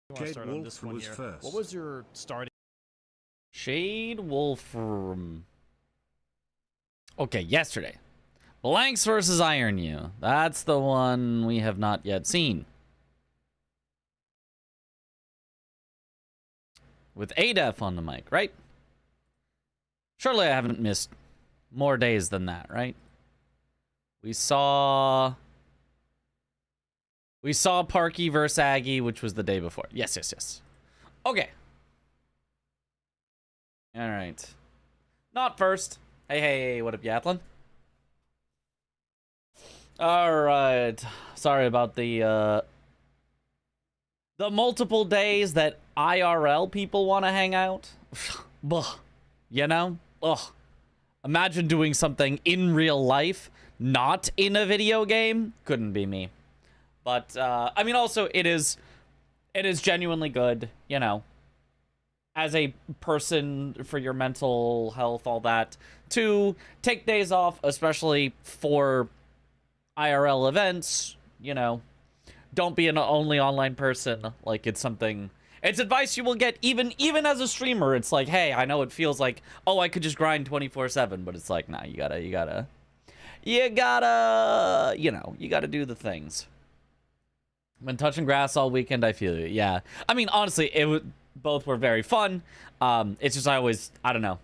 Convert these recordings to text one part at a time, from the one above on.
You want to start on this one here. First. What was your starting? Shade Wolf. Okay, yesterday. Blanks versus Iron You. That's the one we have not yet seen. With ADEF on the mic, right? Surely I haven't missed more days than that, right? We saw Parky versus Aggie, which was the day before. Yes. Okay. All right. Not first. Hey, what up, Yatlin? All right. Sorry about the multiple days that IRL people want to hang out. You know? Ugh. Imagine doing something in real life, not in a video game. Couldn't be me. But, I mean, also, it is genuinely good, you know, as a person for your mental health, all that, to take days off, especially for IRL events, you know. Don't be an only online person. Like, it's advice you will get even as a streamer. It's like, hey, I know it feels like, oh, I could just grind 24/7, but it's like, nah, you gotta, you know, you gotta do the things. Been touching grass all weekend, I feel you. Yeah. I mean, honestly, both were very fun. It's just I don't know.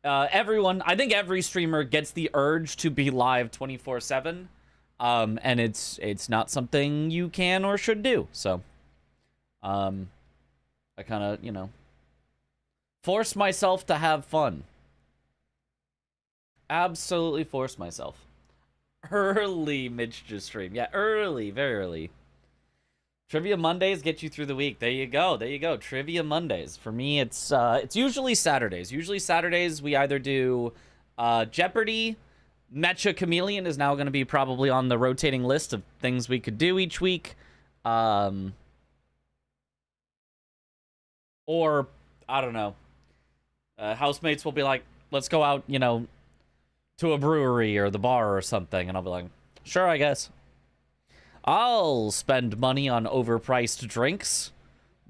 I think every streamer gets the urge to be live 24/7. And it's not something you can or should do. So, I kind of, you know, force myself to have fun. Absolutely force myself. Early Mitch just stream. Yeah, early, very early. Trivia Mondays get you through the week. There you go. Trivia Mondays. For me, it's usually Saturdays. Usually Saturdays we either do Jeopardy. Mecha Chameleon is now going to be probably on the rotating list of things we could do each week. Or, I don't know. Housemates will be like, let's go out, you know, to a brewery or the bar or something. And I'll be like, sure, I guess. I'll spend money on overpriced drinks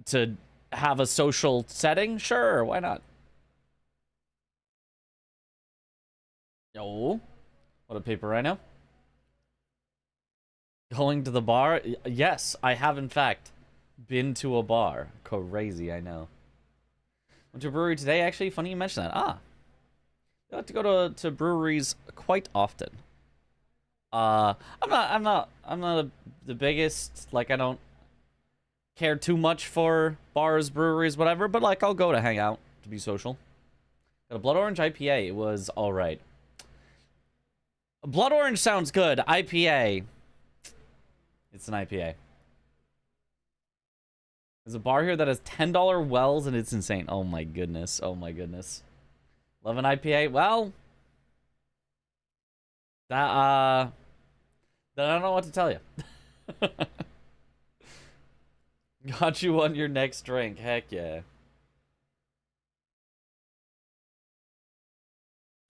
to have a social setting. Sure, why not? Yo. What a paper right now. Going to the bar? Yes, I have in fact been to a bar. Crazy, I know. Went to a brewery today, actually. Funny you mention that. I like to go to breweries quite often. I'm not the biggest, like, I don't care too much for bars, breweries, whatever, but like I'll go to hang out, to be social. Got a Blood Orange IPA. It was all right. Blood Orange sounds good. IPA. It's an IPA. There's a bar here that has $10 wells and it's insane. Oh my goodness. Oh my goodness. Love an IPA. Well, that then I don't know what to tell you. Got you on your next drink. Heck yeah.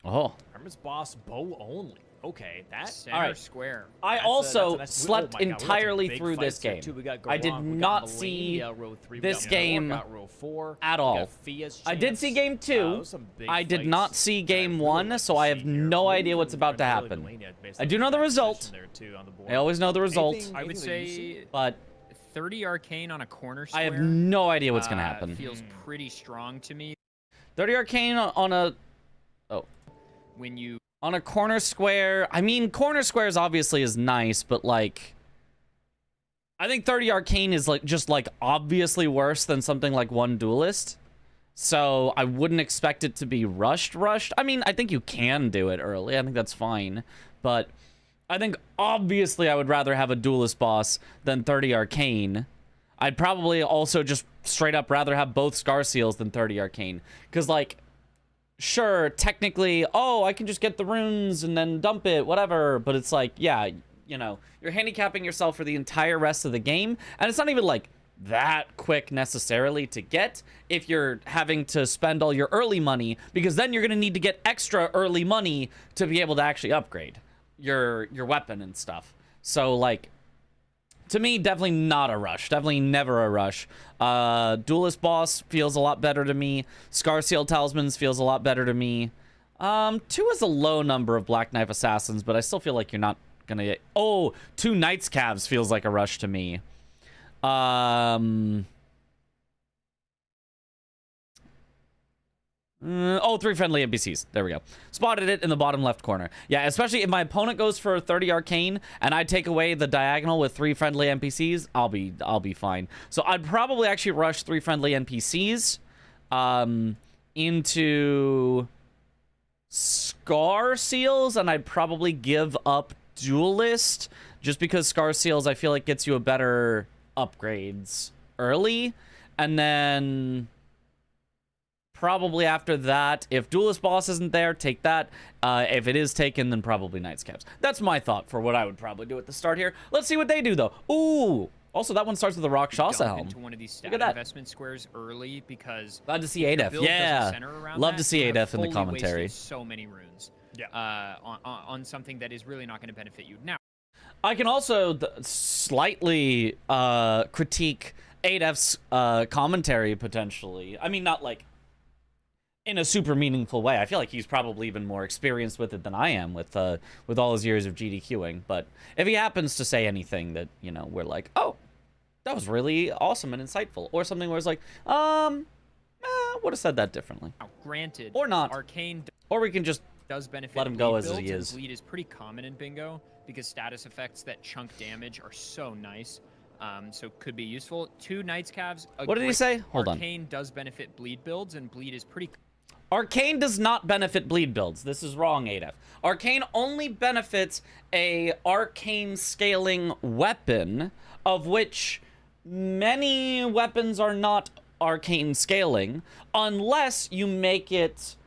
Oh. Hermes Boss bow only. Okay, that all right. Square. I also slept entirely through this game. I did not see this game at all. I did see game 2. I did not see game 1, so I have no idea what's about to happen. I do know the result. I always know the result. I would say, but 30 Arcane on a corner square. I have no idea what's gonna happen. Feels pretty strong to me. 30 Arcane on a when you. On a corner square, I mean, corner squares obviously is nice, but like, I think 30 Arcane is like just like obviously worse than something like One Duelist. So I wouldn't expect it to be rushed. I mean, I think you can do it early. I think that's fine. But I think obviously I would rather have a Duelist boss than 30 Arcane. I'd probably also just straight up rather have both Scar Seals than 30 Arcane. Because like, sure, technically, oh, I can just get the runes and then dump it, whatever. But it's like, yeah, you know, you're handicapping yourself for the entire rest of the game. And it's not even like that quick necessarily to get if you're having to spend all your early money, because then you're going to need to get extra early money to be able to actually upgrade your weapon and stuff. So like To me, definitely not a rush. Definitely never a rush. Duelist Boss feels a lot better to me. Scar Seal Talismans feels a lot better to me. 2 is a low number of Black Knife Assassins, but I still feel like you're not gonna get... Oh, 2 Knights Calves feels like a rush to me. Oh, 3 friendly NPCs. There we go. Spotted it in the bottom left corner. Yeah, especially if my opponent goes for 30 arcane and I take away the diagonal with 3 friendly NPCs, I'll be fine. So I'd probably actually rush 3 friendly NPCs into Scar Seals, and I'd probably give up Duelist just because Scar Seals I feel like gets you a better upgrades early, and then probably after that, if Duelist Boss isn't there, take that. If it is taken, then probably Knights Caps. That's my thought for what I would probably do at the start here. Let's see what they do, though. Ooh! Also, that one starts with a Rakshasa helm. Into one of these stat Look at that. investment squares early because... Glad to see Adef. Yeah. Love to see Adef in the commentary. So many runes. Yeah. On something that is really not going to benefit you. Now, I can also slightly critique Adef's commentary, potentially. I mean, not like in a super meaningful way. I feel like he's probably even more experienced with it than I am with all his years of GDQing. But if he happens to say anything that, you know, we're like, oh, that was really awesome and insightful, or something where it's like, would have said that differently. now, granted, Or not. Arcane Or we can just does benefit let him go bleed as he builds, is. and bleed is pretty common in bingo because status effects that chunk damage are so nice. So could be useful. 2 Knights Calves. What did he say? Hold on. Arcane does benefit bleed builds, and bleed is pretty... Arcane does not benefit bleed builds. This is wrong, Adef. Arcane only benefits a arcane scaling weapon, of which many weapons are not arcane scaling, unless you make it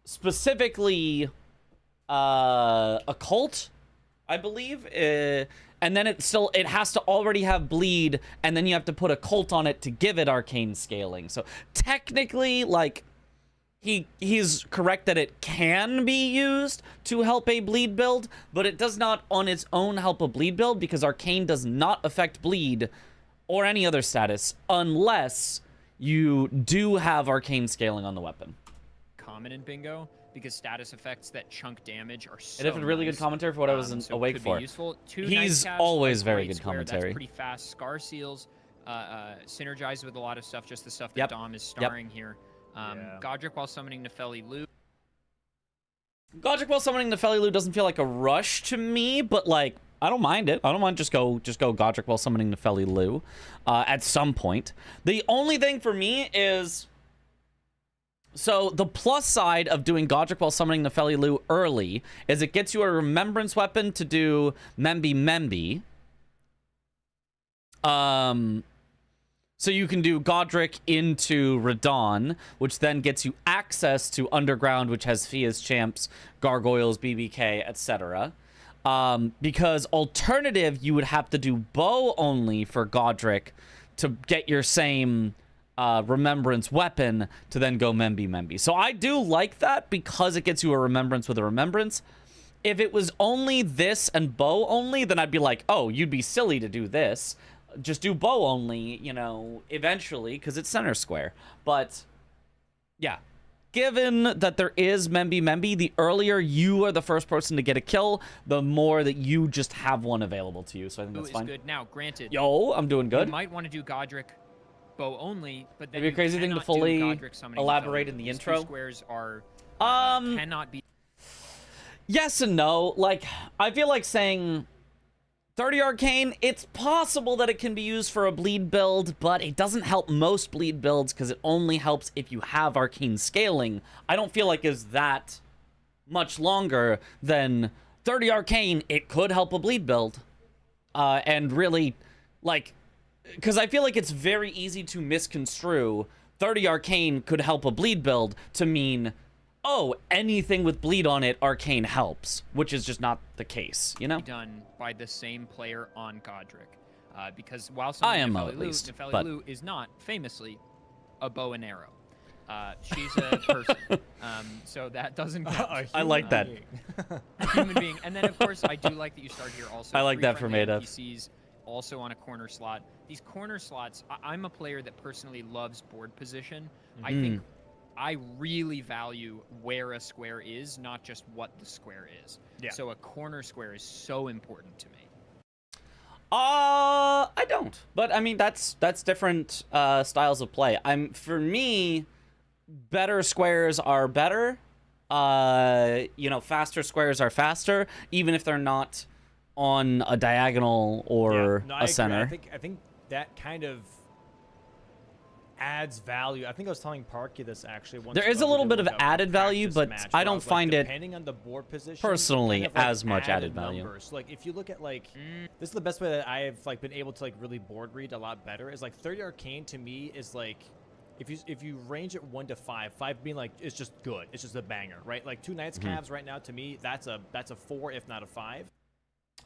specifically occult, I believe. And then it has to already have bleed, and then you have to put a cult on it to give it arcane scaling. So technically, like, he's correct that it can be used to help a bleed build, but it does not on its own help a bleed build because arcane does not affect bleed or any other status unless you do have arcane scaling on the weapon. common in bingo because status effects that chunk damage are so It had a really good commentary for what I was so awake could be for. useful. 2 He's Nightcaps, always a very great good square, commentary. That's pretty fast. Scar Seals synergize with a lot of stuff, just the stuff that Yep. Dom is starring here. Yeah. Godric while summoning Nefeli Lu. Godric while summoning Nefeli Lu doesn't feel like a rush to me, but like I don't mind it. I don't mind just go Godric while summoning Nefeli Lu at some point. The only thing for me is, so the plus side of doing Godric while summoning Nefeli Lu early is it gets you a remembrance weapon to do Membi Membi. So you can do Godric into Radon, which then gets you access to Underground, which has Fia's Champs, Gargoyles, BBK, etc. Because alternative, you would have to do bow only for Godric to get your same remembrance weapon to then go Membi Membi. So I do like that because it gets you a remembrance with a remembrance. If it was only this and bow only, then I'd be like, oh, you'd be silly to do this. Just do bow only, you know, eventually, because it's center square. But, yeah. Given that there is Membi Membi, the earlier you are the first person to get a kill, the more that you just have one available to you. So I think that's fine. Good. Now, granted, Yo, I'm doing good. you might want to do Godric bow only, but then Maybe a you crazy thing to cannot do fully Godric summoning elaborate Nefeli in the Lu. These intro? two squares are cannot be. Yes and no. Like, I feel like saying 30 Arcane, it's possible that it can be used for a bleed build, but it doesn't help most bleed builds because it only helps if you have Arcane scaling. I don't feel like is that much longer than 30 Arcane. It could help a bleed build. And really, like, because I feel like it's very easy to misconstrue 30 Arcane could help a bleed build to mean, oh, anything with bleed on it, Arcane helps, which is just not the case, you know? Done by the same player on Godric, because while IMO Nefeli at Lu, least, Nefeli but Lu is not famously a bow and arrow. She's a person, so that doesn't count. I like that. A human being. And then, of course, I do like that you start here also. I like that for free-friendly Maida. NPCs also on a corner slot. These corner slots, I'm a player that personally loves board position. I think I really value where a square is, not just what the square is. Yeah. So a corner square is so important to me. I don't. But I mean, that's different styles of play. For me, better squares are better. You know, faster squares are faster, even if they're not on a diagonal or no, a center. I think that kind of adds value. I think I was telling Parky this actually. There is a little bit of added value, but I don't find it depending on the board position personally kind of, like, as much added value. Numbers. Like if you look at like this is the best way that I've like been able to like really board read a lot better is like 30 arcane to me is like if you range it 1 to 5, 5 being like it's just good, it's just a banger, right? Like 2 Knights Cavs right now to me that's a 4 if not a 5.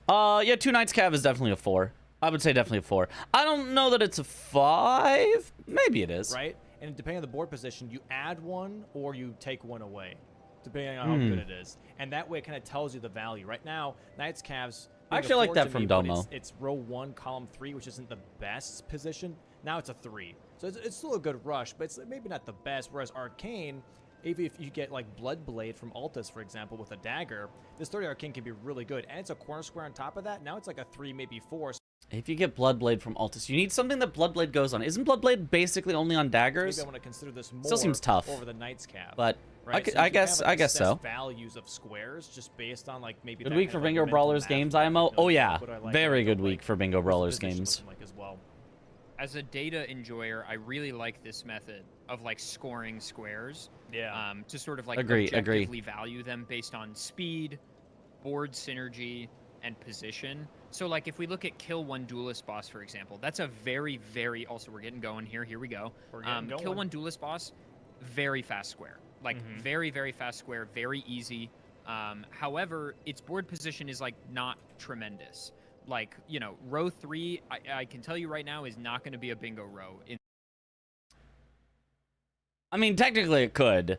Yeah, 2 Knights Cav is definitely a 4. I would say definitely a 4. I don't know that it's a 5. Maybe it is. Right? And depending on the board position, you add 1 or you take 1 away, depending on how good it is. And that way it kind of tells you the value. Right now, Knights Cavs. I actually like that from Domo. It's row 1, column 3, which isn't the best position. Now it's a 3. So it's still a good rush, but it's maybe not the best. Whereas Arcane, even if you get like Bloodblade from Altus, for example, with a dagger, this 30 Arcane can be really good. And it's a corner square on top of that. Now it's like a 3, maybe 4. If you get Bloodblade from Altus, you need something that Bloodblade goes on. Isn't Bloodblade basically only on daggers? Maybe I want to consider this more Still seems tough over the Knights Cav. But right? I guess so. Values of squares just based on like maybe Good that week kind for of, like, Bingo mental Brawlers math, games, you know, IMO. Oh yeah, what do I like, very what I good don't week like, for Bingo what's the Brawlers position games. looking like as well. As a data enjoyer, I really like this method of like scoring squares. Yeah. To sort of like Agree. objectively value them based on speed, board synergy, and position. So like if we look at kill 1 duelist boss, for example, that's a very, very, also we're getting going here. Here we go. We're getting going. Kill 1 duelist boss, very fast square. Like very, very fast square, very easy. However, its board position is like not tremendous. Like, you know, row 3, I can tell you right now, is not going to be a bingo row. I mean, technically it could,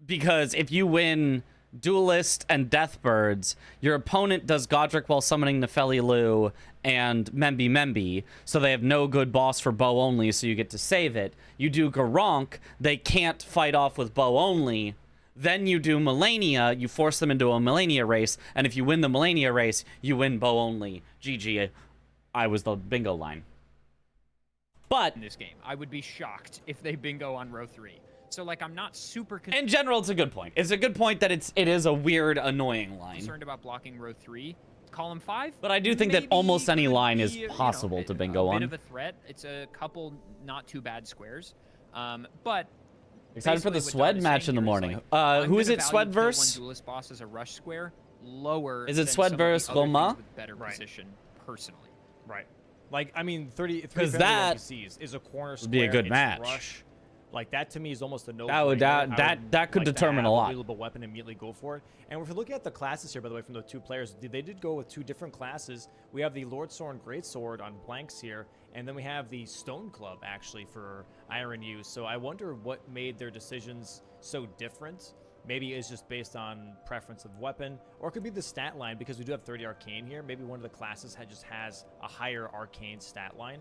because if you win Duelist and Deathbirds, your opponent does Godric while summoning Nefeli Lu and Membi Membi, so they have no good boss for bow only, so you get to save it. You do Garank, they can't fight off with bow only. Then you do Melania, you force them into a Melania race, and if you win the Melania race, you win bow only. GG, I was the bingo line. But in this game, I would be shocked if they bingo on row 3. So like I'm not super in general, it's a good point. It's a good point that it is a weird, annoying line. Concerned about blocking row 3. Column 5. But I do think that almost any line is possible to bingo on. A bit of a threat. It's a couple not too bad squares. But excited for the Swed match in the morning. Who is it? Swed verse? Duelist boss is a rush square lower. Is it Swed versus Roma? Better position, personally. Right. Like I mean, 30 because that is a corner square. Would be a good match. Rush. Like that to me is almost a no. That could determine a lot. Available weapon, immediately go for it. And if we look at the classes here, by the way, from the 2 players, they did go with 2 different classes. We have the Lord Soren Greatsword on blanks here, and then we have the Stone Club actually for iron use. So I wonder what made their decisions so different. Maybe it's just based on preference of weapon, or it could be the stat line because we do have 30 arcane here. Maybe one of the classes just has a higher arcane stat line.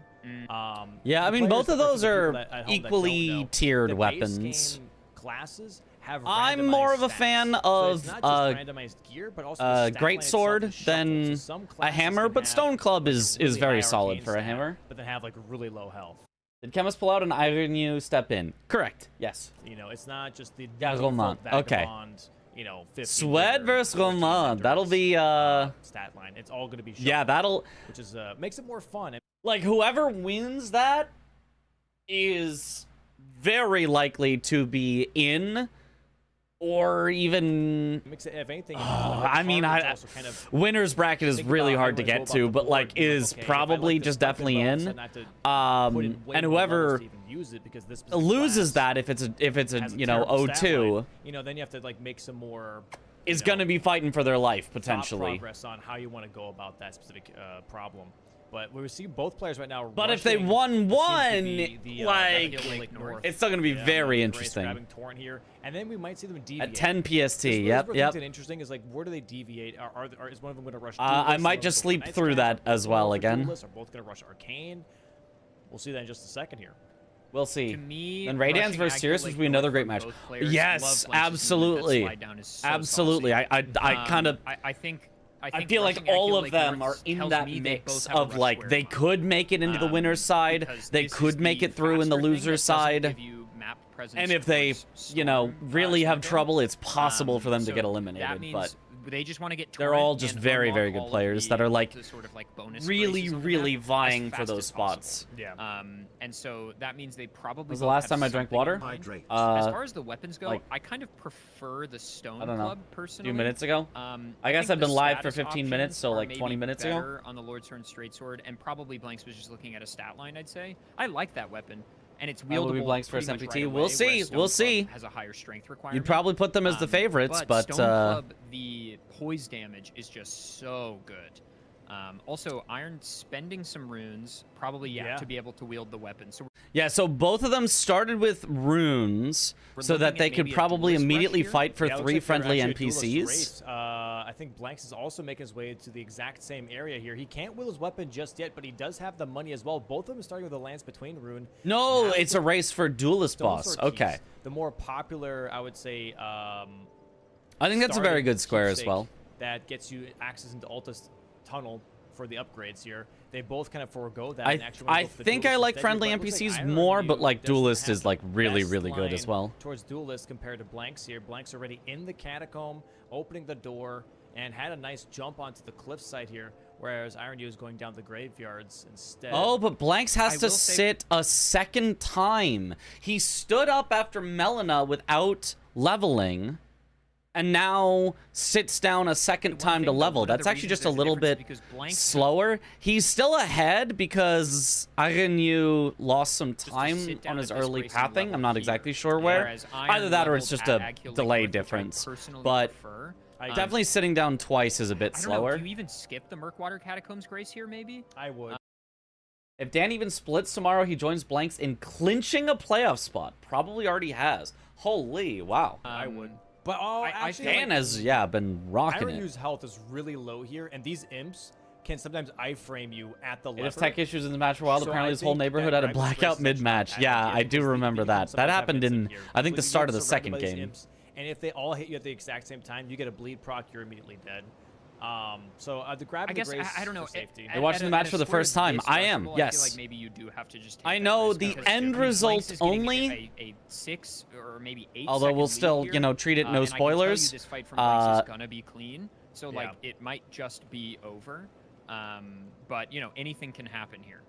Yeah, I mean both of those are equally tiered the weapons. Base game classes have I'm more of a stats. fan So of it's not just randomized gear, but also the stat line Greatsword itself is than shuffled. So some a classes hammer, can but have, Stone Club like, is really very high solid arcane for a stat, hammer. but then have like really low health. Did Chemist pull out an Iron U step in? Correct. Yes. You know, it's not just the Yeah, default Roman. Okay. vagabond, you know, 50 Swed versus Roman. That'll be stat line. It's all going to be shuffled, yeah, that'll which is makes it more fun. like whoever wins that is very likely to be in or even Makes it, if anything, I mean, winner's bracket is really hard to get to, but like is probably just definitely in. And whoever loses that if it's a you know 0-2, you know, then you have to like make some more is going to be fighting for their life thought potentially. progress on how you want to go about that specific problem. But we see both players right now. But if they rushing won what one, seems to be like, Lake North. it's still going to be Yeah, very Grace interesting. grabbing Torrent here, and then we might see them deviate. At 10 PST, This yep. It's interesting is like, where do they deviate? Is one of them going to rush? I Duelist? might One of just them go sleep for Night through Scavs? that Are as both well going for again. Duelist? Are both going to rush Arcane? We'll see that in just a second here. We'll see. To me, And Radiance rushing versus Aggro Sirius Lake would be another North great from match. both players. Yes, Love Blanche's movement. That absolutely. slide down is so Absolutely. saucy. I kind of. I think I feel like rushing all Aggro of Lake them North are in tells that me they mix both have a of rush like square they in mind. could make it into the winner's side, Because they this could is make the it through in the faster thing loser's that doesn't side, give you map presence and if they, towards you know, Storm, really have Stormvale. trouble, it's possible for them to So get that eliminated. means But they just want to get they're Torrent all just and very, unlock very good all of players the- that are like the sort of like bonus really, graces on the really map as vying for fast those as possible. spots. Yeah. And so that means they probably. Was the both last have time I drank something in water? mind. Hydrate. As far as the weapons go, like, I kind of prefer the Stone I don't know, Club a personally. few minutes ago. I guess think I've been the live for status 15 minutes, options so are like maybe 20 minutes ago. better on the Lord Sword Straight Sword, and probably Blanks was just looking at a stat line. I'd say I like that weapon, and it's will be wieldable Blanks pretty versus much MPT. right away, We'll see, whereas Stone we'll Club see. Has a higher strength requirement. You'd probably put them as the favorites, but Stone Club, the poise damage is just so good. Also, Iron spending some runes, probably Yeah. to be able to wield the weapon. So yeah, so both of them started with runes We're so looking that at they could maybe a probably duelist rush immediately here? fight for Yeah, it looks 3 like they're friendly actually a duelist NPCs. race. I think Blanks is also making his way to the exact same area here. He can't wield his weapon just yet, but he does have the money as well. Both of them starting with a Lance Between rune. No, Now it's a race for duelist Stone boss. Sword Okay. keys. The more popular, I would say. I think that's a very starting good square as keepsake well. That gets you access into Alta's tunnel for the upgrades here. They both kind of forego that. and actually wanna I go for the think I duelist like instead here, friendly but it looks NPCs Iron more, Ryu but like doesn't duelist have is like really, best really good as line well. Towards duelist compared to Blanks here. Blanks already in the catacomb, opening the door, and had a nice jump onto the cliffside here, whereas Iron Ryu is going down the graveyards instead. Oh, but Blanks has I to will say- sit a second time. He stood up after Melina without leveling, and now sits down a second time to level. That's actually just a little bit slower. He's still ahead because Agenyu lost some time on his early pathing. I'm not exactly sure where. Either that or it's just a delay difference. But definitely sitting down twice is a bit I don't know, slower. do you even skip the Murkwater Catacombs Grace here, maybe? I would. If Dan even splits tomorrow, he joins Blanks in clinching a playoff spot. Probably already has. Holy, wow. I would. But actually, Dan like, has, been rocking Iron it. Ryu's health is really low here, and these imps can sometimes iframe you at the lever. It has tech issues in the match for a while. So Apparently, I his whole think neighborhood that had a Gragas blackout Grace mid-match. section Yeah, had I do because remember they that. That sometimes have happened imps in, here. I think, the Completely start of the surrounded second by these game. imps, and if they all hit you at the exact same time, you get a bleed proc, you're immediately dead. So the grabbing I guess the Grace I don't know. for safety. You're watching the match for the first time. I am, I yes. feel like maybe you do have to just take I that know risk the because end Blanks result is getting only- a 6 or maybe 8 Although second we'll lead still, here, treat it no and I can tell you spoilers. this fight from Blanks is gonna be clean, so Yeah. like it might just be over. But anything can happen here.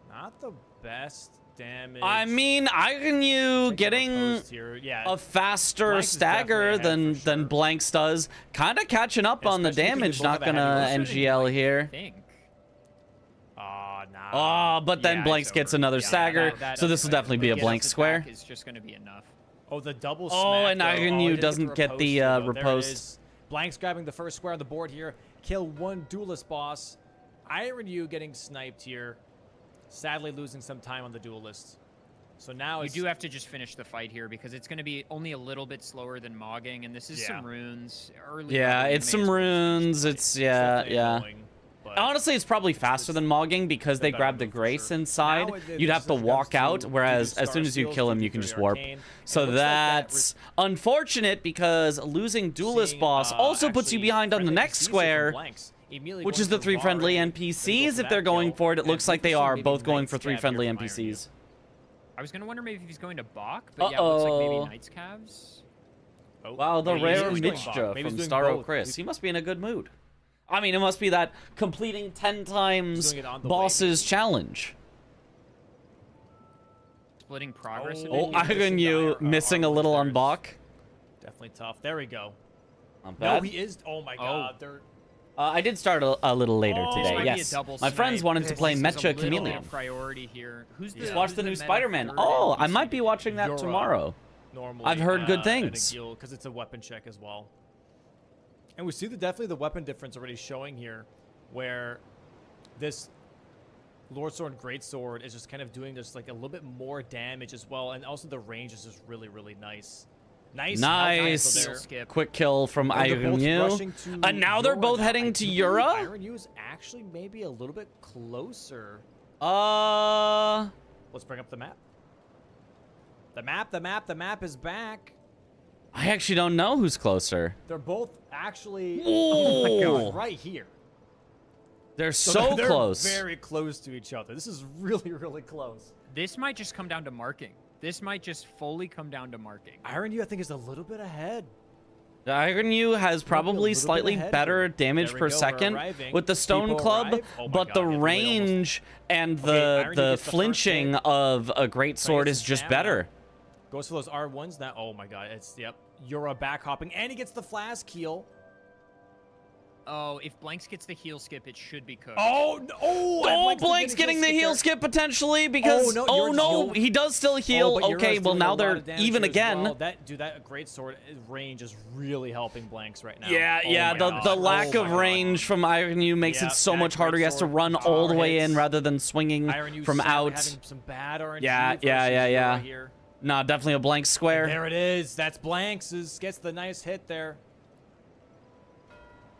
Not the best damage. I mean, Agenyu getting a faster Blanks is stagger definitely ahead for than sure. Blanks does. Kind of catching up on the Especially because they damage. both Not have a gonna heavy NGL here. Think. Nah. Oh, but then Yeah, Blanks it's gets over. another Yeah, stagger. that So this will definitely be a Getting blank us square. back is just gonna be enough. Oh, the double Oh, smack, and though. Agenyu he didn't doesn't get the, though. There it riposte. is. Blanks grabbing the first square on the board here. Kill one duelist boss. Iron Ryu getting sniped here. Sadly losing some time on the duelist. So now You do have to just finish the fight here because it's going to be only a little bit slower than mogging, and this is some runes. Early Yeah, mogging, it's you some may as well runes. finish It's the yeah. annoying, but Honestly, it's probably faster than mogging because they better grab the move for grace sure. inside. Now it- You'd this have to comes walk to out, do whereas the as soon as you star kill him, skills, you do can the just warp. arcane. So It looks like that that's unfortunate because losing duelist seeing, boss also puts you actually behind on the friendly next NPCs from square, Blanks, immediately which going is the for 3 friendly Varus, then go NPCs. for If they're that going kill, for it, it and looks like they potentially are maybe both going Night for 3 Scab friendly here from Iron Ryu. NPCs. I was going to wonder maybe if he's going to Bach, but yeah, it looks like maybe Knight's Calves. Oh, Wow, the maybe rare he's doing Bach. Mitchja Maybe he's from doing Starro both. Chris. He must be in a good mood. I mean, it must be that completing 10 times doing it on the bosses way. challenge. Splitting progress. Oh, Oh, Agenyu missing a little on Bach. Definitely tough. There we go. Not No, bad. he is. Oh my god. They're I did start a little later Oh, today. might Might be a Yes, double my friends snipe. wanted to This play is a Mecha little Chameleon. priority here. Who's the Just Yeah. watch who's the new meta Spider-Man. third Oh, I NPC? might be watching that You're, tomorrow. normally. I've heard good things. Because it's a weapon check as well. And we see definitely the weapon difference already showing here, where this Lordsword and Greatsword is just kind of doing just like a little bit more damage as well, and also the range is just really, really nice. Nice. Skip. Quick kill from Iron Yu. And now they're both heading to Yura? Iron Yu is actually maybe a little bit closer. Let's bring up the map. The map is back. I actually don't know who's closer. They're both actually Oh my God, right here. They're so they're close. Very close to each other. This is really, really close. This might just come down to marking. This might just fully come down to marking. Iron Yu, I think, is a little bit ahead. The Iron Yu has probably slightly better damage per second with the Stone Club, but the range and the flinching of a Greatsword is just better. Goes for those R1s now. Oh my God, it's, yep. Yura back hopping, and he gets the flask heal. Oh, if Blanks gets the heal skip, it should be cooked. Oh, no. Oh, Blank's getting the heal skip potentially because, oh no, he does still heal. Okay, well now they're even again. Well. That Greatsword range is really helping Blanks right now. Yeah, the lack of range from Iron Yu makes it so much harder. He has to run all the way in rather than swinging from out. Having some bad RNG Yeah. Here. Nah, definitely a blank square. There it is. That's Blanks. Gets the nice hit there.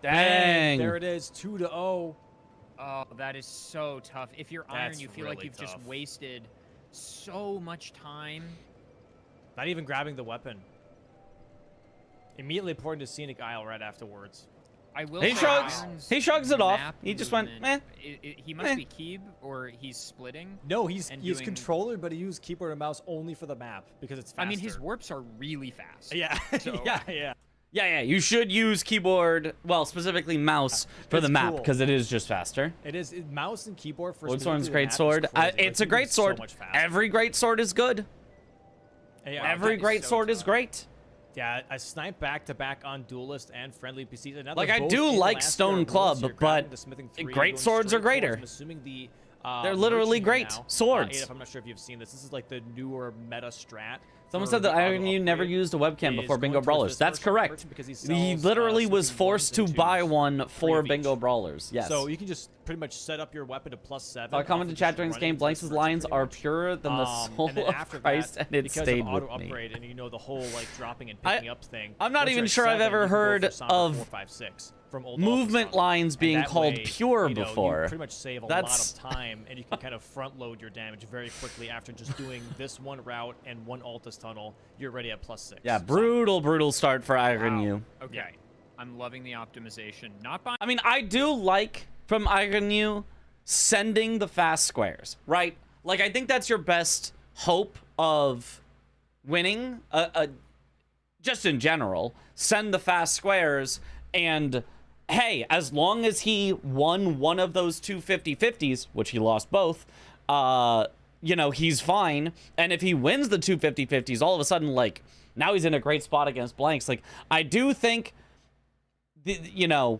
Dang. There it is. 2-0. Oh, that is so tough. If you're Iron, you feel like you've tough. just wasted so much time. Not even grabbing the weapon. Immediately pouring to Scenic Isle right afterwards. I will He shrugs it off. He just went, meh. He must be Keeb, or he's splitting. No, he's controller, but he used keyboard and mouse only for the map because it's faster. I mean, his warps are really fast. Yeah, So, Yeah, you should use keyboard, well, specifically mouse for the map, because it is just faster. It is. Mouse and keyboard for Lordsword's great sword. It's a great sword. Every great sword is good. Every great sword is great. Yeah, I snipe back-to-back on Duelist and Friendly PCs. Like, I do like Stone Club, but great swords are greater. I'm assuming the they're literally great swords. I'm not sure if you've seen this. This is like the newer meta strat. Someone said that Iron Yu never used a webcam before Bingo Brawlers. That's correct. He literally was forced to buy one for Bingo Brawlers. Yes. So you can just pretty much set up your weapon to +7. I commented in chat during this game, Blanks' lines are purer than the soul of Christ, and it stayed with me. Upgrade, and you know the whole like dropping and picking up thing. I'm not even sure I've ever heard of 4, 5, 6 from old movement lines being called pure before. You pretty much save a lot of time, and you can kind of front load your damage very quickly after just doing this one route and one Altus tunnel. You're ready at +6. Yeah, brutal start for Iron Yu. Okay, I'm loving the optimization. I mean, I do like from Iron Yu sending the fast squares, right? Like, I think that's your best hope of winning. Just in general, send the fast squares, and hey, as long as he won one of those two 50-50s, which he lost both, you know, he's fine. And if he wins the two 50-50s, all of a sudden, like, now he's in a great spot against Blanks. Like, I do think, you know,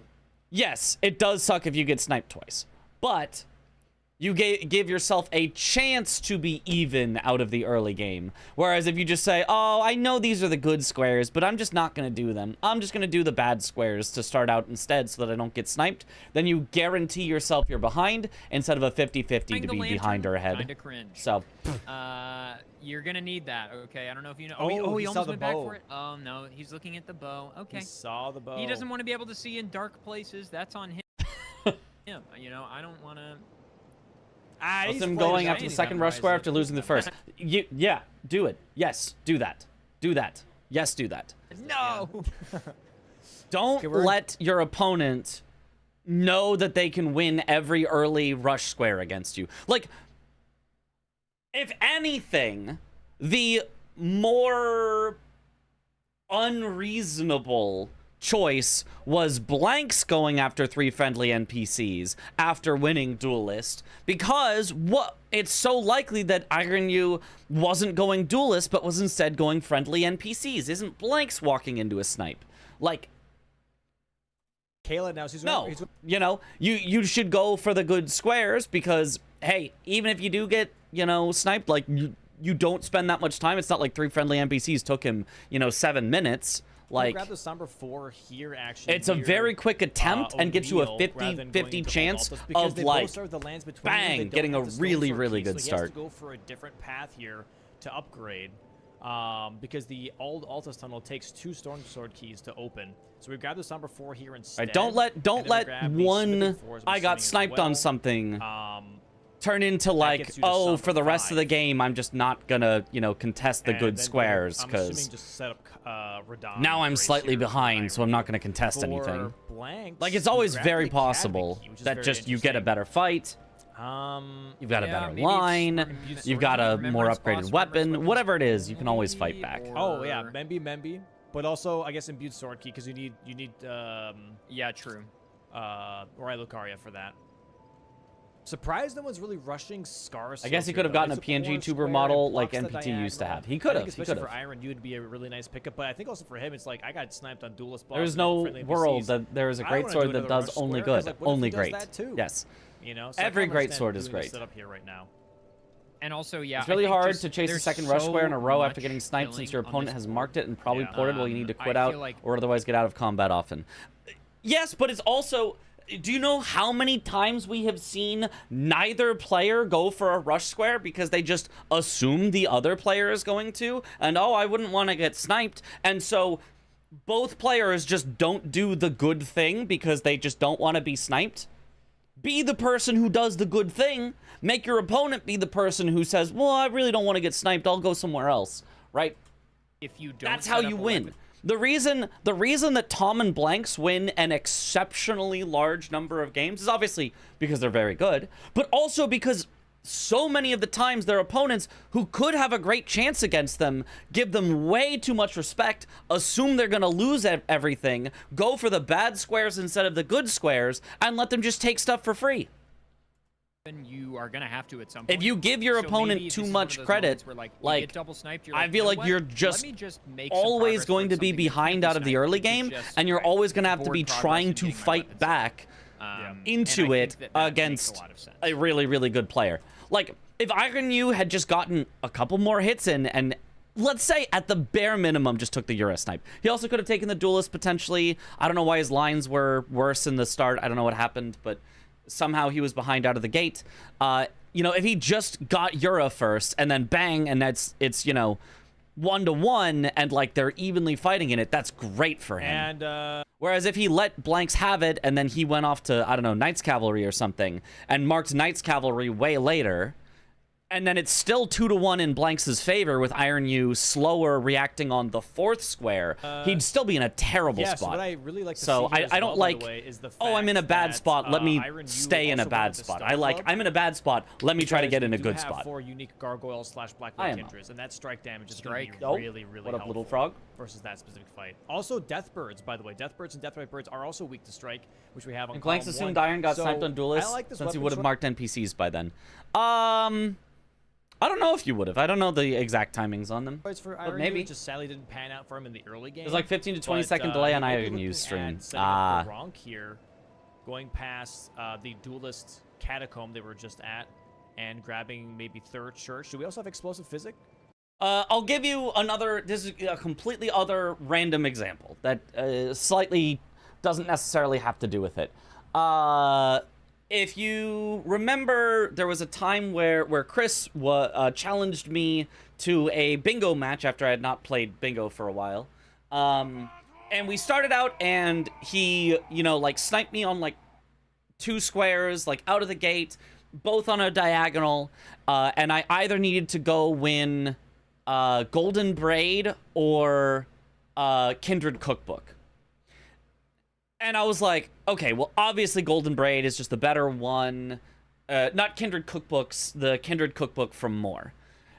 yes, it does suck if you get sniped twice, but you give yourself a chance to be even out of the early game. Whereas if you just say, oh, I know these are the good squares, but I'm just not going to do them. I'm just going to do the bad squares to start out instead so that I don't get sniped. Then you guarantee yourself you're behind instead of a 50-50 to be behind or ahead. Kinda cringe. So, you're going to need that, okay? I don't know if you know. Oh, he saw almost the went bow. back for it. Oh, no, he's looking at the bow. Okay. He saw the bow. He doesn't want to be able to see in dark places. That's on him. You know, I don't want to... With him going after the second rush square after losing the first. Yeah, do it. Yes, do that. Do that. Yes, do that. No! Don't let your opponent know that they can win every early rush square against you. Like, if anything, the more unreasonable choice was Blanks going after 3 friendly NPCs after winning Duelist, because it's so likely that Iron Yu wasn't going Duelist but was instead going friendly NPCs. Isn't Blanks walking into a snipe? Like, Kayla now you know, you should go for the good squares because, hey, even if you do get, you know, sniped, like, you don't spend that much time. It's not like 3 friendly NPCs took him, you know, 7 minutes. Like, grab the Somber 4 here, actually. it's a very quick attempt and gives you a 50-50 chance of, like, bang, getting a really, really good start. He has to go for a different path here to upgrade. Because the old Altus tunnel takes 2 Storm Sword keys to open. So we grab the Somber 4 here instead. Right, don't let one I got sniped on something turn into, like, oh, for the rest of the game I'm just not gonna, you know, contest the good squares, because now I'm slightly behind, so I'm not gonna contest anything. Like, it's always very possible that just you get a better fight. You've got a better line, you've got a more upgraded weapon, whatever it is, you can always fight back. Oh yeah, Membi, but also I guess imbued sword key, because you need yeah, true. Ori Lucaria for that. Surprised no one's really rushing Scars. I guess he could have gotten a PNG tuber model like NPT used to have. He could have. Especially for Iron, you would be a really nice pickup. But I think also for him, it's like I got sniped on duelist boss. There's no world that there is a great sword that does only good, only great. Yes. You know, so every great sword is great. Set up here right now. And also, yeah, it's really hard to chase a second rush square in a row after getting sniped, since your opponent has marked it and probably ported while you need to quit out or otherwise get out of combat often. Yes, but it's also... Do you know how many times we have seen neither player go for a rush square because they just assume the other player is going to? And, oh, I wouldn't want to get sniped. And so both players just don't do the good thing because they just don't want to be sniped? Be the person who does the good thing. Make your opponent be the person who says, well, I really don't want to get sniped. I'll go somewhere else, right? If you don't, that's how you win. The reason that Tom and Blanks win an exceptionally large number of games is obviously because they're very good, but also because so many of the times their opponents who could have a great chance against them give them way too much respect, assume they're going to lose everything, go for the bad squares instead of the good squares, and let them just take stuff for free. You are gonna have to at some point. If you give your opponent too much credit, like I feel like you're just always going to be behind out of the early game, and you're always gonna have to be trying to fight back into it against a really, really good player. Like, if Iron U had just gotten a couple more hits in, and let's say at the bare minimum just took the Euro snipe. He also could have taken the duelist potentially. I don't know why his lines were worse in the start. I don't know what happened, but somehow he was behind out of the gate. You know, if he just got Yura first and then bang, and it's you know, 1-to-1 and like they're evenly fighting in it, that's great for him. And whereas if he let Blanks have it and then he went off to, I don't know, Knights Cavalry or something and marked Knights Cavalry way later, and then it's still 2-to-1 in Blanks' favor with Iron U slower reacting on the 4th square, he'd still be in a terrible spot. What I really like to so see I don't like, oh, I'm in a bad spot, let me stay in a bad spot. I like, I'm in a bad spot, let me try to get in a good spot. 4 unique gargoyles / black kindreds, and that strike damage is going to be really, really What up, little frog? Versus that specific fight. Also, Deathbirds, by the way. Deathbirds and Deathrite Birds are also weak to strike, which we have on and Blanks assumed Iron got sniped on Duelist, since he would have marked NPCs by then. I don't know if you would have. I don't know the exact timings on them. For but maybe. It just sadly didn't pan out for him in the early game. There's like 15 to 20 second delay on Iron U's stream. Ronk here, going past the duelist catacomb they were just at, and grabbing maybe 3rd church. Do we also have explosive physic? I'll give you another. This is a completely other random example that slightly doesn't necessarily have to do with it. If you remember, there was a time where Chris challenged me to a bingo match after I had not played bingo for a while. And we started out, and he, you know, like, sniped me on, like, 2 squares, like, out of the gate, both on a diagonal, and I either needed to go win Golden Braid or Kindred Cookbook. And I was like, okay, well, obviously Golden Braid is just the better one. Not Kindred Cookbooks, the Kindred Cookbook from More.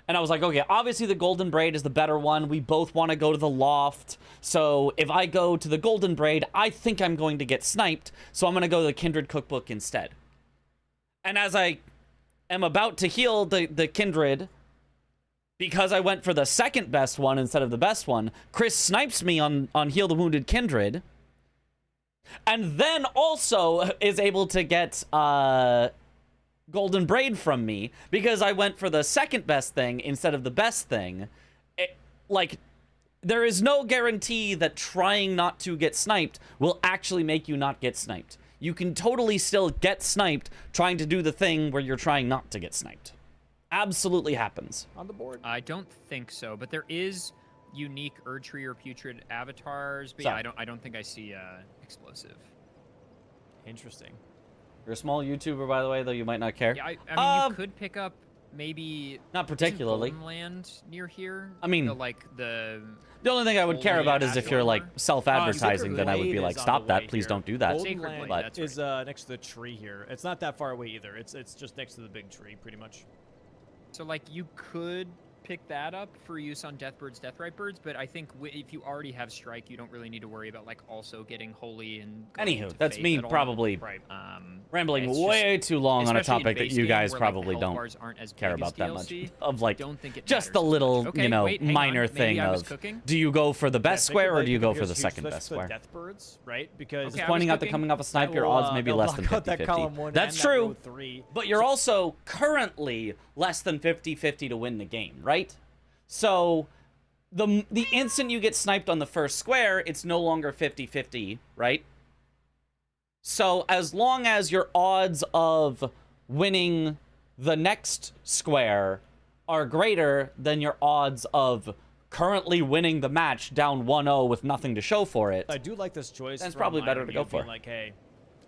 And I was like, okay, obviously the Golden Braid is the better one. We both want to go to the loft. So if I go to the Golden Braid, I think I'm going to get sniped. So I'm going to go to the Kindred Cookbook instead. And as I am about to heal the Kindred, because I went for the second best one instead of the best one, Chris snipes me on Heal the Wounded Kindred. And then also is able to get Golden Braid from me because I went for the second best thing instead of the best thing. Like, there is no guarantee that trying not to get sniped will actually make you not get sniped. You can totally still get sniped trying to do the thing where you're trying not to get sniped. Absolutely happens. On the board? I don't think so, but there is unique Erdtree or Putrid avatars. But So. yeah, I don't think I see explosive. Interesting. You're a small YouTuber, by the way, though you might not care. Yeah, I mean, you could pick up maybe Not particularly. land near here. I mean, the The only thing I would care Holy about is if you're like Ashmore. self-advertising, then I would be Blade like, is on stop the that, way please here. don't do that. Golden Sacred Land Blade, that's is next to the tree here. It's not that far away either. It's just next to the big tree, pretty much. So like you could pick that up for use on Deathbird's Deathrite Birds, but I think if you already have Strike, you don't really need to worry about like also getting Holy and going Anywho, into that's Fate me at all. probably Right. rambling it's way too long on a especially in topic that base you game guys where, like, probably health don't bars aren't as care big as about that much. DLC, Of like, don't think it just the matters so little, much. Okay, you know, wait, hang minor on. thing Maybe I was of, cooking. do you go for the best Yeah, square or Sacred do you Blade go for is the huge, second especially best for square? the Deathbirds, right? Because Okay, I Pointing was out that cooking. coming off a snipe, that your will, odds may be they'll less than block out that 50-50. column 1 That's and that row true, 3. but you're also currently less than 50-50 to win the game, right? So the instant you get sniped on the first square, it's no longer 50-50, right? So as long as your odds of winning the next square are greater than your odds of currently winning the match down 1-0 with nothing to show for it, I do like this choice. That's from probably better to IRU go being for. Like, hey,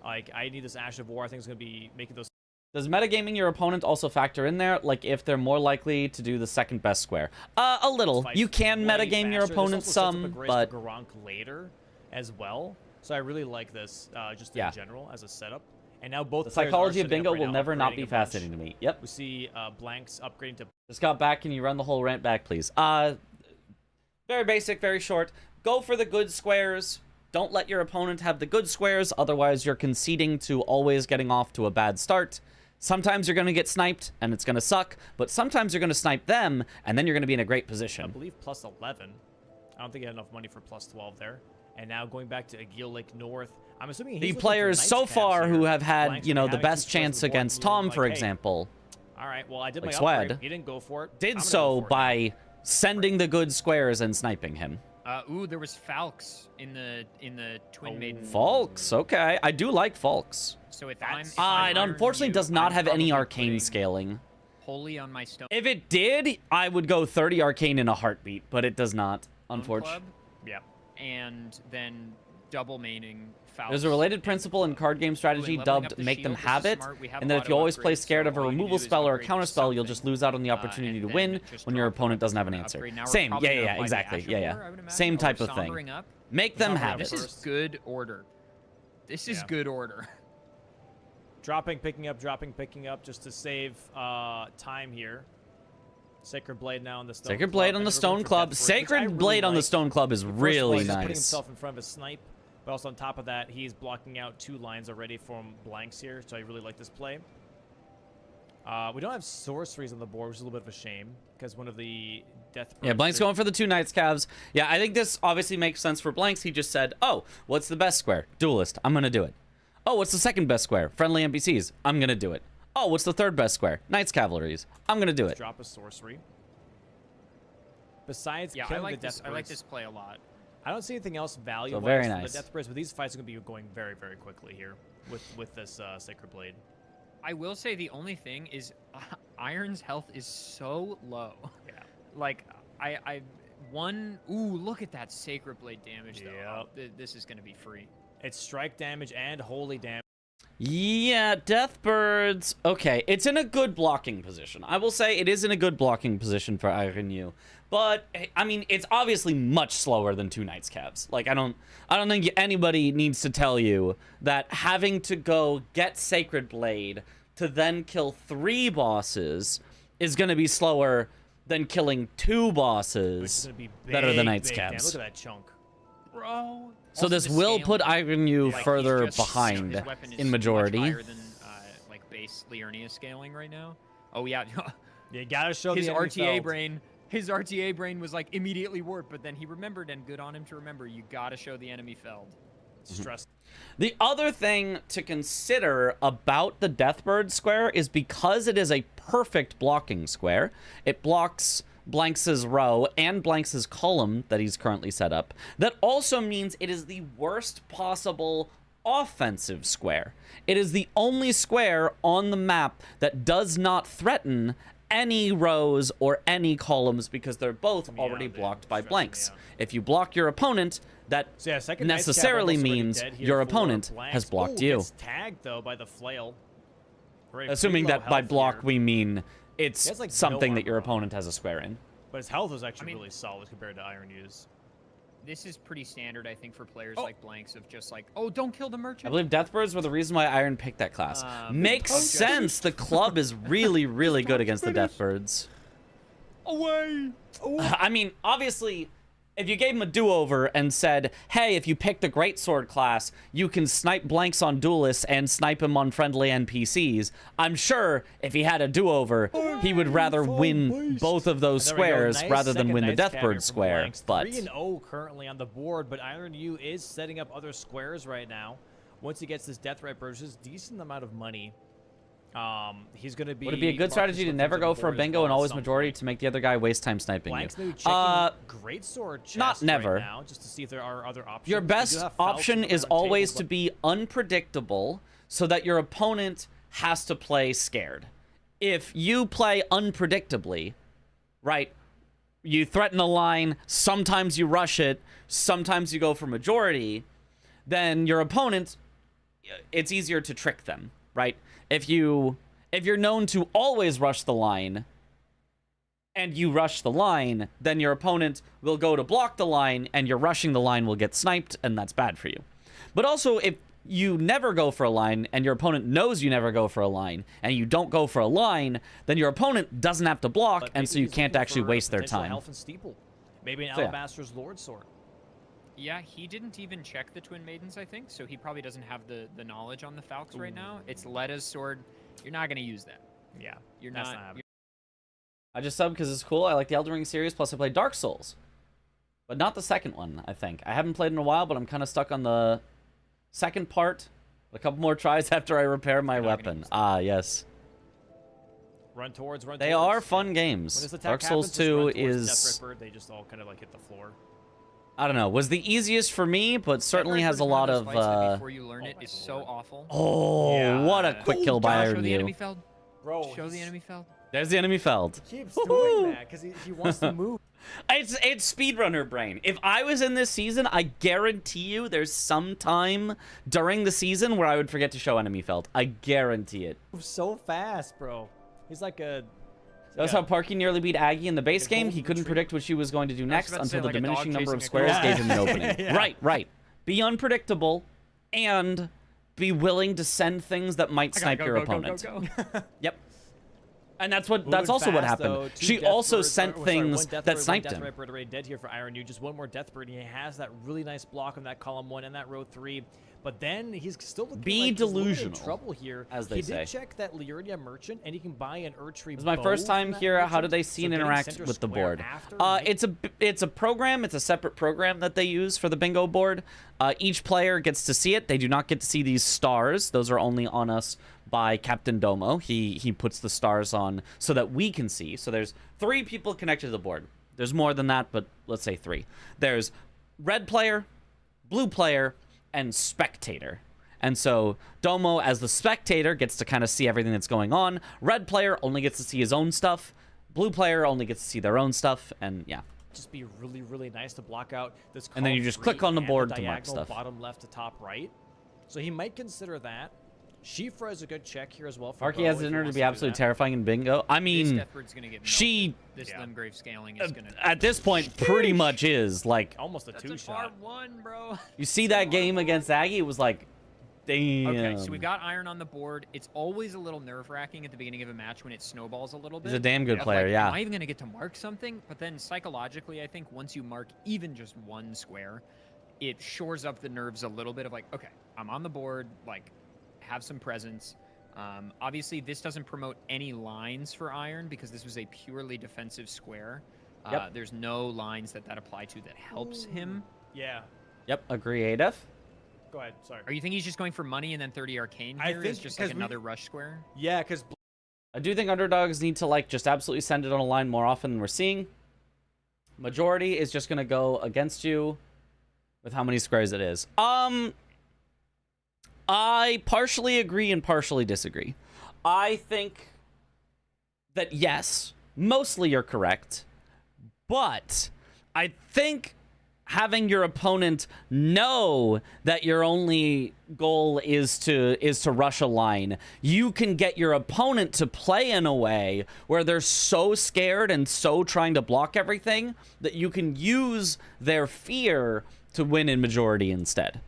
like I need this Ash of War. I think it's gonna be making those. does metagaming your opponent also factor in there? Like if they're more likely to do the second best square? A little. fights You can way metagame your faster. This opponent also sets up a some, grace but for Garunk later as well. So I really like this, just in general as a setup. And now both the players are psychology of sitting up bingo right will now, never not upgrading be a bunch. fascinating to me. Yep. We see Blanks upgrading to. Just got back. Can you run the whole rant back, please? Very basic, very short. Go for the good squares. Don't let your opponent have the good squares, otherwise you're conceding to always getting off to a bad start. Sometimes you're going to get sniped, and it's going to suck, but sometimes you're going to snipe them, and then you're going to be in a great I position. believe plus 11. I don't think he had enough money for plus 12 there. And now going back to Agil Lake North. I'm assuming he's The looking for players Knights so Caps far here. who have had, Blanks you know, will be the having best two squares chance on the board, against and being Tom, like, for hey, example, all right, well, I did like my Swed, upgrade. He didn't go for it. I'm did gonna so go for it now. by sending the good squares and sniping him. Ooh, there was Falx in the Twin Maiden. Falks, okay. I do like Falks. So if That's- I'm It Iron unfortunately you, does not I'm have any probably arcane putting scaling. Holy on my stone. If it did, I would go 30 arcane in a heartbeat, but it does not, Club, unfortunately. Yeah. and then double maining Falx. There's a related principle in card game strategy leveling up dubbed the make them shield, this have is it, smart. We have and a that lot if you of always play upgrades, scared so of a all you need to removal do is spell or a upgrade to counter spell, you'll just something, lose out on the opportunity and to then win just when your drop opponent them doesn't have an and answer. upgrade. Now we're Same, probably yeah, gonna yeah, apply the exactly, Ash of yeah, War, yeah. I would imagine. Same Oh, type we're of thing. sombering up. Make them Sombering have up it. This is first. good order. This is Yeah. good order. Dropping, picking up, just to save time here. Sacred Blade now on the Stone Sacred Club. Blade on And the then we're Stone going for Club. Death Birds, which I Sacred really Blade on the like. Stone Club is First of all, really he's just putting nice. himself in front of a snipe, but also on top of that, he's blocking out 2 lines already from Blanks here, so I really like this play. We don't have sorceries on the board, which is a little bit of a shame, because one of the Death Yeah, Birds Blank's here- going for the 2 Knights Calves. Yeah, I think this obviously makes sense for Blanks. He just said, oh, what's the best square? Duelist. I'm going to do it. Oh, what's the second best square? Friendly NPCs. I'm going to do it. Oh, what's the third best square? Knights Cavalries. I'm going to do it. Drop a sorcery. Besides Yeah, I killing like the this. Death I like Birds, this play a lot. I don't see anything else valuable very for nice. the Death Birds, but these fights are going to be going very, very quickly here with this Sacred Blade. I will say the only thing is Iron's health is so low. Yeah. Like ooh, look at that Sacred Blade damage though. Yep. Oh, this is gonna be free. It's strike damage and holy damage. Yeah, Deathbirds. Okay, it's in a good blocking position. I will say it is in a good blocking position for Iron. But I mean, it's obviously much slower than 2 Knights Cavs. Like I don't think anybody needs to tell you that having to go get Sacred Blade to then kill 3 bosses is going to be slower than killing 2 Which is bosses going to be that are the big, Knights big damage. Cavs. Look at that chunk. Bro. So Also, this the will scaling, put Iron like, further he's just- behind his weapon is in much majority. higher than like base Liurnia scaling right now. Oh yeah. You got to show his the enemy RTA felt. brain. His RTA brain was like immediately warped, but then he remembered, and good on him to remember. You gotta show the enemy felled. Stress. The other thing to consider about the Deathbird square is because it is a perfect blocking square, it blocks Blanks' row and Blanks' column that he's currently set up, that also means it is the worst possible offensive square. It is the only square on the map that does not threaten any rows or any columns because they're both already blocked by blanks. If you block your opponent, that necessarily means your opponent has blocked you. It's tagged though by the flail. Assuming that by block we mean it's like something no that your armor on. opponent has a square in. But his health was actually really solid compared to Iron Use. This is pretty standard, I think, for players like Blanks of just like, oh, don't kill the merchant. I believe Deathbirds were the reason why Iron picked that class. Makes sense. The club is really, really good against the Deathbirds. Away! I mean, obviously, if you gave him a do-over and said, hey, if you pick the Greatsword class, you can snipe Blanks on duelists and snipe him on friendly NPCs, I'm sure if he had a do-over, he would rather win both of those squares rather than win the Deathbird square. But 3-0 currently on the board, but Iron U is setting up other squares right now. Once he gets this Deathright purchase, decent amount of money. He's going to be... Would it be a good strategy to never go for a bingo and always majority to make the other guy waste time sniping you? Greatsword chest not never. Right now, just to see if there are other options. Your best option is always to be unpredictable so that your opponent has to play scared. If you play unpredictably, right, you threaten a line, sometimes you rush it, sometimes you go for majority, then your opponent, it's easier to trick them, right? If you're known to always rush the line and you rush the line, then your opponent will go to block the line and your rushing the line will get sniped and that's bad for you. But also if you never go for a line and your opponent knows you never go for a line and you don't go for a line, then your opponent doesn't have to block and so you can't actually waste their time. Health and steeple. Maybe an Alabaster's Lord Sword. Yeah, he didn't even check the Twin Maidens, I think, so he probably doesn't have the knowledge on the Falcons right now. It's Letta's sword. You're not going to use that. Yeah, you're not. I just subbed because it's cool. I like the Elden Ring series, plus I played Dark Souls. But not the second one, I think. I haven't played in a while, but I'm kind of stuck on the second part. A couple more tries after I repair my weapon. Ah, yes. Run towards. They are fun games. Dark Souls 2 is... They just all kind of like hit the floor. I don't know. Was the easiest for me, but certainly has a lot of. Before you learn it is so awful. Oh, yeah. What a quick kill by Iron Show the U. enemy felled. Bro, show the enemy felled. There's the enemy felled. He keeps doing that because he wants to move. It's speedrunner brain. If I was in this season, I guarantee you there's some time during the season where I would forget to show enemy felled. I guarantee it. So fast, bro. He's like a. That was how Parky nearly beat Aggie in the base game. He couldn't predict what she was going to do next until the diminishing number of squares gave him the opening. Yeah. Right. Be unpredictable and be willing to send things that might snipe your opponent. Yep. And that's also what happened. Though, she also sent things that sniped him. Death Bird already dead here for Iron U. Just one more Death Bird. He has that really nice block on that column 1 and that row 3. But then he's still looking like delusional. He's in trouble here. As they say. He did check that Liurnia Merchant, and he can buy an Urtree. This is my first time here. How do they see and interact with the board? It's a program. It's a separate program that they use for the bingo board. Each player gets to see it. They do not get to see these stars. Those are only on us by Captain Domo. He puts the stars on so that we can see. So there's 3 people connected to the board. There's more than that, but let's say 3. There's red player, blue player, and spectator. And so Domo, as the spectator, gets to kind of see everything that's going on. Red player only gets to see his own stuff. Blue player only gets to see their own stuff. And yeah. Just be really, really nice to block out this. And then you just click on the board to mark stuff. Bottom left to top right. So he might consider that. Shifra is a good check here as well. Parky has dinner to be absolutely terrifying in bingo. I mean, she Limgrave scaling is gonna at this point pretty much is like almost a 2-shot. Bro. You see that game against Aggie? It was like, damn. Okay, so we got Iron on the board. It's always a little nerve-wracking at the beginning of a match when it snowballs a little bit. He's a damn good player, yeah. Am I even gonna get to mark something? But then psychologically, I think once you mark even just one square, it shores up the nerves a little bit of like, okay, I'm on the board, like. Have some presence. Obviously, this doesn't promote any lines for Iron because this was a purely defensive square. There's no lines that apply to that helps him. Yeah. Yep, agreeative. Go ahead, sorry. Are you thinking he's just going for money and then 30 arcane here? I think it's just like another rush square? Yeah, because I do think underdogs need to, like, just absolutely send it on a line more often than we're seeing. Majority is just going to go against you with how many squares it is. I partially agree and partially disagree. I think that, yes, mostly you're correct. But I think having your opponent know that your only goal is to rush a line, you can get your opponent to play in a way where they're so scared and so trying to block everything that you can use their fear to win in majority instead.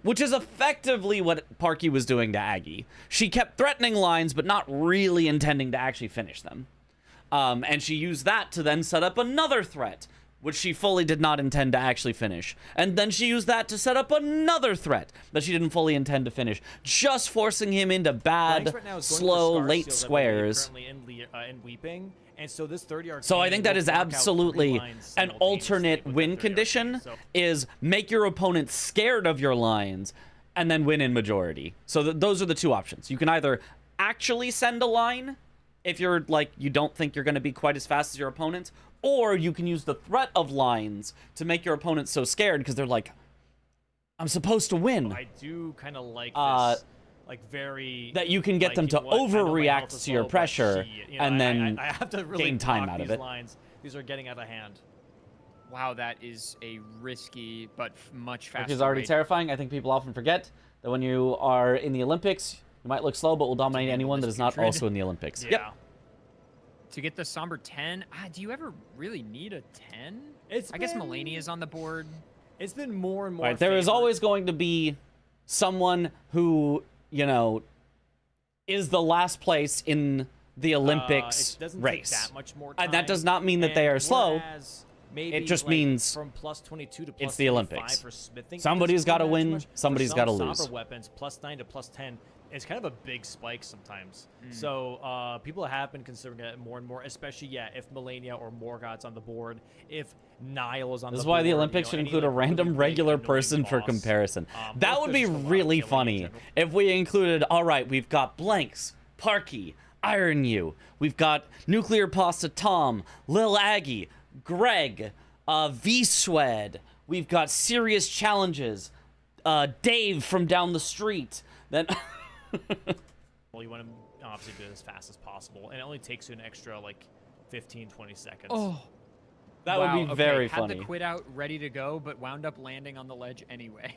Which is effectively what Parky was doing to Aggie. She kept threatening lines, but not really intending to actually finish them. And she used that to then set up another threat, which she fully did not intend to actually finish. And then she used that to set up another threat that she didn't fully intend to finish, just forcing him into bad, right slow, late squares. Currently in Weeping, and so this 30-yard. So I think that is absolutely an alternate win condition, is make your opponent scared of your lines and then win in majority. So those are the two options. You can either actually send a line if you're like, you don't think you're going to be quite as fast as your opponent, or you can use the threat of lines to make your opponent so scared because they're like, I'm supposed to win. I do kind of like this, like very... That you can get them to overreact to your pressure and then I have to really gain time out of it. Lines. These are getting out of hand. Wow, that is a risky but much faster. Which is already rate. terrifying. I think people often forget that when you are in the Olympics, you might look slow, but will dominate anyone that is not also in the Olympics. Yeah. Yep. To get the somber 10, do you ever really need a 10? I guess Mulaney is on the board. It's been more and more. Right, there is always going to be someone who, you know, is the last place in the Olympics it doesn't race. Take that much more time. And that does not mean that they are slow. Maybe it just like means from plus 22 to plus it's the Olympics. For smithing, Somebody's got to win. Somebody's got to lose. Somber weapons plus 9 to plus 10. It's kind of a big spike sometimes. So people have been considering it more and more, especially, if Melania or Morgoth's on the board, if Nile is on the board. This is why the Olympics should include a random regular person for comparison. That would be really funny if we included, all right, we've got Blanks, Parky, Iron U, we've got Nuclear Pasta Tom, Lil Aggie, Greg, V-Swed, we've got Serious Challenges, Dave from down the street, then... Well, you want to obviously do it as fast as possible, and it only takes you an extra, like, 15, 20 seconds. Oh, that would be very funny. Had the quit out ready to go, but wound up landing on the ledge anyway.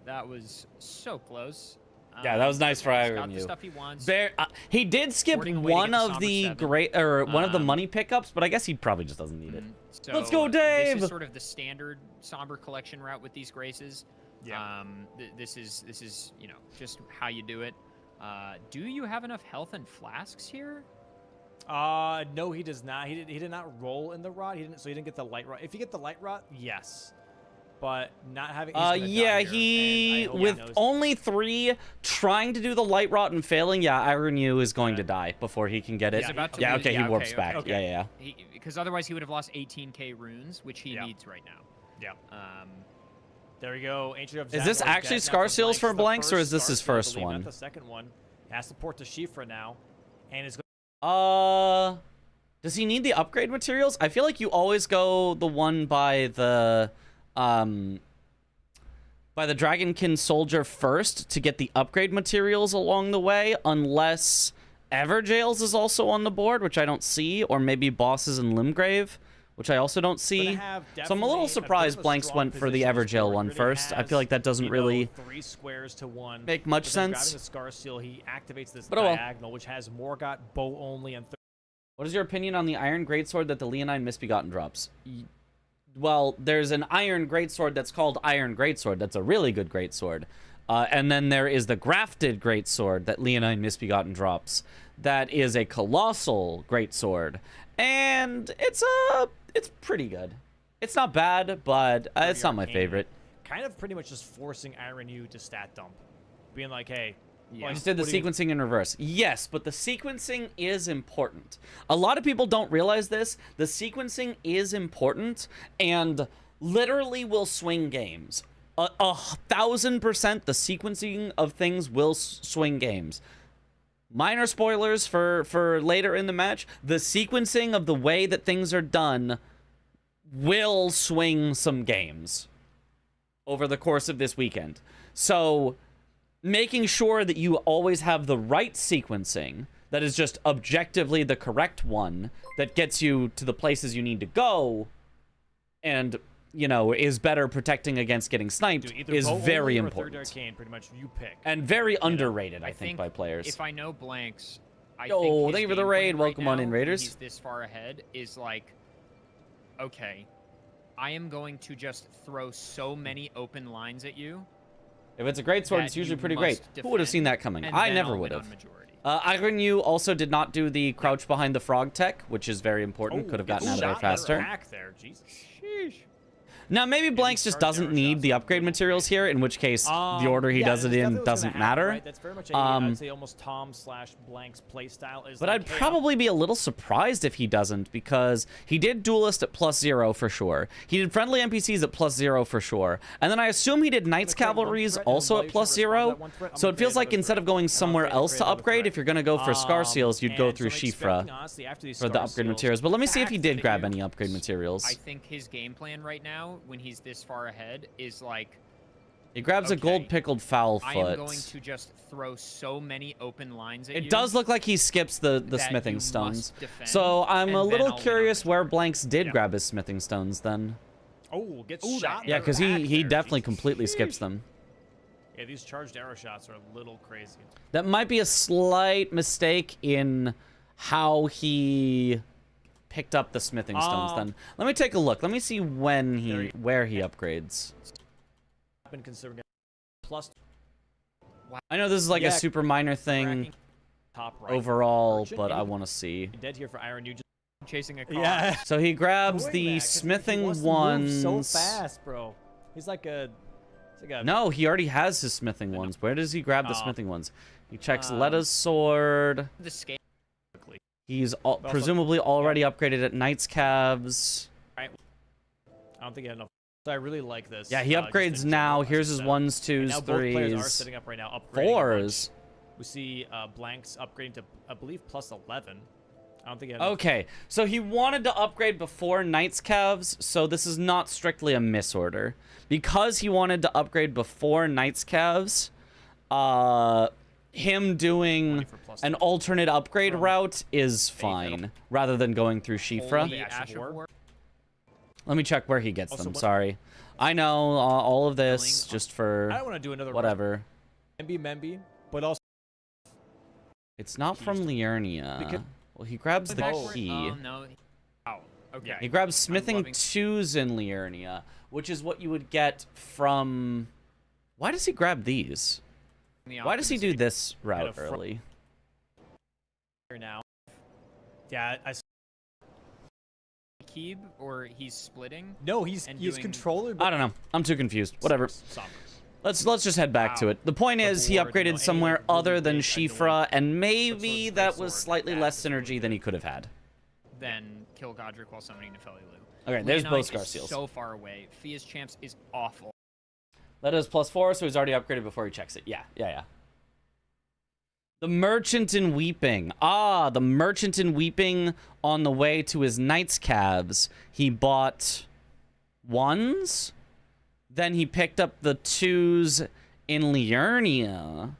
That was so close. Yeah, that was nice for Iron got the U. stuff he wants. He did skip one of the one of the money pickups, but I guess he probably just doesn't need it. So let's go, Dave! This is sort of the standard somber collection route with these graces. Yeah. This is you know, just how you do it. Do you have enough health and flasks here? No, he does not. He did not roll in the rot. He didn't get the light rot. If you get the light rot, yes. But not having yeah, he with only 3 trying to do the light rot and failing, Iron U is going to die before he can get it. He warps back. Okay. Yeah. Because otherwise he would have lost 18k runes, which he needs right now. Yeah. There we go. Ancient of Is this actually Scar Seals for Blanks, or is this his first one? The second one. He has to port to Shifra now, and is. Does he need the upgrade materials? I feel like you always go the one by the Dragonkin soldier first to get the upgrade materials along the way, unless Everjails is also on the board, which I don't see, or maybe Bosses and Limgrave, which I also don't see. So I'm a little surprised Blanks went for the Everjail one first. I feel like that doesn't really 3 squares to 1 make much sense. Grabbing the Scar Seal, he activates this diagonal, which has Morgoth, bow only, and. What is your opinion on the Iron Greatsword that the Leonine Misbegotten drops? Well, there's an Iron Greatsword that's called Iron Greatsword. That's a really good Greatsword. And then there is the Grafted Greatsword that Leonine Misbegotten drops. That is a colossal Greatsword. And it's pretty good. It's not bad, but it's not my favorite. Kind of pretty much just forcing Iron U to stat dump. Being like, hey... Yeah. Just did the sequencing in reverse. Yes, but the sequencing is important. A lot of people don't realize this. The sequencing is important and literally will swing games. 1000% the sequencing of things will swing games. minor spoilers for later in the match, the sequencing of the way that things are done will swing some games over the course of this weekend. So making sure that you always have the right sequencing that is just objectively the correct one that gets you to the places you need to go and, you know, is better protecting against getting sniped is very important. Arcane, pretty much you pick. And very underrated, I think, by players. If I know Blanks, I Yo, think his thank you for the game raid. plan Welcome right on in, now, Raiders. He's this far ahead is like, okay, I am going to just throw so many open lines at you. If it's a great sword, that it's usually you pretty great. must Who would have seen defend, that coming? and I then never I'll would win have. on majority. Iron, you also did not do the crouch behind the frog tech, which is very important. Could have gotten out of there faster. Back there. Jesus. Sheesh. Now, maybe Blanks just doesn't need the upgrade materials here, in which case the order he does it in doesn't matter. Right? That's very much a, I'd say almost Tom/Blank's playstyle. But I'd probably be a little surprised if he doesn't, because he did Duelist at +0 for sure. He did Friendly NPCs at +0 for sure. And then I assume he did Knights Cavalries also at +0. So it feels like instead of going somewhere else to upgrade, if you're going to go for Scar Seals, you'd go through Shifra for the upgrade materials. But let me see if he did grab any upgrade materials. I think his game plan right now, when he's this far ahead, is like, he grabs a gold pickled foul I foot. am going to just throw so many open lines at you. It does look like he skips the smithing stones. So I'm a little curious where Blanks did grab his smithing stones then. Oh, gets shot. Yeah, because he definitely completely skips them. Yeah, these charged arrow shots are a little crazy. That might be a slight mistake in how he picked up the smithing stones then. Let me take a look. Let me see where he upgrades. Been considering plus. I know this is like a super minor thing Top right. overall, but I want to see. Dead here for Iron. You just chasing a car. yeah. So he grabs the smithing ones. So fast, bro. He's like a. No, he already has his smithing ones. Where does he grab the smithing ones? He checks Letta's sword. The scale. He's presumably already upgraded at Knight's Calves. I don't think I have enough. So I really like this. Yeah, he upgrades now. Here's his 1s, 2s, now both players are 3s, setting up right now, upgrading 4s. We see Blanks upgrading to, I believe, +11. I don't think I have enough. Okay, so he wanted to upgrade before Knight's Calves, so this is not strictly a misorder. Because he wanted to upgrade before Knight's Calves, him doing an alternate upgrade route is fine, rather than going through Shifra. Let me check where he gets them, sorry. I know all of this just for I don't want to do another whatever. Memby, but also it's not from Liurnia. Well, he grabs the key. No. Oh, okay. He grabs smithing 2s in Liurnia, which is what you would get from... Why does he grab these? Why does he do this route early? Now. Yeah, I Keeb, or he's splitting? No, he's controller. I don't know. I'm too confused. Whatever. Let's just head back to it. The point is, he upgraded somewhere other than Shifra, and maybe that was slightly less synergy than he could have had. Then kill Godric while summoning Nefeli-Lu. Okay, there's both Scar is Seals. So far away. Fia's Champs is awful. That is +4, so he's already upgraded before he checks it. Yeah. The Merchant in Weeping. The Merchant in Weeping on the way to his Knight's Calves. He bought 1s. Then he picked up the 2s in Liurnia.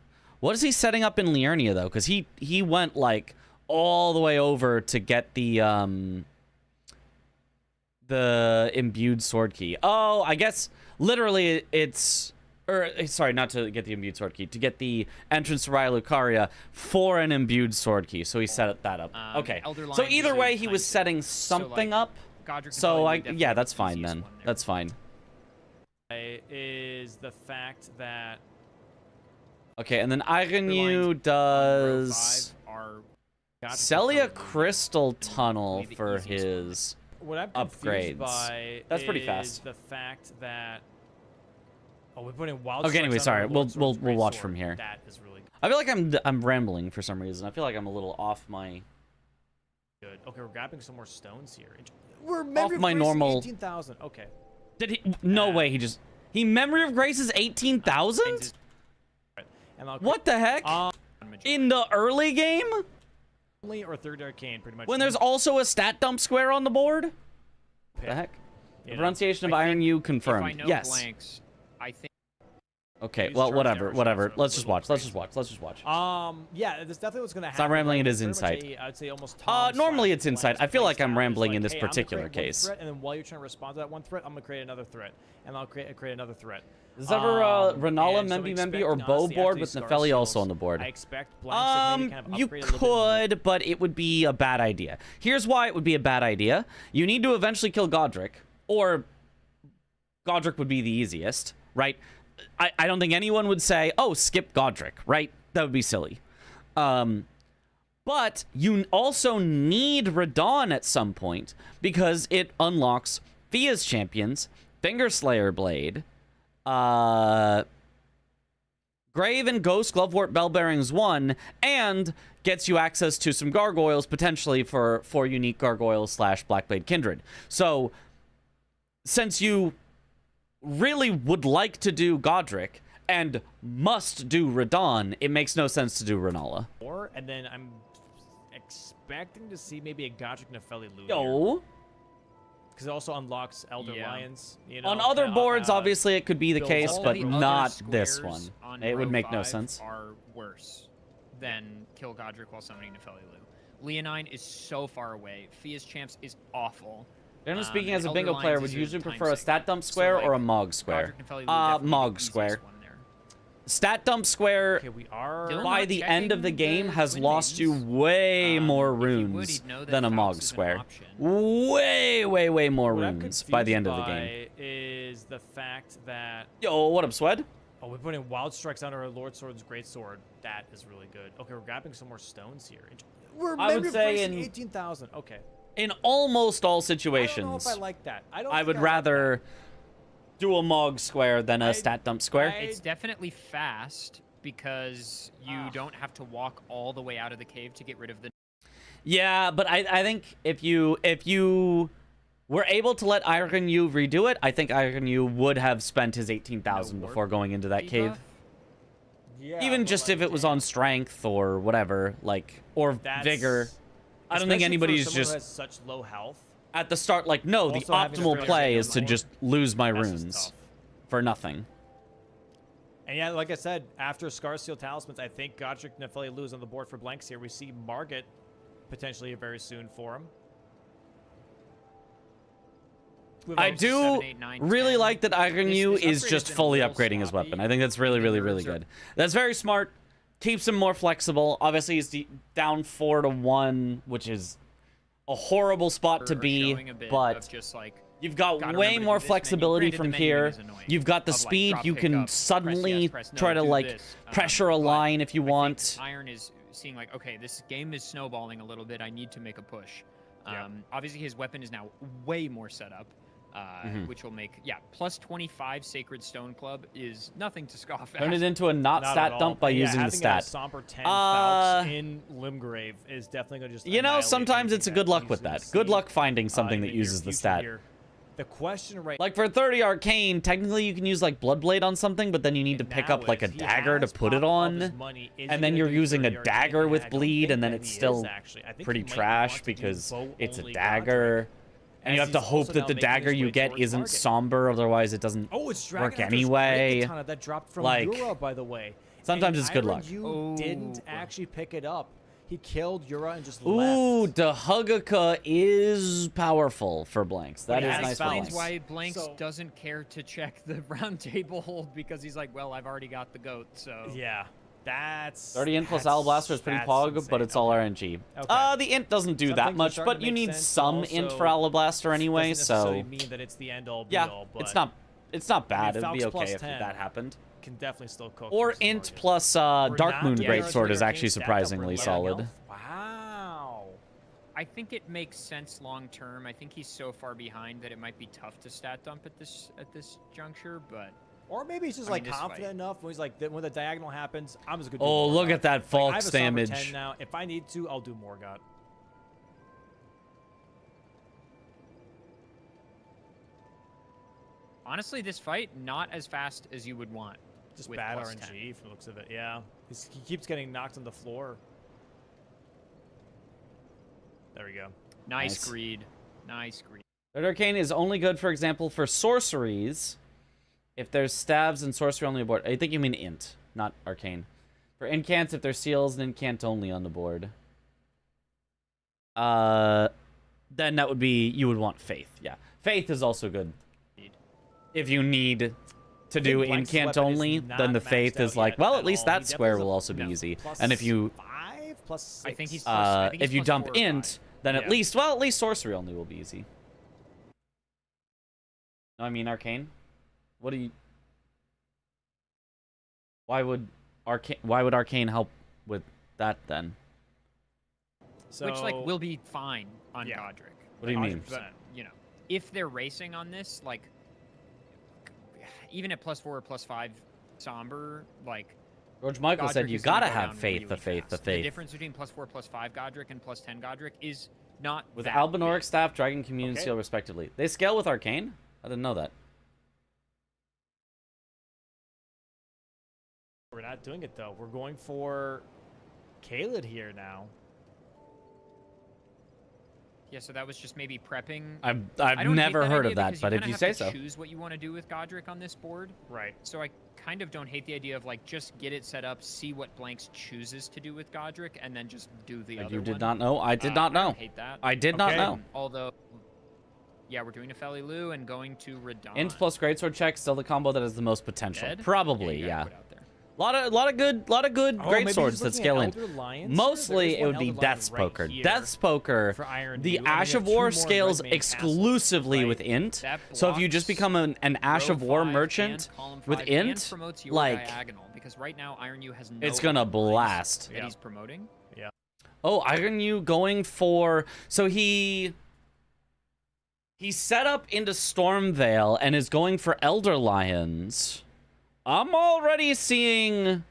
What is he setting up in Liurnia, though? Because he went, like, all the way over to get the imbued sword key. Oh, I guess literally it's... sorry, not to get the imbued sword key. To get the entrance to Raya Lucaria for an imbued sword key. So he set that up. Okay. So either way, he was setting something up. So, yeah, that's fine then. That's fine. Is the fact that... Okay, and then Ironyu does... Celia Crystal Tunnel for his upgrades. That's pretty fast. The fact that... Oh, we're putting wild. Okay, anyway, sorry. We'll watch sword. from here. That is really good. I feel like I'm rambling for some reason. I feel like I'm a little off my... Good. Okay, we're grabbing some more stones here. We're off my normal... 18,000. Okay. Did he... No way, he Memory of Grace is 18,000? What the heck? damage. In the early game? Only or third arcane, pretty much. When there's also a stat dump square on the board? The heck? The pronunciation of Iron U confirmed. If I know yes. blanks, I think. Okay, Use well, charge whatever, arrows, whatever. so Let's a just little watch. Let's crazy. just watch. Let's just watch. Yeah, that's definitely what's gonna happen. Stop rambling, it is Pretty much insight. I'd say almost Tom Normally slash it's insight. Blank's I feel like play I'm style is rambling in like, this hey, I'm gonna particular create one case. threat, and then while you're trying to respond to that one threat, I'm gonna create another threat, and I'll create another threat. Is ever Renala, and so Memby, expect, or honestly, Bow after board these with Scar Nefeli also Seals, on the board? I expect Blanks to maybe kind of You upgrade a little bit. could, but it would be a bad idea. Here's why it would be a bad idea. You need to eventually kill Godric, or Godric would be the easiest, right? I don't think anyone would say, oh, skip Godric, right? That would be silly. But you also need Radon at some point because it unlocks Fia's champions, Fingerslayer Blade, Grave and Ghost, Glovewort, Bell Bearings 1, and gets you access to some gargoyles, potentially for unique gargoyles / Blackblade Kindred. So, since you really would like to do Godric and must do Radon, it makes no sense to do Renala. And then I'm expecting to see maybe a Godric Nefeli Lu. Yo. Because it also unlocks Elder Yeah. Lions. You know, On other boards, obviously, it could be the builds case, all but the other not this squares one. on It would row make no 5 sense. Are worse than kill Godric while summoning Nefeli Lu. Leonine is so far away. Fia's Champs is awful. Generally speaking, as a Elder bingo Lions player, is would you a usually time prefer a sink. stat dump So, square like, or a Mog square? Godric Nefeli Lu would definitely be Mog the square. easiest one there. Stat dump square, Okay, we are. Dylan, by not the end of the checking game, the has twin lost you names. way more If he would, runes he'd know that than a Faust Mog is an square. option. Way more What I'm runes by the end of the confused game. by Is the fact that Yo, what up, Swed? oh, we're putting Wild Strikes under our Lord Sword's Great Sword. That is really good. Okay, we're grabbing some more stones here. We're I would maybe say facing in- 18,000. Okay. In almost all I don't know situations, if I like that. I would rather do a Mog square than a stat dump square. It's definitely fast because you don't have to walk all the way out of the cave to get rid of the. Yeah, but I think if you were able to let Iron U redo it, I think Iron U would have spent his 18,000 No before going into that cave. debuff? Yeah, Even but, just like, if it was on strength or whatever, like, or that's- vigor. I don't think especially for anybody's someone who just has such low health. at the start like, no, the Also having to optimal figure play out is to more, just lose my That's just runes tough. for nothing. And yeah, like I said, after Scar Seal Talismans, I think Godric Nefeli Lu's on the board for blanks here. We see Margit potentially very soon for him. I Without do 7, 8, 9, really 10. like that Iron This- U this is upgrade just has been fully real upgrading his sloppy. weapon. I think that's really, really, really Nerves are- good. That's very smart. Keeps him more flexible. Obviously, he's down 4-1, which is a horrible spot to Or be, showing a bit but of just like you've got gotta way remember to more do this flexibility menu. from Granted, the here. menuing is annoying. You've got the Of, like, speed. drop, You pick can up, press suddenly yes, press no, try to do like this. pressure a But line if you I think want. Iron is seeing like, okay, this game is snowballing a little bit. I need to make a push. Yeah. Obviously, his weapon is now way more set up, Mhm. which will make plus 25 Sacred Stone Club is nothing to scoff at. Turn it into a not Not stat at all. dump by Yeah, using the having stat. A somber 10 Uh, Falx in Limgrave is definitely going to just You know, annihilate sometimes anything it's a that good luck he's with gonna that. Good see, luck finding something in that the near uses the future stat. here. The question right Like for 30 arcane, technically you can use like Bloodblade on something, but then you need to pick now up like a is he dagger to has put it popped all this on. money. Is and he then gonna you're do using a 30 arcane? dagger with I don't bleed, think and then that it's he is, still actually. I think pretty he might trash want to do because bow it's a only dagger. Godric, And you as have to he's hope also that now the making dagger his you way get towards isn't Margit. somber, otherwise it doesn't Oh, it's work Dragon anyway. Katana that dropped from Like, Yura, by the way. sometimes And it's good Iron luck. You didn't Oh. actually pick it up. He killed Yura and just Ooh, left. Dahugaca is powerful for blanks. That But is it nice for explains blanks. why Blanks So- doesn't care to check the round table hold because he's like, well, I've already got the goat, so. Yeah, that's 30 int plus that's- Alablaster is pretty that's pog, insane. but it's all Okay. RNG. Okay. The int doesn't do Some that things are much, starting but to you make need sense, some but int also for Alablaster anyway, doesn't so necessarily mean that it's the end all be yeah, all, but it's not bad. I mean, It'd be Falx plus okay if 10. that happened. can definitely still cook. Or versus int Margit. plus We're Dark not Moon getting Greatsword our is arcane actually stat that surprisingly we're solid. leveling up. Wow. I think it makes sense long term. I think he's so far behind that it might be tough to stat dump at this juncture, but Or maybe he's just I mean, like this confident fight. enough when he's like, when the diagonal happens, I'm just gonna. Do Oh, look Morgoth. at that Like, I have Falx a somber damage. 10 now. If I need to, I'll do Morgoth. honestly, this fight not as fast as you would want. Just with bad plus RNG 10. from the looks of it. Yeah, he keeps getting knocked on the floor. There we go. Nice greed. Nice greed. Third Arcane is only good, for example, for sorceries. If there's stabs and sorcery on the board. I think you mean int, not arcane. For incants, if there's seals and incant only on the board. Then that would be, you would want faith. Yeah. Faith is also good. If you need to do incant only, then the faith is like, well, at least that square will also be easy. And if you 5 plus 6. I think he's plus, I think he's if you plus dump 4 or 5. int, then at least sorcery only will be easy. No, I mean arcane. What do you? Why would arcane help with that then? So, Which like will be fine on Godric. What do you mean? But, you know, if they're racing on this, like even at +4 or +5 somber, like George Michael said, Godric you is gonna gotta go have down faith, really the faith, the fast. faith. The difference between +4, +5 Godric and +10 Godric is not With that Albinoric big. Staff, Dragon Communion Seal, respectively. They scale with arcane? I didn't know that. we're not doing it though. We're going for Khaled here now. Yeah, so that was just maybe prepping. I've I don't never hate heard idea of that, because but if kinda you have say to so. choose what you want to do with Godric on this board. Right. So I kind of don't hate the idea of like just get it set up, see what Blanks chooses to do with Godric, and then just do the other You did one. not know? I did not I know. don't hate that. I did not know. Although, yeah, we're doing a Felilu and going to Radon. Int plus greatsword check, still the combo that has the most potential. Dead? Probably, you yeah. gotta put out there. Lot of good great swords that scale in. Mostly it would be Death's Poker. Death's Poker, for Iron the Dew, and Ash we have of 2 War more scales red main castles, exclusively right? with int. That So if you just blocks become an Ash row of War 5 merchant and column with 5 int, and promotes your like, diagonal, because right now Iron U has no it's gonna allies blast. that he's promoting. Yeah. Oh, Iron U going for... So he set up into Stormvale and is going for Elder Lions. I'm already seeing...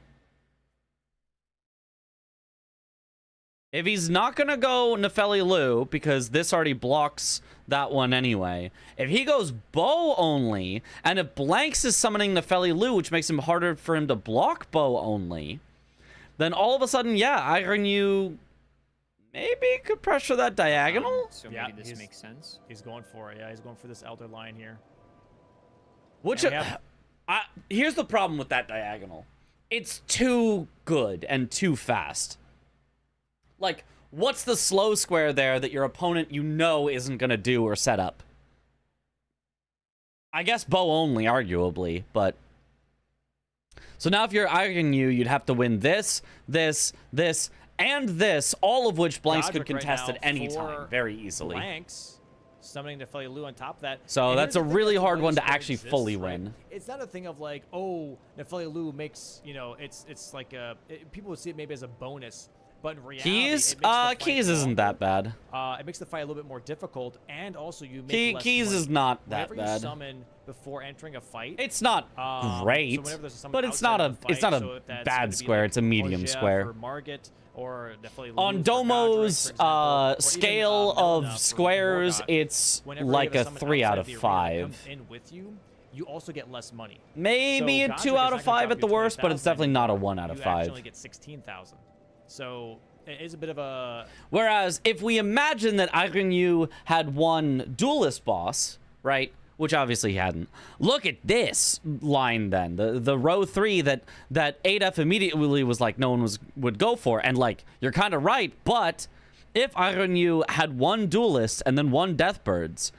If he's not going to go Nefeli Lu, because this already blocks that one anyway. If he goes bow only, and if Blanks is summoning Nefeli Lu, which makes him harder for him to block bow only, then all of a sudden, yeah, Iron U maybe could pressure that diagonal? So Yeah, maybe this makes sense. He's going for it. Yeah, he's going for this Elder Lion here. Which, And we have- here's the problem with that diagonal. It's too good and too fast. Like, what's the slow square there that your opponent you know isn't going to do or set up? I guess bow only, arguably, but... So now if you're Iron U, you'd have to win this, this, this, and this, all of which Blanks could Godric right contest now at any for time, very easily. Blanks summoning Nefeli Lu on top of that. So And that's here's a the thing really that's hard why one this to square actually exists, fully right? win. It's not a thing of like, oh, Nefeli Lu makes, you know, it's like people would see it maybe as a bonus. But in reality, Keys? it makes the fight Keys isn't that longer. bad. It makes the fight a little bit more difficult, and also you make less Keys money. is not that Whenever you bad. summon before entering a fight, It's not so great, whenever there's a summon but it's outside not of a the it's not fight, a so if that's bad gonna be square. like It's a medium Oja square. for Margit or Nefeli Lu On for Domo's Godric, for example, or even, scale Melina of for squares, Morgoth. it's Whenever you like have a summon 3 out outside of the arena that 5. comes in with you, you also get less money. Maybe So a Godric 2 is out not of gonna 5 drop at the you worst, but it's 20,000 definitely not a anymore. 1 out of You 5. actually get 16,000. So it is a bit of a... Whereas if we imagine that Iron Yu had one duelist boss, right? Which obviously he hadn't. Look at this line then. The row 3 that ADF immediately was like no one would go for. And like, you're kind of right, but if Iron Yu had one duelist and then one Deathbirds,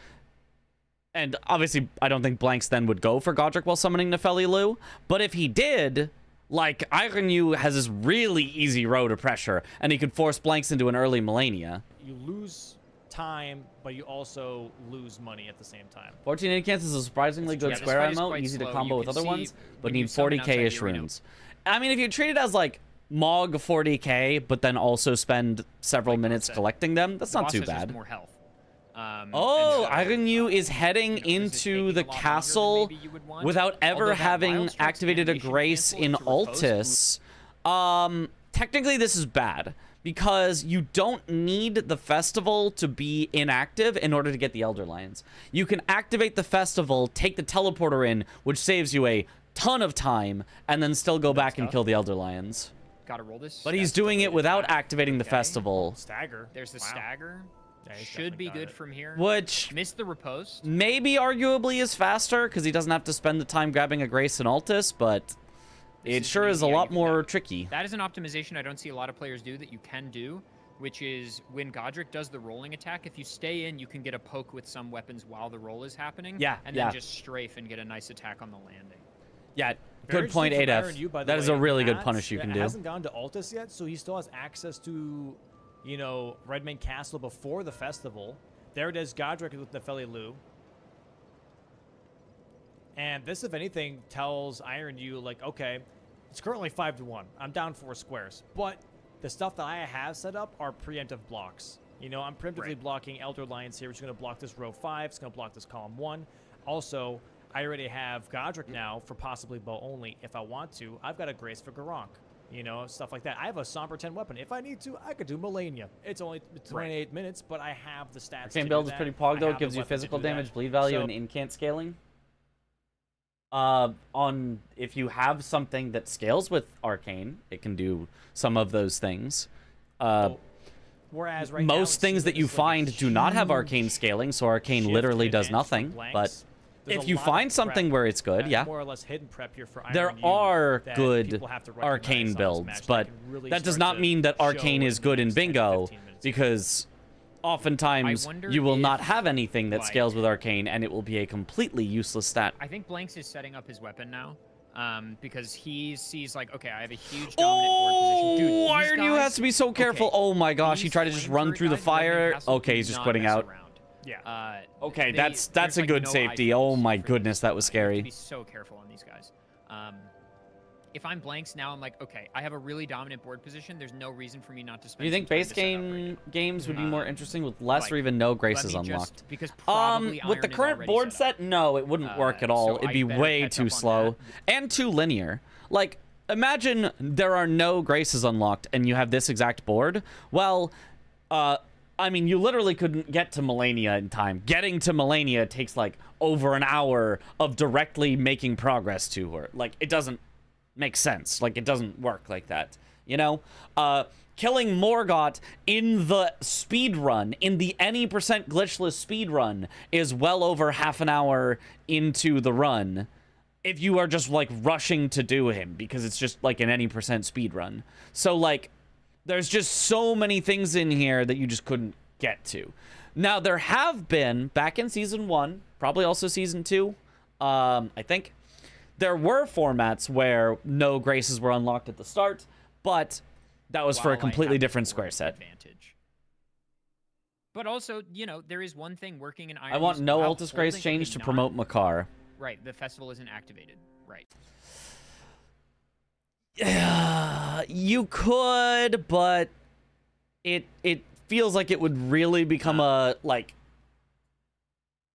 and obviously I don't think Blanks then would go for Godric while summoning Nefeli Lu, but if he did, like, Iron Yu has this really easy row to pressure, and he could force Blanks into an early Millennia. You lose time, but you also lose money at the same time. 14 incants is a surprisingly good this square fight is ammo, quite easy slow. to combo You with can other see ones, but when you need summon outside the 40k-ish arena. runes. I mean, if you treat it as, like, Mog 40k, but then also spend several minutes collecting them, that's The not boss too has just bad. more health. Oh, and so, Iron Yu is heading you know, this is into taking the a lot longer than castle maybe you would want. without Although ever that having Wild Strike's activated a animation grace cancel in to repose Altus. Technically this is bad because you don't need the festival to be inactive in order to get the Elder Lions. You can activate the festival, take the teleporter in, which saves you a ton of time and then still go back and tough. kill the Elder Lions. Gotta roll this. But he's That's doing it totally without attack. activating the Okay. festival, Stagger. There's the Wow. stagger. Yeah, he's Should definitely be got good it. from here. which Missed the riposte. maybe arguably is faster because he doesn't have to spend the time grabbing a Grace and Altus, but This it is sure an is a easy- yeah, lot you can- more tricky. That is an optimization I don't see a lot of players do that you can do, which is when Godric does the rolling attack, if you stay in, you can get a poke with some weapons while the roll is happening. Yeah, And yeah. then just strafe and get a nice attack on the landing. Yeah, Very good point, interesting from ADF. Iron U, by the That is way, a really good that punish you can do. hasn't gone to Altus yet, so he still has access to, you know, Redmane Castle before the festival. There it is, Godric with the Feli Lu. And this, if anything, tells Iron U, like, okay, it's currently 5-1. I'm down 4 squares. But the stuff that I have set up are preemptive blocks. You know, I'm preemptively Right. blocking Elder Lions here, which is going to block this row 5. It's going to block this column 1. Also, I already have Godric now for possibly bow only. If I want to, I've got a Grace for Garronk. You know, stuff like that. I have a Somber 10 weapon. If I need to, I could do Melania. It's only 28 minutes, but I have the stats to Arcane do build is that. pretty pog though. I It have gives the you weapon to physical do that. damage, bleed value, So- and incant scaling. On if you have something that scales with Arcane, it can do some of those things. Whereas right now, it Most seems things like that you it's like a find do not have huge Arcane scaling, so Arcane shift literally does advantage for nothing. blanks. But There's if a you lot of find something prep where it's good, that's yeah, more or less hidden prep here for there Iron U are that good people have to recognize Arcane on this builds, match that but can really that does start not to mean that show Arcane is the good in next 10 to bingo, 15 minutes. because oftentimes I wonder you will not if, have anything that like- scales with Arcane, and it will be a completely useless stat. I think Blanks is setting up his weapon now. Because he sees like, okay, I have a huge dominant board position. Dude, these Iron U guys- has to be so careful. okay, Oh my gosh, he these tried to just flame run turret through the guys, Redmane fire. Castle, Okay, do he's just not quitting mess out. around. Yeah. Okay, They- that's there's, a like, good no safety. eye Oh frames my for goodness, these. that was You have to scary. be so careful on these guys. If I'm Blanks now, I'm like, okay, I have a really dominant board position. There's no reason for me not to spend. Do you think some time base to set up right game games would be more interesting with less like, or even no Let graces me just- unlocked? because probably With the Iron is current already board set up. set, no, it wouldn't work at all. so It'd I be better way catch too up on slow and too linear. Like, imagine there are no graces unlocked and you have this exact board. Well, I mean, you literally couldn't get to Melania in time. Getting to Melania takes like over an hour of directly making progress to her. Like, it doesn't make sense. Like, it doesn't work like that. You know? Killing Morgott in the speed run, in the any percent glitchless speed run, is well over half an hour into the run. If you are just like rushing to do him, because it's just like an any percent speed run. So like, there's just so many things in here that you just couldn't get to. Now there have been back in season 1, probably also season 2, I think there were formats where no graces were unlocked at the start, but that was for a While I completely have the different board square set. advantage. But also, you know, there is one thing working in Iron. I want no while Altus Grace holding- change okay, to not- promote Makar. Right, the festival isn't activated. Right. You could, but it feels like it would really become a like.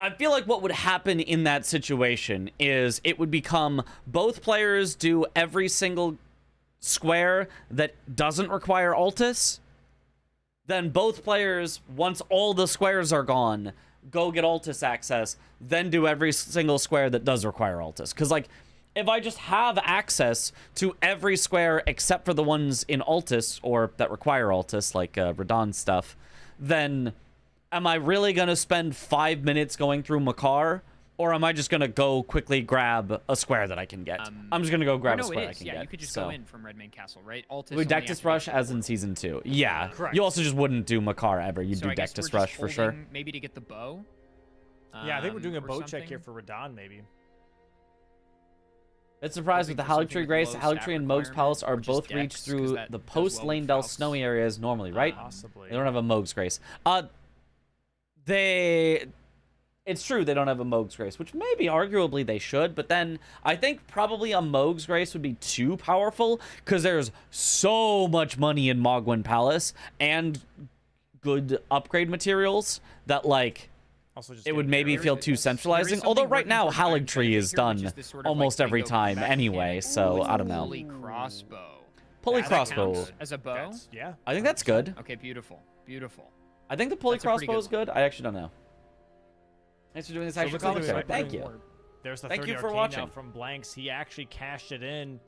I feel like what would happen in that situation is it would become both players do every single square that doesn't require Altus. Then both players, once all the squares are gone, go get Altus access, then do every single square that does require Altus. Because, like, if I just have access to every square except for the ones in Altus, or that require Altus, like Radon stuff, then am I really going to spend 5 minutes going through Makar? Or am I just going to go quickly grab a square that I can get? I'm just going to go grab a no, square it I is. can Yeah, get. you could just so. go in from Redmane Castle, right? Altus We only Dectus Rush activates as the in board. season 2. Yeah. Correct. You also just wouldn't do Makar ever. You'd So do I guess we're Dectus just Rush for sure. holding Maybe to get the bow. Yeah, I think we're doing a or bow check something. here for Radon, maybe. It's surprised with the Hoping for Haligtree something Grace, with low Haligtree stat and Moog's requirement, Palace are or just both Dex, reached 'cause through that the does post well with Lane Dell Faust. snowy areas normally, right? Possibly. They don't have a Moog's Grace. It's true they don't have a Moog's Grace, which maybe arguably they should, but then I think probably a Moog's Grace would be too powerful because there's so much money in Mogwin Palace and good upgrade materials that like Also just it would getting maybe there. feel too centralizing. something Although right working now for Iron Haligtree Tree is here, done which is this sort of, almost like, every bingo time mechanic. anyway, so Ooh, I don't know. Holy crossbow. Pulley That crossbow. counts as a bow. That's- yeah. I think that's good. Okay, beautiful, beautiful. I think the pulley That's a pretty crossbow good is good. I actually don't know. Thanks for doing this So it extra looks like commentary. we're Thank doing you. more There's the Thank 30 you for arcane watching. now from Blanks. He actually cashed it in.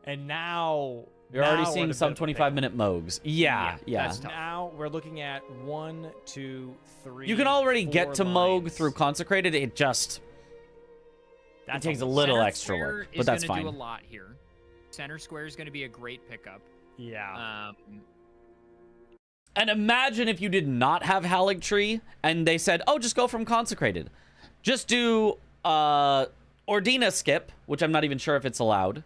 And now... You're already seeing some 25-minute Mogs. Yeah. That's tough. Now we're looking at 1, 2, 3. You can already get to Moog lines. through Consecrated. It just That's takes a lot. little Center extra square work, is but that's gonna fine. do a lot here. Center square is going to be a great pickup. Yeah. And imagine if you did not have Haligtree and they said, oh, just go from Consecrated. Just do Ordina skip, which I'm not even sure if it's allowed.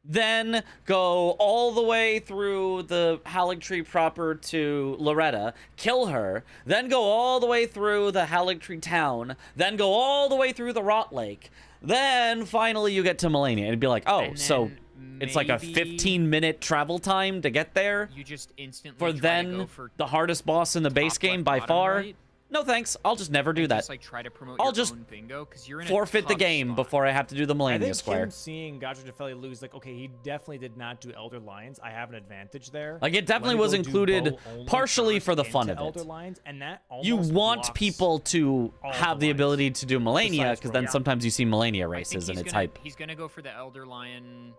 Then go all the way through the Haligtree proper to Loretta, kill her, then go all the way through the Haligtree town, then go all the way through the Rot Lake. Then finally you get to Melania. It'd be like, oh, so it's like a 15-minute travel time to get there? You just instantly For try to then go for the hardest boss in the base top game left, by bottom far? right, No thanks. I'll just never do and that. Just like try to promote I'll your just own bingo because you're in Forfeit a the tough game spot. before I have to do the I Melania think Square. him seeing Godric DeFeli lose, like, okay, he definitely did not do Elder Lines. I have an advantage there. Like, it definitely Let me was go do included bow only partially for the first fun into of it. Elder Lines, and that You almost want blocks people to all have the the lines. ability to do Melania, Besides because then Royale. sometimes you see Melania I think races and he's it's gonna- hype. He's going to go for the Elder Lion.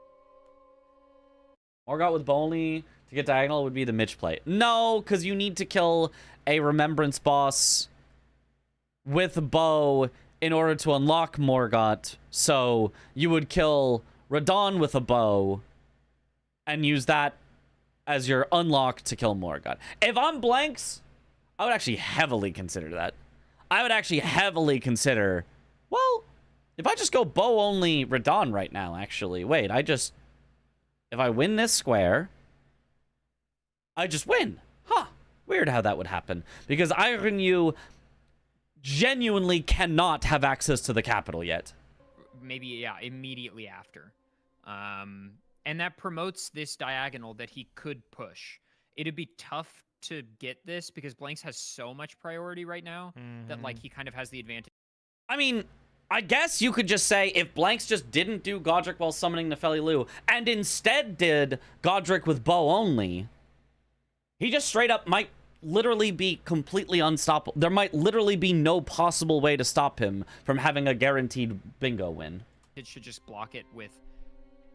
Morgott with Bonley to get diagonal would be the Mitch play. No, because you need to kill a Remembrance boss with a bow in order to unlock Morgott. So you would kill Radon with a bow and use that as your unlock to kill Morgott. If I'm Blanks, I would actually heavily consider that. I would actually heavily consider, well, if I just go bow only Radon right now, actually. Wait, if I win this square, I just win. Huh. Weird how that would happen. Because Iron You genuinely cannot have access to the capital yet. Maybe, yeah, immediately after. And that promotes this diagonal that he could push. It'd be tough to get this because Blanks has so much priority right now that, like, he kind of has the advantage. I mean, I guess you could just say if Blanks just didn't do Godric while summoning Nefeli Lu and instead did Godric with bow only, he just straight up might literally be completely unstoppable. There might literally be no possible way to stop him from having a guaranteed bingo win. It should just block it with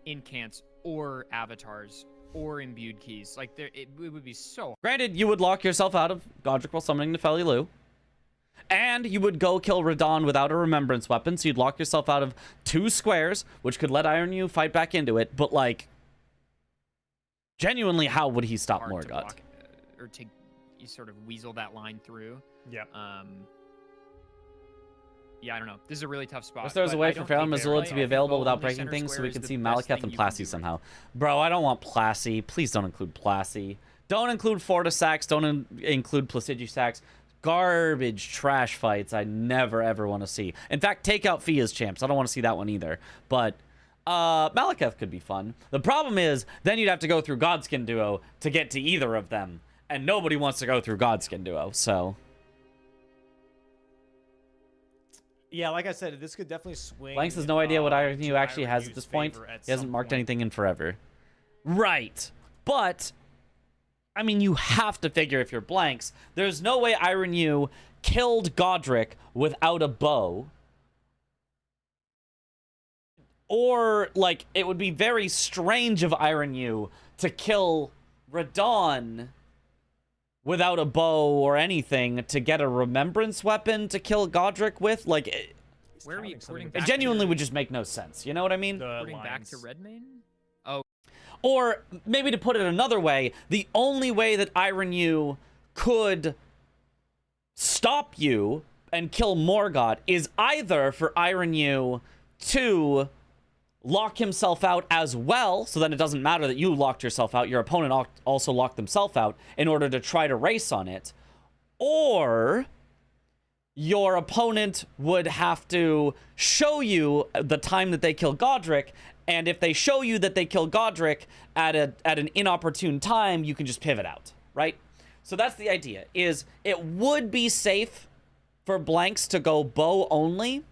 incants or avatars or imbued keys. Like, it would be so. Granted, you would lock yourself out of Godric while summoning Nefeli Lu. And you would go kill Radon without a remembrance weapon, so you'd lock yourself out of 2 squares, which could let Iron You fight back into it. But, like, genuinely, how would he stop hard to Morgott? block, or to you sort of weasel that line through. Yep. Yeah, I don't know. This is a really tough spot. Wish there was a but way I for don't Phelan think Missoula really to be a available bow without only breaking center things so square we is could the see best Malekith thing and you can Plassey do right somehow. Bro, I don't want Plassey. Please don't include Plassey. Don't include Fortisax. Don't include Placidusax. Garbage trash fights I never ever want to see. In fact, take out Fia's champs. I don't want to see that one either. But Malekith could be fun. The problem is then you'd have to go through Godskin Duo to get to either of them. And nobody wants to go through Godskin Duo, so... Yeah, like I said, this could definitely swing. Blanks has no idea what Iron to You actually Iron has at U's this point. favor at He hasn't some marked point. anything in forever. Right. But, I mean, you have to figure if you're Blanks, there's no way Iron You killed Godric without a bow. Or, like, it would be very strange of Iron You to kill Radon without a bow or anything to get a remembrance weapon to kill Godric with. Like, Where are we counting some porting of the- back? it genuinely would just make no sense. You know what I mean? The Porting back to lines. Redmane? Or maybe to put it another way, the only way that Iron You could stop you and kill Morgott is either for Iron You to lock himself out as well, so then it doesn't matter that you locked yourself out, your opponent also locked themselves out in order to try to race on it, or your opponent would have to show you the time that they kill Godric, and if they show you that they kill Godric at an inopportune time, you can just pivot out, right? So that's the idea, is it would be safe for Blanks to go bow only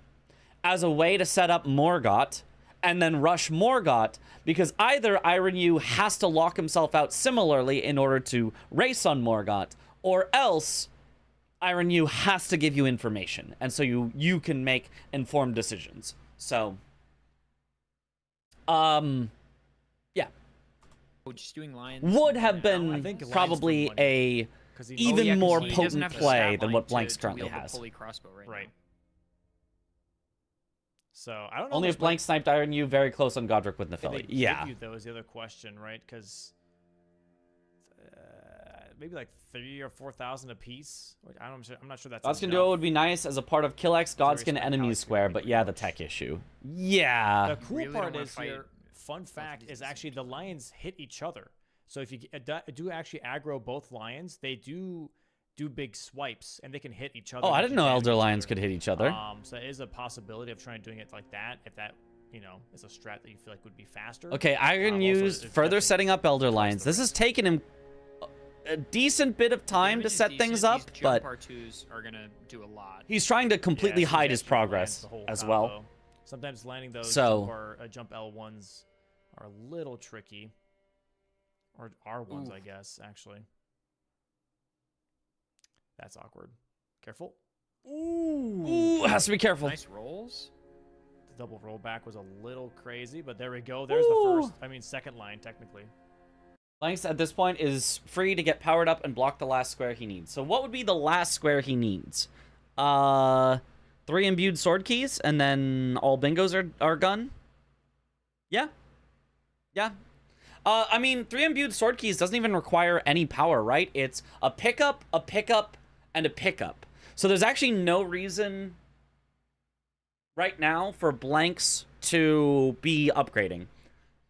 as a way to set up Morgott and then rush Morgott, because either Iron You has to lock himself out similarly in order to race on Morgott, or else Iron U has to give you information, and so you can make informed decisions. So, yeah, just doing Lions would have I been think Lions probably for money, a 'cause he- even yeah, 'cause more he doesn't potent have the play stat than line what Blanks to currently wield the has. pulley crossbow right Right. now. So I don't know. Only much if Blank sniped Iron U very close on Godric with Can they Nephili. give Yeah. you, though, is the other question, right? Because maybe like 3,000 or 4,000 a piece. I'm not sure that's Godskin enough. Duo would be nice as a part of Killex, Godskin respect Enemy Alex Square, Fury but pretty yeah, the much. tech issue. Yeah. The cool really part don't wanna is fight here, fun fact, these is at the actually same the lions hit each other. So if you do actually aggro both lions, they do big swipes, and they can hit each other. Oh, I and didn't know jam Elder each Lions other. could hit each other. So it is a possibility of trying doing it like that, if that, is a strat that you feel like would be faster. Okay, Iron Also, U's it's further definitely setting up Elder twice Lions. the This has taken him a decent bit of time Damage to is set decent. things up, These but jump R2s are gonna do a lot. he's trying to completely Yeah, so hide he his actually lands progress the whole as combo. well. Sometimes landing those So- jump L1s are a little tricky. Or R1s, Oof. I guess, actually. That's awkward. Careful. Ooh, has to be careful. Nice rolls. The double rollback was a little crazy, but there we go. There's Ooh. second line, technically. Blanks at this point is free to get powered up and block the last square he needs. So what would be the last square he needs? 3 imbued sword keys, and then all bingos are gone? Yeah. Yeah. I mean, 3 imbued sword keys doesn't even require any power, right? It's a pickup, and a pickup. So there's actually no reason right now for Blanks to be upgrading.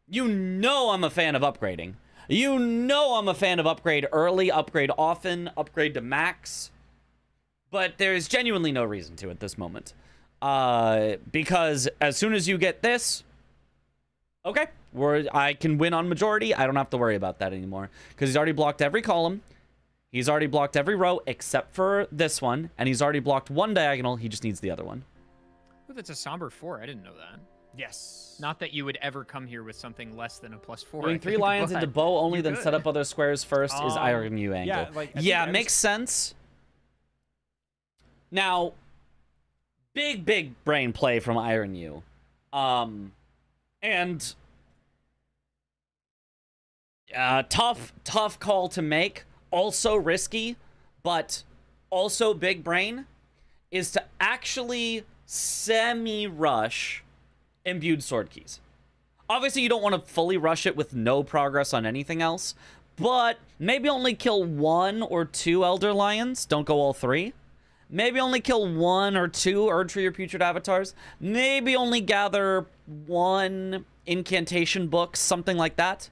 You know I'm a fan of upgrading. You know I'm a fan of upgrade early, upgrade often, upgrade to max. But there's genuinely no reason to at this moment. Because as soon as you get this, okay, I can win on majority. I don't have to worry about that anymore. Because he's already blocked every column. He's already blocked every row except for this one. And he's already blocked one diagonal. He just needs the other one. Ooh, that's a somber 4. I didn't know that. Yes. Not that you would ever come here with something less than a +4. Doing I 3 think, lions but into bow only, you then could. set up other squares first is Iron U angle. yeah, like, I think Yeah, every- makes sense. Now, big brain play from Iron U. And tough call to make. Also risky, but also big brain, is to actually semi-rush imbued sword keys. Obviously, you don't want to fully rush it with no progress on anything else, but maybe only kill 1 or 2 Elder Lions. Don't go all 3. Maybe only kill 1 or 2 Urge for your Putrid Avatars. Maybe only gather 1 incantation book, something like that.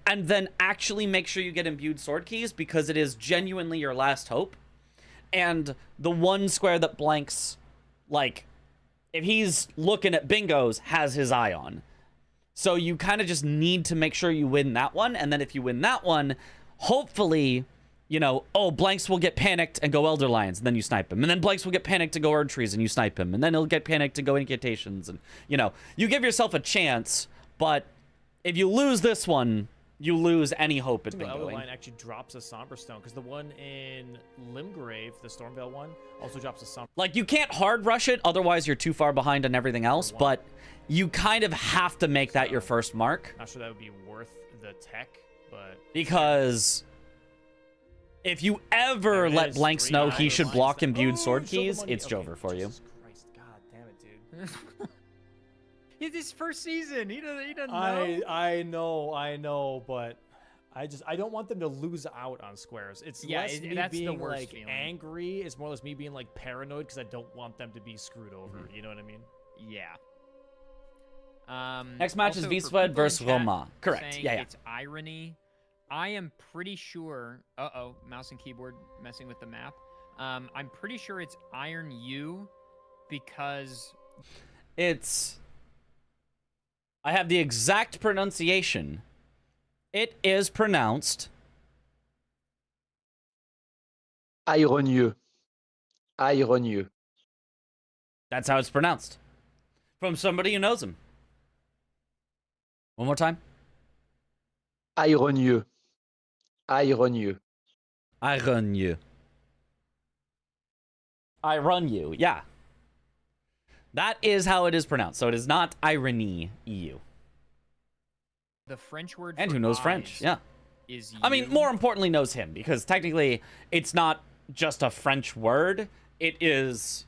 And then actually make sure you get imbued sword keys, because it is genuinely your last hope. And the one square that Blanks, like, if he's looking at bingos, has his eye on. So you kind of just need to make sure you win that one. And then if you win that one, hopefully, Blanks will get panicked and go Elder Lions, and then you snipe him. And then Blanks will get panicked to go Erd Trees, and you snipe him. And then he'll get panicked to go Incantations. And, you give yourself a chance, but if you lose this one, you lose any hope at The Elder bingoing. Line actually drops a Somber Stone, because the one in Limgrave, the Stormveil one, also drops a Somber. Like, you can't hard rush it, otherwise you're too far behind on everything else, but you kind of have to make that your first mark. Not sure that would be worth the tech, but Because if you ever There let is Blanks 3 know Elder he should Lines block that- imbued Oh, sword show the keys, money. it's Okay, Jover for you. Jesus Christ, god damn it, dude. It's his first season. He doesn't know. I know, but I don't want them to lose out on squares. It's less me that's the being worst like feeling. angry. It's more or less me being like paranoid, because I don't want them to be screwed over. You know what I mean? Yeah. Next match is also, for Visved people in versus chat Roma. Correct. saying Yeah. It's irony. I am pretty sure. Mouse and keyboard messing with the map. I'm pretty sure it's Iron U, because I have the exact pronunciation. It is pronounced Ironieux. Ironieux. That's how it's pronounced. From somebody who knows him. One more time. Ironieux. Ironieux. Ironieux. I run you. Yeah. That is how it is pronounced. So it is not irony EU. The French word And for who knows eyes French? Yeah. is I mean, you. more importantly knows him, because technically it's not just a French word. It is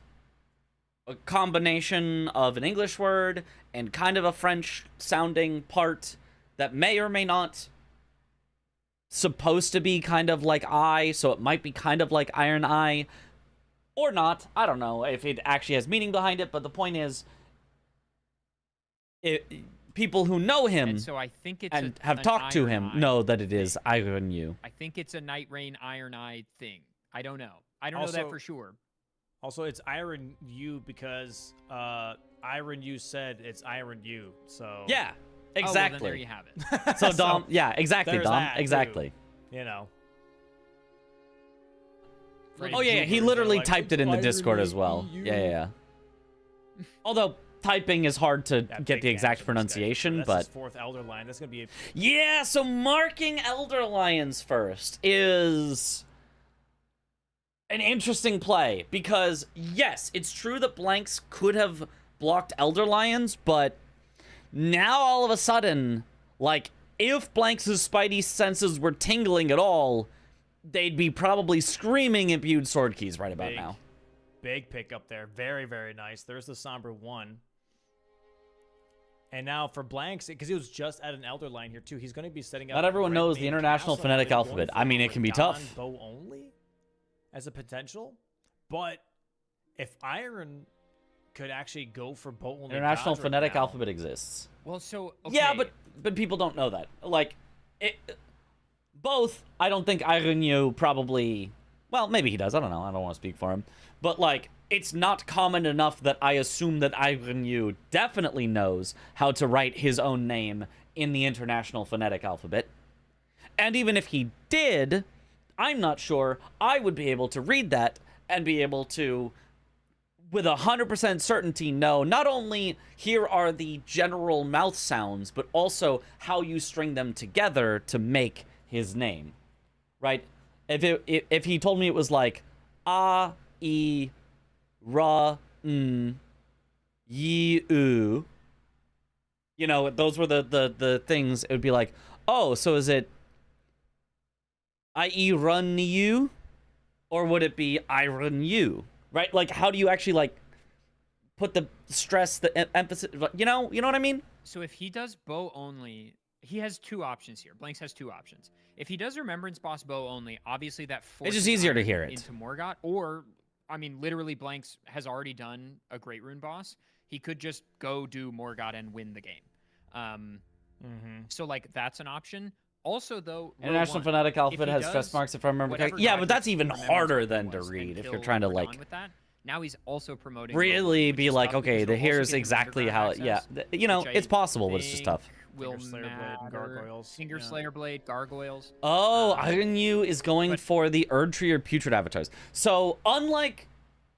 a combination of an English word and kind of a French sounding part that may or may not supposed to be kind of like I, so it might be kind of like iron eye or not. I don't know if it actually has meaning behind it, but the point is people who know him And so I think it's and a, have an talked to Iron him Eye know that it is thing. Iron You. I think it's a Night Rain Iron Eye thing. I don't know. I don't know that Also- for sure. Also, it's Iron U because Iron U said it's Iron U. So Yeah, Oh, well, then exactly. there you have it. So Dom, yeah, exactly, there's Dom, that, too. exactly. you know. Oh yeah, he literally typed it in the Discord as well. EU. Yeah. Although typing is hard to That get big the exact action pronunciation, That's but his fourth Elder Line. That's gonna be. yeah. So marking Elder Lions first is an interesting play because yes, it's true that blanks could have blocked Elder Lions, but now all of a sudden, like if blanks' spidey senses were tingling at all, they'd be probably screaming imbued sword keys right about now. Big pick up there. Very, very nice. There's the Somber 1. And now for blanks, because he was just at an Elder Line here too, he's going to be setting up. Not everyone Red knows the Mane International Castle. Phonetic He's going Alphabet. for I mean, it can be Radon tough. Bow only as a potential. But if Iron could actually go for bow only. International dodge right Phonetic now- Alphabet exists. Well, so Yeah, okay. but people don't know that. Like, both. I don't think Ironio probably. Well, maybe he does. I don't know. I don't want to speak for him. But like, it's not common enough that I assume that Ironio definitely knows how to write his own name in the International Phonetic Alphabet. And even if he did, I'm not sure I would be able to read that and be able to, with 100% certainty, know not only here are the general mouth sounds, but also how you string them together to make his name, right? If he told me it was like a, e, ra, n, yi, u, you know, those were the things. It would be like, oh, so is it I-e run you, or would it be I run you? Right? Like, how do you actually, like, put the stress, the emphasis, you know what I mean? So if he does bow only, he has two options here. Blanks has two options. If he does Remembrance Boss bow only, obviously that forces just easier to Iron hear it. into Morgott. Or, I mean, literally Blanks has already done a Great Rune boss. He could just go do Morgott and win the game. So, like, that's an option. Also, though, row International one, Phonetic if Alphabet he has stress does marks, if I remember whatever correctly. Yeah, but dodges that's even Remembrance harder Boss than to was read and if you're kill trying to, Radon like, with that. Now he's also promoting really which be is like, tough okay, because you'll here's also get exactly underground how, yeah. access, You know, which I it's possible, but it's just think tough. Will Finger Slayer Blade and matter. Gargoyles, Finger yeah. Slayer Blade, Gargoyles. Oh, Iron You is going but- for the Erdtree or Putrid avatars. So, unlike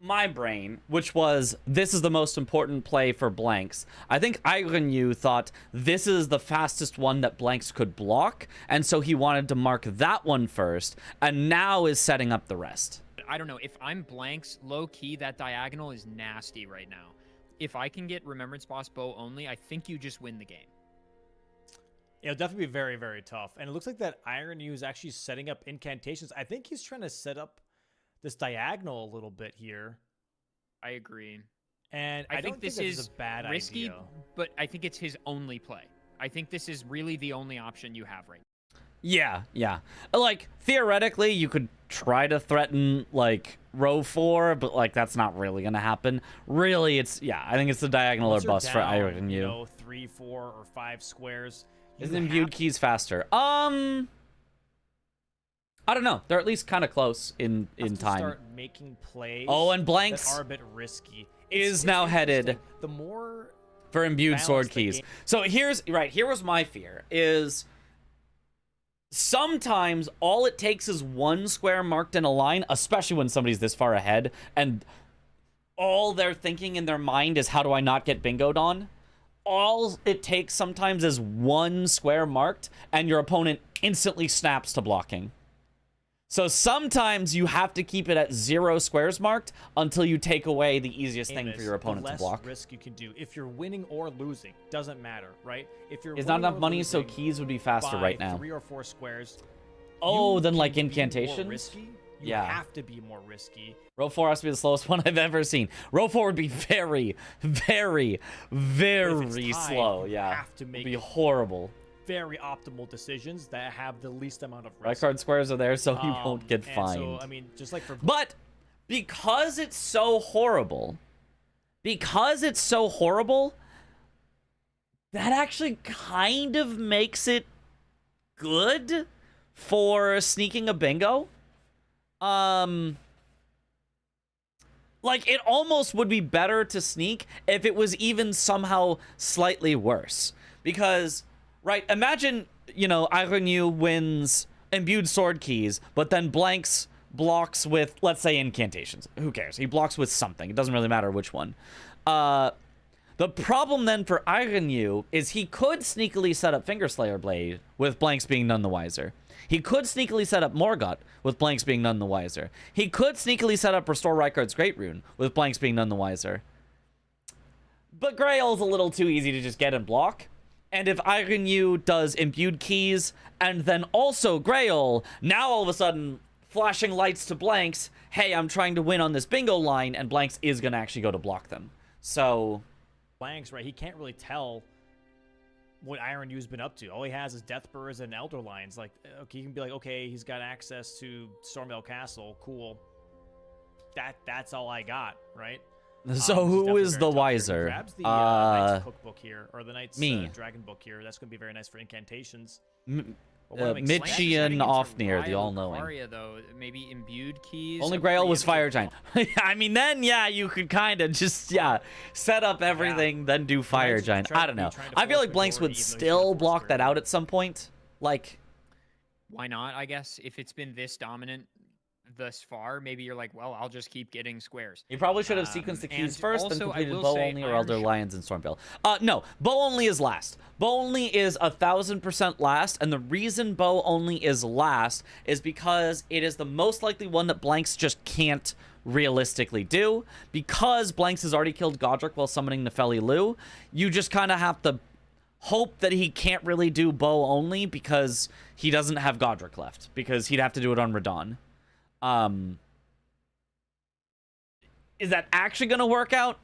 my brain, which was this is the most important play for blanks, I think Iron You thought this is the fastest one that blanks could block, and so he wanted to mark that one first, and now is setting up the rest. I don't know. If I'm blanks, low key, that diagonal is nasty right now. If I can get Remembrance Boss bow only, I think you just win the game. It'll definitely be very, very tough. And it looks like that Iron U is actually setting up incantations. I think he's trying to set up this diagonal a little bit here. I agree. And I, I don't think this think is a bad risky, idea. but I think it's his only play. I think this is really the only option you have right now. Yeah. Like, theoretically, you could try to threaten, like, row 4, but, like, that's not really gonna happen. Really, it's, yeah, I think it's the diagonal Once or you're bust for down, Iron you U. know, 3, 4, or 5 squares. Is you imbued have- keys faster? I don't know. They're at least kind of close in have to time. Start making plays. Oh, and that blanks are a bit risky. is now headed interesting. The more for imbued balance sword the keys. game- So here was my fear is sometimes all it takes is one square marked in a line, especially when somebody's this far ahead and all they're thinking in their mind is how do I not get bingoed on? All it takes sometimes is one square marked and your opponent instantly snaps to blocking. So sometimes you have to keep it at 0 squares marked until you take away the easiest thing for your opponent to block. The less risk you can do. If you're winning or losing, doesn't matter, right? If you're It's not winning enough or money, so losing keys would be faster by right now. 3 or 4 squares. Oh, you then like can be more incantations? risky. You Yeah. have to be more risky. Row 4 has to be the slowest one I've ever seen. Row 4 would be very, very, very tied, slow. you Yeah. have to It'd make be horrible. very optimal decisions that have the least amount of risk. Right card squares are there, so you won't get and fined. So, I mean, just like for But because it's so horrible, that actually kind of makes it good for sneaking a bingo. Like, it almost would be better to sneak if it was even somehow slightly worse. Because, right, imagine, you know, Ironyu wins imbued sword keys, but then blanks blocks with, let's say, incantations. Who cares? He blocks with something. It doesn't really matter which one. The problem then for Ironyu is he could sneakily set up Fingerslayer Blade with blanks being none the wiser. He could sneakily set up Morgott with blanks being none the wiser. He could sneakily set up Restore Rykard's Great Rune with blanks being none the wiser. But Grail's a little too easy to just get and block. And if Ironyu does imbued keys and then also Grail, now all of a sudden flashing lights to blanks, hey, I'm trying to win on this bingo line, and blanks is going to actually go to block them. So blanks, right? He can't really tell what Ironew's been up to. All he has is Deathbirds and Elder Lions. Like, okay, he can be like, okay, he's got access to Stormvale Castle. Cool. That's all I got, right? So who is the wiser? He grabs the Knight's Cookbook here, or the Knight's me. Dragon Book here. That's going to be very nice for incantations. Mitchie and Offnir, the all-knowing. Lucaria, though, maybe imbued keys. Only Grail was Fire Giant. I mean, then, yeah, you could kind of just, set up everything, then do Fire Giant. I don't know. I feel like blanks would still block that out at some point. Like, why not, I guess? If it's been this dominant thus far, maybe you're like, well, I'll just keep getting squares. You probably should have sequenced the keys first, then completed will Bow say Only or Elder Lions and Stormvale. No, Bow Only is last. Bow Only is 1000% last, and the reason Bow Only is last is because it is the most likely one that blanks just can't realistically do. Because blanks has already killed Godric while summoning Nefeli Lu, you just kind of have to hope that he can't really do Bow Only because he doesn't have Godric left, because he'd have to do it on Radon. Is that actually going to work out?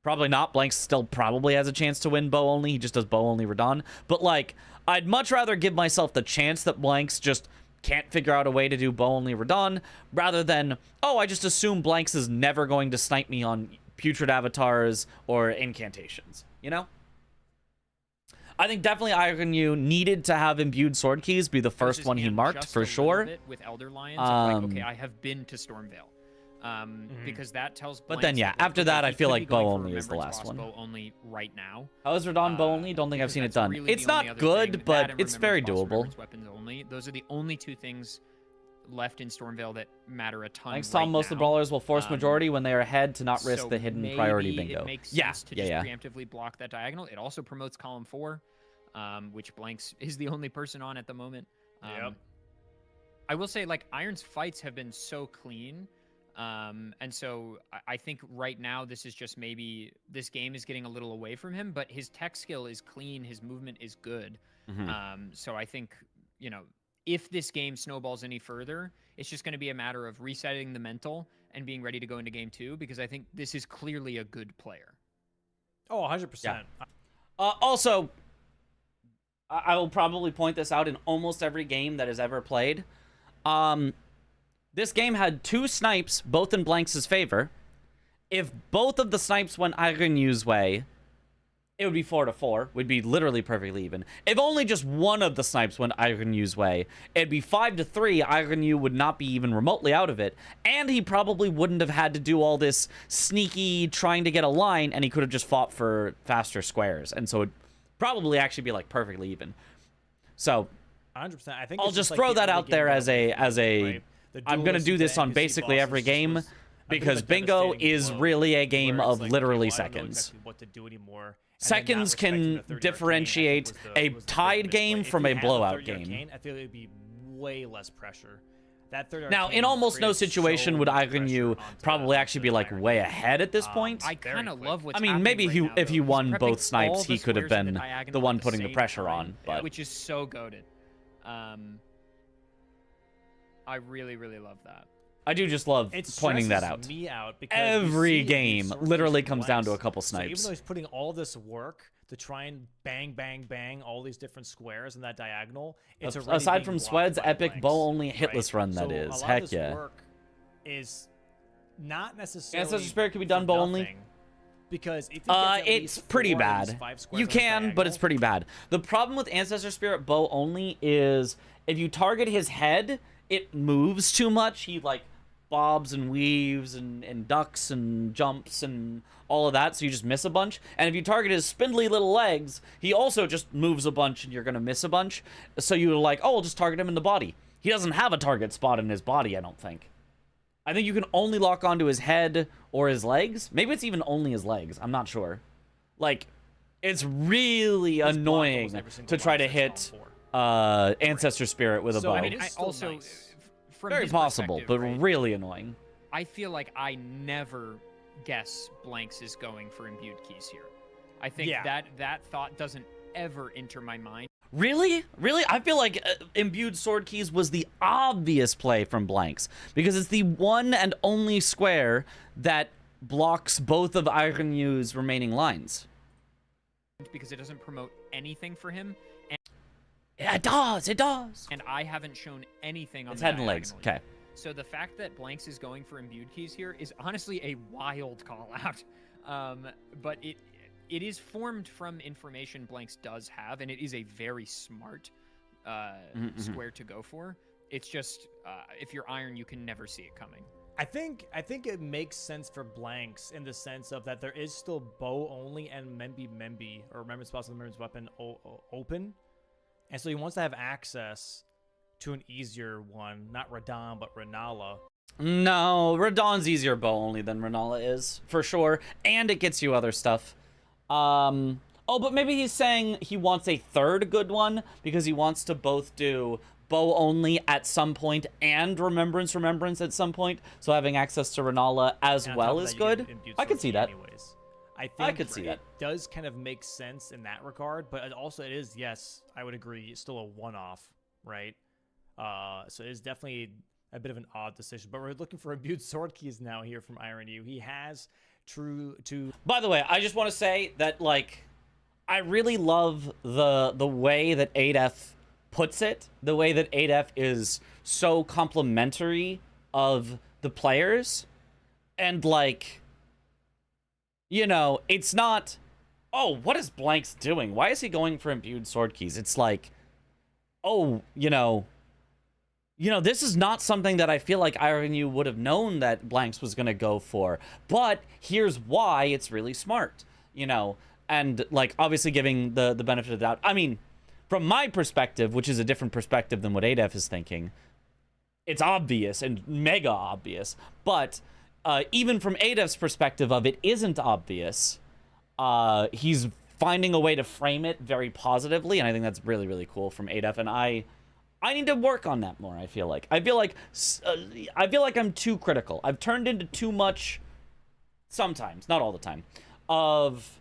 Probably not. Blanks still probably has a chance to win Bow Only. He just does Bow Only Radon. But, like, I'd much rather give myself the chance that blanks just can't figure out a way to do Bow Only Radon, rather than, oh, I just assume blanks is never going to snipe me on Putrid Avatars or incantations. You know? I think definitely Ironyu needed to have imbued sword keys be the first one he marked for sure. With Elder Lions, like, okay, I have been to Stormvale, because that tells. But then yeah, after that, I feel like Bow Only is the last one. Bow Only right now. How is Radon Bow Only? Don't think I've seen it done. Really it's not good, but it's very doable. Weapons only. Those are the only two things left in Stormvale that matter a ton. Thanks, Tom. Most of the brawlers will force majority when they are ahead to not risk the hidden priority bingo. It makes sense to just preemptively block that diagonal. It also promotes column 4. Which blanks is the only person on at the moment. I will say, like, Iron's fights have been so clean, and so I think right now this is just maybe this game is getting a little away from him, but his tech skill is clean, his movement is good. So I think, you know, if this game snowballs any further, it's just going to be a matter of resetting the mental and being ready to go into game 2, because I think this is clearly a good player. Oh, 100%. Yeah. Also, I will probably point this out in almost every game that is ever played. This game had 2 snipes, both in blanks' favor. If both of the snipes went Irenyu's way, it would be 4-4. Would be literally perfectly even. If only just one of the snipes went Irenyu's way, it'd be 5-3. Irenyu would not be even remotely out of it, and he probably wouldn't have had to do all this sneaky trying to get a line, and he could have just fought for faster squares, and so it probably actually be like perfectly even. So 100%. I think I'll just throw that out there as a right? I'm gonna do this on basically every game, because bingo is really a game of literally seconds. What to do anymore. Seconds can differentiate a tied game from a blowout game. I feel it would be way less pressure. That third Now, arcane in almost no creates situation so would much Iron you pressure onto probably the- actually onto be the like Iron way You. ahead at this point. I Very kind of quick. love what's I mean, happening maybe right now, if he though. He's won prepping both snipes, all he the could have squares in been diagonal the at one putting the same pressure time, on. But which is so goated. I really, really love that. I do just love It pointing that stresses out. me out because Every you see game these literally sword comes down to a blanks. couple So even snipes. though he's putting all this work to try and bang, bang, bang all these different squares in that diagonal, it's already Aside being from blocked Swed's by epic blanks, bow-only right? hitless run, that So is. a lot Heck of this yeah. work is not necessarily Ancestor Spirit could be done for bow-only? nothing, because if he gets at It's least pretty 4 out of these bad. 5 squares You on his can, but it's diagonal, pretty bad. The problem with Ancestor Spirit bow only is if you target his head, it moves too much. He like bobs and weaves and ducks and jumps and all of that, so you just miss a bunch. And if you target his spindly little legs, he also just moves a bunch and you're gonna miss a bunch. So you're like, oh, I'll just target him in the body. He doesn't have a target spot in his body, I don't think. I think you can only lock onto his head or his legs. Maybe it's even only his legs. I'm not sure. Like, it's really he's blocked annoying almost every single to try one to except hit on 4. Ancestor Spirit with a So, bow. I I mean, mean, it's I still also, nice. from Very his possible, but perspective, right, really annoying. I feel like I never guess Blanks is going for imbued keys here. I think Yeah. that thought doesn't ever enter my mind. Really? Really? I feel like Imbued Sword Keys was the obvious play from Blanks, because it's the one and only square that blocks both of Iron Yu's remaining lines. Because it doesn't promote anything for him, Yeah, it does. It does. and I haven't shown anything on It's the head and legs. diagonal yet. Okay. So the fact that Blanks is going for imbued keys here is honestly a wild call out. But it is formed from information Blanks does have, and it is a very smart square to go for. It's just if you're Iron, you can never see it coming. I think it makes sense for Blanks in the sense of that there is still bow only and Membi or remembrance spots of the remembrance weapon open, and so he wants to have access to an easier one, not Radon but Renala. No, Radon's easier bow only than Renala is, for sure. And it gets you other stuff. Oh, but maybe he's saying he wants a third good one because he wants to both do bow only at some point and remembrance at some point. So having access to Renala as And on well top of is that, you get good. imbued I could sword see key that. anyways. I think I could see that. It does kind of make sense in that regard, but also it is, yes, I would agree, it's still a one-off, right? So it is definitely a bit of an odd decision, but we're looking for imbued sword keys now here from Iron U. He has true to. By the way, I just want to say that, like, I really love the way that 8F puts it, the way that 8F is so complimentary of the players, and, like, you know, it's not, oh, what is Blanks doing? Why is he going for imbued sword keys? It's like, oh, you know, this is not something that I feel like Iron U would have known that Blanks was going to go for. But here's why it's really smart, you know. And, like, obviously giving the benefit of the doubt. I mean, from my perspective, which is a different perspective than what 8F is thinking, it's obvious and mega obvious. But even from 8F's perspective of it isn't obvious, he's finding a way to frame it very positively. And I think that's really, really cool from 8F. And I need to work on that more. I feel like I'm too critical. I've turned into too much, sometimes, not all the time, of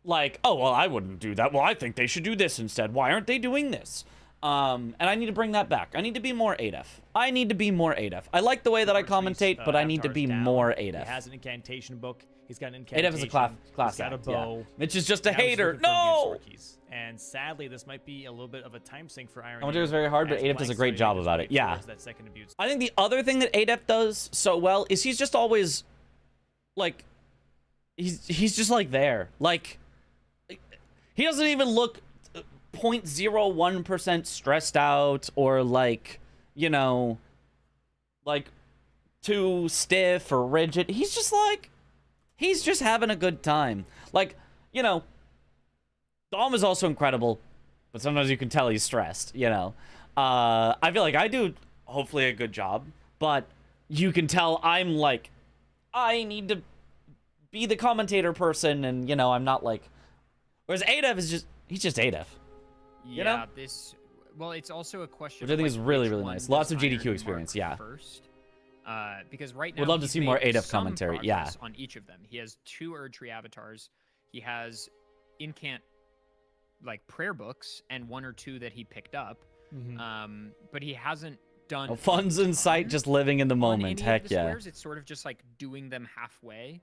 like, oh well, I wouldn't do that. Well, I think they should do this instead. Why aren't they doing this? And I need to bring that back. I need to be more 8F. I need to be more 8F. I like the way that I commentate, but I need to be more 8F. He has an incantation book. He's got an incantation. 8F is a class He's got a act, yeah. bow. Mitch is just a Now he's hater. looking for imbued No! sword keys. And sadly, this might be a little bit of a time sink for Iron. I wonder it was very hard, but as 8F does a Blanks great started job his about way it. Yeah. towards that second imbued I think the other thing that 8F does so well is he's just always, like, he's just, like, there. Like, he doesn't even look 0.01% stressed out or, like, you know, like, too stiff or rigid. He's just, like, he's just having a good time. Like, you know, Dom is also incredible, but sometimes you can tell he's stressed, you know. I feel like I do, hopefully, a good job, but you can tell I'm, like, I need to be the commentator person, and, you know, I'm not, like... Whereas 8F is just, he's just 8F. Yeah, know? this Well, it's also a question. Which I think is really, which really one nice. Lots does of GDQ Iron experience, mark yeah. First, because right now Would love to he's see more made 8F some commentary, yeah. progress on each of them. He has 2 Erdtree avatars. He has incant like prayer books and 1 or 2 that he picked up. But he hasn't done funds in sight, just living in the moment. Heck the yeah. squares. It's sort of just like doing them halfway,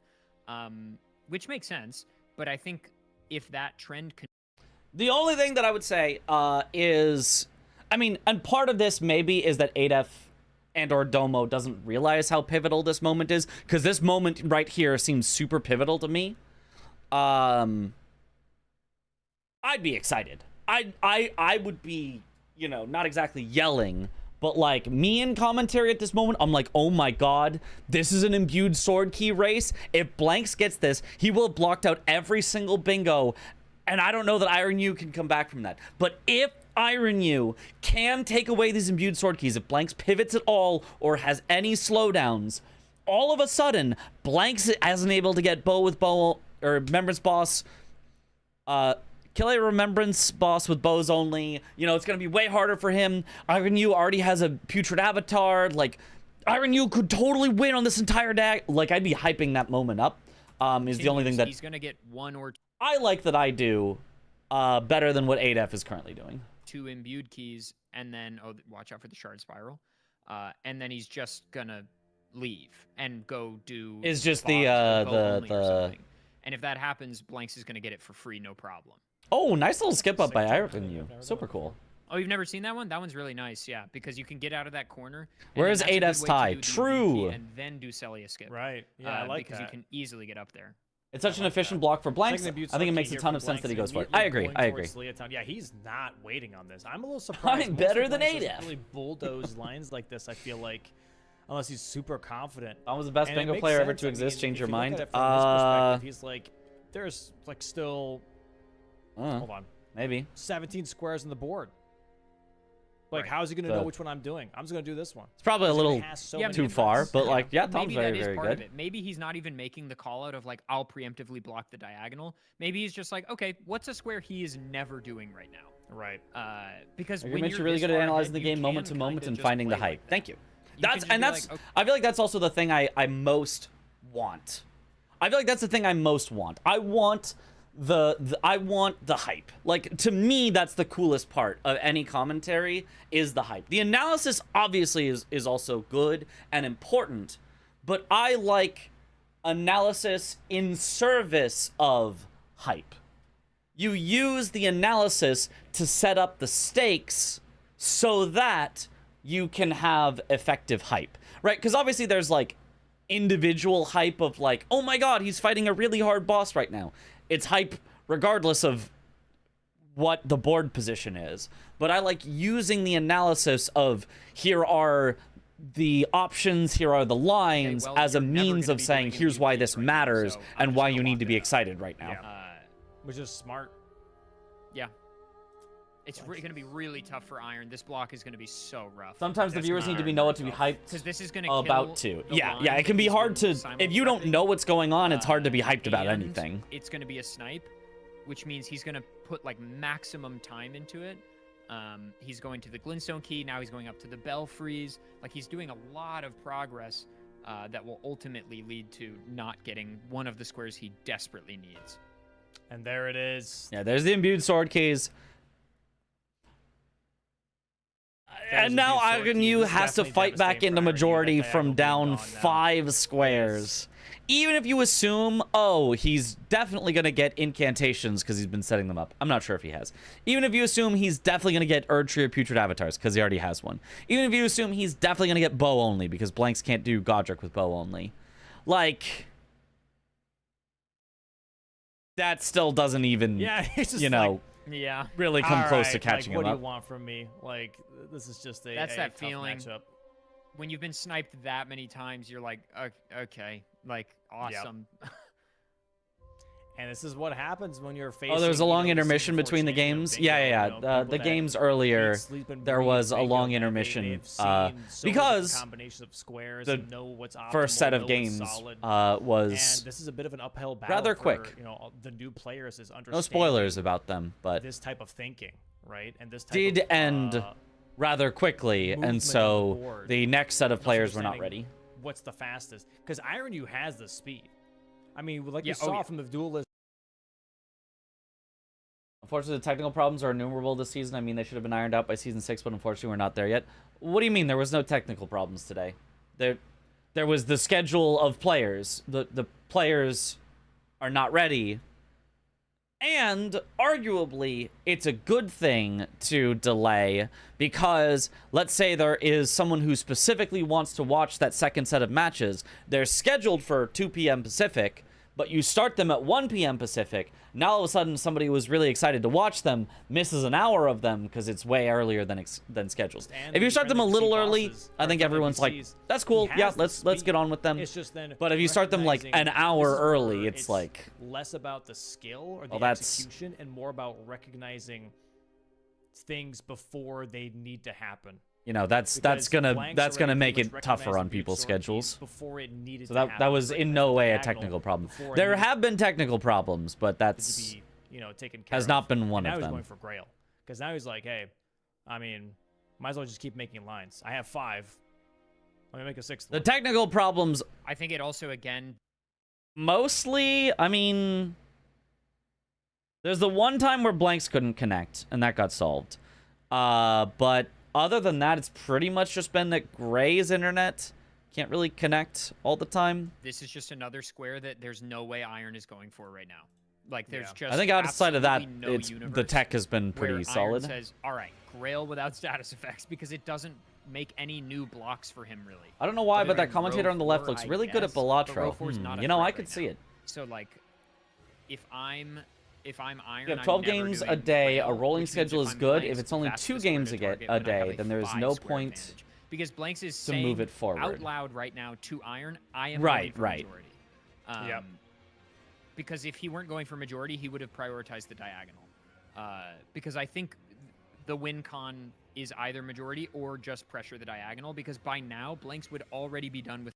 which makes sense. But I think if that trend The only thing that I would say is, I mean, and part of this maybe is that 8F and or Domo doesn't realize how pivotal this moment is, because this moment right here seems super pivotal to me. I'd be excited. I would be, you know, not exactly yelling, but like me in commentary at this moment, I'm like, oh my god, this is an imbued sword key race. If Blanks gets this, he will have blocked out every single bingo. And I don't know that Iron U can come back from that. But if Iron U can take away these imbued sword keys, if Blanks pivots at all or has any slowdowns, all of a sudden, Blanks isn't able to get bow with bow, or Remembrance Boss, kill a Remembrance Boss with bows only. You know, it's going to be way harder for him. Iron U already has a Putrid Avatar. Like, Iron U could totally win on this entire deck. Like, I'd be hyping that moment up. Is the only thing that... he's going to get 1 or 2. I like that I do better than what 8F is currently doing. 2 imbued keys, and then watch out for the shard spiral, and then he's just gonna leave and go do. Is just boss or bow only or the. something. And if that happens, Blanks is gonna get it for free, no problem. Oh, nice little skip up by Iron U. Super cool. Oh, you've never seen that one? That one's really nice, yeah, because you can get out of that corner. Where is 8F's tie? True. And then do Celia skip. Right. Yeah, I like because that. you can easily get up there. It's such an efficient block for Blanks. I think it makes a ton of sense that he goes for it. I agree. I agree. Yeah, he's not waiting on this. I'm a little surprised. I'm better than Blanks 8F. doesn't really bulldoze lines like this, I feel like, unless he's super confident. I was the best And it bingo makes player ever sense. to I mean, exist. Change if your you look mind. at it from his perspective, he's like, there's like still, hold on, maybe 17 squares on the board. Like, Right. how's he going to know which one I'm doing? I'm just going to do this one. it's probably a little Yeah, too maybe far, that's- but like, yeah, Tom's maybe very, that is very part good. of it. Maybe he's not even making the call out of like, I'll preemptively block the diagonal. Maybe he's just like, okay, what's a square he is never doing right now? Right. Because Like, when you're you're really this good at far analyzing ahead, the game you moment can to moment kinda and just finding the play hype. like Thank that. you. You That's can just be like, okay, I feel like that's also the thing I most want. I feel like that's the thing I most want. I want I want the hype. Like, to me, that's the coolest part of any commentary is the hype. The analysis obviously is also good and important, but I like analysis in service of hype. You use the analysis to set up the stakes so that you can have effective hype, right? Because obviously there's like individual hype of like, oh my god, he's fighting a really hard boss right now. It's hype regardless of what the board position is. But I like using the analysis of here are the options, here are the lines, well, as a you're never means gonna of be saying doing here's why imbued this right now, matters so I'm and just why gonna you need lock to it be up. excited right now. Which is smart. Yeah. It's going to be really tough for Iron. This block is going to be so rough. Sometimes the That's viewers not need to be very know what to be tough. hyped Because this is going to about to. Yeah, it can be hard to, if you don't know what's going on, it's hard to be hyped about anything. It's going to be a snipe, which means he's going to put like maximum time into it. He's going to the Glintstone key. Now he's going up to the Belfries. Like, he's doing a lot of progress that will ultimately lead to not getting one of the squares he desperately needs. And there it is. Yeah, there's the imbued sword keys. And now Iron U has to fight back into majority from down 5 squares. Even if you assume, oh, he's definitely going to get incantations because he's been setting them up. I'm not sure if he has. Even if you assume he's definitely going to get Erdtree or Putrid Avatars because he already has one. Even if you assume he's definitely going to get bow only because Blanks can't do Godric with bow only. Like, that still doesn't even, it's just you know, Yeah. really come close to Alright, catching like, him what up. do you want from me? Like, this is just That's a that tough feeling. matchup. When you've been sniped that many times, you're like, okay, like, awesome. And this is what happens when you're facing. Oh, there was a long you know, this intermission Singapore between the champion games. bingo, Yeah. you know, The people that games earlier, eat, sleep, and there breathe was a bingo, long that intermission, they've seen so many because different combinations of squares the and know what's optimal, first set know of what's games solid. was and this is a bit of an uphill battle rather for, quick. You know, the new players is understanding No spoilers about them, but this type of thinking. right? And this type did of, end rather quickly, movement on and the so board, the next set of also players were not understanding ready. What's the fastest? Because Iron U has the speed. I mean, like Yeah, you saw yeah. from the duelist. Unfortunately, the technical problems are innumerable this season. I mean, they should have been ironed out by season 6, but unfortunately, we're not there yet. What do you mean there was no technical problems today? There was the schedule of players. The players are not ready. And arguably, it's a good thing to delay because let's say there is someone who specifically wants to watch that second set of matches. They're scheduled for 2 p.m. Pacific, but you start them at 1 p.m. Pacific. Now all of a sudden, somebody who was really excited to watch them misses an hour of them because it's way earlier than scheduled. And If you start them a little early, bosses, I or think friendly everyone's like, NPCs, that's cool. he Yeah, has the let's get speed. on with them. It's just then. But if you start them like an recognizing hour this is early, where it's like less about the skill or the Well, that's- execution and more about recognizing things before they need to happen. you know, that's Because gonna Blank's make already it pretty much tougher recognized on the people's absorb keys schedules. before it needed So to that happen. was in Recognized no the way a diagonal technical problem. before it There needed have been technical problems, but to that's be, taken care has of. not been one And now of he's them. going for Grail because now he's like, hey, I mean, might as well just keep making lines. I have 5. Let me make a 6th The one. technical problems I think it also, again, mostly, I mean, there's the one time where blanks couldn't connect, and that got solved. But other than that, it's pretty much just been that Gray's internet can't really connect all the time. this is just another square that there's no way Iron is going for right now. Like, there's Yeah. just I think outside of that, absolutely no it's the universe tech has been where pretty Iron solid. says, all right, Grail without status effects, because it doesn't make any new blocks for him, really. I don't know why, Other but that than commentator row on the left 4, looks I really good at guess, but row Balatro. 4 is not a You know, threat I right could see now. it. So, like, if I'm Iron, You have I'm 12 never games a doing day. Grail, A rolling which means schedule if is I'm good. Blanks, If it's only fastest 2 square games to a target, day, then I have a then there's 5 no square point advantage. Because Blanks is to saying move it forward. out loud right now to Iron, I am Right, going for right. majority. Yep. Because if he weren't going for majority, he would have prioritized the diagonal. Because I think the win con is either majority or just pressure the diagonal, because by now, Blanks would already be done with.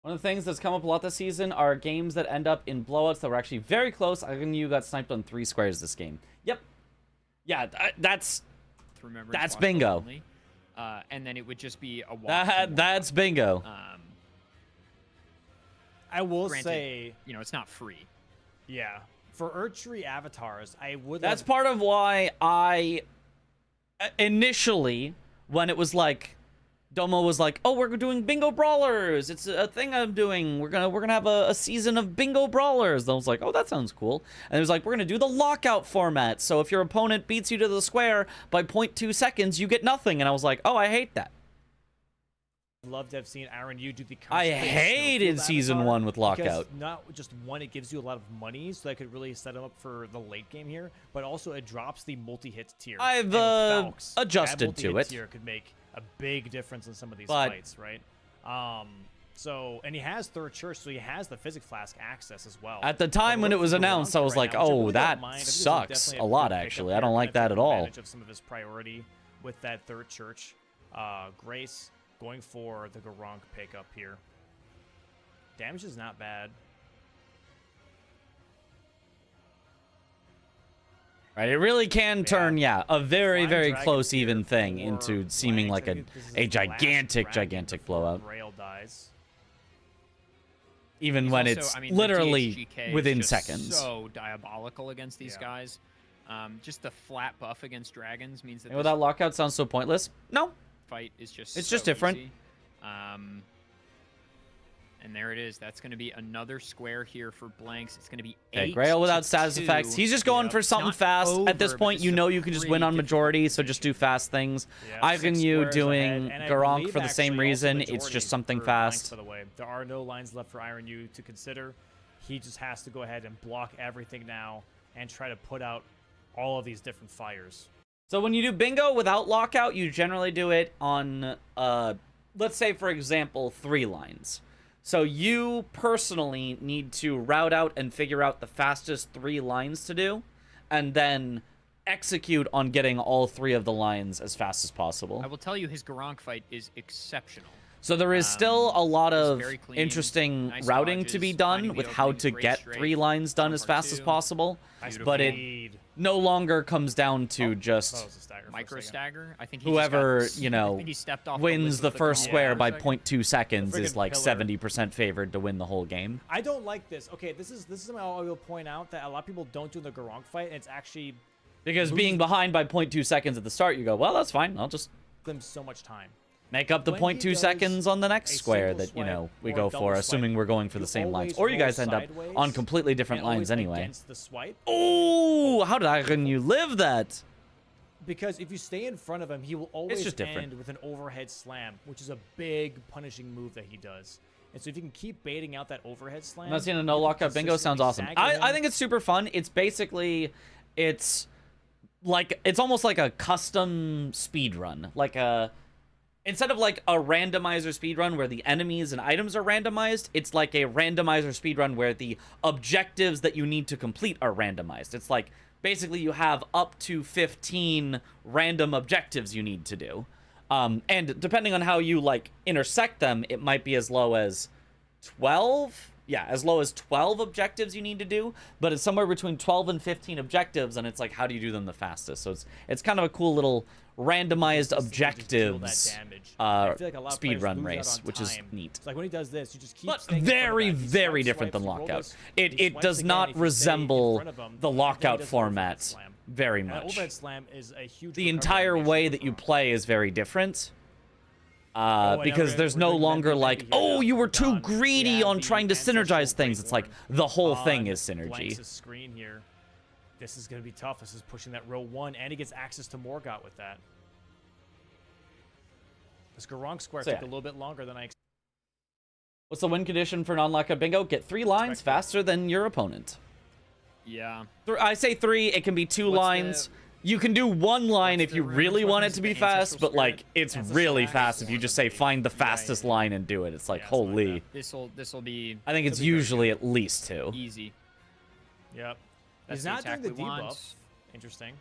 One of the things that's come up a lot this season are games that end up in blowouts that were actually very close. I think you got sniped on 3 squares this game. Yep. Yeah, that's Remember, That's bingo. And then it would just be a walk. that's bingo. I will Granted, say, it's not free. yeah, for archery avatars, I would. That's have, part of why I initially, when it was like Domo was like, "Oh, we're doing bingo brawlers. It's a thing I'm doing. We're gonna have a season of bingo brawlers." And I was like, "Oh, that sounds cool." And it was like, "We're gonna do the lockout format. So if your opponent beats you to the square by 0.2 seconds, you get nothing." And I was like, "Oh, I hate that." love to have seen Iron U do the. I concentrated hated snowfield season avatar, 1 with because lockout. Not just one, it gives you a lot of money, so that could really set him up for the late game here. But also, it drops the multi-hit tier. I've, And with Falx, that adjusted to multi-hit it. Tier could make a big difference in some of these But- fights, right? And he has third church, so he has the physics flask access as well. At the time when it was announced, I was like, "Oh, that sucks a lot, actually. I don't like that at all." Of some of his priority with that third church, Grace going for the Garunk pickup here. Damage is not bad. Right, it really can turn, a very, Flying very Dragon close here even thing for into seeming Blanks. like I a think this is a his last gigantic, dragon gigantic before blowout. Grail dies. Even He's when also- it's I mean, the literally DHGK is within just seconds. So diabolical against these Yeah. guys. Just the flat buff against dragons means that And this without lockout sounds so pointless. No, fight is just It's so just different. easy. And there it is. That's going to be another square here for Blanks. It's going to be okay, 8 Grail without to status 2. effects. He's just going Yep. for something Not fast. At this over, point, but you it's know a you can just pretty win on difficult majority, so just do position. fast things. Yeah, I 6 can you squares doing ahead, and I Garunk believe for the same actually also reason. It's majority just something for Blanks, fast. By the way, there are no lines left for Iron U to consider. He just has to go ahead and block everything now and try to put out all of these different fires. So when you do bingo without lockout, you generally do it on, let's say, for example, 3 lines. So you personally need to route out and figure out the fastest 3 lines to do, and then execute on getting all 3 of the lines as fast as possible. I will tell you, his Garunk fight is exceptional. So there is still a lot it's of very clean, interesting nice routing to be dodges, done finding with the how openings, to great get straight, 3 lines done as part fast as two. possible. Nice But it lead. no longer comes down to Oh, that just was a stagger for a Micro second. stagger. I think he whoever, just got, you I know, think he stepped off wins list the of first comp square for a by second. 0.2 seconds is friggin' like pillar. 70% favored to win the whole game. I don't like this. Okay, this is something I will point out that a lot of people don't do in the Garong fight, and it's actually Because being behind by 0.2 seconds at the start, you go, well, that's fine. I'll just them so much time. make up the When he 0.2 does seconds on the next a square single that, you swipe know, we or a go double for, swipe, assuming we're going for the you same lines. always Or you roll guys end up sideways on completely different and lines always anyway. against the swipe. Oh, how can you live that? Because if you stay in front of him, he will always just different. end with an overhead slam, which is a big punishing move that he does. And so if you can keep baiting out that overhead slam, I'm not seeing a no you can lockout bingo. Sounds awesome. consistently sag I him. think it's super fun. It's basically, it's almost like a custom speed run. Like instead of like a randomizer speed run where the enemies and items are randomized, it's like a randomizer speed run where the objectives that you need to complete are randomized. It's like basically you have up to 15 random objectives you need to do. And depending on how you like intersect them, it might be as low as 12. Yeah, as low as 12 objectives you need to do, but it's somewhere between 12 and 15 objectives, and it's like, how do you do them the fastest? So it's kind of a cool little randomized Consistently just deal that objectives damage. I feel like a lot of speed players run lose out race, on which is time. neat. It's like when he does this, you just keep But staying in front of very, that. He very swipes, different than swipes, you roll lockout. this, It he it swipes does again, not if you stay in resemble front of him, the then he lockout does an overhead format slam. very And an much. overhead slam is a huge The recovery entire animation way for that you Garong. play is very different. and Because we're- there's we're no doing longer Mendy like, here oh, now. you were We're too done. We greedy have on the trying to ancestral synergize things. Great It's like Horn the whole thing on is synergy. Blanks' screen here. This is going to be tough. This is pushing that row 1, and he gets access to Morgott with that. This Garong square So, took yeah. a little bit longer than I expected. What's the win condition for non-lockout bingo? Get 3 lines Expected. faster than your opponent. Yeah. I say 3. It can be 2 What's lines. the- You can do 1 line what's if the you rune really want it weapons? to be The fast, ancestral but like spirit? it's Ancestral really axe fast is if you one just of say the- find the yeah, fastest line and do it. It's like Yeah, something like holy. that. This'll be I think it's That'd be very usually at least 2. easy. Yep. That's He's the not attack doing the we want. debuff. Interesting.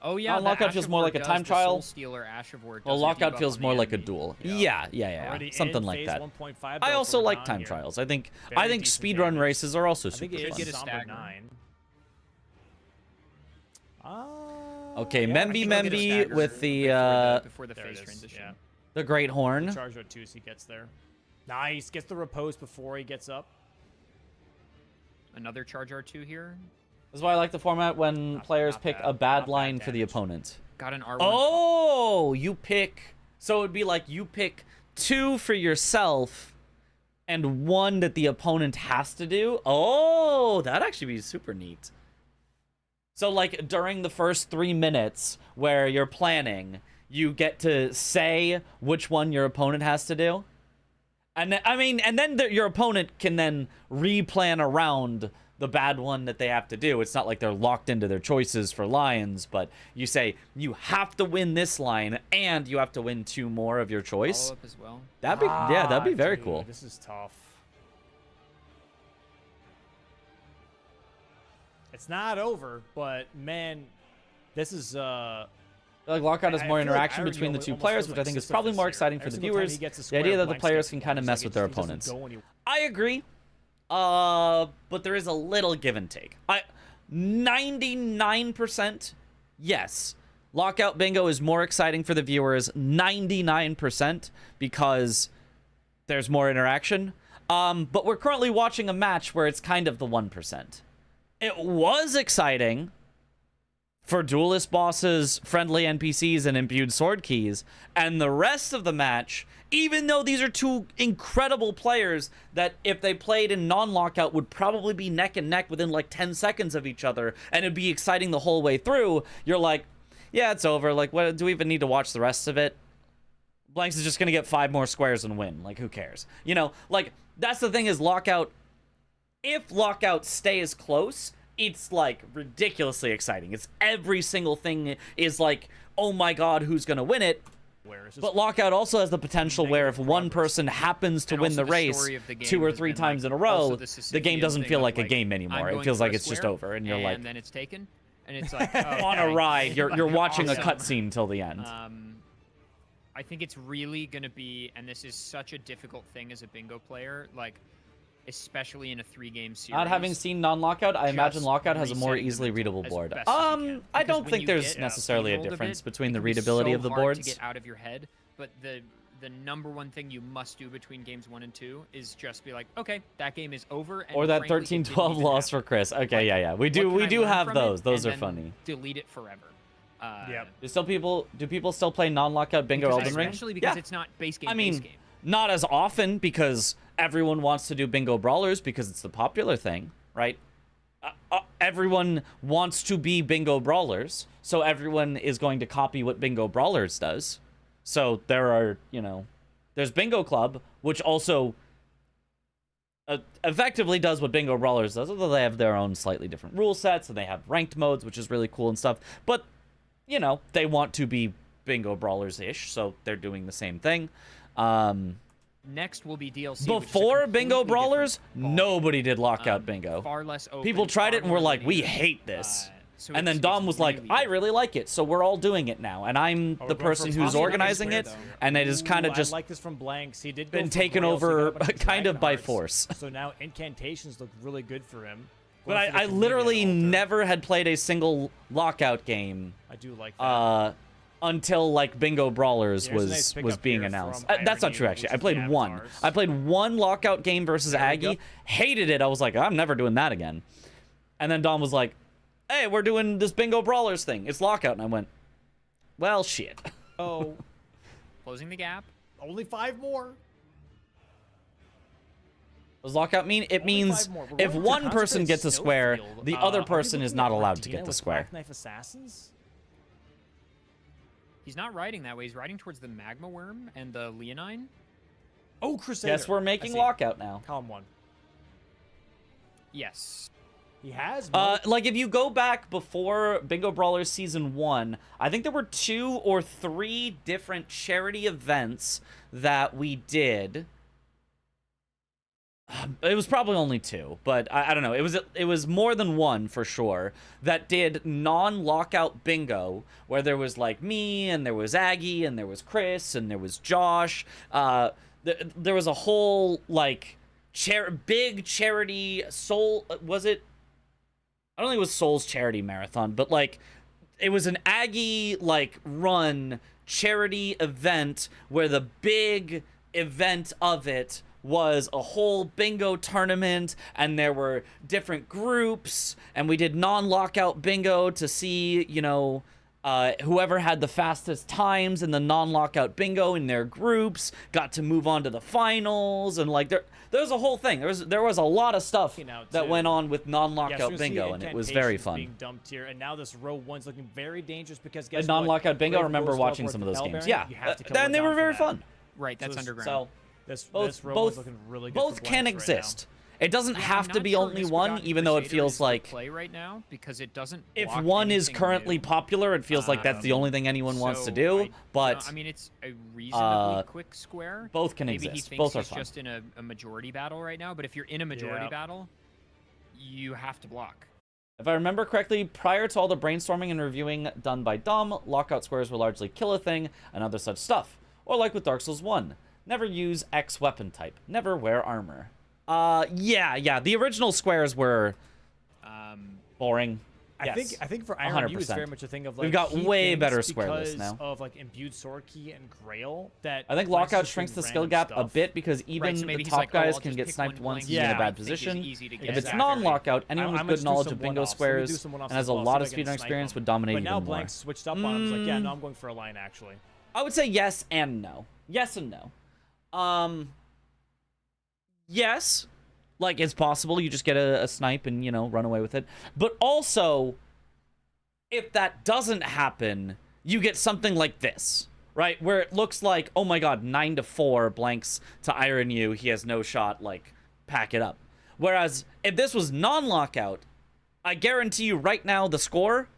Oh yeah, the lockout feels Ash of more War like a does, time the trial. Soul Stealer Ash of War Well, does a lockout debuff feels on the more like a enemy. duel. Yeah. Yeah. Already Something in like phase that. 1.5 I though also for like Radon time here. trials. I think Very speedrun decent races damage. are also I think super it fun. is Get a Somber stagger. 9. Okay, yeah, Memby I think he'll get a Memby stagger with the before the there it phase is, transition. yeah. the Great Horn. Charge road 2 so he gets there. Nice. Gets the repose before he gets up. Another charge R2 here. This is why I like the format when players not pick bad. a bad Not bad line for the damage. opponent. Got an R1. Oh, you pick. So it would be like you pick 2 for yourself and 1 that the opponent has to do. Oh, that'd actually be super neat. So like during the first 3 minutes where you're planning, you get to say which one your opponent has to do. And then your opponent can then replan around the bad one that they have to do. It's not like they're locked into their choices for lines, but you say you have to win this line and you have to win 2 more of your choice. Follow up as well. That'd be very Dude, cool. This is tough. It's not over, but man, this is I feel like lockout has I more feel like interaction Irony between the almost 2 feels players, like which I think is Sisyphus probably more here. exciting for Every the single time viewers. he gets a The square, idea that the Blanks players gets can one. kind of It's mess like with it their just doesn't opponents. go anywhere. I agree. But there is a little give and take. 99% yes. Lockout bingo is more exciting for the viewers 99% because there's more interaction. But we're currently watching a match where it's kind of the 1%. It was exciting for duelist bosses, friendly NPCs, and imbued sword keys. And the rest of the match, even though these are 2 incredible players that if they played in non-lockout would probably be neck and neck within like 10 seconds of each other, and it'd be exciting the whole way through, you're like, yeah, it's over. Like, what do we even need to watch the rest of it? Blanks is just going to get 5 more squares and win. Like, who cares? You know, like, that's the thing is lockout. If lockout stays close, it's like ridiculously exciting. It's every single thing is like, oh my god, who's gonna win it? But lockout also has the potential where if one person happens to And win also the the race story of the game 2 or has 3 been, times like, in a row, also the the game Sisyphean doesn't thing feel of, like a like, game I'm anymore. It going feels for like a it's just square, over, and you're like and then it's taken, and it's like on a okay. ride. You're Like, watching awesome. a cutscene till the end. I think it's really going to be, and this is such a difficult thing as a bingo player, like, especially in a 3-game series. Not having seen non-lockout, I imagine lockout has a more resetting the easily mental readable as board. best as you can. I Because don't when think you there's get necessarily a steamrolled difference bit, between it the can be readability so of the hard boards. to get out of your head, but the number one thing you must do between games 1 and 2 is just be like, okay, that game is over. And Or that frankly, it didn't 13-12 even loss happen. for Chris. Okay, Like, yeah. We what do can I learn have from those. it? Those And are then funny. Delete it forever. Yep. Do people still play non-lockout bingo Because Elden Ring? especially because Yeah. it's not base game. I mean, base game. not as often because everyone wants to do bingo brawlers because it's the popular thing, right? Everyone wants to be bingo brawlers, so everyone is going to copy what bingo brawlers does. So there are, there's bingo club, which also effectively does what bingo brawlers does, although they have their own slightly different rule sets and they have ranked modes, which is really cool and stuff. But they want to be bingo brawlers-ish, so they're doing the same thing. Next will be DLC. which is a Before bingo completely brawlers, different ball. nobody did lockout bingo. Far less open. People tried far it and were more like, we linear. hate this. So And then it's Dom was like, really I different. really like it, so we're all doing it now. And I'm Oh, the we're going person for who's Tommy organizing Square, it, though. and it is kind of Ooh, just I like this from Blanks. He did go been for taken Grail, so he got over a bunch of kind of by Dragonhearts. force. So now incantations look really good for him. But Going for the I literally Communion Altar. never had played a single lockout game I do like that. until like Bingo Brawlers There's a nice was pickup being here announced. from That's not Irony, true, actually. which I is played the one. avatars. I played one lockout game versus There we Aggie. go. Hated it. I was like, I'm never doing that again. And then Dom was like, hey, we're doing this Bingo Brawlers thing. It's lockout. And I went, well, shit. Oh, Closing the gap. only 5 more. What does lockout mean? It Only means 5 more. We're if going to one person concentrate gets a square, Snowfield. the Are other we person is looking not at allowed to Martina get the with square. Black Knife Assassins? He's not riding that way. He's riding towards the Magma Worm and the Leonine. Oh, Crusader. Guess we're I making see. lockout now. Column 1. Yes. He has. Like if you go back before Bingo Brawlers Season 1, I think there were 2 or 3 different charity events that we did. It was probably only 2, but I don't know. It was more than one for sure that did non-lockout bingo, where there was like me and there was Aggie and there was Chris and there was Josh. There was a whole like big charity soul. Was it? I don't think it was Soul's charity marathon, but like it was an Aggie like run charity event where the big event of it was a whole bingo tournament, and there were different groups, and we did non-lockout bingo to see, whoever had the fastest times in the non-lockout bingo in their groups got to move on to the finals, and like there was a whole thing. There was a lot of stuff that went on with non-lockout bingo, and it was very fun. Being dumped here, and now this row 1's looking very dangerous because And non-lockout bingo, I remember watching some of those games. Yeah, and they were very fun. Right, that's So- underground. So This both row 1's looking really good. both for can Blanks right now. exist. It doesn't Yeah, have I'm to not be sure only Miss one, Forgotten even though it Crusader feels is the like play right now because it doesn't. if block one is anything currently new. popular, it feels like that's the only thing anyone wants to So do. But I mean, it's a reasonably quick square. both can Maybe exist. he thinks Both are he's fun. just in a majority battle right now. But if you're in a majority Yeah. battle, you have to block. If I remember correctly, prior to all the brainstorming and reviewing done by Dom, lockout squares were largely kill a thing and other such stuff. Or like with Dark Souls 1, never use X weapon type, never wear armor. Yeah, the original squares were boring. I think for Iron U, it's 100%. very much a thing of like We've got he way thinks better square lists because now. of like imbued sword key and Grail that I think Blanks lockout is shrinks the doing skill random gap a stuff. bit because even Right, so the maybe he's top like, oh, guys I'll can just get pick sniped one once blank he's in a Yeah. bad I think is position. easy to If get. it's Exactly. non-lockout, anyone I'm with gonna good do knowledge some of bingo one-offs. Let me do squares some one-offs and has as a well, lot see of if I can speedrun snipe experience them. would dominate But now even more. Blanks switched up on him. He's like, yeah, no, I'm going for a line actually. I would say yes and no. Yes and no. Yes, like it's possible you just get a snipe and run away with it. But also, if that doesn't happen, you get something like this, right? Where it looks like, oh my god, 9-4 blanks to Iron U. He has no shot. Like, pack it up. Whereas if this was non-lockout, I guarantee you right now the score,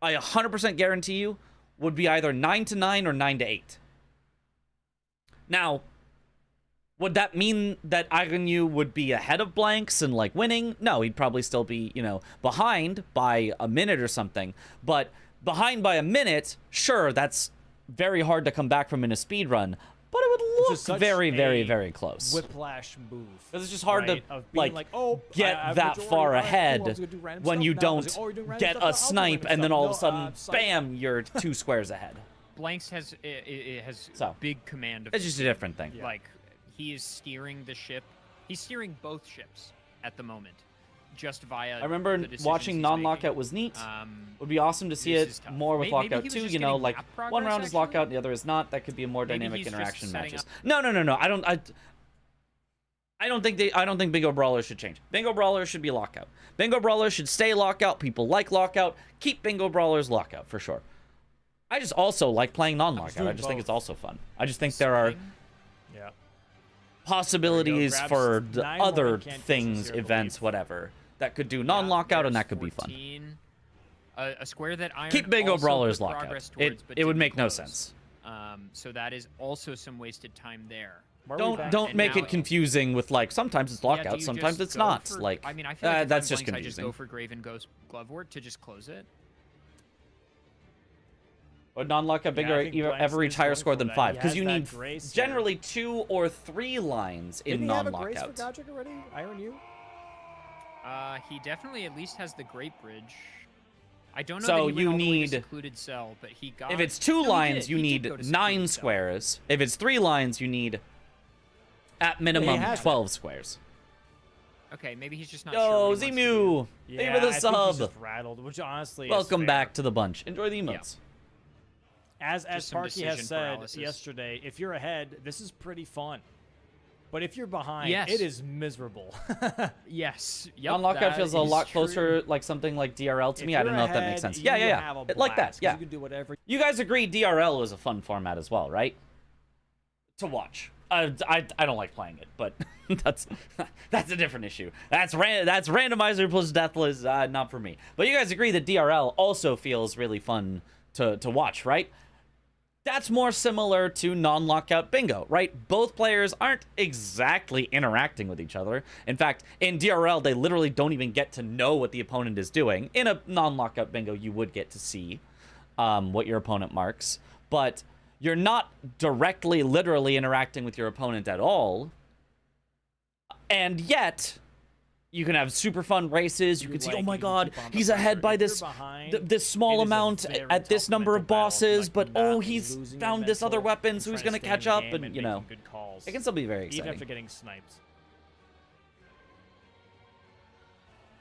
I 100% guarantee you, would be either 9-9 or 9-8. Now, would that mean that Iron U would be ahead of blanks and like winning? No, he'd probably still be, behind by a minute or something. But behind by a minute, sure, that's very hard to come back from in a speed run, but it Which would is look such very, very, a very close. Whiplash move. Because it's just hard right? to Of being like oh, get that far ahead when you don't get a snipe and then all of a sudden, bam, you're 2 squares ahead. Blanks has it has So, big command of. It's just a different thing. Like he is steering the ship. He's steering both ships at the moment, just via. I remember the decisions watching he's non-lockout making. was neat. Um, Would be awesome to see this it is tough. more with Maybe he lockout was too. just You know, getting like map one progress, round is actually. lockout, the other is not. That could be a more Maybe dynamic he's just interaction setting matches. up- No. I don't think Bingo Brawlers should change. Bingo Brawlers should be lockout. Bingo Brawlers should stay lockout. People like lockout. Keep Bingo Brawlers lockout for sure. I just also like playing non-lockout. I doing just think both. it's also fun. I just think there are Yeah. possibilities Grabs for the 9 more other incantations things, here, I events, believe. whatever, that could do non-lockout, and there's that could be fun. 14. A square that Iron Keep Bingo also Brawlers put lockout. progress It towards, but would didn't make no close. sense. So that is also some wasted time there. Why are we back? Don't And make now- it confusing with like sometimes it's Yeah, do lockout, you sometimes just it's go not. for- Like I mean, I feel like if that's I'm just Blanks, I just confusing. go for Graven Ghost Glovewort to just close it. Would non-lockout Yeah, I Bingo think ever Blanks reach is higher going score for than that. 5? He Because has you that need grace here. generally 2 or 3 lines in Didn't he have a grace for non-lockout. Godric already? Iron U? He definitely at least has the Great Bridge. I don't know So that he went you all the way to need- secluded cell, but he got. If it's 2 No, he lines, did. you He did need go to 9 secluded cell. squares. If it's 3 lines, you need at minimum has 12 squares. Okay, maybe he's just not Yo, sure. what he wants to do. Zemu! Yeah, Thank you for the I think he's sub. just rattled, which honestly Welcome is back fair. to the bunch. Enjoy the emotes. As Just some Parky has decision said paralysis. yesterday, if you're ahead, this is pretty fun. But if you're behind, Yes. it is miserable. Yes. Yep. Non-lockout that feels a is lot true. closer, like something like DRL to If me. I don't you're know if that ahead, makes sense. you Yeah. have a Like that, blast, 'cause yeah. You can do whatever. You guys agree DRL was a fun format as well, right? To watch. I don't like playing it, but that's a different issue. That's randomizer plus deathless, not for me. But you guys agree that DRL also feels really fun to watch, right? That's more similar to non-lockout bingo, right? Both players aren't exactly interacting with each other. In fact, in DRL, they literally don't even get to know what the opponent is doing. In a non-lockout bingo, you would get to see what your opponent marks, but you're not directly, literally interacting with your opponent at all. And yet, you can have super fun races. You can see, oh my god, he's ahead by this this small amount at this number of bosses, but oh, he's found this other weapon, so he's gonna catch up, and you know, it can still be very even after exciting. getting sniped.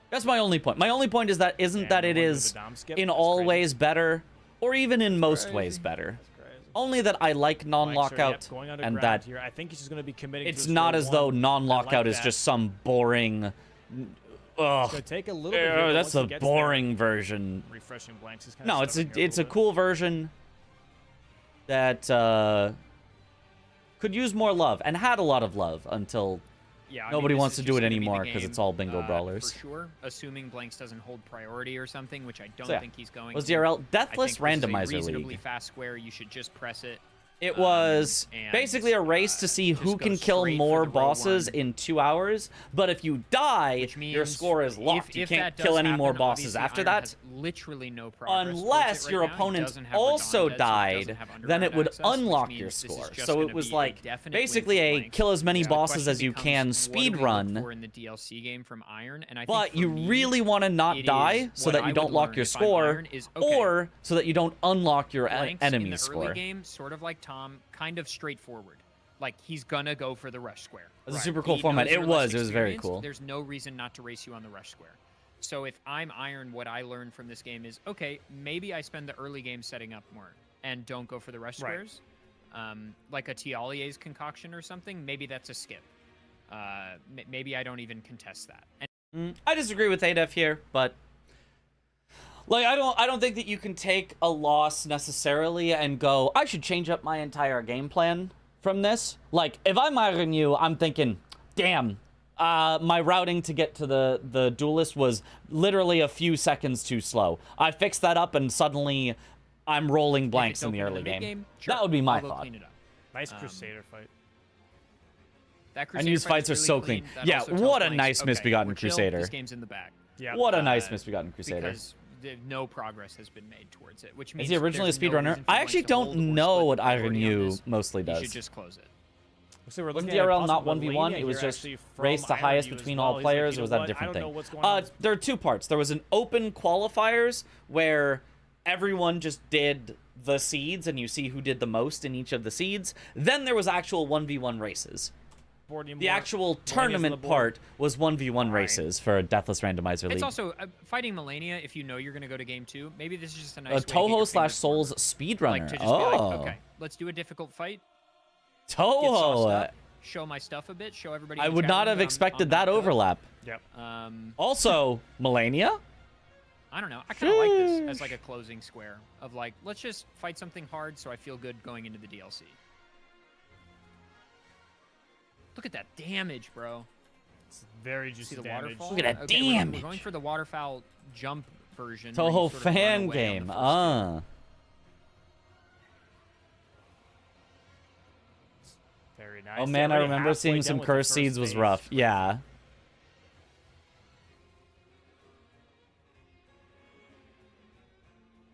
That's my only point. My only point is that isn't Yeah, that no it one did is the dom skip. in That's all crazy. ways better, or even in most ways better. That's crazy. Only that I like non-lockout, Yep, going and underground that here. I think he's just going to be committing. it's to his not row as though one. non-lockout I like is that. just some boring. Ugh. So take a little bit. here, but That's once he a gets there, boring version. refreshing blanks. He's No, it's a cool version that could use more love and had a lot of love until Yeah, I nobody mean, this wants is to just do it gonna be the anymore because game, it's all bingo brawlers. For sure, assuming Blanks doesn't hold priority or something, which I don't So yeah, think he's going was to. DRL I Deathless think this is a Randomizer reasonably League? fast square. You should just press it. It was and, basically a race to see just who go can kill straight for more the row bosses one. in 2 hours, but if you die, Which your means score is locked. You if can't that kill does any more happen, bosses obviously after Iron that. has literally no progress towards Unless it your right now. He opponent doesn't have Radon also dead, so he died, doesn't have then it underground would access, which unlock means your this is score. just So gonna it was be a like definite win basically for a Blanks. kill as many The bosses question as you becomes, can what do speed we look run. for in the DLC game from Iron, and I think But for you me, really want to not it die is so what that I you would don't lock learn your if I'm score, Iron is, okay, or so that you don't unlock your Blanks in enemy's the score. early game, sort of like Tom, kind of straightforward. Like he's gonna go for the rush square. It's a Right. super cool He format. knows It you're was. less It was very experienced, cool. There's no reason not to race you on the rush square. So if I'm Iron, what I learned from this game is, okay, maybe I spend the early game setting up more and don't go for the rush Right. squares. Like a Tialier's concoction or something, maybe that's a skip. Maybe I don't even contest that. And I disagree with ADEF here, but like I don't think that you can take a loss necessarily and go, I should change up my entire game plan from this. Like if I'm Iron you, I'm thinking, damn, my routing to get to the duelist was literally a few seconds too slow. I fixed that up and suddenly I'm rolling blanks in the early game. That would be my I'll go thought. clean it up. Nice Crusader fight. That And Crusader these fight fights are is really so clean. That Yeah, also tells what a Blanks, nice okay, misbegotten we're chill, Crusader. This game's in the bag. Yeah. What a nice misbegotten Crusader. Because no progress has been made towards it, which means Is he originally a there's no speedrunner? reason for I Blanks actually to hold don't or know split what the priority Iron on U this. mostly You does. should just close it. So we're Wasn't looking at DRL not possible 1v1? Melania It was here just actually from race to Iron highest U as between well. all He's like, players, you or was know that a what? different I don't know thing? what's going on. There are two parts. There was an open qualifiers where everyone just did the seeds, and you see who did the most in each of the seeds. Then there was actual 1v1 races. The actual tournament part was 1v1 races for a Deathless Randomizer League. It's also fighting Melania. If you know you're going to go to game 2, maybe this is just a nice way to get your Toho fingers /Souls warmer. speedrunner. Like to just be like, okay, let's do a difficult fight. Get sauced Toho. up, show my stuff a bit. Show everybody. I in the would chat not room have that I'm expected back that up. overlap. Yep. Also, Melania? I don't know. I kind of like this as like a closing square of like, let's just fight something hard so I feel good going into the DLC. Look at that damage, bro. It's very juicy See the damage. waterfall? Look at that Okay, damage. We're going for the waterfowl jump version. where you Toho sort of run fan away on the game. first Very nice. Oh They're man, I already remember halfway seeing done some with the cursed first seeds was phase. rough. Yeah.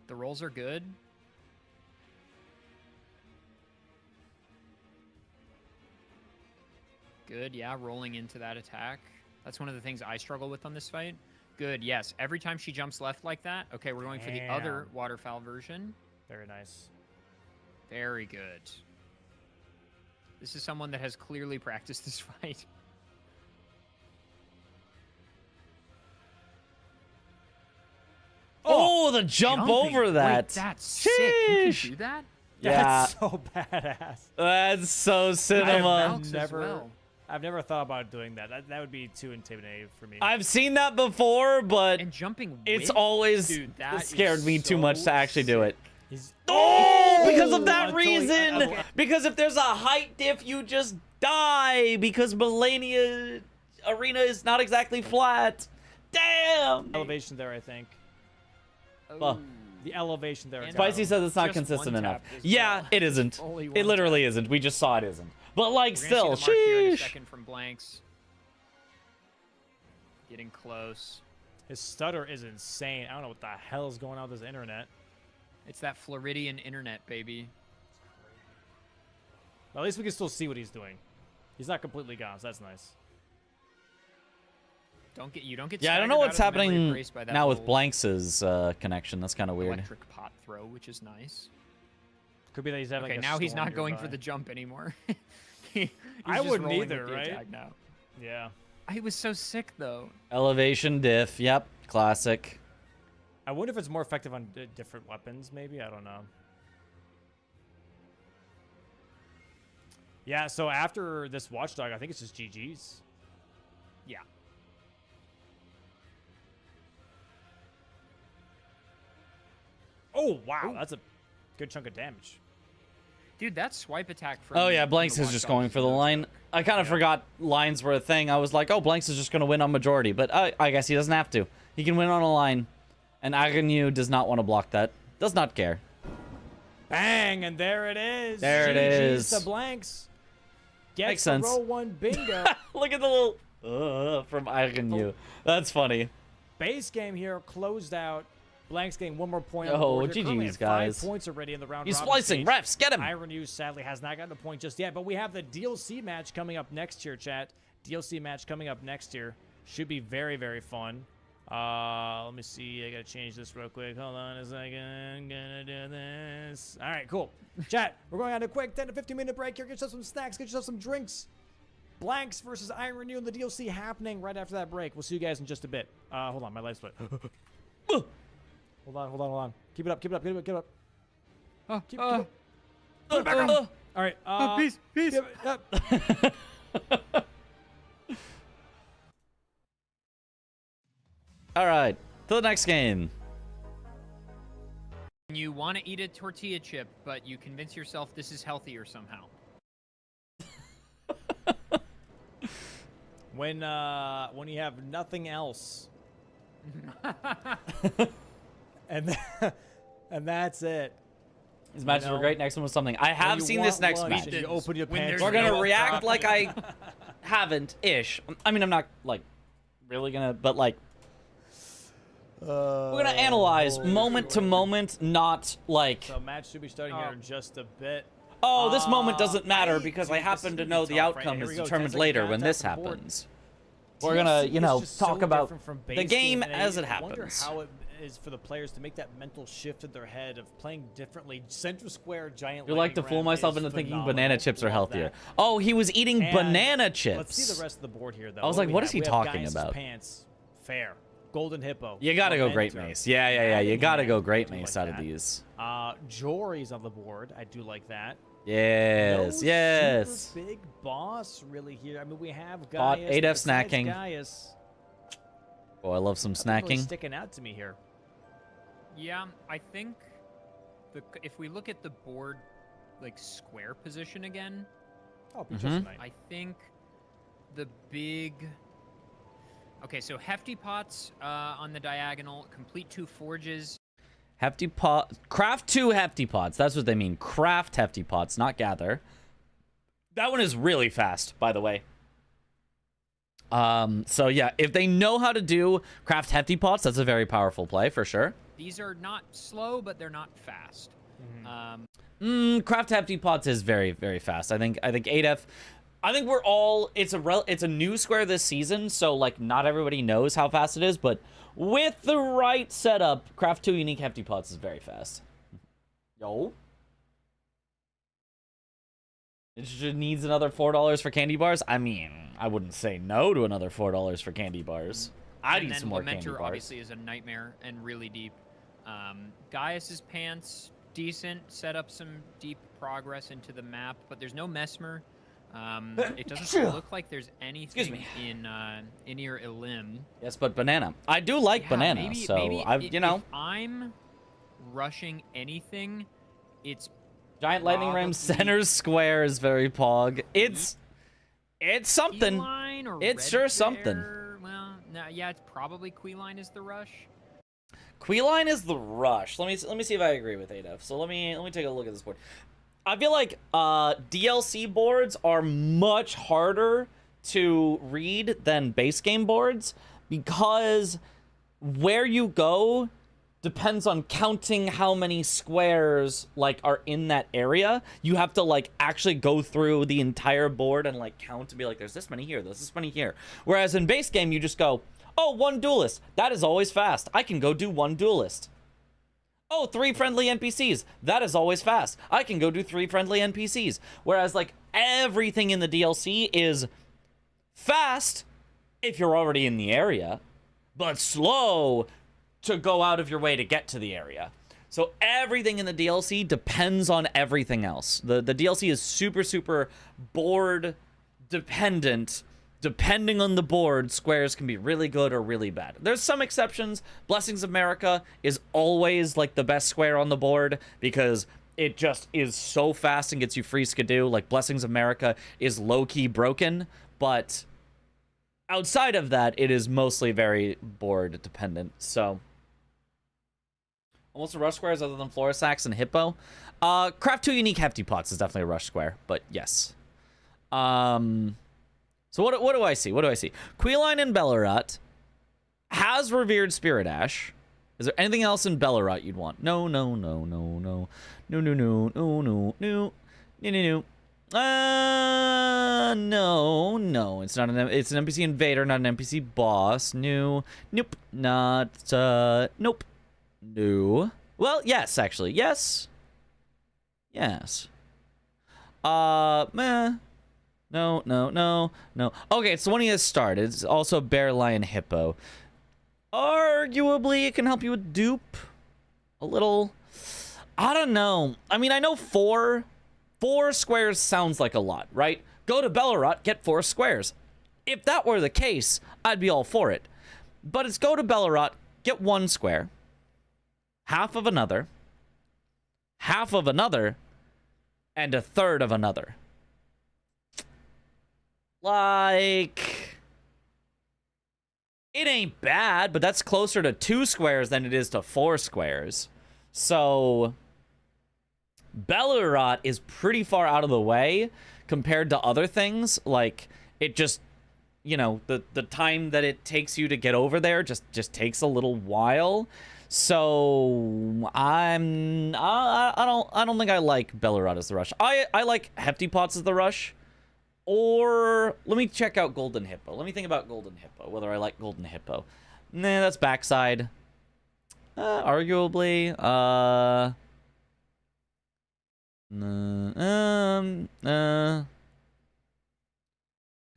The rolls are good. Good, yeah, rolling into that attack. That's one of the things I struggle with on this fight. Good, yes. Every time she jumps left like that, okay, we're going for the other Damn. waterfowl version. Very nice. Very good. This is someone that has clearly practiced this fight. Oh, the jump Jumping. over that. Wait, that's sick. You Sheesh. can do that? Yeah. That's so badass. That's so cinema. Valks as never- well. I've never thought about doing that. That would be too intimidating for me. I've seen that before, but And jumping it's with? always Dude, that scared is me too much so to actually do it. He's Oh, because of that Until he- reason. okay. Because if there's a height diff, you just die. Because Melania Arena is not exactly flat. Damn. elevation there, I think. Well, The elevation there. And Spicy says it's not Just consistent one enough. tap as Yeah, well. it isn't. Only It one literally isn't. We just saw it isn't. But like, We're still, gonna see the mark here in a sheesh. second from Blanks. Getting close. His stutter is insane. I don't know what the hell is going on with this internet. It's that Floridian internet, baby. But at least we can still see what he's doing. He's not completely gone, so that's nice. You don't get. Yeah, I don't know staggered what's out of the memory happening erase by that now with little Blanks' connection. That's kind of weird. electric pot throw, which is nice. Could be that he's having Okay, like a now he's storm not going for nearby. the jump anymore. I just wouldn't rolling with either, the right? attack now. Yeah. He was so sick though. Elevation diff. Yep, classic. I wonder if it's more effective on different weapons, maybe? I don't know. Yeah, so after this Watchdog, I think it's just GG's. Yeah. Oh, wow. That's a good chunk of damage. Dude, that swipe attack from Oh yeah, from Blanks the is just Watchdog going is for the nuts. line. I kind of forgot lines were a thing. I was like, oh, Blanks is just going to win on majority. But I guess he doesn't have to. He can win on a line. And Agnew does not want to block that. Does not care. Bang, and there it is. There it GG's is. to Blanks. Gets Makes the sense. row one bingo. Look at the little from Agnew. That's funny. Base game here closed out. Blanks getting one more point Yo, on the board. Here. Currently GG's, at guys. 5 points already in the round. He's robin splicing. stage. Refs, get him. Iron U sadly has not gotten a point just yet, but we have the DLC match coming up next year, chat. DLC match coming up next year. Should be very, very fun. Let me see. I gotta change this real quick. Hold on a second. I'm gonna do this. All right, cool. Chat, we're going on a quick 10 to 15 minute break here. Get yourself some snacks. Get yourself some drinks. Blanks versus Iron U and the DLC happening right after that break. We'll see you guys in just a bit. Hold on, my life split. Hold on. Keep it up. Keep it up. Keep it up. Put it back on. All right. Peace. Yep. All right, to the next game. You want to eat a tortilla chip, but you convince yourself this is healthier somehow. When you have nothing else, and that's it. These matches were great. Next one was something. I have you seen this want next lunch match. and you open your When pantry. there's We're gonna no react like I problem. haven't ish. I mean, I'm not like really gonna, but like We're gonna analyze moment to moment, not like, So match should be starting here in just a bit. oh, this moment doesn't matter because I dude, this happen is to gonna know be the tough, right? outcome Here is we go, 10 determined second later when countdown this for the board. happens. We're gonna, TLC is just talk so about different from the base game and as it I wonder happens. how it is for the players to make that mental shift in their head of playing differently. Center square, giant. You like to lightning fool round myself is into thinking phenomenal. banana chips are Love healthier. that. Oh, he was eating And banana chips. Let's see the rest of the board here, though. I was do like, we what have? is he We have talking Gaius' about? Pants, fair. Golden Hippo. You gotta go Great Momentum. Mace. Yeah. You Madden gotta go Hand, Great I do Mace like out of that. these. Jory's on the board. I do like that. Yes, No yes. super big boss really here. I mean, we have Bought Gaius. 8F but besides snacking. Gaius, Oh, I love some nothing really snacking. sticking out to me here. Yeah, I think if we look at the board, like square position again, Oh, be Mhm. just tonight. I think the big. Okay, so hefty pots on the diagonal, complete 2 forges. Hefty pot, craft 2 hefty pots. That's what they mean. Craft hefty pots, not gather. That one is really fast, by the way. So yeah, if they know how to do craft hefty pots, that's a very powerful play for sure. These are not slow, but they're not fast. Craft hefty pots is very, very fast. I think 8F. I think we're all. It's a new square this season, so like not everybody knows how fast it is, but with the right setup, craft 2 unique hefty pots is very fast. Yo. It just needs another $4 for candy bars. I mean, I wouldn't say no to another $4 for candy bars. I'd eat some more candy Lamenter bars. obviously is a nightmare and really deep. Gaius's Pants, decent. Set up some deep progress into the map, but there's no Mesmer. It doesn't look like there's anything me. in your Elim. Yes, but banana. I do like Yeah, banana, maybe, so maybe I've. if I'm rushing anything, it's Giant lightning ram probably center square is very pog. It's something. Queeline or It's Red sure something. Bear? Well, no, yeah, it's probably Queeline is the rush. Queeline is the rush. Let me see if I agree with 8F. So let me take a look at this board. I feel like DLC boards are much harder to read than base game boards because where you go depends on counting how many squares like are in that area. You have to like actually go through the entire board and like count and be like, there's this many here, there's this many here. Whereas in base game, you just go, oh, 1 duelist. That is always fast. I can go do 1 duelist. Oh, 3 friendly NPCs. That is always fast. I can go do 3 friendly NPCs. Whereas like everything in the DLC is fast if you're already in the area, but slow to go out of your way to get to the area. So everything in the DLC depends on everything else. The DLC is super, super board dependent. Depending on the board, squares can be really good or really bad. There's some exceptions. Blessings of America is always like the best square on the board because it just is so fast and gets you free skidoo. Like Blessings of America is low-key broken, but outside of that, it is mostly very board dependent. So almost a rush squares other than Florisax and Hippo. Craft 2 unique hefty pots is definitely a rush square, but yes. So what do I see? What do I see? Queeline and Bellerat has revered Spirit Ash. Is there anything else in Bellerat you'd want? No. No. No. It's not it's an NPC invader, not an NPC boss. No. Nope. Not nope. No. Well, yes, actually. Yes. Yes. Meh. No. Okay, it's the one he has started. It's also Bear, Lion, Hippo. Arguably, it can help you with dupe. A little. I don't know. I mean, I know 4 squares sounds like a lot, right? Go to Bellerat, get 4 squares. If that were the case, I'd be all for it. But it's go to Bellerat, get 1 square, half of another, and a third of another. Like, it ain't bad, but that's closer to 2 squares than it is to 4 squares. So Bellerat is pretty far out of the way compared to other things. Like, it just you know, the time that it takes you to get over there just takes a little while. So I don't think I like Bellerod as the rush. I like Hefty Pots as the rush. Or let me check out Golden Hippo. Let me think about Golden Hippo, whether I like Golden Hippo. Nah, that's backside. Arguably.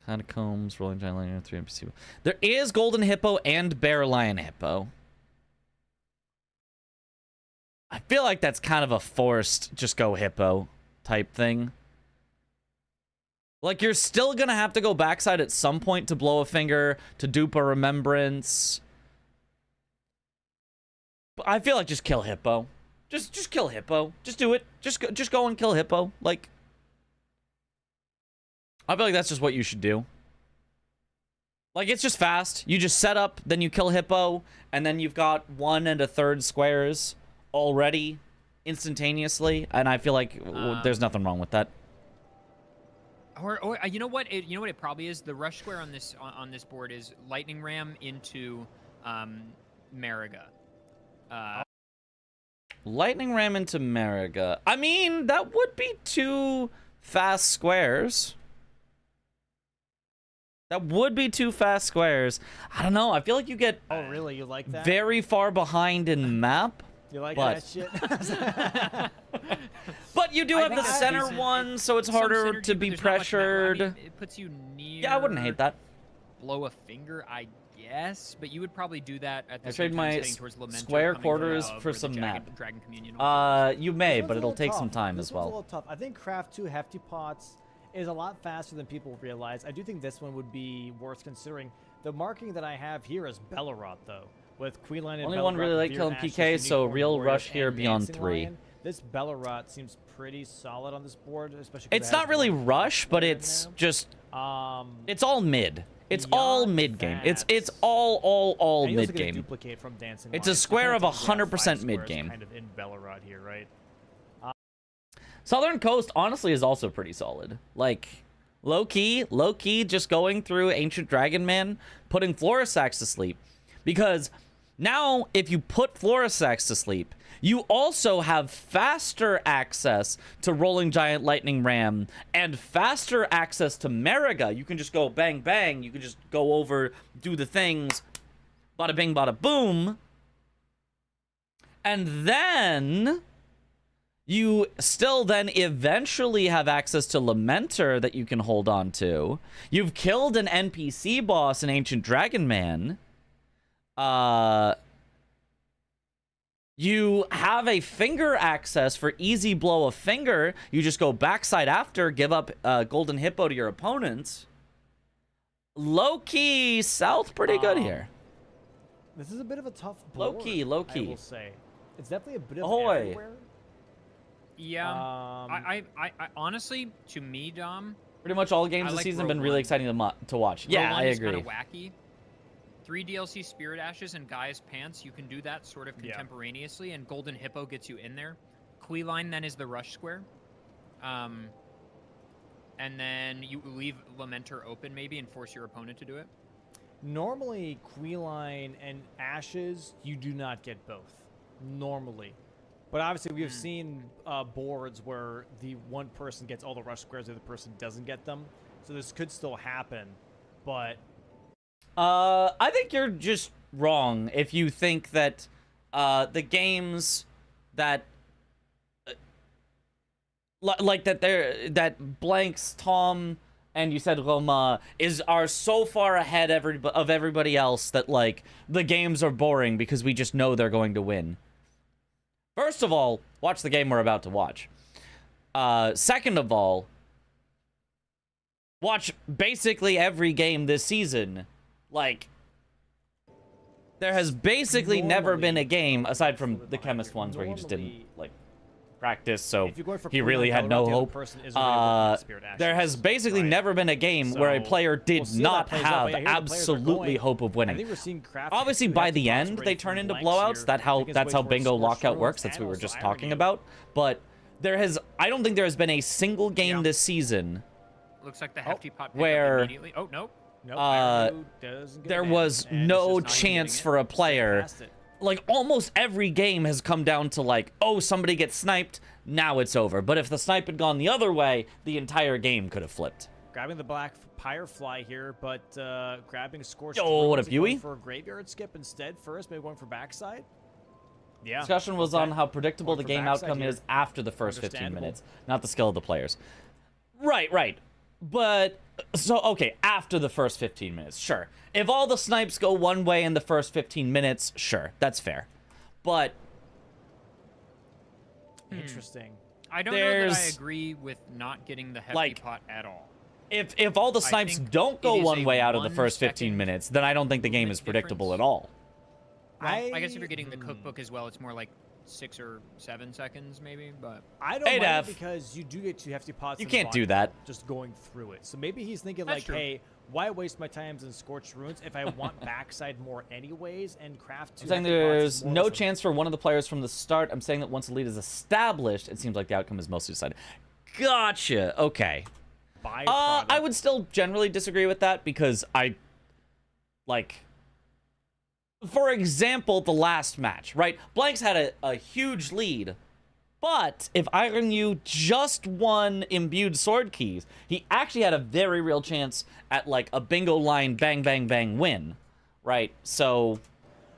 Catacombs, Rolling Giant Lion, 3 NPC. There is Golden Hippo and Bear Lion Hippo. I feel like that's kind of a forced just go Hippo type thing. Like, you're still gonna have to go backside at some point to blow a finger, to dupe a remembrance. But I feel like just kill Hippo. Just kill Hippo. Just do it. Just go and kill Hippo. Like, I feel like that's just what you should do. Like, it's just fast. You just set up, then you kill Hippo, and then you've got 1 1/3 squares already instantaneously, and I feel like there's nothing wrong with that. Or you know what? You know what it probably is. The rush square on this board is Lightning Ram into Mariga. Lightning Ram into Mariga. I mean, that would be 2 fast squares. That would be 2 fast squares. I don't know. I feel like you get Oh, really? You like that? very far behind in map. You like but- that shit? But you do I have think the that's center decent. one, so it's Some harder synergy, to but be there's not much map. I mean, pressured. it puts you near. Yeah, I wouldn't hate that. Blow a finger, I guess, but you would probably do that at the I same trade time my heading towards Lamento, square coming quarters out for where the some map. Dragon Communion. You may, This one's but a it'll little take some tough. time This as one's a well. little tough. I think Craft 2 Hefty Pots is a lot faster than people realize. I do think this one would be worth considering. The marking that I have here is Bellerot, though, with Queenline and Only Bellerot, one really like Veer, killing Ashes, PK, so Unicorn, real Warriors, rush here and beyond Dancing 3. Lion. This Bellerot seems pretty solid on this board, especially 'cause It's it not has really one rush, but player in it's there. just it's all mid. It's Beyond all mid game. It's that- all And you also mid get a game. duplicate from Dancing It's a Lion. square I of think we have 100% 5 mid squares game. Kind of in Bellerot here, right? Southern Coast honestly is also pretty solid. Like low key, just going through Ancient Dragon Man, putting Florisax to sleep, because now if you put Florisax to sleep, you also have faster access to Rolling Giant Lightning Ram and faster access to Mariga. You can just go bang bang. You can just go over, do the things, bada bing, bada boom, and then you still then eventually have access to Lamenter that you can hold on to. You've killed an NPC boss in Ancient Dragon Man. You have a finger access for easy blow of finger. You just go backside after, give up Golden Hippo to your opponents. Low-key, South pretty good here. This is a bit of a tough board. Low-key. I will say. It's definitely a bit of Ahoy. everywhere. Yeah. Um, I honestly, to me, Dom, Pretty much all games I this like season have Row been really One. exciting to watch. Row Yeah, one I is agree. kind of wacky. 3 DLC Spirit Ashes and Gaia's Pants, you can do that sort of Yeah. contemporaneously, and Golden Hippo gets you in there. Queeline then is the rush square. And then you leave Lamenter open maybe and force your opponent to do it. Normally, Queeline and Ashes, you do not get both. Normally. But obviously, we have seen boards where the one person gets all the rush squares, the other person doesn't get them. So this could still happen. But I think you're just wrong if you think that the games that like that blanks Tom and you said Roma are so far ahead of everybody else that like the games are boring because we just know they're going to win. First of all, watch the game we're about to watch. Second of all, watch basically every game this season. Like, there has basically never been a game, aside from the Chemist ones, where he just didn't, like, practice, so if you're going for he Queeline, really had no the other hope. person isn't really working with Spirit Ashes, There has basically right? never been a game where a So, player did we'll see how not that plays out, have but I hear the players are absolutely going. hope of I winning. think we're seeing Craft Obviously, who by have the to end, concentrate they from turn into blanks blowouts. here, That's making how his way bingo towards lockout Scorch works. Ruins That's what we were and just also talking Irony. about. But I don't think there has been a single game this season Looks like the Hefty Pot pick up where- immediately. Oh, no. Nope, Iron doesn't get there banned, was and it's no just not chance getting for a it. Stay player. past it. Like, almost every game has come down to, like, oh, somebody gets sniped, now it's over. But if the snipe had gone the other way, the entire game could have flipped. Grabbing the black Firefly here, but grabbing Scorched. Oh, what a Ruins and going Buoy. for a graveyard skip instead first, maybe going for backside. Yeah. Discussion was okay. on how predictable Going the for game backside outcome here. is after the first 15 Understandable. minutes, not the skill of the players. Right. But, so, okay, after the first 15 minutes, sure. If all the snipes go one way in the first 15 minutes, sure, that's fair. But Interesting. I don't know that I There's- agree with not getting the hefty like, pot at all. if all the I snipes think don't go it is one a way out of the 1 first 15 second minutes, then I don't think the game movement is predictable difference. at all. Well, I guess if you're getting the cookbook as well, it's more like 6 or 7 seconds, maybe. But I don't Hey, mind Dev. it because you do get 2 hefty pots. You in can't the do bottom that. Just going through it. So maybe he's thinking That's like, true. hey, why waste my times in Scorched Ruins if I want backside more anyways and craft 2 I'm saying hefty pots there's is more no of a- chance for one of the players from the start. I'm saying that once the lead is established, it seems like the outcome is mostly decided. Gotcha. Okay. byproduct. I would still generally disagree with that because for example, the last match, right? Blanks had a huge lead, but if Iron U just won imbued sword keys, he actually had a very real chance at like a bingo line bang bang bang win, right? So.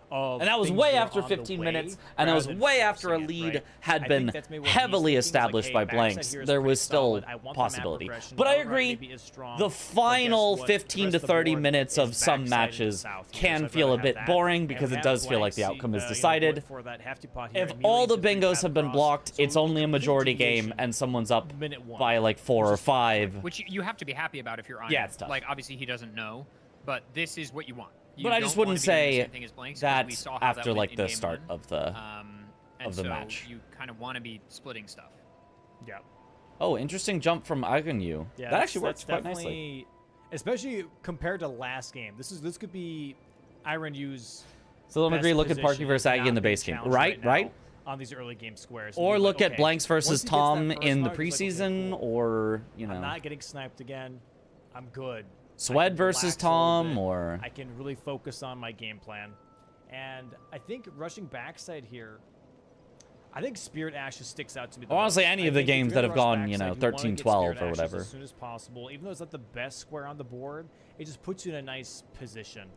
Of And that was things way that are after on the 15 way, minutes, and that was rather than way after a forcing it, lead right? had I been think that's maybe what he's heavily thinking, established like, by hey, backside Blanks. here is There pretty was still solid. I want the map possibility. progression. But I Valorant agree, maybe is strong, the but guess final what? 15 The to rest of the 30 board minutes is of some backside in the matches south here, so can I'd feel a rather bit have boring that. because And it we does have feel like Blanks the outcome is going decided. for that hefty pot If here. Immediately all the just brings bingos that have been across. blocked, So it's only a complete majority game, deviation. and someone's up Minute 1. by like 4 or 5. which you have to be happy about if you're Iron. Yeah, it's tough. Like obviously he doesn't know, but this is what you want. You But I just don't wanna wouldn't be doing the say same thing as Blanks, 'cause we that saw how that after went like in the game start 1. of the. And the so match. you kind of want to be splitting stuff. Yeah. Oh, interesting jump from Iron U. Yeah, That actually works that's quite nicely. definitely- Especially compared to last game. This could be Iron U's. So let me best agree. Look at Parky position versus Aggie not in the being base game. challenged Right. now on these early game squares. And Or be look like, at okay, Blanks versus once he gets that Tom first in the mark, he's like, okay, preseason, cool. or you I'm know, not getting sniped again. I'm good. I Swed can versus relax a little Tom, bit. or I can really focus on my game plan. And I think rushing backside here, I think Spirit Ashes sticks out to me the honestly, most. any I of the think if games you're that gonna have rush gone, backside, you know, wanna 13, get 12 Spirit or Ashes whatever. as soon as possible. Even though it's not the best square on the board, it just puts you in a nice position.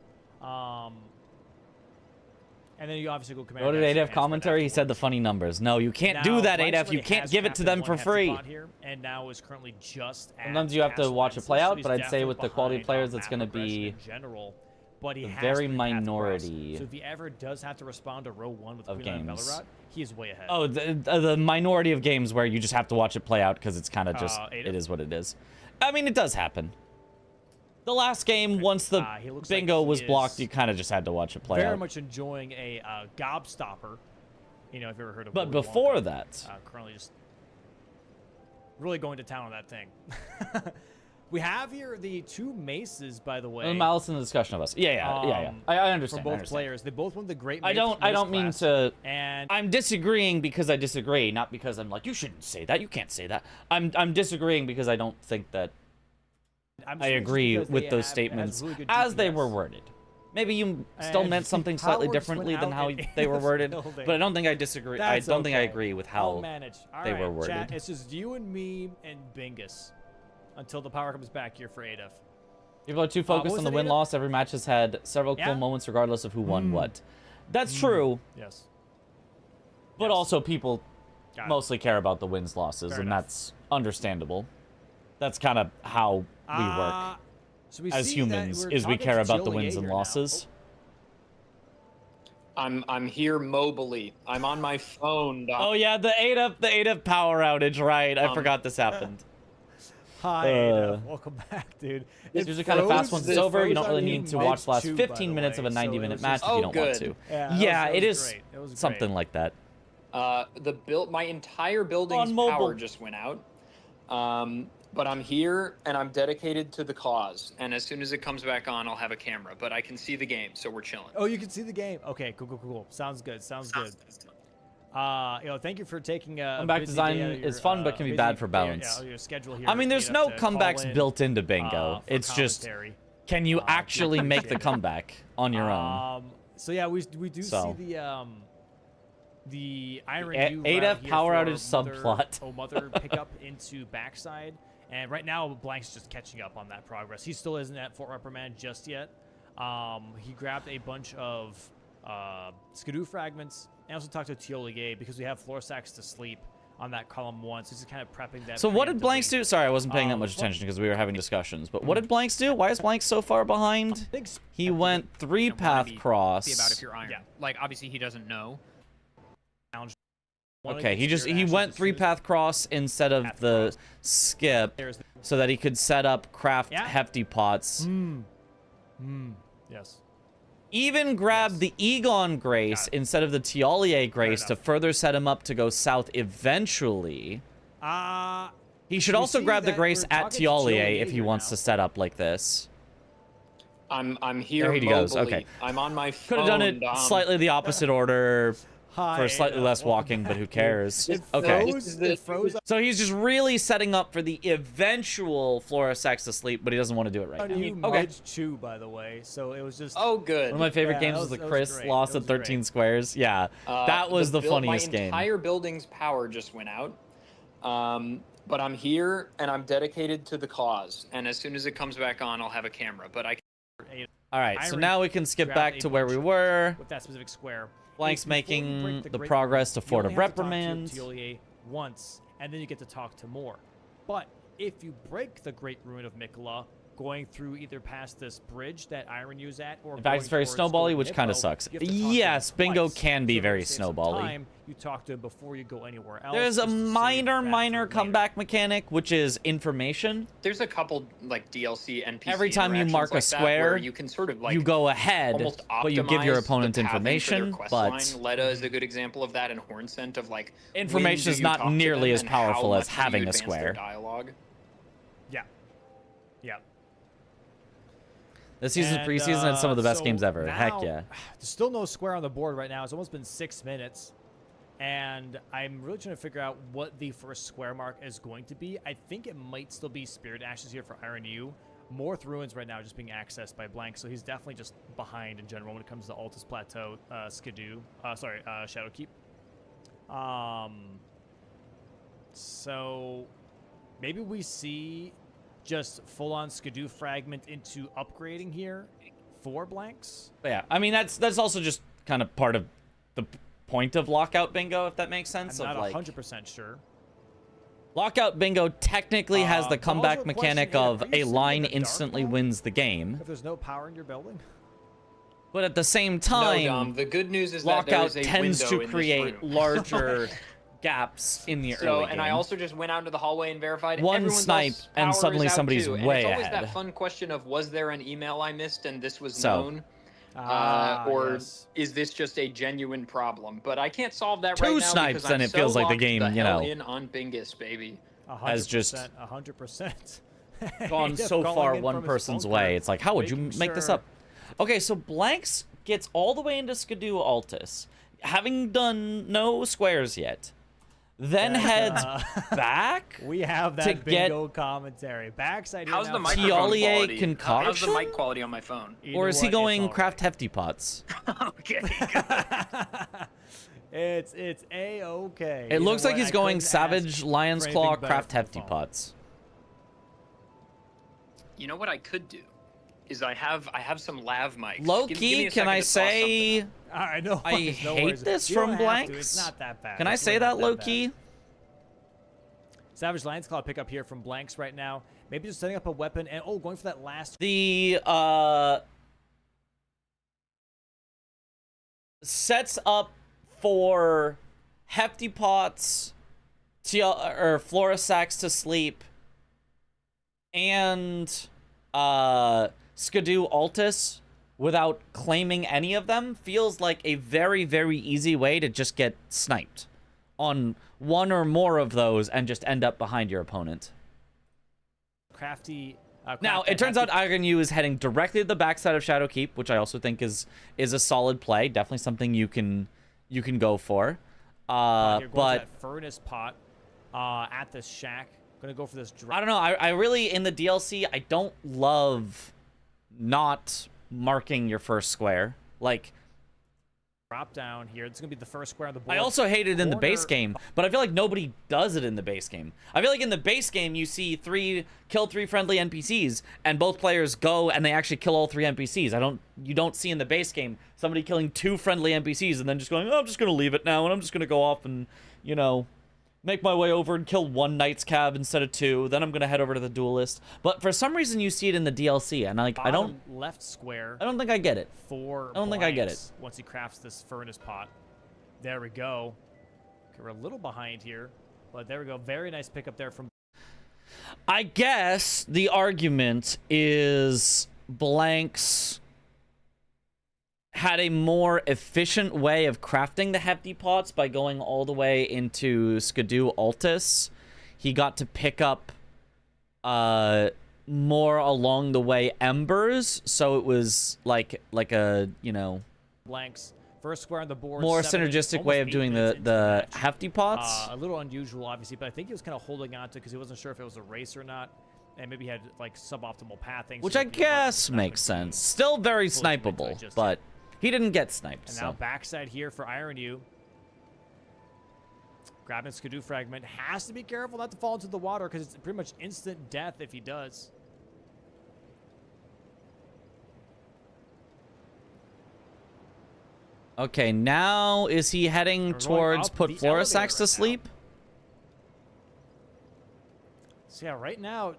And then you obviously go command. What did dash ADF and commentary? He said the afterwards. funny numbers. No, you can't Now, do that, Blanks ADF. You already can't has give it to crafted them one for hefty free. pot Here, and now is currently just at Sometimes you have to Castle watch it play Fences, so out, he's but I'd say definitely with the quality of behind players, on it's map gonna progression be in general. But he a has very three paths across. minority So if he ever does have to respond to row 1 with of Queen on games. Bellerot, he is way ahead. Oh, the minority of games where you just have to watch it play out because it's kind of just, ADF? it is what it is. I mean, it does happen. The last game, once the He looks like bingo he was blocked, is you kind of just had to watch it play very out. much enjoying a gobstopper. You know, if you've ever heard of But Willy before Wonka. that, Currently just really going to town on that thing. We have here the 2 maces, by the way. malice in the discussion of us. Yeah. I From understand. I both understand. players. They both won the Great I Mace don't mean class, to. And I'm disagreeing because I disagree, not because I'm like, you shouldn't say that. You can't say that. I'm disagreeing because I don't think that I'm I sure it's agree because with they those have- it has statements really good as they GPS. were worded. Maybe you still And meant something slightly Howard's differently went than out how in they were the worded, building. but I don't think I disagree. I That's don't think I okay. agree with I'll how manage. All they right, were worded. Chat, it's just you and me and Bingus until the power comes back here for ADF. people are too focused was on the it, win-loss. Every match has had several cool Yeah. moments regardless of who won what. That's true, Yes. but Yes. also people Got it. mostly care about the wins-losses, Fair and enough. that's understandable. That's kind of how we work So we as see humans, that is we we're care talking about the to wins Jillian and here now. losses. I'm here mobily. I'm on my phone. Doc. Oh yeah, the 8up power outage, right? I forgot this happened. Hi, ADF. Welcome back, dude. It's It usually kind of fast froze- once it it's over. You froze don't really on need me to watch the last mid-tube, by 15 the minutes of a way, so it 90-minute was match just- if you Oh, don't want good. to. Yeah, it is great. It was something great. like that. My entire building's On mobile. power just went out. But I'm here and I'm dedicated to the cause. And as soon as it comes back on, I'll have a camera. But I can see the game, so we're chilling. Oh, you can see the game. Okay, cool. Sounds good. Thank you for taking a Comeback busy design day out of is your, fun, but can be busy bad for day- balance. Your schedule here. I mean, there's you no have to call comebacks in, built into bingo. for It's just commentary. Can you actually make the comeback on your own? So yeah, we do So. see the Iron U 8F route here power for outage Mother- subplot. Oh, Mother pickup into backside, and right now Blank's just catching up on that progress. He still isn't at Fort Reprimand just yet. He grabbed a bunch of Skidoo fragments, and also talked to Tiolier because we have floor sacks to sleep on that column 1, so he's just kind of prepping that. So what did Blanks preemptively. do? Sorry, I wasn't paying that much attention because we were having discussions. But what did Blanks do? Why is Blanks so far behind? He went You know, 3-path wanna be cross. about if you're iron. Yeah. Like obviously he doesn't know. Okay, he went 3-path cross instead of the skip, so that he could set up craft Yeah. hefty pots. Yes. Even grabbed the Egon Grace instead of the Tiolier Grace to enough. further set him up to go south eventually. He should we also see grab the that Grace we're at talking to Tiolier Tiolier if he here wants now. to set up like this. I'm here. There he goes, mobily. okay. I'm on my phone. Could have done it Dom. slightly the opposite order Hi, for slightly less welcome walking, but back, who dude. cares? It Okay. froze, it froze So he's just really setting up for the eventual Flora Sex to sleep, but he doesn't want to do it right on now. you Okay. mid-chew, by the way, so it was just... Oh, good. One of my favorite Yeah, games that was the was Chris great. lost That at was 13 great. squares. Yeah, that was the funniest My game. entire building's power just went out. But I'm here and I'm dedicated to the cause. And as soon as it comes back on, I'll have a camera. But I All right, so Iron now we can skip grabbed back a to where we bunch were. with that specific square. Blank's Before you break making the great progress to rune, you Fort only of have to talk to Reprimand. Tiolier once, and then you get to talk to more. But if you break the Great Ruin of Mikola, going through either past this bridge that Iron U's at, or In fact, it's very snowbally, which kind of sucks. Yes, Bingo can be very snowbally. You talk to him before you go anywhere else. There's a just to save minor that for later. comeback mechanic, which is information. there's a couple like DLC NPC Every time you interactions mark a like that where square, you can sort of like you go ahead, almost but you give your optimize opponent the pathing for their information. quest But line. Leda is a good example of that, and Hornsent of like when information do is you not talk to nearly them as and how powerful as much do you having a advance their square. dialogue. Yeah. Yeah. This season's And, preseason and some of the best so games ever. Heck now- yeah. There's still no square on the board right now. It's almost been 6 minutes. And I'm really trying to figure out what the first square mark is going to be. I think it might still be Spirit Ashes here for Iron U. Morth Ruins right now just being accessed by Blank, so he's definitely just behind in general when it comes to Altus Plateau, Skidoo. Shadowkeep. So maybe we see just full-on Skidoo fragment into upgrading here for Blanks. But yeah, I mean that's also just kind of part of the point of Lockout Bingo, if that makes I'm sense. not Of like 100% sure. Lockout Bingo technically has the but also comeback a question mechanic here, of are you a sitting in line the dark instantly mode? wins the game, If there's no power in your building? but at the same No, time, Dom. The good news is that there Lockout is a tends window to in this create room. larger gaps in the So, early game. and I also just went out into the hallway and verified One everyone's snipe, else and power suddenly is out somebody's too. And way it's always ahead. that fun question of, was there an email I missed and this was So, known? Or Is this just a genuine problem? But I can't solve that Two right now snipes, because and I'm it feels so like the locked game, the you hell know, in on Bingus, baby. has just 100%. gone so far one person's way. It's like, how would you make this up? Okay, so Blanks gets all the way into Skidoo Altus, having done no squares yet, then heads back We have to that get bingo commentary. Backside here How's now the for- microphone Tiolier quality? concoction? How's the mic quality on my phone? You or know is he what? It's going all craft hefty pots? Okay. It's a-okay. It looks like he's going Savage Lion's Claw craft hefty pots. You know what I could do? Is I have some lav mics. Low Give key, me a can second I to toss something say up. I know. I there's no hate worries. this You don't from have to. Blanks? It's not that bad. Can I It's say really that not low bad. key? Savage Lion's Claw pick up here from Blanks right now. Maybe just setting up a weapon and going for that last The sets up for hefty pots, or Flora Sacks to sleep, and Skidoo Altus without claiming any of them feels like a very, very easy way to just get sniped on one or more of those and just end up behind your opponent. crafty. Now, it turns out Iron U is heading directly to the backside of Shadowkeep, which I also think is a solid play. Definitely something you can go for. But that furnace pot at this shack. Gonna go for this. I don't know. I really, in the DLC, I don't love not marking your first square. Like, Drop down here. It's going to be the first square on the board. I also hate it in the base Corner- game, but I feel like nobody does it in the base game. I feel like in the base game, you see kill three friendly NPCs, and both players go and they actually kill all 3 NPCs. You don't see in the base game somebody killing 2 friendly NPCs and then just going, oh, I'm just going to leave it now, and I'm just going to go off and, you know, make my way over and kill 1 Knight's Cab instead of 2. Then I'm going to head over to the Duelist. But for some reason, you see it in the DLC, and I don't left square. I don't think I get it. I don't think I get it. Once he crafts this furnace pot. There we go. Okay, we're a little behind here, but there we go. Very nice pickup there from. I guess the argument is Blanks had a more efficient way of crafting the hefty pots by going all the way into Skidoo Altus. He got to pick up more along the way embers, so it was like a, you know, Blanks. First square on the board. more 7 minutes, synergistic way almost of 8 doing minutes into the match. hefty pots. A little unusual, obviously, but I think he was kind of holding on to because he wasn't sure if it was a race or not, and maybe he had like suboptimal pathing. Which so I if he wasn't, guess it's not makes gonna be sense. Still very fully committed to it snipeable, just but he didn't get sniped. And so. now backside here for Iron U. Grabbing Skidoo Fragment. Has to be careful not to fall into the water because it's pretty much instant death if he does. Okay, now is he heading We're going towards up put the Florisax elevator to right now. sleep? So yeah, right now,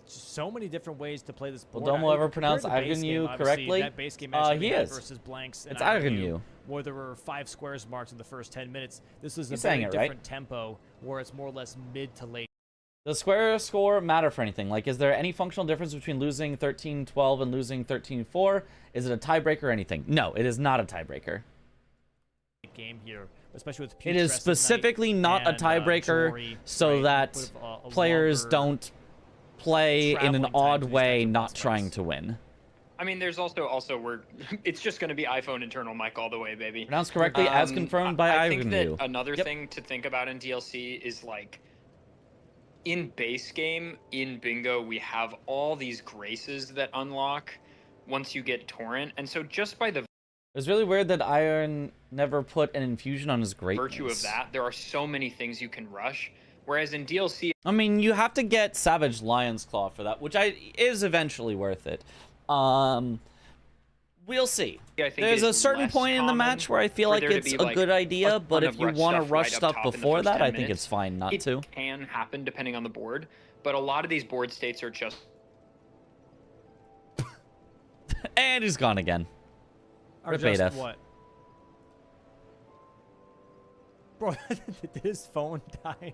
so many different ways to play this board. Will Domo ever Compared pronounce to the base game, Agnew obviously, correctly? That base game match He we had is. versus Blanks and It's Agnew, Agnew. where there were 5 squares marked in the first 10 minutes. This is a He's very saying it right. different tempo where it's more or less mid to late. Does square score matter for anything? Like, is there any functional difference between losing 13-12 and losing 13-4? Is it a tiebreaker or anything? No, it is not a tiebreaker. Game here, especially with It is specifically not a tiebreaker so that players don't play in an traveling time odd to these way types of not boss trying fights. to win. I mean, there's also we're it's just going to be iPhone internal mic all the way, baby. Pronounced correctly as confirmed by I think Agnew. that another Yep. thing to think about in DLC is like in base game, in bingo, we have all these graces that unlock once you get torrent, and so just by the It was really weird that Iron never put an infusion on his greatness. virtue of that, there are so many things you can rush. Whereas in DLC, I mean, you have to get Savage Lion's Claw for that, which is eventually worth it. We'll see. I think There's a it's certain less point in the common match where I feel for like there to it's be, a like, good idea, a but ton if of you rush want to stuff rush right up stuff top in the before first that, 10 I think minutes. it's fine not to. It can happen depending on the board, but a lot of these board states are just And he's gone again. Or Rip just ADF. what? Bro, did his phone die?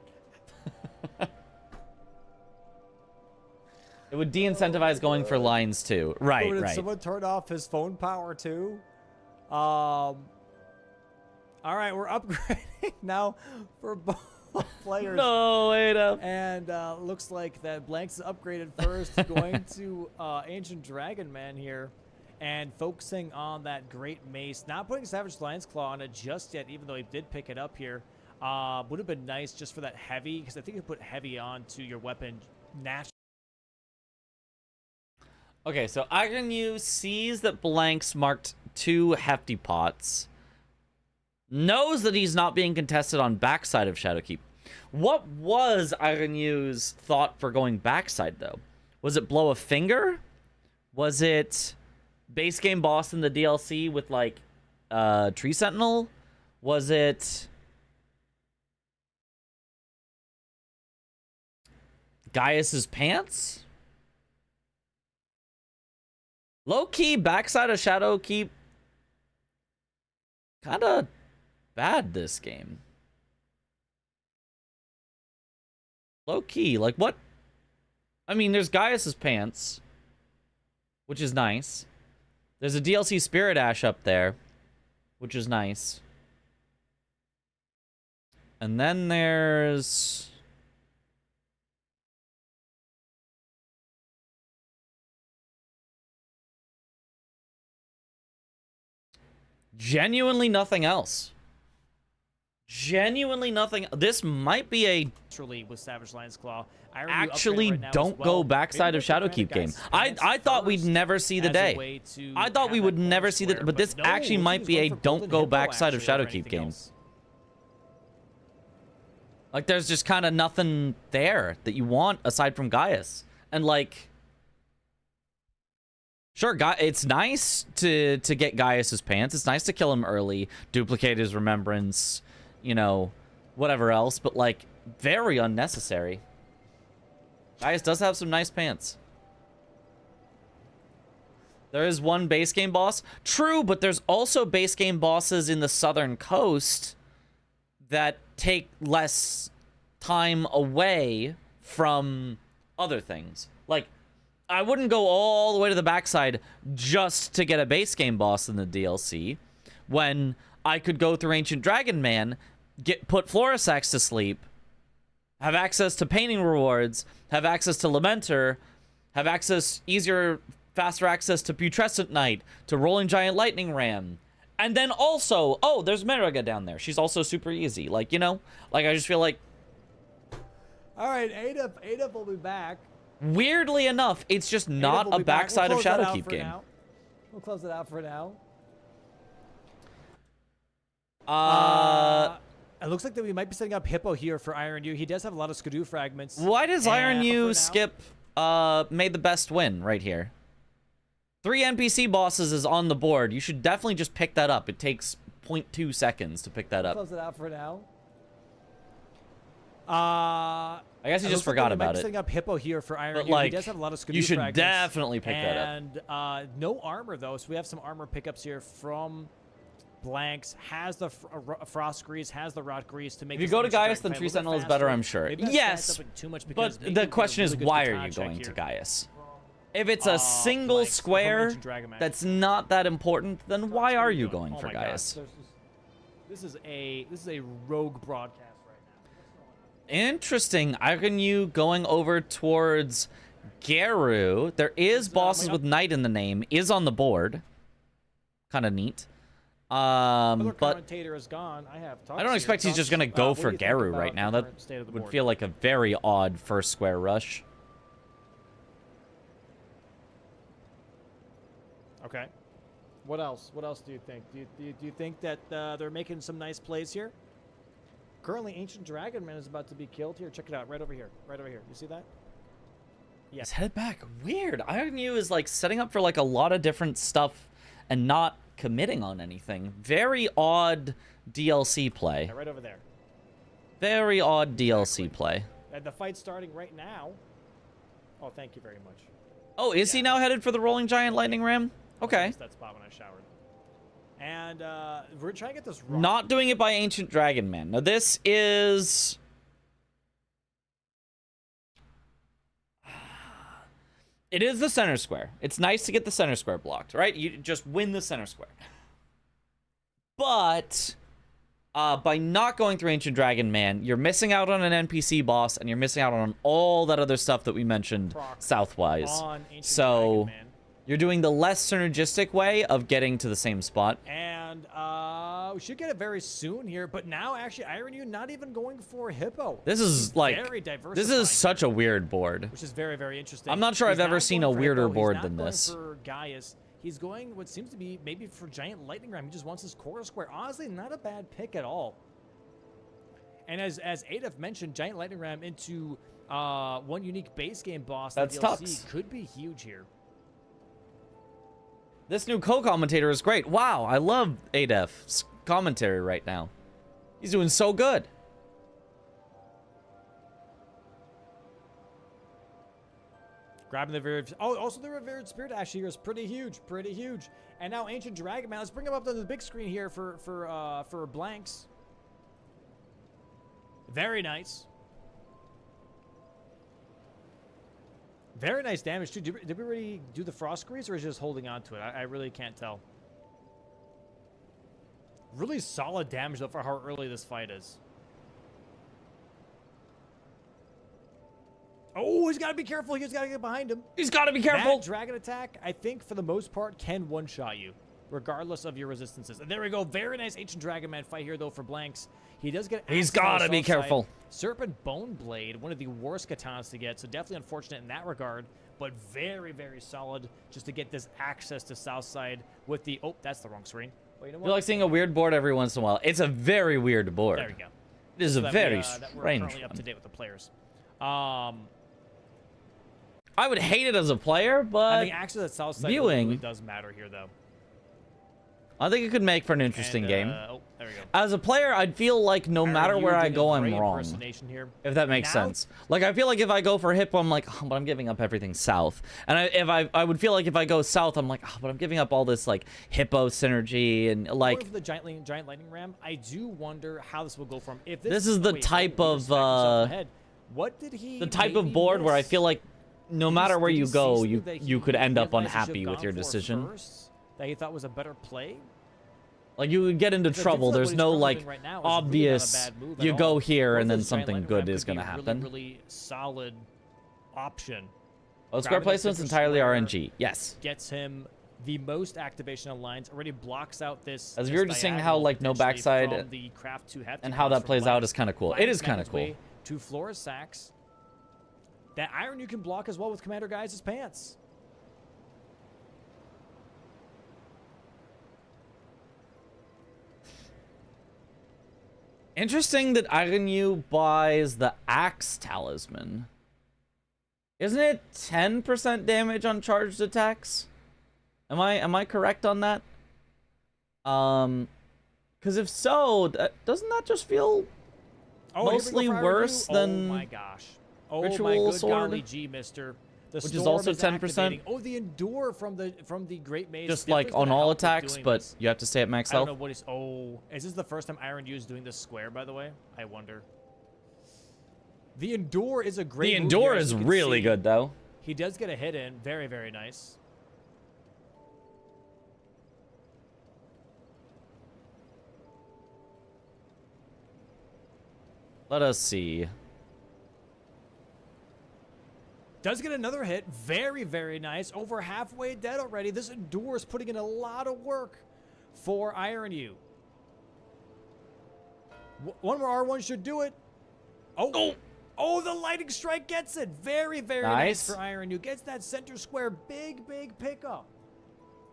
It would de-incentivize going for lines too. Right, Or did right. someone turn off his phone power too? All right, we're upgrading now for both players. No, wait up. And looks like that Blanks is upgraded first, going to Ancient Dragon Man here, and focusing on that Great Mace. Not putting Savage Lion's Claw on it just yet, even though he did pick it up here. Would have been nice just for that heavy, because I think you put heavy onto your weapon naturally. Okay, so Agnew sees that Blanks marked 2 hefty pots. Knows that he's not being contested on backside of Shadowkeep. What was Agnew's thought for going backside, though? Was it blow a finger? Was it base game boss in the DLC with, like, Tree Sentinel? Was it Gaius's pants? Low-key, backside of Shadowkeep, kind of bad this game. Low-key, like what? I mean, there's Gaius's pants, which is nice. There's a DLC Spirit Ash up there, which is nice. And then there's... genuinely nothing else. Genuinely nothing. This might be a Naturally with Savage Lion's Claw. actually don't go backside of Shadowkeep game. I thought we'd never see the day. I thought we would never see the, but this actually might be a don't go backside of Shadowkeep game. Like there's just kind of nothing there that you want aside from Gaius. And like, sure, it's nice to get Gaius's pants. It's nice to kill him early, duplicate his remembrance, you know, whatever else, but like very unnecessary. Gaius does have some nice pants. There is one base game boss. True, but there's also base game bosses in the Southern Coast that take less time away from other things. Like, I wouldn't go all the way to the backside just to get a base game boss in the DLC when I could go through Ancient Dragon Man, put Florisax to sleep, have access to painting rewards, have access to Lamenter, have faster access to Putrescent Knight, to Rolling Giant Lightning Ram, and then also, oh, there's Meriga down there. She's also super easy. Like, you know, like I just feel like... All right, Adaf will be back. Weirdly enough, it's just not a backside of Shadowkeep game. We'll close it out for now. It looks like that we might be setting up Hippo here for Iron U. He does have a lot of Skidoo fragments. Why does Iron U skip made the best win right here? 3 NPC bosses is on the board. You should definitely just pick that up. It takes 0.2 seconds to pick that up. Close it out for now. I guess you just forgot about it. Setting up Hippo here for Iron but U. Like, he does have a lot of Skidoo you should fragments. Definitely pick that up. And no armor though, so we have some armor pickups here from Blanks. Has the Frost Grease, has the Rot Grease to make. If you go to Gaius, then Tree Sentinel is better, I'm sure. Yes, but the question is, why are you going to Gaius? If it's a single square that's not that important, then why are you going for Gaius? This is a rogue broadcast right now. Interesting. Iron U going over towards Geru. There is bosses with Knight in the name. Is on the board. Kind of neat. But commentator is gone. I don't expect he's just gonna go for Geru right now. That would feel like a very odd first square rush. Okay. What else? What else do you think? Do you think that they're making some nice plays here? Currently, Ancient Dragon Man is about to be killed here. Check it out, right over here. Right over here. You see that? Yeah. Let's head back. Weird. Iron U is like setting up for like a lot of different stuff and not committing on anything. Very odd DLC play. Yeah, right over there. Very odd DLC play. And the fight's starting right now. Oh, thank you very much. Oh, is he now headed for the Rolling Giant Lightning Ram? Okay. I missed that spot when I showered. And we're trying to get this wrong. Not doing it by Ancient Dragon Man. Now this is... It is the center square. It's nice to get the center square blocked, right? You just win the center square. But by not going through Ancient Dragon Man, you're missing out on an NPC boss, and you're missing out on all that other stuff that we mentioned southwise. So you're doing the less synergistic way of getting to the same spot. And we should get it very soon here. But now, actually, Iron U not even going for Hippo. This is like very this is such a weird board, which is very, very interesting. I'm not sure I've ever seen a weirder board than this. He's not going for Gaius. He's going what seems to be maybe for Giant Lightning Ram. He just wants his core square. Honestly, not a bad pick at all. And as Adaf mentioned, Giant Lightning Ram into one unique base game boss. That's DLC could be huge here. This new co-commentator is great. Wow, I love Adaf's commentary right now. He's doing so good. Grabbing the Revered... Oh, also the Revered Spirit actually here is pretty huge. Pretty huge. And now Ancient Dragon Man. Let's bring him up on the big screen here for Blanks. Very nice. Very nice damage, too. Did we already do the Frost Grease, or is he just holding on to it? I really can't tell. Really solid damage, though, for how early this fight is. Oh, he's got to be careful. He's got to get behind him. He's got to be careful. That dragon attack, I think, for the most part, can one-shot you. regardless of your resistances. And there we go. Very nice Ancient Dragon Man fight here, though, for Blanks. He does get... He's access to the gotta be south side. careful. Serpent Bone Blade, one of the worst katanas to get, so definitely unfortunate in that regard, but very, very solid just to get this access to south side with the... Oh, that's the wrong screen. Well, you know I feel like seeing a weird board every once in a while. It's a very weird board. There we go. It is So a that very we, that we're strange currently up to one. date with the players. I would hate it as a player, I but think access to south side viewing- really does matter here, though. I think it could make for an interesting And, game. Oh, there we go. As a player, I'd feel like no matter Aaron, you where I did a go, I'm great wrong. impersonation here. If that makes Now- sense. Like, I feel like if I go for Hippo, I'm like, oh, but I'm giving up everything south. And I would feel like if I go south, I'm like, oh, but I'm giving up all this, like, Hippo synergy and, like... For the giant lightning ram, I do wonder how this will go from. If This is the wait, type wait, of, just back yourself ahead. What did he the type maybe of board where I miss? feel like no Did matter he- where did you he go, see you something that you he could end up realized he unhappy should've with your gone for decision. first, that he thought was a better play? Like, you would get into Because I do trouble. feel like There's what he's no, currently like, doing right now is really not a obvious, bad move at you all. go here Both and then those giant something lightning good ram is could going to be a happen. Really solid option. Oh, square Grabbing the placement's center entirely square RNG. Yes. Gets him the most activation on lines. Already blocks out this. As this we were just seeing how, diagonal like, no potentially backside from the craft to hefty and how bounce that from plays out Blanks. is kind of cool. It Blanks is kind makes of cool. way to Flora Sacks. That iron you can block as well with Commander Guys' pants. Interesting that Iron buys the Axe Talisman. Isn't it 10% damage on charged attacks? Am I correct on that? Because if so, doesn't that just feel mostly worse than Oh my gosh. Oh Ritual my good Sword? golly gee, mister. The Which is storm also 10%? activating. Oh, the Endure from the Great Maze. just definitely like is on gonna all help with attacks, doing but this. you have to stay at max I don't health? know what is. Oh, is this the first time Iron U is doing this square? By the way, I wonder. The Endure is a great. The move Endure here, as is you can really see. good, though. He does get a hit in. Very, very nice. Let us see. Does get another hit. Very, very nice. Over halfway dead already. This Endure is putting in a lot of work for Iron U. One more R1 should do it. Oh. Oh, the Lightning Strike gets it. Very, very nice for Iron U. Gets that center square. Big, big pickup.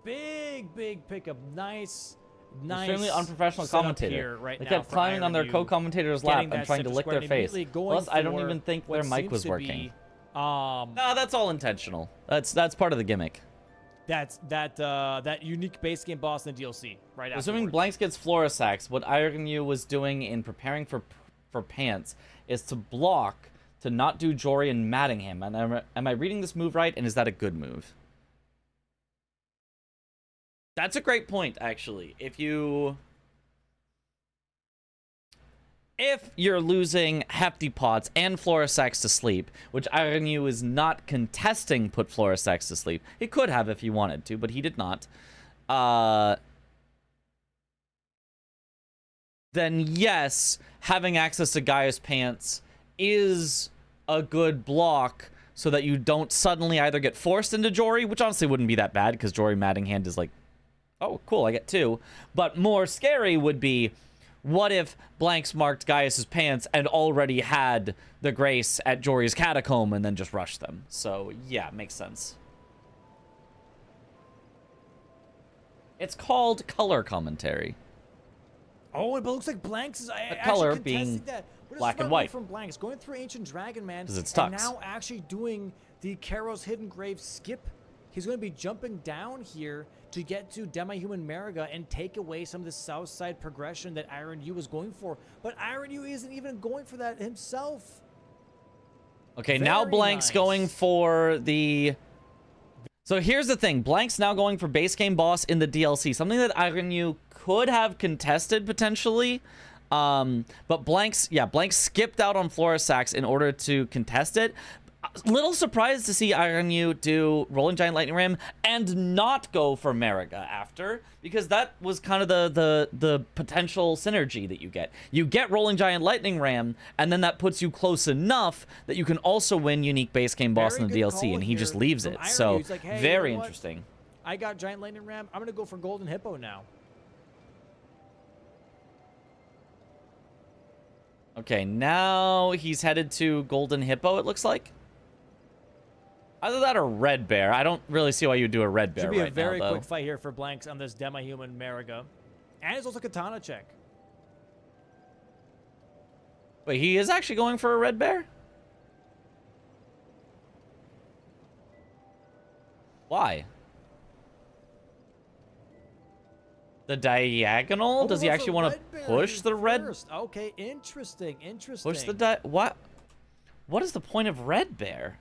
Big, big pickup. Nice. Nice. Extremely unprofessional setup commentator. here right They now kept for climbing on their Iron U, co-commentator's getting lap and that trying to center lick square their and face. immediately going Plus, I don't for even think what their mic seems was to working. be, No, that's all intentional. That's part of the gimmick. That's that unique base game boss in the DLC right after. Assuming Blanks gets Flora Sacks, what Iron U was doing in preparing for pants is to block to not do Jory and Mattingham. And am I reading this move right? And is that a good move? That's a great point, actually. If you're losing Hefty Pots and Flora Sacks to sleep, which Iron U is not contesting put Flora Sacks to sleep. He could have if he wanted to, but he did not. Then yes, having access to Gaia's Pants is a good block so that you don't suddenly either get forced into Jory, which honestly wouldn't be that bad because Jory Mattingham is like, oh, cool, I get two. But more scary would be, what if Blanks marked Gaius' pants and already had the Grace at Jory's Catacomb and then just rushed them? So, yeah, makes sense. It's called color commentary. Oh, it looks like Blanks is The color being that. What is black smart and move white. from Blanks, going through Ancient Dragon Man, 'Cause it's and Tux. now actually doing the Karos Hidden Grave skip. He's going to be jumping down here to get to Demi-Human Mariga and take away some of the south side progression that Iron U was going for. But Iron U isn't even going for that himself. Okay, now Very Blank's nice. going for the... So here's the thing. Blank's now going for base game boss in the DLC. Something that Iron U could have contested, potentially. But Blank's skipped out on Flora Sacks in order to contest it. Little surprised to see Iron U do Rolling Giant Lightning Ram and not go for Mariga after, because that was kind of the potential synergy that you get. You get Rolling Giant Lightning Ram, and then that puts you close enough that you can also win unique base game boss Very in the good DLC, call and he just here leaves from it. Iron So U. He's like, hey, you very know what? interesting. I got Giant Lightning Ram. I'm going to go for Golden Hippo now. Okay, now he's headed to Golden Hippo, it looks like. Either that or Red Bear. I don't really see why you'd do a Red Bear Should be right a very now, though. quick fight here for Blanks on this Demi-Human Mariga. And it's also Katana check. Wait, he is actually going for a Red Bear? Why? The diagonal? Oh, Does he it's a actually want to Red Bear push the red? first. Okay, interesting, interesting. Push the what? What is the point of Red Bear?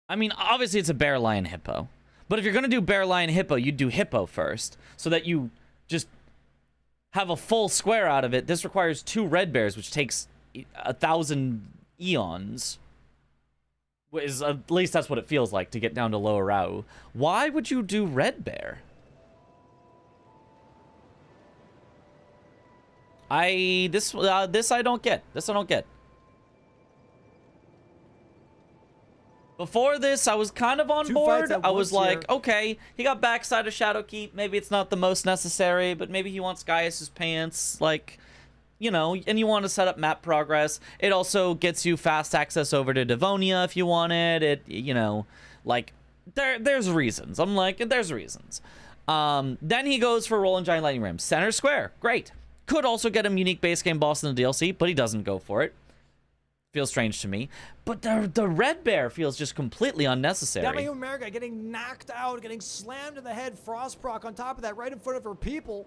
I mean, obviously it's a Bear, Lion, Hippo. But if you're going to do Bear, Lion, Hippo, you'd do Hippo first. So that you just have a full square out of it. This requires 2 Red Bears, which takes 1,000 eons. At least that's what it feels like to get down to Lower Rao. Why would you do Red Bear? This I don't get. This I don't get. Before this, I was kind of on board. I was like, okay, he got backside of Shadowkeep. Maybe it's not the most necessary, but maybe he wants Gaius's pants, like, you know, and you want to set up map progress. It also gets you fast access over to Devonia if you want it. It, you know, like, there's reasons. I'm like, there's reasons. Then he goes for Rolling Giant Lightning Ram. Center square, great. Could also get him unique base game boss in the DLC, but he doesn't go for it. Feels strange to me. But the Red Bear feels just completely unnecessary. Demi-Human Mariga getting knocked out, getting slammed in the head, Frost proc on top of that, right in front of her people.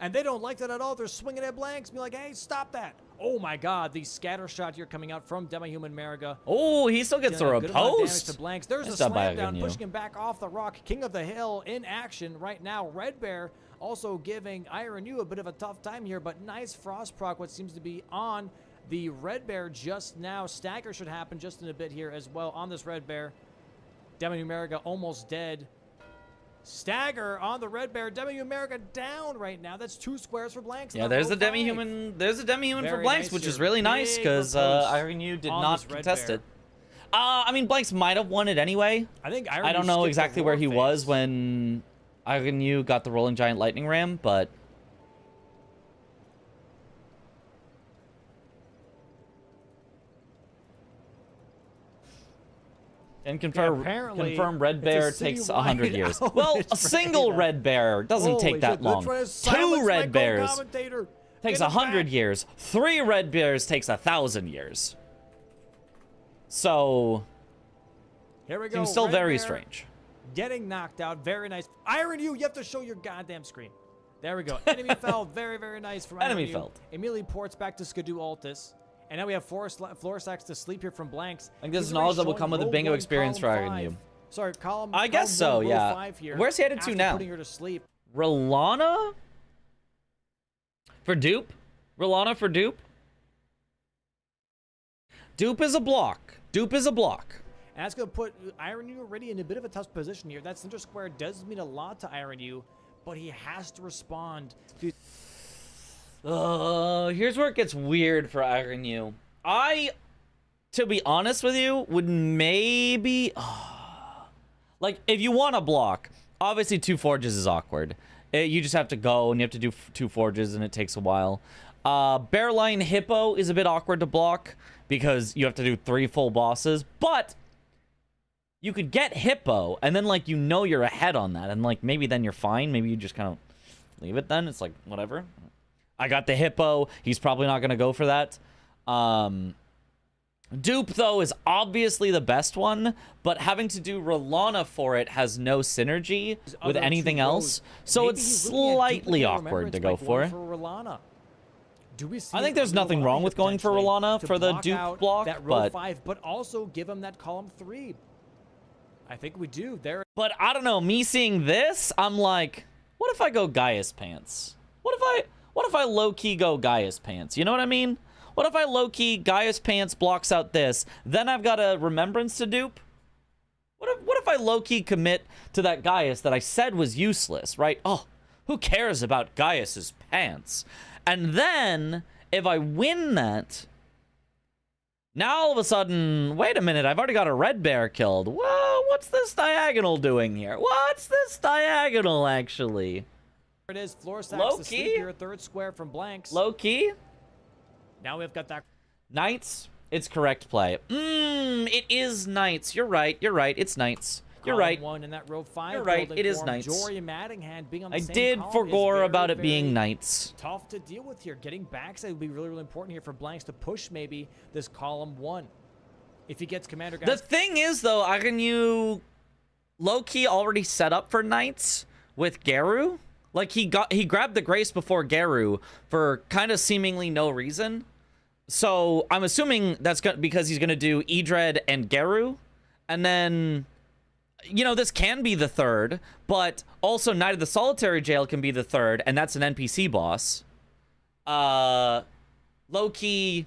And they don't like that at all. They're swinging at Blanks, be like, hey, stop that. Oh my god, the scatter shot here coming out from Demi-Human Mariga. Oh, he still gets a riposte. To Blanks. There's a slam down, pushing him back off the rock. King of the Hill in action right now. Red Bear also giving Iron U a bit of a tough time here, but nice Frost proc, what seems to be on the Red Bear just now. Stagger should happen just in a bit here as well on this Red Bear. Demi-Human Mariga almost dead. Stagger on the Red Bear. Demi-Human Mariga down right now. That's 2 squares for Blanks. Yeah, there's a Demi-Human. There's a Demi-Human for Blanks, which is really nice because Iron U did not contest it. I mean, Blanks might have won it anyway. I don't know exactly where he was when Iron U got the Rolling Giant Lightning Ram, but and confirm Red Bear takes 100 years. Well, a single Red Bear doesn't take that long. 2 Red Bears takes 100 years. 3 Red Bears takes 1,000 years. So here we go. Seems still very strange. Getting knocked out. Very nice. Iron U, you have to show your goddamn screen. There we go. Enemy fell. Very, very nice from Iron U. Enemy felled. Immediately ports back to Skidoo Altus. And now we have floor stacks to sleep here from Blanks. I think this is knowledge that will come with the bingo experience for Iron U. Sorry, I guess so, yeah. Where's he headed to now? Putting her to sleep. Rolana? For dupe? Rolana for dupe? Dupe is a block. Dupe is a block. And that's going to put Iron U already in a bit of a tough position here. That center square does mean a lot to Iron U, but he has to respond. Dude. Here's where it gets weird for Iron U. To be honest with you, would maybe... like, if you want to block, obviously 2 forges is awkward. You just have to go, and you have to do 2 forges, and it takes a while. Bear Lion Hippo is a bit awkward to block, because you have to do 3 full bosses, but you could get Hippo, and then, like, you know you're ahead on that, and, like, maybe then you're fine. Maybe you just kind of leave it then. It's like, whatever. I got the Hippo. He's probably not going to go for that. Dupe, though, is obviously the best one, but having to do Rolana for it has no synergy with anything else, so it's slightly awkward to go for. I think there's nothing wrong with going for Rolana for the Dupe block, but also give him that column 3. I think we do. But I don't know, me seeing this, I'm like, what if I go Gaius Pants? What if I low-key go Gaius Pants? You know what I mean? What if I low-key Gaius Pants blocks out this? Then I've got a Remembrance to dupe? What if I low-key commit to that Gaius that I said was useless, right? Oh, who cares about Gaius's pants? And then, if I win that, now all of a sudden, wait a minute, I've already got a Red Bear killed. Whoa, What's this diagonal doing here? What's this diagonal, actually? It is floor stacks Low to key? sleep here, third square from blanks. Low key? Now we've got that. Knights? It's correct play. It is Knights. You're right. You're right. It's Knights. You're right. One in that row 5. You're right. It is form. Knights. Jory Mattingham being on the I same did column forgore is about very, it being very Knights. tough to deal with here. Getting backside would be really, really important here for blanks to push maybe this column 1. If he gets commander guys. The thing is, though, you low-key already set up for Knights with Garu. Like, he grabbed the Grace before Garu for kind of seemingly no reason. So I'm assuming that's because he's gonna do Edred and Garu, and then, you know, this can be the third, but also Knight of the Solitary Jail can be the third, and that's an NPC boss. Low-key,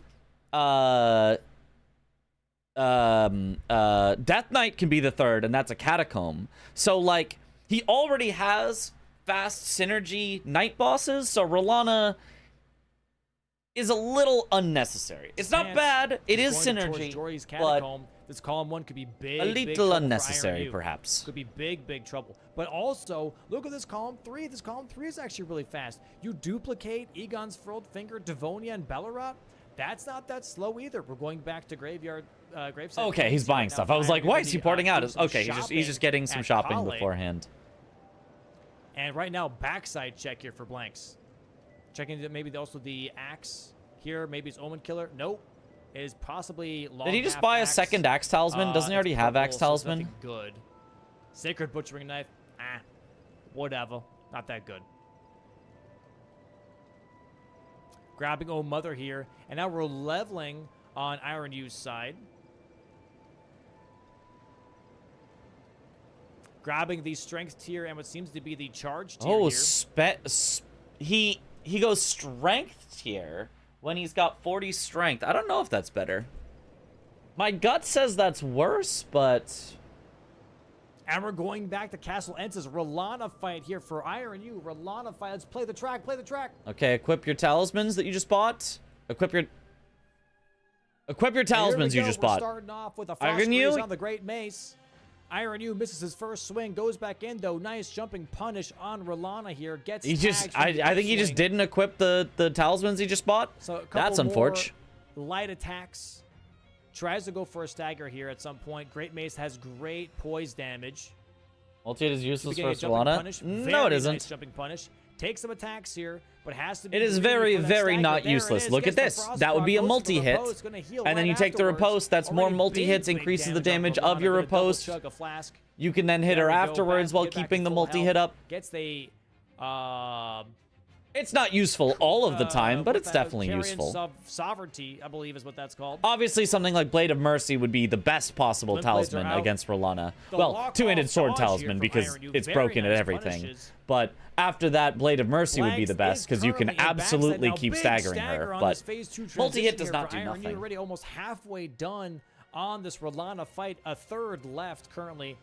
Death Knight can be the third, and that's a Catacomb. So, like, he already has fast synergy Knight bosses, so Rolana is a little unnecessary. It's not bad. It is synergy, but this column 1 could be big, a big little trouble for unnecessary, IRU. perhaps. Could be big, big trouble. But also, look at this column 3. This column 3 is actually really fast. You duplicate Egon's Furled Finger, Devonia, and Bellerat. That's not that slow either. We're going back to graveyard. Graveside. Okay, he's buying stuff. I was like, why is he porting out? Okay, he's just getting some shopping beforehand. And right now, backside check here for blanks. Checking maybe also the axe here. Maybe it's Omen Killer. Nope. It is possibly long. Did he just buy a second Axe Talisman? Doesn't he already have Axe Talisman? Good. Sacred Butchering Knife. Whatever. Not that good. Grabbing Oh Mother here. And now we're leveling on Iron U's side. Grabbing the strength tier and what seems to be the charge tier here. He goes strength tier when he's got 40 strength. I don't know if that's better. My gut says that's worse, but... And we're going back to Castle Ence's Rolana fight here for Iron U. Rolana fight. Let's play the track. Play the track. Okay, equip your talismans that you just bought. Equip your talismans you just bought. We're starting off with a frost freeze on the Great Mace. Iron U misses his first swing, goes back in though. Nice jumping punish on Rolana here. Gets I think he just didn't equip the talismans he just bought. So that's unfortunate. Light attacks. Tries to go for a stagger here at some point. Great Mace has great poise damage. Multi-hit is useless for Rolana. No, it isn't. Nice jumping punish. Takes some attacks here, but has to be. It is very, very not useless. Look at this. That would be a multi-hit. And then you take the riposte. That's more multi-hits, increases the damage of your riposte. You can then hit her afterwards while keeping the multi-hit up. Gets the... It's not useful all of the time, but it's definitely useful. Sovereignty, I believe is what that's called. Obviously, something like Blade of Mercy would be the best possible talisman against Rolana. Well, two-handed sword talisman because it's broken at everything. But after that, Blade of Mercy would be the best because you can absolutely keep staggering her. But multi-hit does not do nothing. Already almost halfway done on this Rolana fight. A third left currently.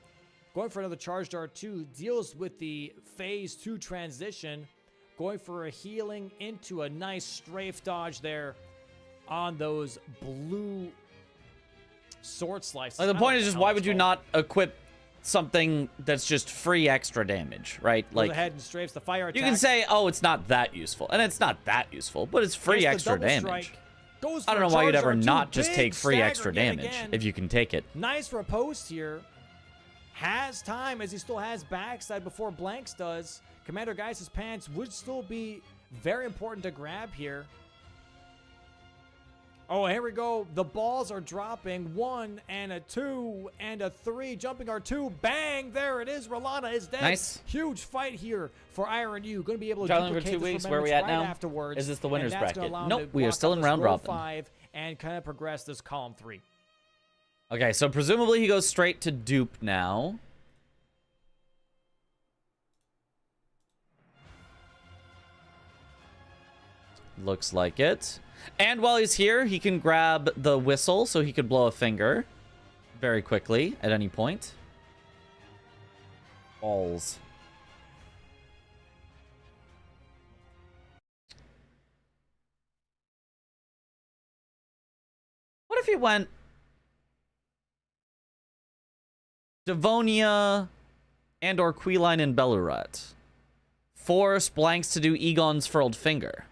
Going for another Charge Dart 2. Deals with the Phase 2 transition. Going for a healing into a nice strafe dodge there on those blue sword slices. Like the point is just, why would you not equip something that's just free extra damage, right? Like, ahead and strafes the fire attack. You can say, oh, it's not that useful. And it's not that useful, but it's free extra damage. I don't know why you'd ever not just take free extra damage if you can take it. Nice riposte here. Has time as he still has backside before Blanks does. Commander Geiss's pants would still be very important to grab here. Oh, here we go. The balls are dropping. 1 and a 2 and a 3. Jumping R2. Bang! There it is. Rolana is dead. Nice. Huge fight here for Iron U. Going to be able to duplicate for 2 weeks. Where are we at now? Afterwards. Is this the winner's bracket? Nope. We are still in round robin. 5 and kind of progress this column 3. Okay, so presumably he goes straight to dupe now. Looks like it. And while he's here, he can grab the whistle so he could blow a finger very quickly at any point. Balls. What if he went Devonia and or Queeline and Belurat. Force blanks to do Egon's Furled Finger.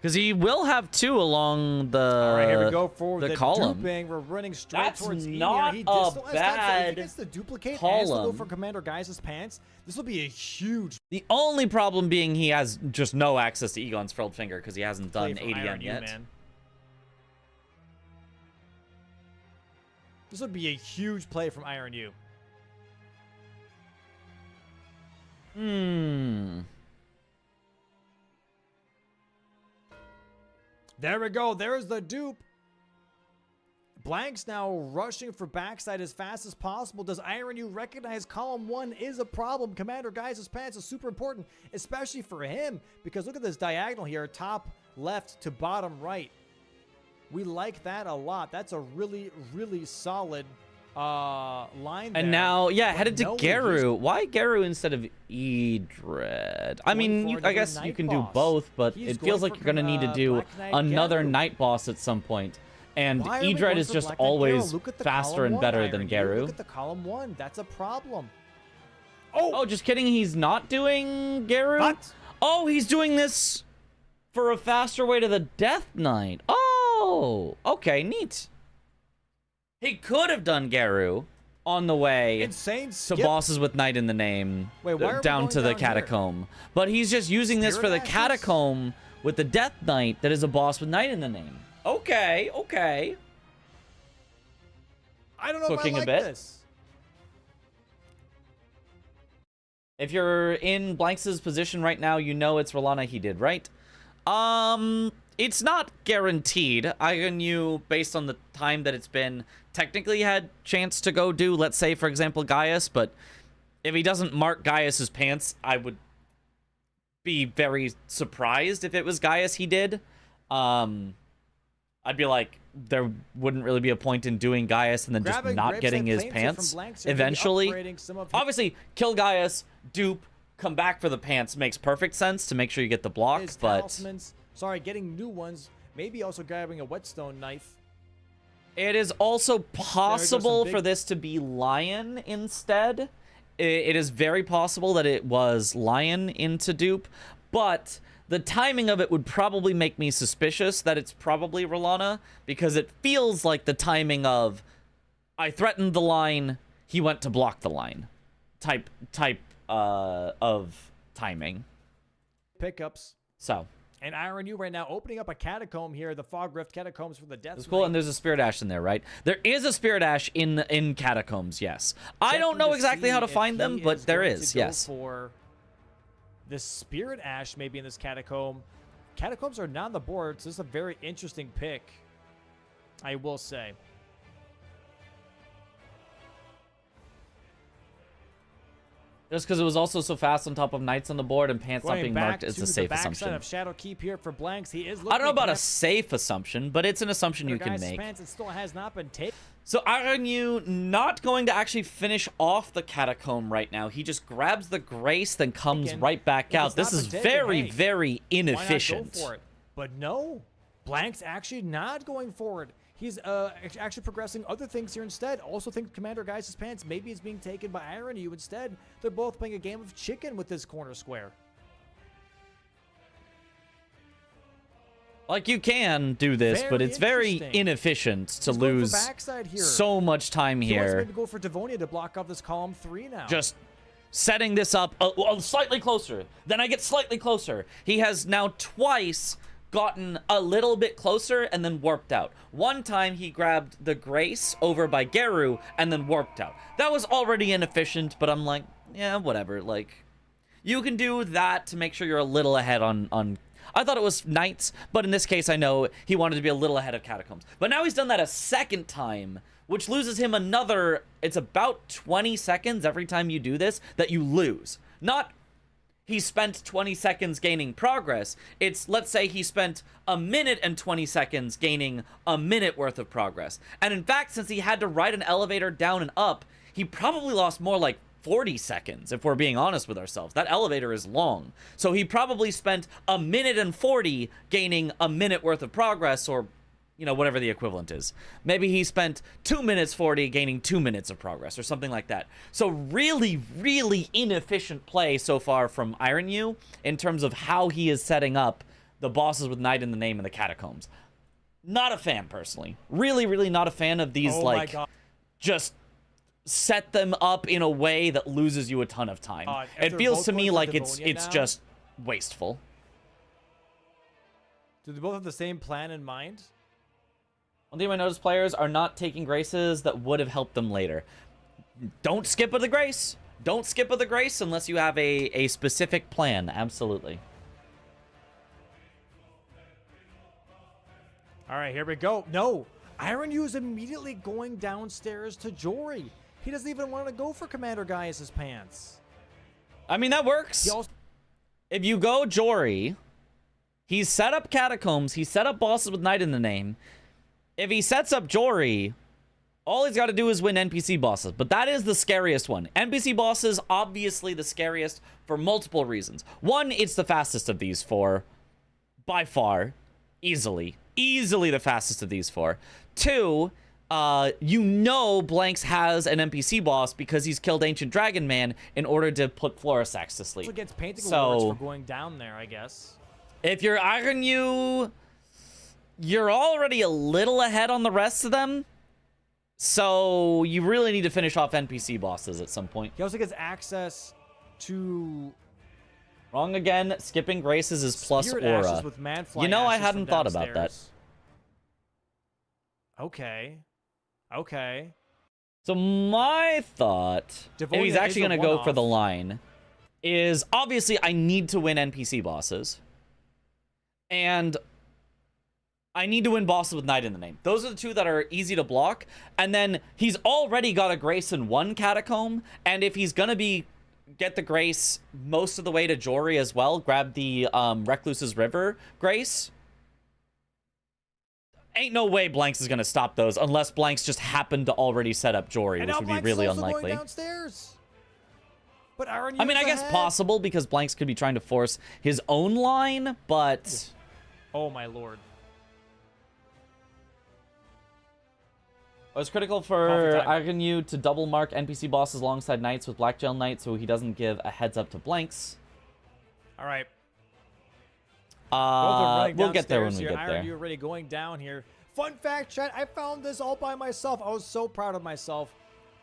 Because he will have 2 along the All right, here we go for the column. duping. We're running straight That's towards E not here. He a still has bad time, so if he gets the duplicate and still go column. for Commander Gaius' pants, this will be a huge The only problem being he has just no access to Egon's Furled Finger because he hasn't play done from Iron ADN U, yet. man. This would be a huge play from Iron U. There we go. There's the dupe. Blanks now rushing for backside as fast as possible. Does Iron U recognize column 1 is a problem? Commander Gaius' pants is super important, especially for him, because look at this diagonal here, top left to bottom right. We like that a lot. That's a really, really solid line there. And now, yeah, But headed to no, Garu. Why Garu instead of Edred? I mean, for I another guess you night can do boss. both, but He's it feels going like for you're going to need to do Black Knight another Garu. night boss at some point. And Why are we Edred going is for just Black Knight Garu? always Look at the faster column and one, better than Iron U. Garu. Look at the column 1. That's a problem. Oh, just kidding. He's not doing Garu? What? Oh, he's doing this for a faster way to the Death Knight. Oh, okay, neat. He could have done Garu on the way Insane to skip. bosses with Knight in the name, Wait, why are we down going to the down here? Catacomb. But he's just using this for the Spirit Ashes? Catacomb with the Death Knight that is a boss with Knight in the name. Okay, okay. I don't know Cooking a if I like bit. this. If you're in Blanks' position right now, you know it's Rolana he did, right? It's not guaranteed. Iron U, based on the time that it's been, technically had chance to go do, let's say, for example, Gaius, but if he doesn't mark Gaius' pants, I would be very surprised if it was Gaius he did. I'd be like, there wouldn't really be a point in doing Gaius and then just Grabbing not Gravesite getting his Flames here from pants Blanks here, maybe eventually. upgrading some of his- Obviously, kill Gaius, dupe, come back for the pants makes perfect sense to make sure you get the block, his but talismans. Sorry, getting new ones. Maybe also grabbing a whetstone knife. it is also some possible big- for this to be Lion instead. It is very possible that it was Lion into dupe, but the timing of it would probably make me suspicious that it's probably Rolana, because it feels like the timing of I threatened the line, he went to block the line type of timing. Pickups. So And Iron U right now opening up a catacomb here. The Fog Rift catacombs for the Death it's cool, Knight. and there's a Spirit Ash in there, right? There is a Spirit Ash in Catacombs, yes. I don't Checking know to exactly see how to if find them, he but there going is, to go yes. For the Spirit Ash maybe in this catacomb. Catacombs are not on the board, so this is a very interesting pick, I will say. Just because it was also so fast on top of Knights on the board and Pants not Going being back marked is to a safe the backside assumption. of Shadow Keep here for Blanks. He is looking I don't know about a at safe assumption, but it's an assumption you can Guy's make. Pants. It still has not been taken. So Iron U not going to actually finish off the Catacomb right now. He just grabs the Grace, then comes Taken. right back If out. it's This not is been taken, very, hey, very Why inefficient. not go for it? But no, Blank's actually not going forward. He's actually progressing other things here instead. Also think Commander Gaius' Pants maybe is being taken by Iron U instead. They're both playing a game of chicken with this corner square. Like, you can do this, but Very it's very interesting. inefficient to He's going for lose backside here. so much time He wants here. maybe to go for Devonia to block off this column 3 now. Just setting this up slightly closer. Then I get slightly closer. He has now twice gotten a little bit closer and then warped out. One time he grabbed the Grace over by Geru and then warped out. That was already inefficient, but I'm like, yeah, whatever. Like, you can do that to make sure you're a little ahead on I thought it was Knights, but in this case I know he wanted to be a little ahead of Catacombs. But now he's done that a second time, which loses him another, it's about 20 seconds every time you do this that you lose. Not he spent 20 seconds gaining progress. It's, let's say he spent a minute and 20 seconds gaining a minute worth of progress. And in fact, since he had to ride an elevator down and up, he probably lost more like 40 seconds, if we're being honest with ourselves. That elevator is long. So he probably spent a minute and 40 gaining a minute worth of progress, or you know, whatever the equivalent is. Maybe he spent 2 minutes 40 gaining 2 minutes of progress or something like that. So really, really inefficient play so far from Iron U in terms of how he is setting up the bosses with Night in the Name and the Catacombs. Not a fan, personally. Really, really not a fan of these, like, just set them up in a way that loses you a ton of time. It feels to me like it's just wasteful. Do they both have the same plan in mind? One thing I noticed, players are not taking graces that would have helped them later. Don't skip with the grace. Don't skip with the grace unless you have a specific plan. Absolutely. All right, here we go. No, Iron U is immediately going downstairs to Jory. He doesn't even want to go for Commander Gaius' pants. I mean, that works. If you go Jory, he's set up Catacombs. He's set up bosses with Night in the Name. If he sets up Jory, all he's got to do is win NPC bosses. But that is the scariest one. NPC bosses, obviously the scariest for multiple reasons. One, it's the fastest of these four. By far. Easily. Easily the fastest of these four. Two, you know Blanks has an NPC boss because he's killed Ancient Dragon Man in order to put Florisax to sleep. Also gets painting awards for going down there, I guess. If you're Iron U, you're already a little ahead on the rest of them. So you really need to finish off NPC bosses at some point. He also gets access to... Wrong again. Skipping graces is plus Spirit aura. Ashes with Manfly You know, I Ashes hadn't from thought about that. downstairs. Okay. Okay. So my thought, if he's actually going to go for the line, is obviously I need to win NPC bosses. And I need to win bosses with Night in the Name. Those are the two that are easy to block. And then he's already got a Grace in one Catacomb. And if he's going to get the Grace most of the way to Jory as well, grab the Recluse's River Grace, ain't no way Blanks is going to stop those unless Blanks just happened to already set up Jory, which would be really unlikely. Downstairs. But Iron I mean, I guess possible because Blanks could be trying to force his own line, but... Oh, my lord. It was critical for Iron U to double mark NPC bosses alongside Knights with Black Gel Knight so he doesn't give a heads up to Blanks. All right. We'll get there when we get there. You're already going down here. Fun fact, chat, I found this all by myself. I was so proud of myself.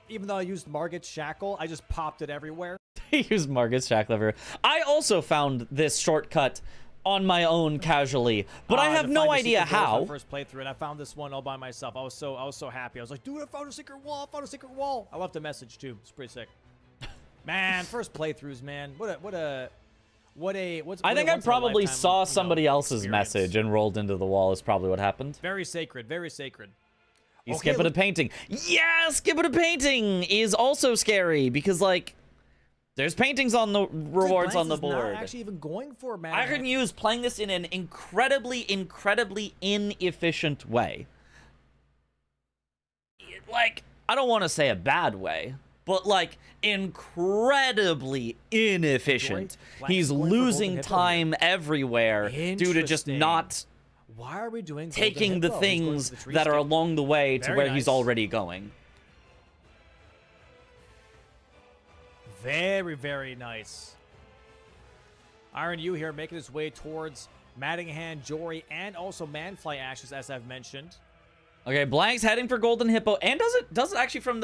Even though I used Margit's Shackle, I just popped it everywhere. He used Margit's Shackle. I also found this shortcut on my own casually, but I have no idea how. First playthrough, and I found this one all by myself. I was so happy. I was like, dude, I found a secret wall. I found a secret wall. I left a message too. It's pretty sick. Man, first playthroughs, man. I think I probably saw somebody else's message and rolled into the wall is probably what happened. Very sacred, very sacred. You skip at a painting. Yeah, skip at a painting is also scary because, like, there's paintings on the rewards on the board. Not actually even going for man. Iron U is playing this in an incredibly inefficient way. Like, I don't want to say a bad way, but like incredibly inefficient. He's losing time everywhere due to just not taking the things that are along the way to where he's already going. Very, very nice. Iron U here making his way towards Mattingham, Jory, and also Manfly Ashes, as I've mentioned. Okay, Blank's heading for Golden Hippo, and does it actually from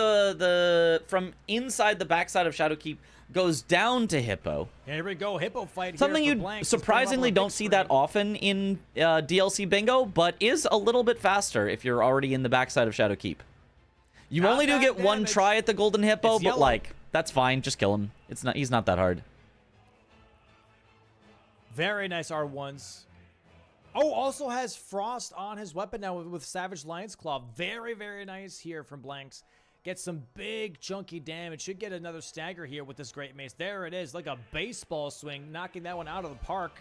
from inside the backside of Shadowkeep goes down to Hippo. Here we go, Hippo fight. Something you surprisingly don't see that often in DLC Bingo, but is a little bit faster if you're already in the backside of Shadowkeep. You only do get one try at the Golden Hippo, but like that's fine. Just kill him. He's not that hard. Very nice R1s. Oh, also has Frost on his weapon now with Savage Lion's Claw. Very, very nice here from Blanks. Gets some big, chunky damage. Should get another stagger here with this Great Mace. There it is, like a baseball swing, knocking that one out of the park.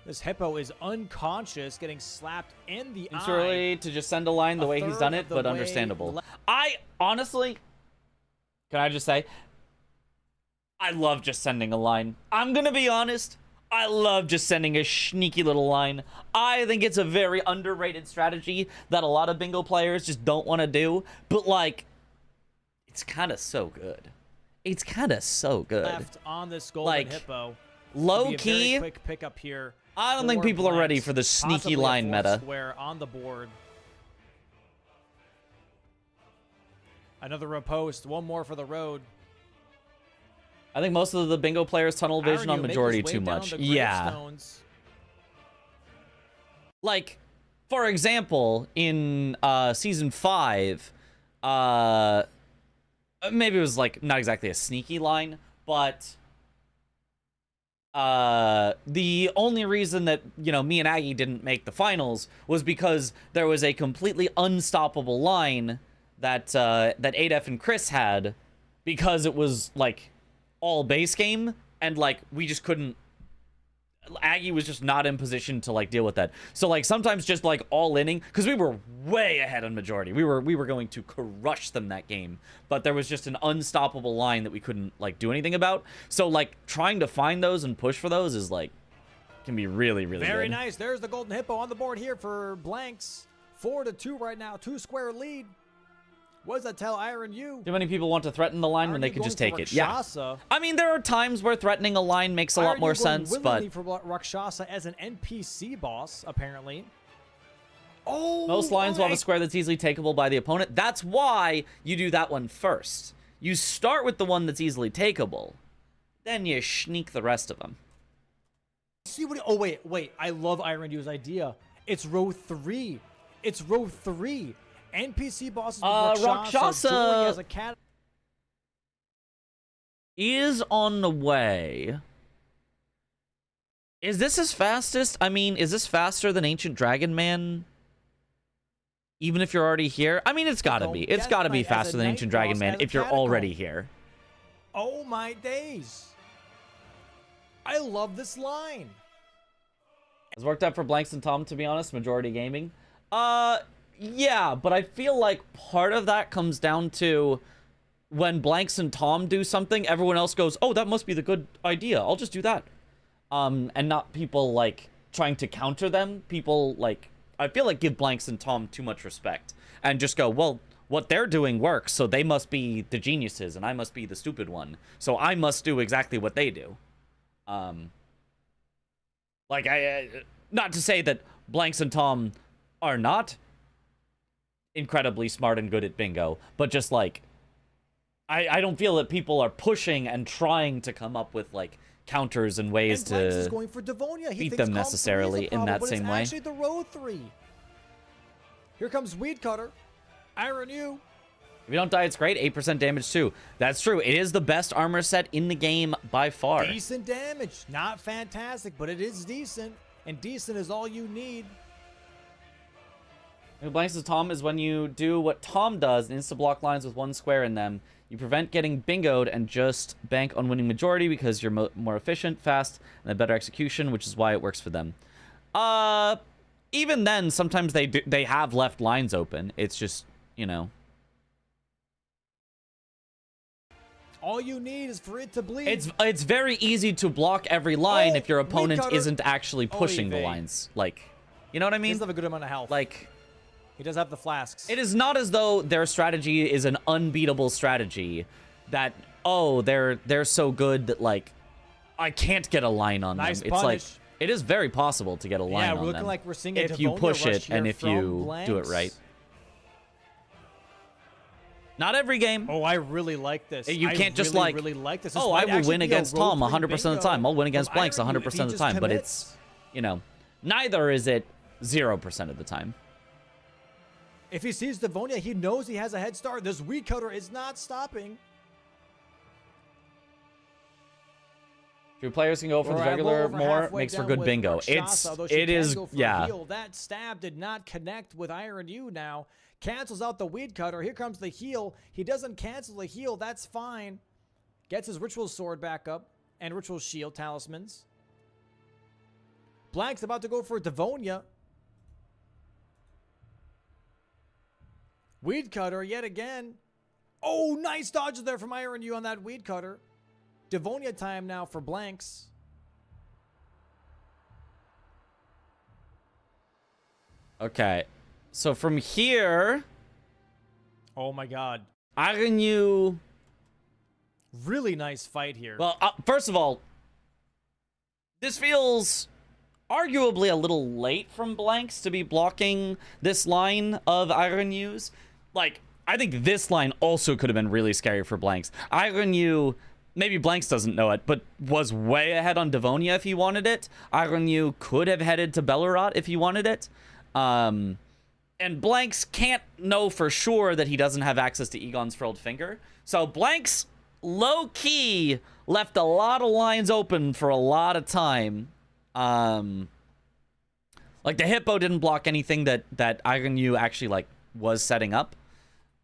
This Hippo is unconscious, getting slapped in the eye. It's early to just send a line the way he's done it, but understandable. I honestly, can I just say, I love just sending a line. I'm going to be honest. I love just sending a sneaky little line. I think it's a very underrated strategy that a lot of bingo players just don't want to do. But, like, it's kind of so good. It's kind of so good. Left on this golden Like, hippo. Low Be a key, very quick pickup here. I don't think for people are ready blanks. for the sneaky Possibly a line fourth meta. Square on the board. Another riposte. One more for the road. I think most of the bingo players tunnel vision on Iron, you make majority his way too down much. the Yeah. gravestones. Like, for example, in season 5, maybe it was like not exactly a sneaky line, but the only reason that, you know, me and Aggie didn't make the finals was because there was a completely unstoppable line that that Adef and Chris had, because it was like all base game, and like we just couldn't. Aggie was just not in position to like deal with that. So like sometimes just like all inning, because we were way ahead on majority. We were going to crush them that game, but there was just an unstoppable line that we couldn't like do anything about. So like trying to find those and push for those is like can be really Very good. nice. There's the golden hippo on the board here for blanks. 4-2 right now. 2-square lead. What does that tell Iron U? Too many people want to threaten the line when they could just take it. Yeah. I mean, there are times where threatening a line makes a lot more sense, but for Rakshasa as an NPC boss, apparently. Oh, most lines will have a okay. square that's easily takeable by the opponent. That's why you do that one first. You start with the one that's easily takeable, then you sneak the rest of them. See what? Oh wait! I love Iron U's idea. It's row 3. It's row 3. NPC bosses with Rakshasa dueling as a cat. is on the way. Is this his fastest? I mean, is this faster than Ancient Dragon Man? Even if you're already here? I mean, it's gotta be. It's gotta be faster than Ancient Dragon Man if you're already here. Oh my days! I love this line. It's worked out for Blanks and Tom, to be honest. Majority gaming. Yeah, but I feel like part of that comes down to when Blanks and Tom do something, everyone else goes, oh, that must be the good idea. I'll just do that. And not people, like, trying to counter them. People, like, I feel like give Blanks and Tom too much respect and just go, well, what they're doing works, so they must be the geniuses and I must be the stupid one. So I must do exactly what they do. Like, not to say that Blanks and Tom are not incredibly smart and good at bingo, but just like I don't feel that people are pushing and trying to come up with like counters and ways And Blanks is to going for Devonia. He beat thinks them column 3 is necessarily the in problem, that but same it's way. actually the row 3. Here comes Weed Cutter. Iron U. If you don't die, it's great. 8% damage too. That's true. It is the best armor set in the game by far. Decent damage. Not fantastic, but it is decent. And decent is all you need. Blanks as Tom is when you do what Tom does and insta-block lines with one square in them. You prevent getting bingoed and just bank on winning majority because you're more efficient, fast, and a better execution, which is why it works for them. Even then, sometimes they have left lines open. It's just, you know. All you need is for it to bleed. It's very easy to block every line Oh, if your opponent Weed Cutter. isn't actually pushing the evade. lines. Like, you know what I He mean? does have a good amount of health. Like, he does have the flasks. it is not as though their strategy is an unbeatable strategy that, oh, they're so good that, like, I can't get a line on Nice them. It's like, punish. it is very possible to get a line Yeah, on we're looking them like we're seeing a if you Devonia push rush it here and if from you do it Blanks. right. Not every game. Oh, I really like this. You can't just really, like, really like this. This oh, might I will actually win be a against row Tom 3 100% of the bingo time. I'll win against from Blanks Iron U 100% if he of the just time. But commits. it's, you know, neither is it 0% of the time. If he sees Devonia, he knows he has a head start. This Weed Cutter is not stopping. True players can go for the regular more, makes for good bingo. It is, yeah. That stab did not connect with Iron U now. Cancels out the Weed Cutter. Here comes the heal. He doesn't cancel the heal. That's fine. Gets his Ritual Sword back up and Ritual Shield talismans. Blank's about to go for Devonia. Weed Cutter yet again. Oh, nice dodge there from Iron U on that Weed Cutter. Devonia time now for Blanks. Okay. So from here, Oh my god. Ironyu... Really nice fight here. Well, first of all, this feels arguably a little late from Blanks to be blocking this line of Ironyu's. Like, I think this line also could have been really scary for Blanks. Ironyu, maybe Blanks doesn't know it, but was way ahead on Devonia if he wanted it. Ironyu could have headed to Bellerot if he wanted it. And Blanks can't know for sure that he doesn't have access to Egon's Furled Finger. So Blanks, low-key, left a lot of lines open for a lot of time. Like, the Hippo didn't block anything that Ironyu actually, like, was setting up.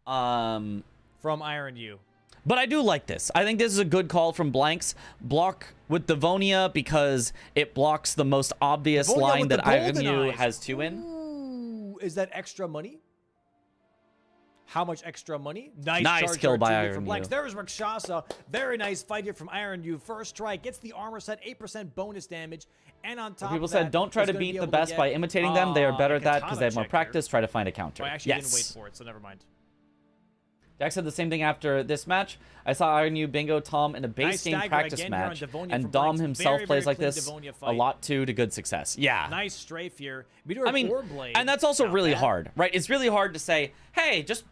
From Ironyu. But I do like this. I think this is a good call from Blanks. Block with Devonia because it blocks the most obvious Devonia line with that the golden Ironyu eyes. has 2 in. Ooh, is that extra money? How much extra money? Nice Nice kill by charge from Ironyu. Blanks. There's Rakshasa. Very nice fight here from Ironyu. First strike gets the armor set, 8% bonus damage, and on top People of that, said, don't try he's to gonna beat be the able to best get, by imitating them. They are better at that because they have more katana check practice. Try to find a counter. here. I actually didn't wait Yes. for it, so never mind. Jack said the same thing after this match. I saw Ironyu, Bingo, Tom in a base Nice game stagger practice again here on match, Devonia and from Dom Blanks. himself Very, plays very like clean this Devonia a fight. lot too to good success. Yeah. Nice strafe here. Meteor I mean, blade. and that's also Not really bad. hard, right? It's really hard to say, hey, just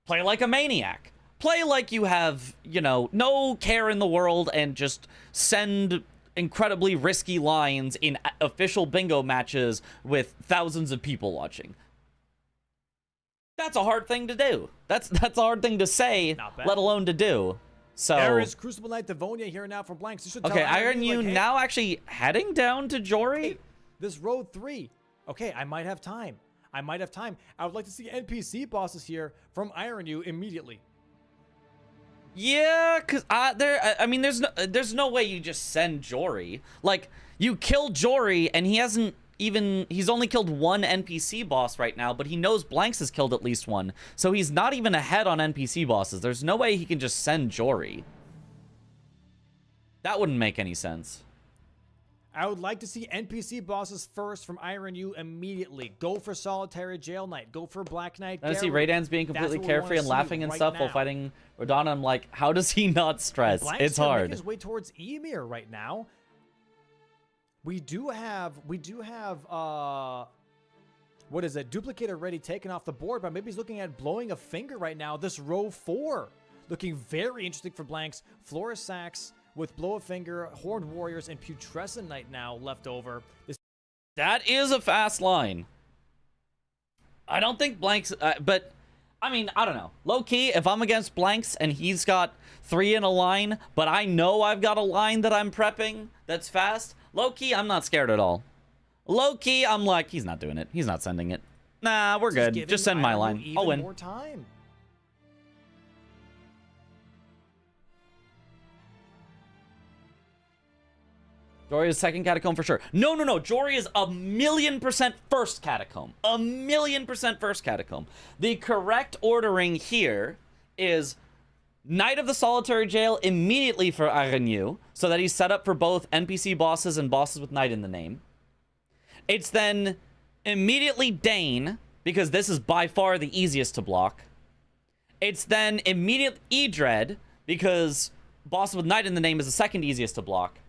play like a maniac. Play like you have, you know, no care in the world and just send incredibly risky lines in official bingo matches with thousands of people watching. That's a hard thing to do. That's a hard thing to say, Not bad. let alone to do. So There is Crucible Knight Devonia here now from Blanks. This should tell okay, Ironyu, Ironyu like, hey, now actually heading down to Jory. hey, this road 3. Okay, I might have time. I might have time. I would like to see NPC bosses here from Ironyu immediately. Yeah, cause I mean, there's no way you just send Jory. Like, you kill Jory, and he's only killed one NPC boss right now, but he knows Blanks has killed at least one, so he's not even ahead on NPC bosses. There's no way he can just send Jory. That wouldn't make any sense. I would like to see NPC bosses first from Ironyu immediately. Go for Solitary Jail Knight. Go for Black Knight. I see Garrett. Raydan's being That's completely what we wanna carefree and see laughing and right stuff while now. fighting Rodana. I'm like, how does he not stress? Blank's It's gonna hard. make his way towards Emir right now. We do have what is it? Duplicate already taken off the board, but maybe he's looking at blowing a finger right now. This row 4 looking very interesting for Blanks. Flora Sax with Blow a Finger, Horned Warriors, and Putrescent Knight now left over. That is a fast line. I don't think Blanks, but I mean, I don't know. Low key, if I'm against Blanks and he's got 3 in a line, but I know I've got a line that I'm prepping that's fast, low key, I'm not scared at all. Low key, I'm like, he's not doing it. He's not sending it. Nah, we're good. giving Just send my Ironyu line. even I'll win. more time. Jory is second catacomb for sure. No. Jory is 1,000,000% first catacomb. 1,000,000% first catacomb. The correct ordering here is Knight of the Solitary Jail immediately for Ironyu, so that he's set up for both NPC bosses and bosses with Knight in the name. It's then immediately Dane, because this is by far the easiest to block. It's then immediate Edred, because boss with Knight in the name is the second easiest to block.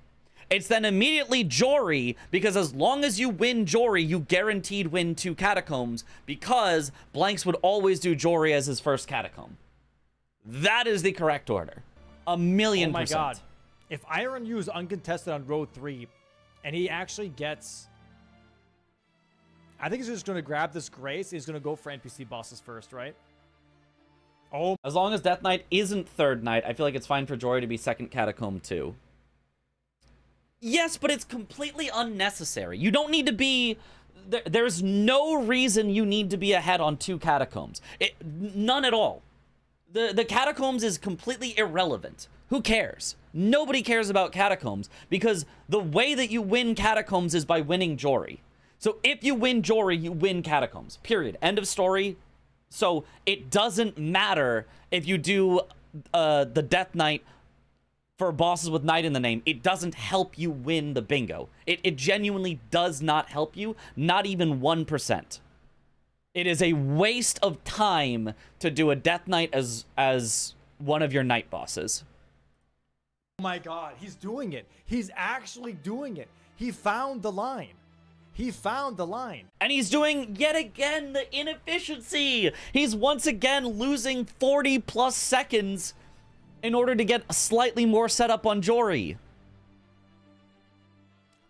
It's then immediately Jory, because as long as you win Jory, you guaranteed win 2 catacombs, because Blanks would always do Jory as his first catacomb. That is the correct order. 1,000,000%. Oh my god. If Ironyu is uncontested on row 3, and he actually gets... I think he's just going to grab this Grace. He's going to go for NPC bosses first, right? Oh. As long as Death Knight isn't third Knight, I feel like it's fine for Jory to be second catacomb too. Yes, but it's completely unnecessary. You don't need to be... There's no reason you need to be ahead on 2 catacombs. None at all. The catacombs is completely irrelevant. Who cares? Nobody cares about catacombs, because the way that you win catacombs is by winning Jory. So if you win Jory, you win catacombs. Period. End of story. So it doesn't matter if you do the Death Knight for bosses with Knight in the name. It doesn't help you win the bingo. It genuinely does not help you. Not even 1%. It is a waste of time to do a Death Knight as one of your night bosses. Oh my god, he's doing it. He's actually doing it. He found the line. He found the line. And he's doing, yet again, the inefficiency. He's once again losing 40 plus seconds in order to get slightly more setup on Jory.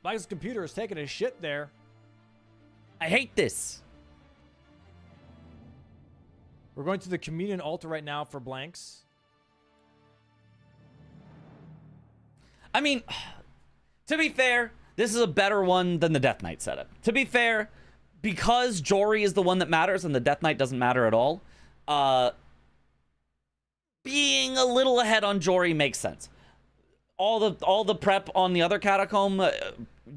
Mike's computer is taking a shit there. I hate this. We're going to the Communion Altar right now for blanks. I mean, to be fair, this is a better one than the Death Knight setup. To be fair, because Jory is the one that matters and the Death Knight doesn't matter at all, being a little ahead on Jory makes sense. All the prep on the other catacomb,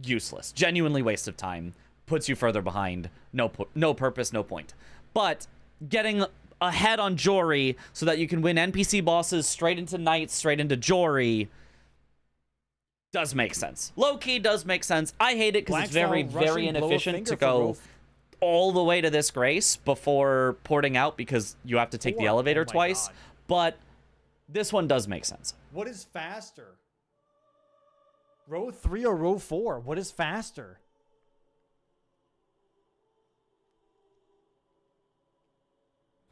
useless. Genuinely waste of time. Puts you further behind. No purpose, no point. But getting ahead on Jory so that you can win NPC bosses straight into Knights, straight into Jory, does make sense. Low-key does make sense. I hate it because it's very, very inefficient to go all the way to this Grace before porting out because you have to take the elevator twice. God. But this one does make sense. What is faster? Row 3 or row 4? What is faster?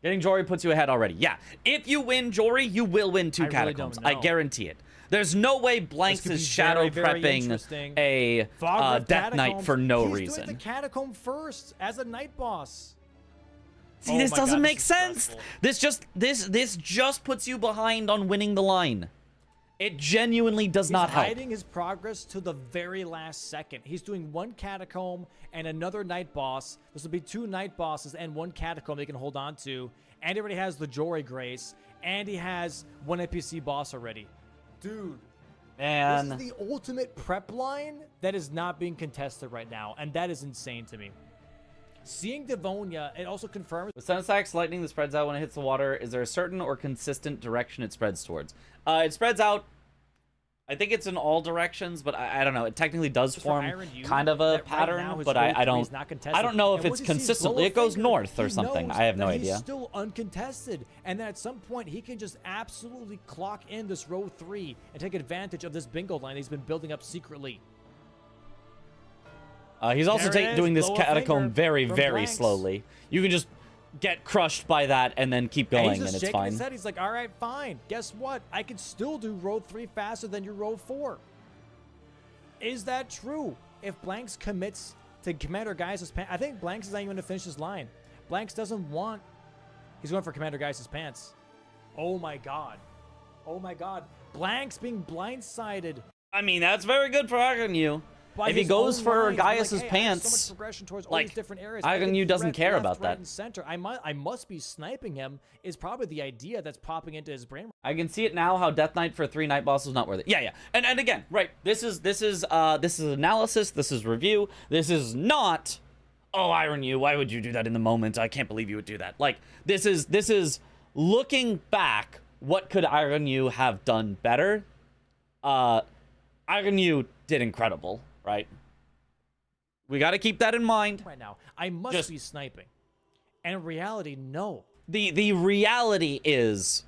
Getting Jory puts you ahead already. Yeah. If you win Jory, you will win 2 I really catacombs. don't I know. guarantee it. There's no way Blanks is shadow prepping a Death Knight for no reason. He's doing the catacomb first as a night boss. See, this doesn't make sense. This just puts you behind on winning the line. It genuinely does not help. He's hiding his progress to the very last second. He's doing 1 catacomb and another night boss. This will be 2 night bosses and 1 catacomb they can hold on to. And he already has the Jory Grace. And he has 1 NPC boss already. Dude. Man. This is the ultimate prep line that is not being contested right now. And that is insane to me. Seeing Devonia, it also confirms... With Sunstack's lightning that spreads out when it hits the water, is there a certain or consistent direction it spreads towards? It spreads out... I think it's in all directions, but I don't know. It technically does form kind of a pattern, but I don't know if it's consistently. It goes north or something. I have no idea. He's still uncontested, and then at some point he can just absolutely clock in this row 3 and take advantage of this bingo line he's been building up secretly. He's also doing this catacomb very, very slowly. You can just get crushed by that and then keep going, and it's fine. His head. He's like, all right, fine. Guess what? I can still do row 3 faster than your row 4. Is that true? If Blanks commits to Commander Geiss's pants, I think Blanks is not even going to finish his line. Blanks doesn't want... He's going for Commander Geiss's pants. Oh my god. Oh my god. Blanks being blindsided. I mean, that's very good for Agnew. If he goes for Gaius's pants, like, Agnew doesn't care about that. Center. I must be sniping him is probably the idea that's popping into his brain. I can see it now how Death Knight for 3 night bosses is not worth it. Yeah. And again, right, this is analysis, this is review. This is not, oh, Agnew, why would you do that in the moment? I can't believe you would do that. Like, this is looking back, what could Agnew have done better? Agnew did incredible. Right? We got to keep that in mind. Right now, I must be sniping. And in reality, no. The reality is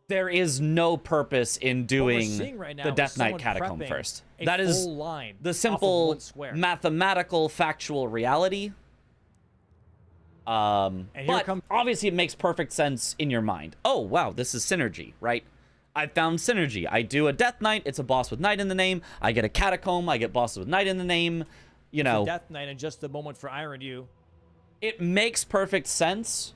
there is no purpose in doing the Death Knight catacomb first. That is the simple mathematical factual reality. But obviously it makes perfect sense in your mind. Oh, wow, this is synergy, right? I found synergy. I do a Death Knight. It's a boss with Knight in the name. I get a Catacomb. I get bosses with Knight in the name. You know. Death Knight in just a moment for Iron U. It makes perfect sense.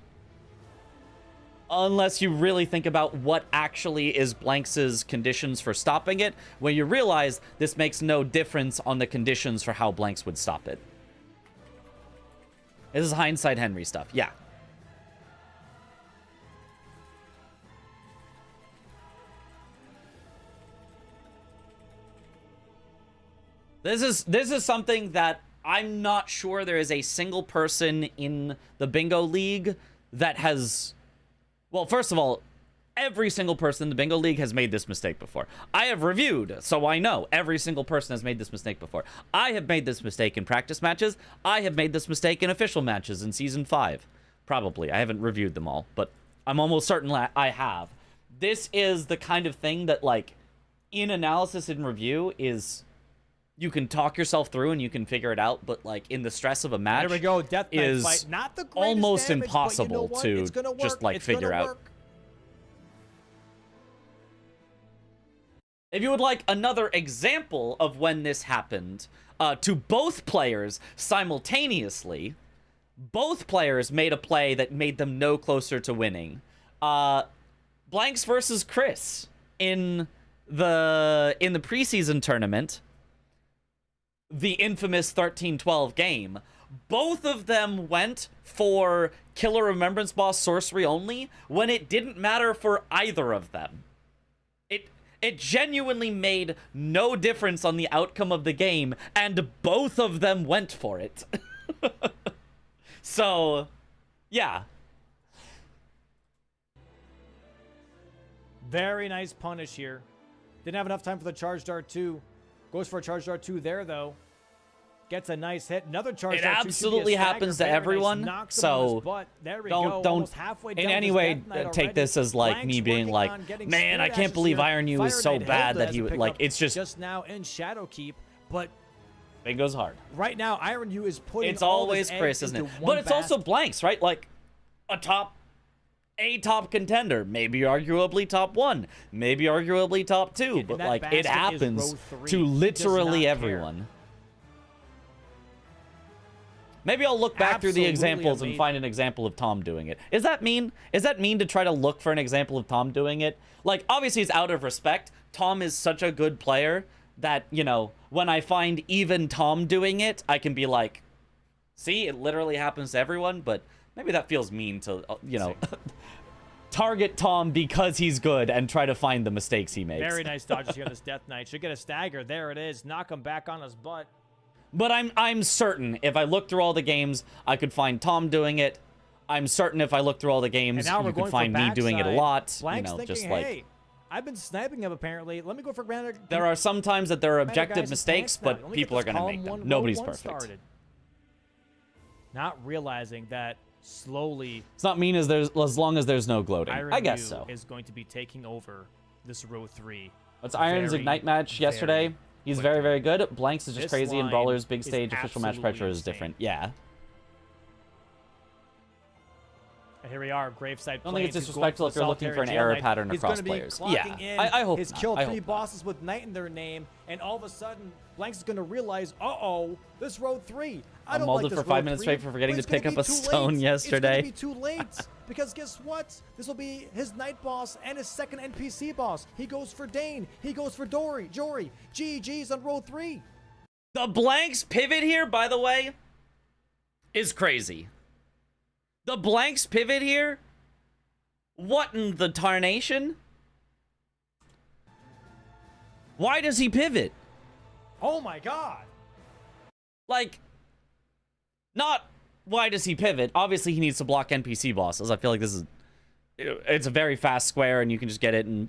Unless you really think about what actually is Blanks' conditions for stopping it. When you realize this makes no difference on the conditions for how Blanks would stop it. This is hindsight Henry stuff. Yeah. This is something that I'm not sure there is a single person in the bingo league that has... Well, first of all, Every single person in the Bingo League has made this mistake before. I have reviewed, so I know every single person has made this mistake before. I have made this mistake in practice matches. I have made this mistake in official matches in Season 5. Probably. I haven't reviewed them all, but I'm almost certain I have. This is the kind of thing that, like, in analysis and review is... You can talk yourself through and you can figure it out, but, like, in the stress of a match... There we go, Death Knight is fight. Not the greatest almost damage, impossible but you know to what? just, like, figure out. Work. If you would like another example of when this happened to both players simultaneously, both players made a play that made them no closer to winning. Blanks versus Chris in the preseason tournament, the infamous 13-12 game. Both of them went for Killer Remembrance Boss Sorcery only when it didn't matter for either of them. It genuinely made no difference on the outcome of the game, and both of them went for it. So, yeah. Very nice punish here. Didn't have enough time for the charge dart 2. Goes for a charge dart 2 there, though. Gets a nice hit. Another charge It dart 2 absolutely happens to everyone. So don't in any way take this as like me being like, man, I can't believe Iron U is so bad that he would like. It's just now in Shadow Keep, but Bingo's hard. Right now, Iron U is putting. It's always Chris, isn't it? But it's also Blanks, right? Like a top contender, maybe arguably top 1, maybe arguably top 2, but like it happens to literally everyone. Maybe I'll look back through the examples and find an example of Tom doing it. Is that mean? Is that mean to try to look for an example of Tom doing it? Like, obviously it's out of respect. Tom is such a good player that, you know, when I find even Tom doing it, I can be like, see, it literally happens to everyone, but maybe that feels mean to, you know, target Tom because he's good and try to find the mistakes he makes. Very nice dodges here, this Death Knight. Should get a stagger. There it is. Knock him back on his butt. But I'm certain if I look through all the games, I could find Tom doing it. I'm certain if I look through all the games, you could find me doing it a lot. Blank's you know, thinking, just like, hey, I've been sniping him apparently. Let me go for granted. There are some times that there are objective mistakes, but people are going to make them. Nobody's perfect. Started. Not realizing that slowly. It's not mean as long as there's no gloating. I guess so. Is going to be taking over this row 3. It's Iron's Ignite match yesterday. He's very, very good. Blanks is just crazy, and Brawlers, big stage, official match pressure is different. Yeah. And here we are, Graveside. I don't think it's disrespectful if you're looking for an error pattern across players. Yeah, I hope He's killed 3 bosses with Knight in their name, and all of a sudden, Blanks is going to realize, uh-oh, this row 3. I don't like this for 5 minutes straight for forgetting to pick up a stone yesterday. It's going to be too late, because guess what? This will be his Knight boss and his second NPC boss. He goes for Dane. He goes for Jory. GG's on row 3. The Blanks pivot here, by the way, is crazy. The Blanks pivot here? What in the tarnation? Why does he pivot? Oh my god. Like, not why does he pivot? Obviously, he needs to block NPC bosses. I feel like this is... It's a very fast square, and you can just get it and...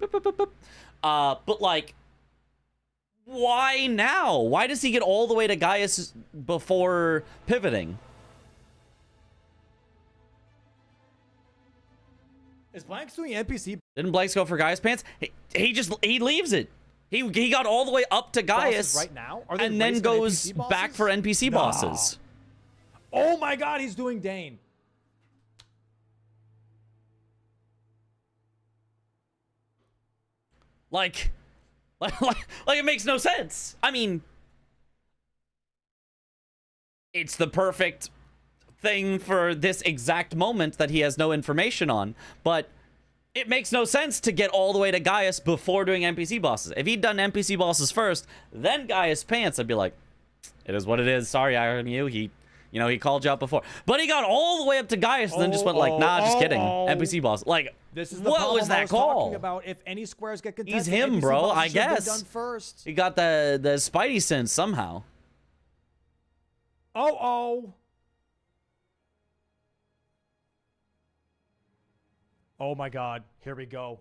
but, like, why now? Why does he get all the way to Gaius before pivoting? Is Blanks doing NPC? Didn't Blanks go for Gaius pants? He leaves it. He got all the way up to Gaius right now? and then goes back for NPC bosses. Oh my god, he's doing Dane. Like it makes no sense. I mean, it's the perfect thing for this exact moment that he has no information on, but it makes no sense to get all the way to Gaius before doing NPC bosses. If he'd done NPC bosses first, then Gaius pants, I'd be like, it is what it is. Sorry, Iron U. He called you out before. But he got all the way up to Gaius and then just went like, nah, just kidding. NPC boss. Like, this is the what was that call? Talking about if any squares get contested, he's him, NPC bro. I guess. Done first. He got the Spidey sense somehow. Oh my god. Here we go.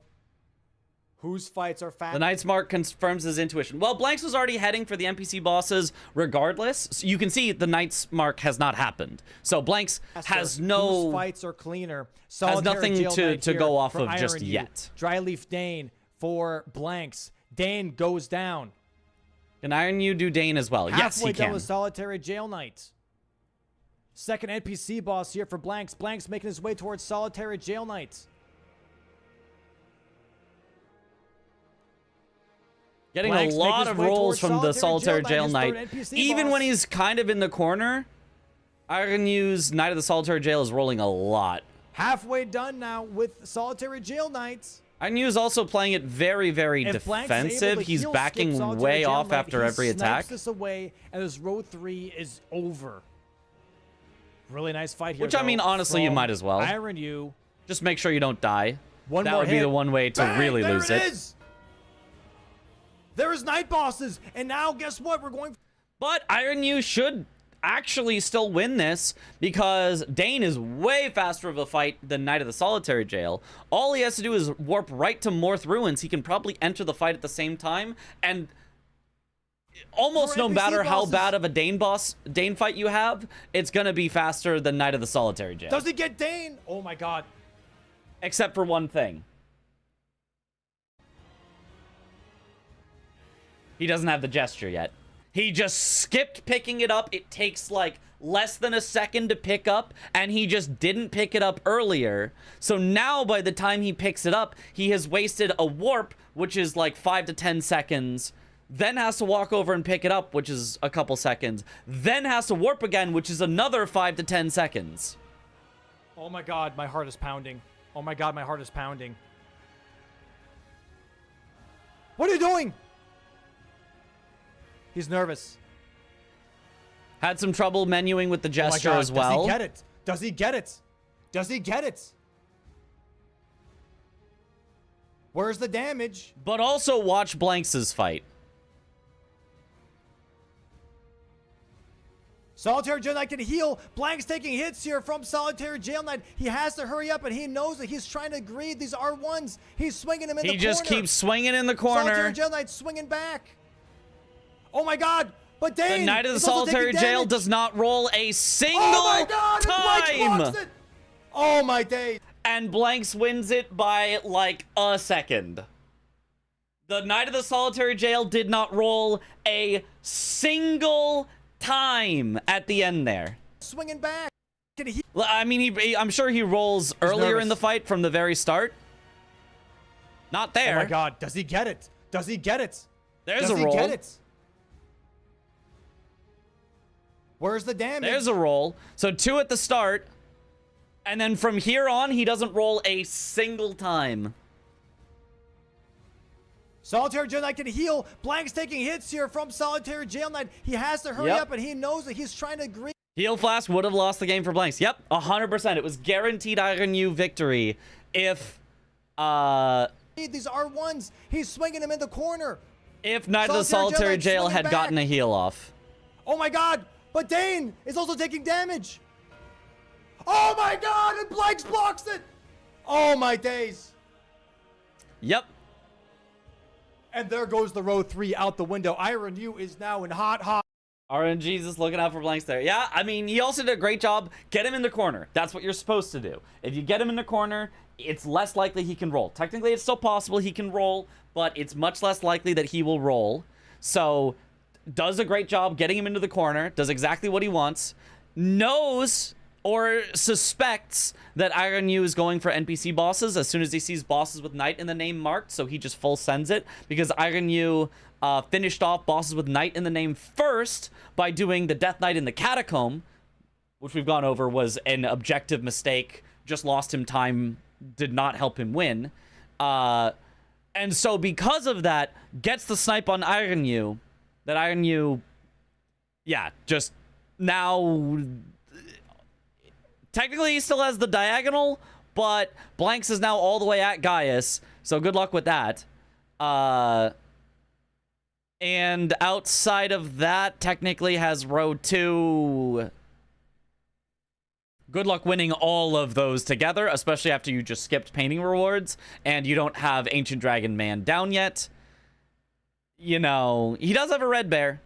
Whose fights are fast? The Knight's Mark confirms his intuition. Well, Blanks was already heading for the NPC bosses regardless. So you can see the Knight's Mark has not happened. So Blanks has no... Whose fights are cleaner? Has nothing to go off of just yet. Dryleaf Dane for Blanks. Dane goes down. Can Iron You do Dane as well? Yes, he Halfway down can. with Solitary Jail Knight. Second NPC boss here for Blanks. Blanks making his way towards Solitary Jail Knight. Getting Blanks a lot of rolls from the Solitary Jail Knight, Knight. his third NPC Even boss. when he's kind of in the corner, Iron You's Knight of the Solitary Jail is rolling a lot. Halfway done now with Solitary Jail Knights. Iron You's also playing it very, very If Blanks is able defensive. to He's heal backing skip Solitary way Jail off Knight, after he every snipes attack. this away, and this row 3 is over. Really nice fight here. Which, I mean, honestly, you from might as well. Iron You. Just make sure you don't die. One That more would be hit. the one way to Bang, really there lose it. it. Is. There is night bosses, and now guess what? We're going. But Iron You should actually still win this because Dane is way faster of a fight than Knight of the Solitary Jail. All he has to do is warp right to Morth Ruins. He can probably enter the fight at the same time, and almost For no NPC matter how bosses. bad of a Dane fight you have, it's gonna be faster than Knight of the Solitary Jail. Does he get Dane? Oh my god. Except for one thing. He doesn't have the gesture yet. He just skipped picking it up. It takes like less than a second to pick up, and he just didn't pick it up earlier. So now by the time he picks it up, he has wasted a warp, which is like 5 to 10 seconds, then has to walk over and pick it up, which is a couple seconds, then has to warp again, which is another 5 to 10 seconds. Oh my god, my heart is pounding. Oh my god, my heart is pounding. What are you doing? He's nervous. Had some trouble menuing with the Oh my gesture god, as well. Does he get it? Does he get it? Does he get it? Where's the damage? But also watch Blanks' fight. Solitary Jail Knight can heal. Blank's taking hits here from Solitary Jail Knight. He has to hurry up, and he knows that he's trying to greed these R1s. He's swinging them in the corner. He just keeps swinging in the Solitary corner. Jail Knight swinging back. Oh my god! But Dane The Knight of the is also Solitary taking Jail damage. does not roll a single Oh my god! And Blanks blocks time. it. Oh my days! And Blanks wins it by like a second. The Knight of the Solitary Jail did not roll a single time at the end there. Swinging back. Can he? I mean, I'm sure he rolls earlier nervous. in the fight from the very start. Not there. Oh my god! Does he get it? Does he get it? There's Does a he roll. get it? Where's the damage? There's a roll. So 2 at the start. And then from here on, he doesn't roll a single time. Solitary Jail Knight can heal. Blank's taking hits here from Solitary Jail Knight. He has to hurry Yep. up, and he knows that he's trying to greed. Heal Flask would have lost the game for Blanks. Yep, 100%. It was guaranteed Iron U victory if, These R1s. He's swinging them in the corner. if Knight of the Solitary Solitary Jail Jail Knight had swinging gotten back. a heal off. Oh my god! But Dane is also taking damage. Oh my god! And Blanks blocks it. Oh my days! Yep. And there goes the row 3 out the window. Iron U is now in hot. RNG's just looking out for Blanks there. Yeah, I mean, he also did a great job. Get him in the corner. That's what you're supposed to do. If you get him in the corner, it's less likely he can roll. Technically, it's still possible he can roll, but it's much less likely that he will roll. So, does a great job getting him into the corner. Does exactly what he wants. Knows or suspects that Iron U is going for NPC bosses as soon as he sees bosses with Knight in the name marked, so he just full sends it, because Iron U finished off bosses with Knight in the name first by doing the Death Knight in the Catacomb, which we've gone over was an objective mistake, just lost him time, did not help him win. And so because of that, gets the snipe on Iron U, that Iron U, yeah, just now... Technically, he still has the diagonal, but Blanks is now all the way at Gaius, so good luck with that. And outside of that, technically has row 2 Good luck winning all of those together, especially after you just skipped painting rewards and you don't have Ancient Dragon Man down yet. You know, he does have a red bear.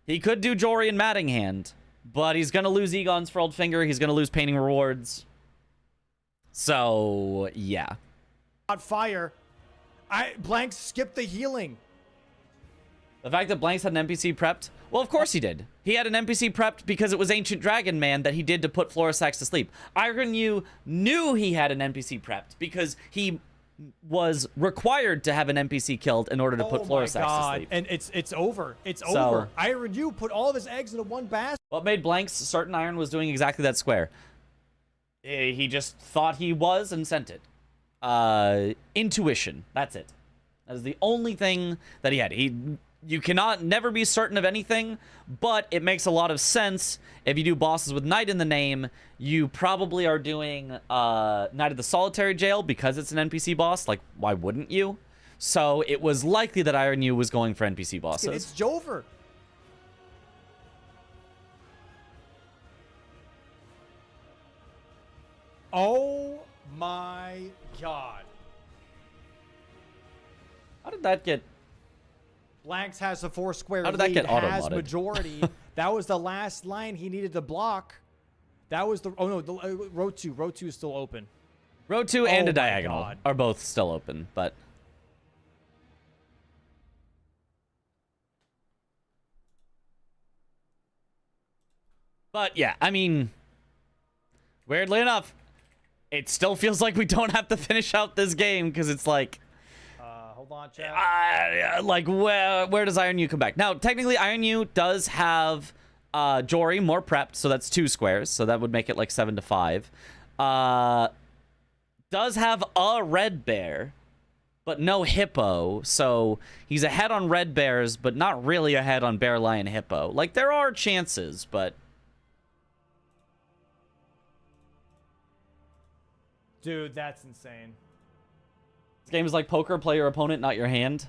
He could do Jory and Mattinghand, but he's going to lose Egon's Furled Finger. He's going to lose painting rewards. So, yeah. On fire. Blanks skipped the healing. The fact that Blanks had an NPC prepped? Well, of course he did. He had an NPC prepped because it was Ancient Dragon Man that he did to put Florisax to sleep. Iron Yu knew he had an NPC prepped because he was required to have an NPC killed in order to put Florisax to sleep. And it's over. It's over. Iron Yu put all of his eggs into one basket. What made Blanks certain Iron was doing exactly that square? He just thought he was and sent it. Intuition. That's it. That is the only thing that he had. You cannot never be certain of anything, but it makes a lot of sense. If you do bosses with Knight in the name, you probably are doing Knight of the Solitary Jail because it's an NPC boss. Like, why wouldn't you? So it was likely that Iron Yu was going for NPC bosses. It's Jover. Oh my god. How did that get... Blanks has a 4-square How did that lead, get has auto-modded? Majority. That was the last line he needed to block. That was the... Oh, no, the, row 2. Row 2 is still open. Row 2 and Oh a my diagonal God. are both still open, but... But, yeah, I mean... Weirdly enough, it still feels like we don't have to finish out this game, because it's like... Hold on, chat. like, where does Iron Yu come back? Now, technically, Iron Yu does have Jory more prepped, so that's 2 squares, so that would make it like 7 to 5. Does have a red bear, but no hippo, so he's ahead on red bears, but not really ahead on bear, lion, hippo. Like, there are chances, but... Dude, that's insane. This game is like poker, play your opponent, not your hand.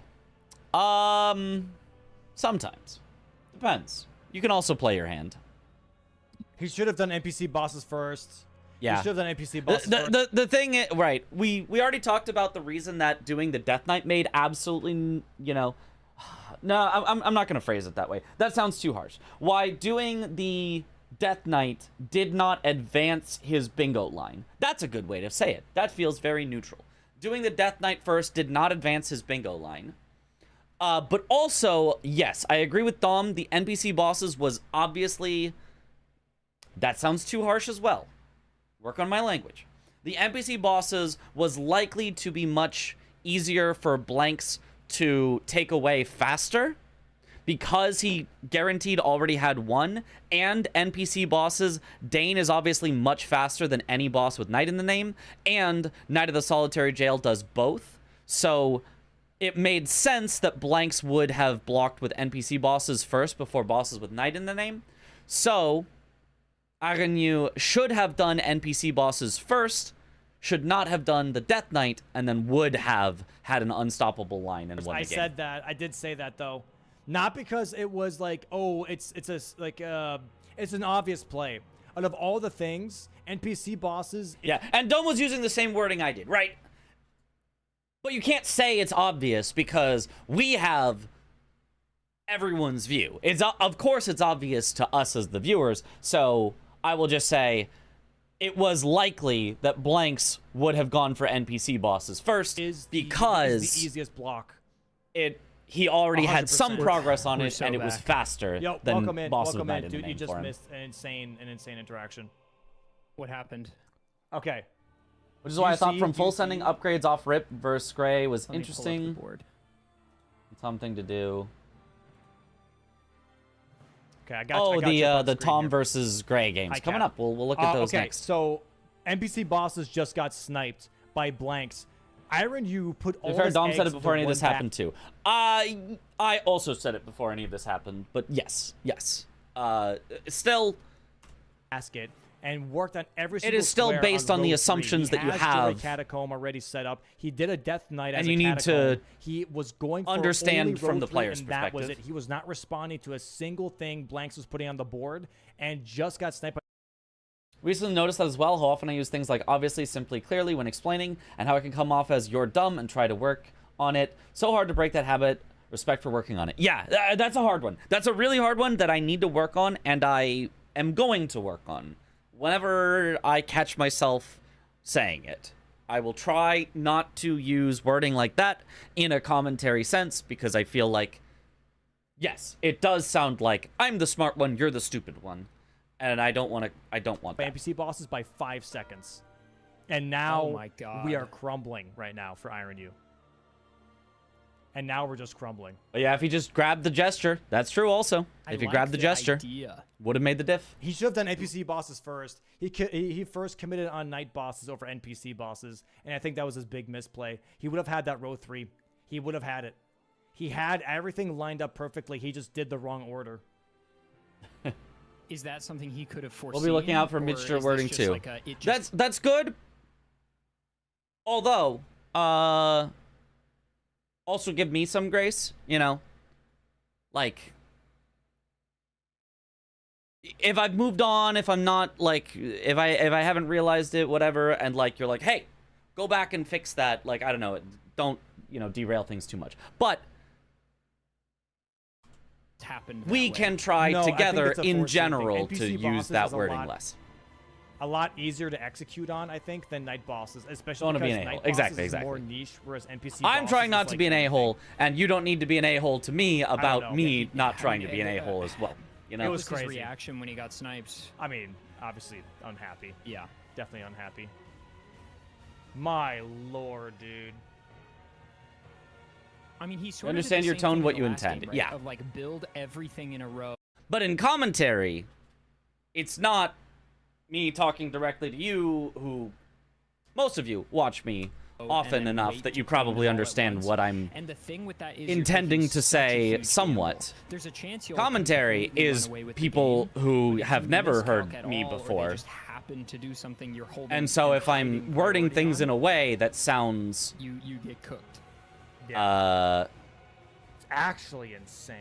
Sometimes. Depends. You can also play your hand. He should have done NPC bosses first. Yeah. He should have done NPC bosses first. The thing is, right, we already talked about the reason that doing the Death Knight made absolutely, you know... No, I'm not going to phrase it that way. That sounds too harsh. Why doing the Death Knight did not advance his bingo line. That's a good way to say it. That feels very neutral. Doing the Death Knight first did not advance his bingo line. But also, yes, I agree with Dom. The NPC bosses was obviously... That sounds too harsh as well. Work on my language. The NPC bosses was likely to be much easier for Blanks to take away faster because he guaranteed already had one, and NPC bosses, Dane is obviously much faster than any boss with Knight in the name, and Knight of the Solitary Jail does both, so it made sense that Blanks would have blocked with NPC bosses first before bosses with Knight in the name. So Aranyu should have done NPC bosses first, should not have done the Death Knight, and then would have had an unstoppable line and won the game. I said that. I did say that, though. Not because it was like, oh, it's an obvious play. Out of all the things, NPC bosses... Yeah, and Dome was using the same wording I did, right? But you can't say it's obvious because we have everyone's view. Of course it's obvious to us as the viewers, so I will just say it was likely that Blanks would have gone for NPC bosses first because is the easiest block. He already had some 100%. progress on it, so and it was back. faster Yo, than welcome in, bosses welcome with in, Knight in dude. the You name just for him. missed an insane interaction. What happened? Okay. Which is why I thought see- from do full you sending see- upgrades off rip versus Gray was Let me pull up the interesting. board. Something to do. Okay, I got. Oh, I got you up on the screen Tom here. versus Gray games Hi, coming Cat. up. We'll look at those okay, next. so NPC bosses just got sniped by Blanks. Iron Yu put To all be fair, his Dom eggs said it before into any of this one happened too. I also said it before any of this happened, but yes. Still, basket and worked on every It single is still square based on row the 3. assumptions He that you has Joy have. Catacomb already set up. He did a Death Knight as And a you need catacomb. to He was going for understand only from row the 3, player's and that was it. perspective. He was not responding to a single thing Blanks was putting on the board, and just got sniped. Recently noticed that as well, how often I use things like obviously, simply, clearly when explaining, and how I can come off as you're dumb and try to work on it. So hard to break that habit. Respect for working on it. Yeah, that's a hard one. That's a really hard one that I need to work on, and I am going to work on. Whenever I catch myself saying it, I will try not to use wording like that in a commentary sense, because I feel like, yes, it does sound like I'm the smart one, you're the stupid one. And I don't want that. NPC bosses by 5 seconds. And now Oh my God. we are crumbling right now for Iron U. And now we're just crumbling. But yeah, if he just grabbed the gesture, that's true also. If he grabbed the gesture, idea. would have made the diff. He should have done NPC bosses first. He first committed on night bosses over NPC bosses. And I think that was his big misplay. He would have had that row 3. He would have had it. He had everything lined up perfectly. He just did the wrong order. Is that something he could have foreseen? We'll be looking out for or mixture is this wording just too. like it just- That's good. Although, also give me some grace, you know. Like, if I've moved on, if I'm not like, if I haven't realized it, whatever, and like you're like, hey, go back and fix that. Like, I don't know, don't, you know, derail things too much. But happened. we that way. can try No, I think together it's a in forcing thing. general to NPC use bosses that is a wording lot- less. A lot easier to execute on, I think, than night bosses, especially Don't wanna be because an night a-hole. bosses Exactly, is more exactly. niche, whereas NPC I'm bosses trying is not to like be an anything. a-hole, and you don't need to be an a-hole to me about know. me not I trying mean, to be an a-hole as well. You know? It What was was his crazy. reaction when he got snipes? I mean, obviously unhappy. Yeah. Definitely unhappy. My lord, dude. I mean, he sort Understand of did your the tone, same thing what in you the last game, intended. right? Yeah. Of like build everything in a row. But in commentary, it's not me talking directly to you, who most of you watch me and often then enough wait that to you clean it probably all at understand once. what I'm And the thing with that is you're intending taking to such a say huge somewhat. gamble. There's a chance you'll Commentary completely run is away with the people game, who but if have you never miscalc heard at me all, or before. they just happen to do something you're holding. And so and if I'm hiding wording priority things on, in a way that sounds you get cooked. Yeah. It's actually insane.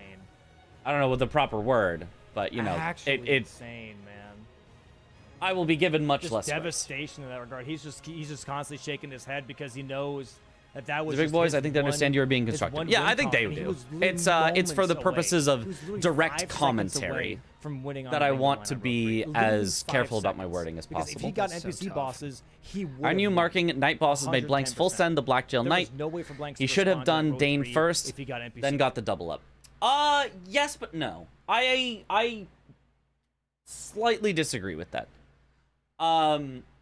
I don't know what the proper word, but you know, Actually it insane, man. I will be given much Just less grace. devastation in that regard. He's just constantly shaking his head because he knows that was The big just boys, his I think they understand one- you're being his constructive. one Yeah, win I think they column. He do. was literally It's for the moments purposes away. of He was literally direct 5 seconds commentary away from winning on that a I bingo want line to on row be 3. Literally as 5 careful about my seconds. wording as Because if possible. he got That's so NPC tough. bosses, he would. Aren't you marking night bosses made blanks full 110%. send the black jail There knight? was no way for blanks He to should have respond to done row Dane 3 first, if he got NPC. then got the double up. Yes, but no. I slightly disagree with that.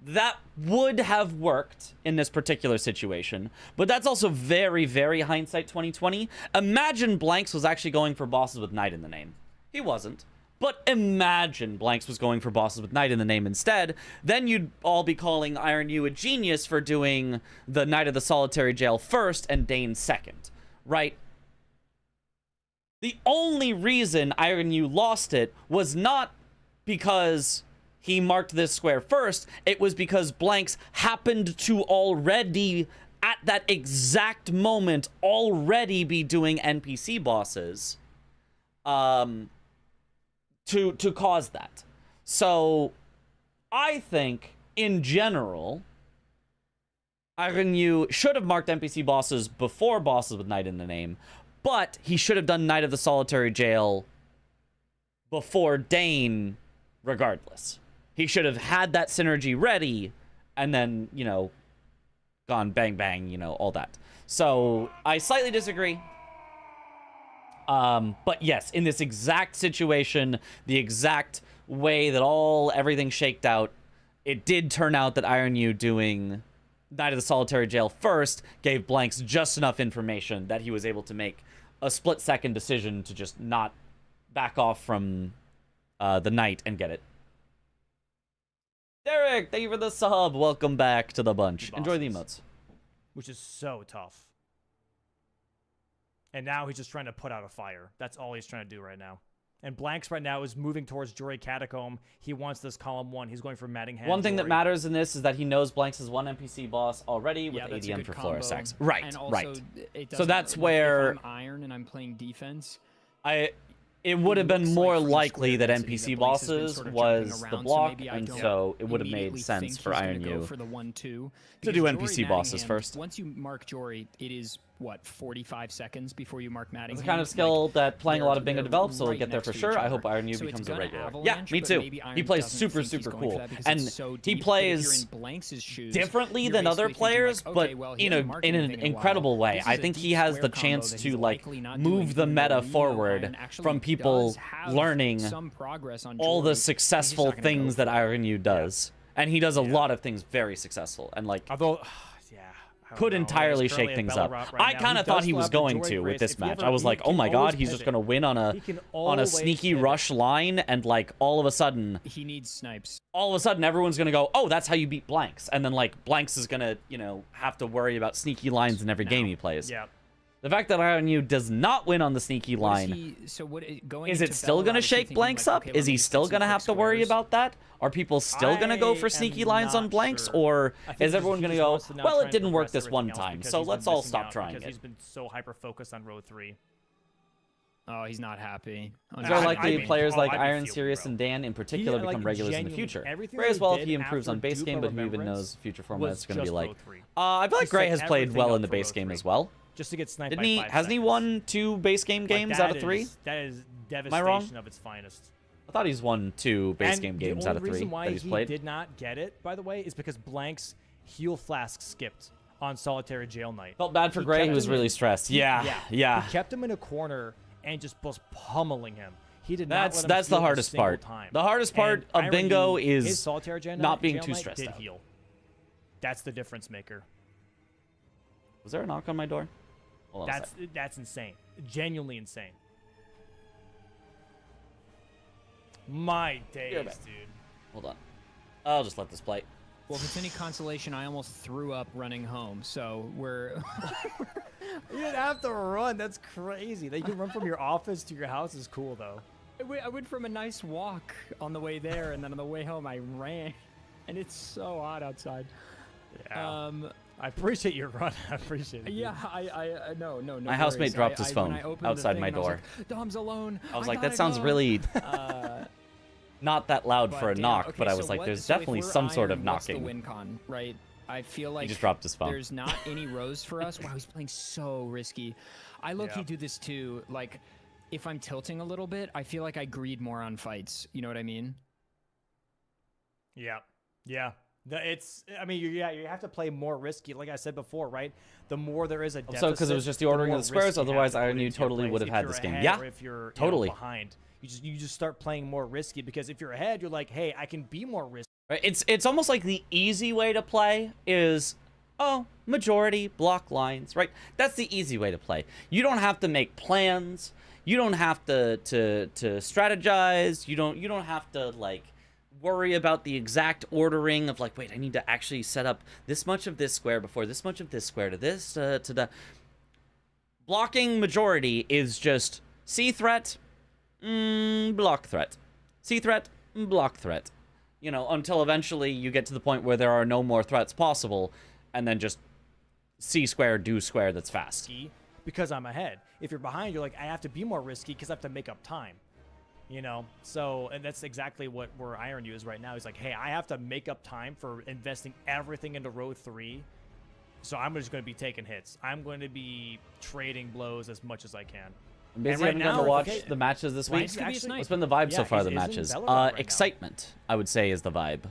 That would have worked in this particular situation, but that's also very, very hindsight 2020. Imagine Blanks was actually going for bosses with Knight in the name. He wasn't. But imagine Blanks was going for bosses with Knight in the name instead. Then you'd all be calling Iron U a genius for doing the Knight of the Solitary Jail first and Dane second, right? The only reason Iron U lost it was not because he marked this square first, it was because Blanks happened to already, at that exact moment, already be doing NPC bosses to cause that. So, I think, in general, Iron Yu should have marked NPC bosses before bosses with Knight in the name, but he should have done Knight of the Solitary Jail before Dane, regardless. He should have had that synergy ready, and then, you know, gone bang bang, you know, all that. So, I slightly disagree. But yes, in this exact situation, the exact way that everything shaked out, it did turn out that Iron Yu doing Knight of the Solitary Jail first gave Blanks just enough information that he was able to make a split-second decision to just not back off from the Knight and get it. Derek, thank you for the sub. Welcome back to the bunch. Enjoy the emotes. Which is so tough. And now he's just trying to put out a fire. That's all he's trying to do right now. And Blanks right now is moving towards Jory Catacomb. He wants this column 1. He's going for Mattingham. One thing that Jory. matters in this is that he knows Blanks is one NPC boss already with That's a ADM good for combo. Florisax. Right, And also, right. it So doesn't- that's like, where- if I'm Iron and I'm playing defense, it would have been looks more from the likely square that density NPC Blanks has been bosses sort of was jumping the around, block, maybe I and don't so it would have made immediately sense think for he's gonna Iron go U for the 1-2 to because do Jory NPC bosses Mattingham, first. Once you mark Jory, it is what 45 seconds before you mark Mattingham. It's the kind of skill that playing a lot of Bingo they're develops, so we'll right get there next for to sure. each I other. hope Iron U So it's becomes a gonna regular. Yeah, avalanche, me but too. maybe He Iron plays doesn't super, think he's super going for cool, that because and it's so he deep, but if you're plays in Blanks' shoes, differently you're than other basically thinking, players, like, but okay, well, he you know, hasn't marked in an anything in a while. incredible way. This I is a think deep he has square the combo chance that to he's like likely not move doing, the even though meta we know forward Iron actually from people does have learning some progress on all Jory. the He's just successful not gonna go things for that it. Iron U does, and he does a Yeah. lot of things very successful, and like Although, yeah. I don't could know. entirely He's currently shake at things up. Bellarot right I now. kind of does thought he still was have the going Jory to with Grace. this If he match. ever- I was he like, oh can my god, always he's just pivot. gonna win on a He can always sneaky pivot. rush line, and like all of a sudden He needs snipes. everyone's gonna go, oh, that's how you beat Blanks, and then like Blanks is gonna, you know, have to worry about sneaky lines in every game he plays. Yeah. The fact that Iron U does not win on the sneaky What is line, he- so what going is it into still Bellarot, gonna is he shake thinking, Blanks like, up? okay, Is let he me still hit some gonna quick have to worry squares? about that? Are people still gonna go for I sneaky am lines on not Blanks, sure. or I think is everyone he gonna just go, wants to now well, try it and didn't work progress this one everything else time, because so he's let's been all missing stop out trying because it? he's been so hyper focused on row 3. Oh, he's not happy. Is there I'd likely be- players oh, like I'd be Iron, fuming, Sirius, bro. and Dan in particular He, become like, regulars in the genuinely, future? everything Gray that as he well if did he improves after on base Dupe game, of but who even Remembrance knows future was formats going to be just like. row 3. I feel like He Gray set has played everything well up in the for base row game 3. as well. Just to get sniped Didn't by he? 5 Hasn't he seconds. won 2 base game Like, games that out of 3? That is I wrong? devastation of its finest. I thought he's won 2 base And game the games only out of 3 reason why that he's he played. did not get it, by the way, is because Blank's heal flask skipped on Solitary Jail Night. Felt bad for He Gray. kept He was him really in- stressed. he- Yeah. He kept him in a corner and just was pummeling him. He did not let him That's the heal a hardest single part. time. The hardest part And of Bingo Iron U, his is Solitary Jail not being Jail too Night stressed did out. heal. That's the difference maker. Was there a knock on my door? Hold on a sec. That's insane. Genuinely insane. My days, back. dude. Hold on. I'll just let this play. Well, if it's any consolation, I almost threw up running home. So we're You didn't have to run. That's crazy. That you can run from your office to your house is cool, though. I went from a nice walk on the way there, and then on the way home I ran, and it's so hot outside. Yeah. I appreciate your run. I appreciate it. Yeah, I no. My housemate worries. dropped his when phone I opened the outside thing my and I was door. like, Dom's alone. I was like, gotta that sounds go." really Uh, not that loud for a damn, knock, okay, but I so was like, what- there's so if definitely we're some sort of iron, what's knocking. the win con, right? I feel like He just dropped his phone. there's not any rows for us. Wow, he's playing so risky. I low-key Yeah. do this too. Like, if I'm tilting a little bit, I feel like I greed more on fights. You know what I mean? Yeah. Yeah. I mean, you have to play more risky. Like I said before, right? The more there is a deficit, Also, 'cause it was just the ordering more of the squares, risk you have otherwise to put Iron U into your totally plays. would have If had you're this game. ahead Yeah, or if you're totally. behind, you just start playing more risky because if you're ahead, you're like, hey, I can be more risky. Right, it's almost like the easy way to play is, majority block lines, right? That's the easy way to play. You don't have to make plans. You don't have to strategize. You don't have to like worry about the exact ordering of like, wait, I need to actually set up this much of this square before this much of this square to this to the blocking majority is just see threat, block threat, see threat, block threat. You know, until eventually you get to the point where there are no more threats possible, and then just C square, do square that's fast. Because I'm ahead. If you're behind, you're like, I have to be more risky because I have to make up time. You know, so, and that's exactly where Iron U is right now. He's like, hey, I have to make up time for investing everything into row 3. So I'm just going to be taking hits. I'm going to be trading blows as much as I can. I'm busy right having gotten now, to watch okay, the matches this week. Blank's could be a snipe. What's been the vibe so Yeah, far? The he's in matches, Bellarot right now. excitement, I would say, is the vibe.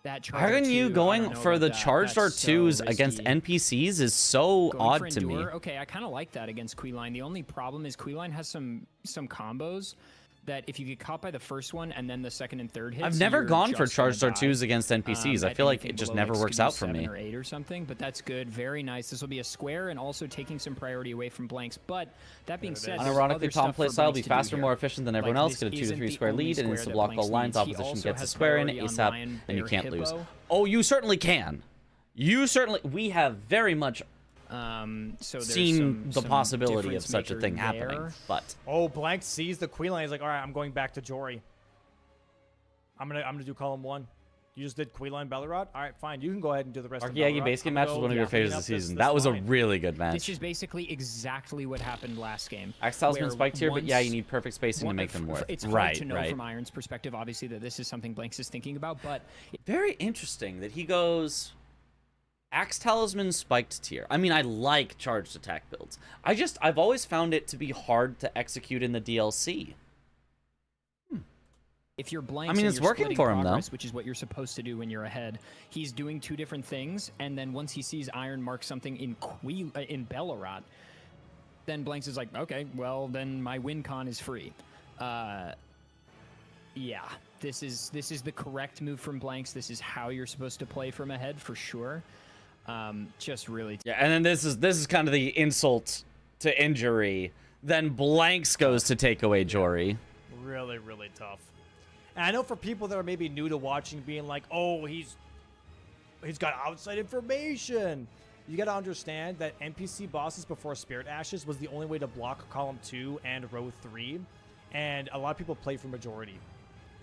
That Aren't you going for the charged R2s against NPCs is so odd to me. Okay, I kind of like that against Queeline. The only problem is Queeline has some combos that if you get caught by the first one and then the second and third hits, I've never you're gone for just gonna charged die. R2s against NPCs. I At feel like anything it just below, never like, works Scooby out for 7 me. or 8 or something, but that's good. Very nice. This will be a square and also taking some priority away from Blanks. But that being said, there's other Unironically, Tom stuff for playstyle will be Blanks to do faster, here. more efficient than everyone Like, else. this Get a 2 to isn't 3 the square only lead and square needs to that block Blanks all lines. needs. He Opposition also gets a has square in it priority on ASAP, Lion, and you Bear, can't lose. Hippo. Oh, you certainly can. You certainly. We have very much So there's seen the some possibility of difference such a maker thing there. happening, but Oh, Blank sees the Queen Line. He's like, all right, I'm going back to Jory. I'm gonna do column 1. You just did Quila and Bellerot? All right, fine. You can go ahead and do the rest of Arkiagi Bellerot. base game I'm match gonna was go one of your clean favorites up this season. this That was a line. really good This match. is basically exactly what happened last game. Axe Talisman where spiked here, but yeah, once- you need perfect spacing to make them work. It's hard to know from Iron's perspective, obviously, that this is something Blanks is thinking about, but Very interesting that he goes Axe Talisman spiked tier. I mean, I like charged attack builds. I've always found it to be hard to execute in the DLC. if you're Blanks, I mean, and it's you're working splitting for him, though. progress, which is what you're supposed to do when you're ahead, he's doing two different things, and then once he sees Iron mark something in Bellerot, then Blanks is like, okay, well, then my win con is free. Yeah, this is the correct move from Blanks. This is how you're supposed to play from ahead for sure. Just really. Yeah, and then this is kind of the insult to injury. Then Blanks goes to take away Jory. Really, really tough. And I know for people that are maybe new to watching, being like, oh, he's got outside information. You got to understand that NPC bosses before Spirit Ashes was the only way to block column 2 and row 3. And a lot of people play for majority.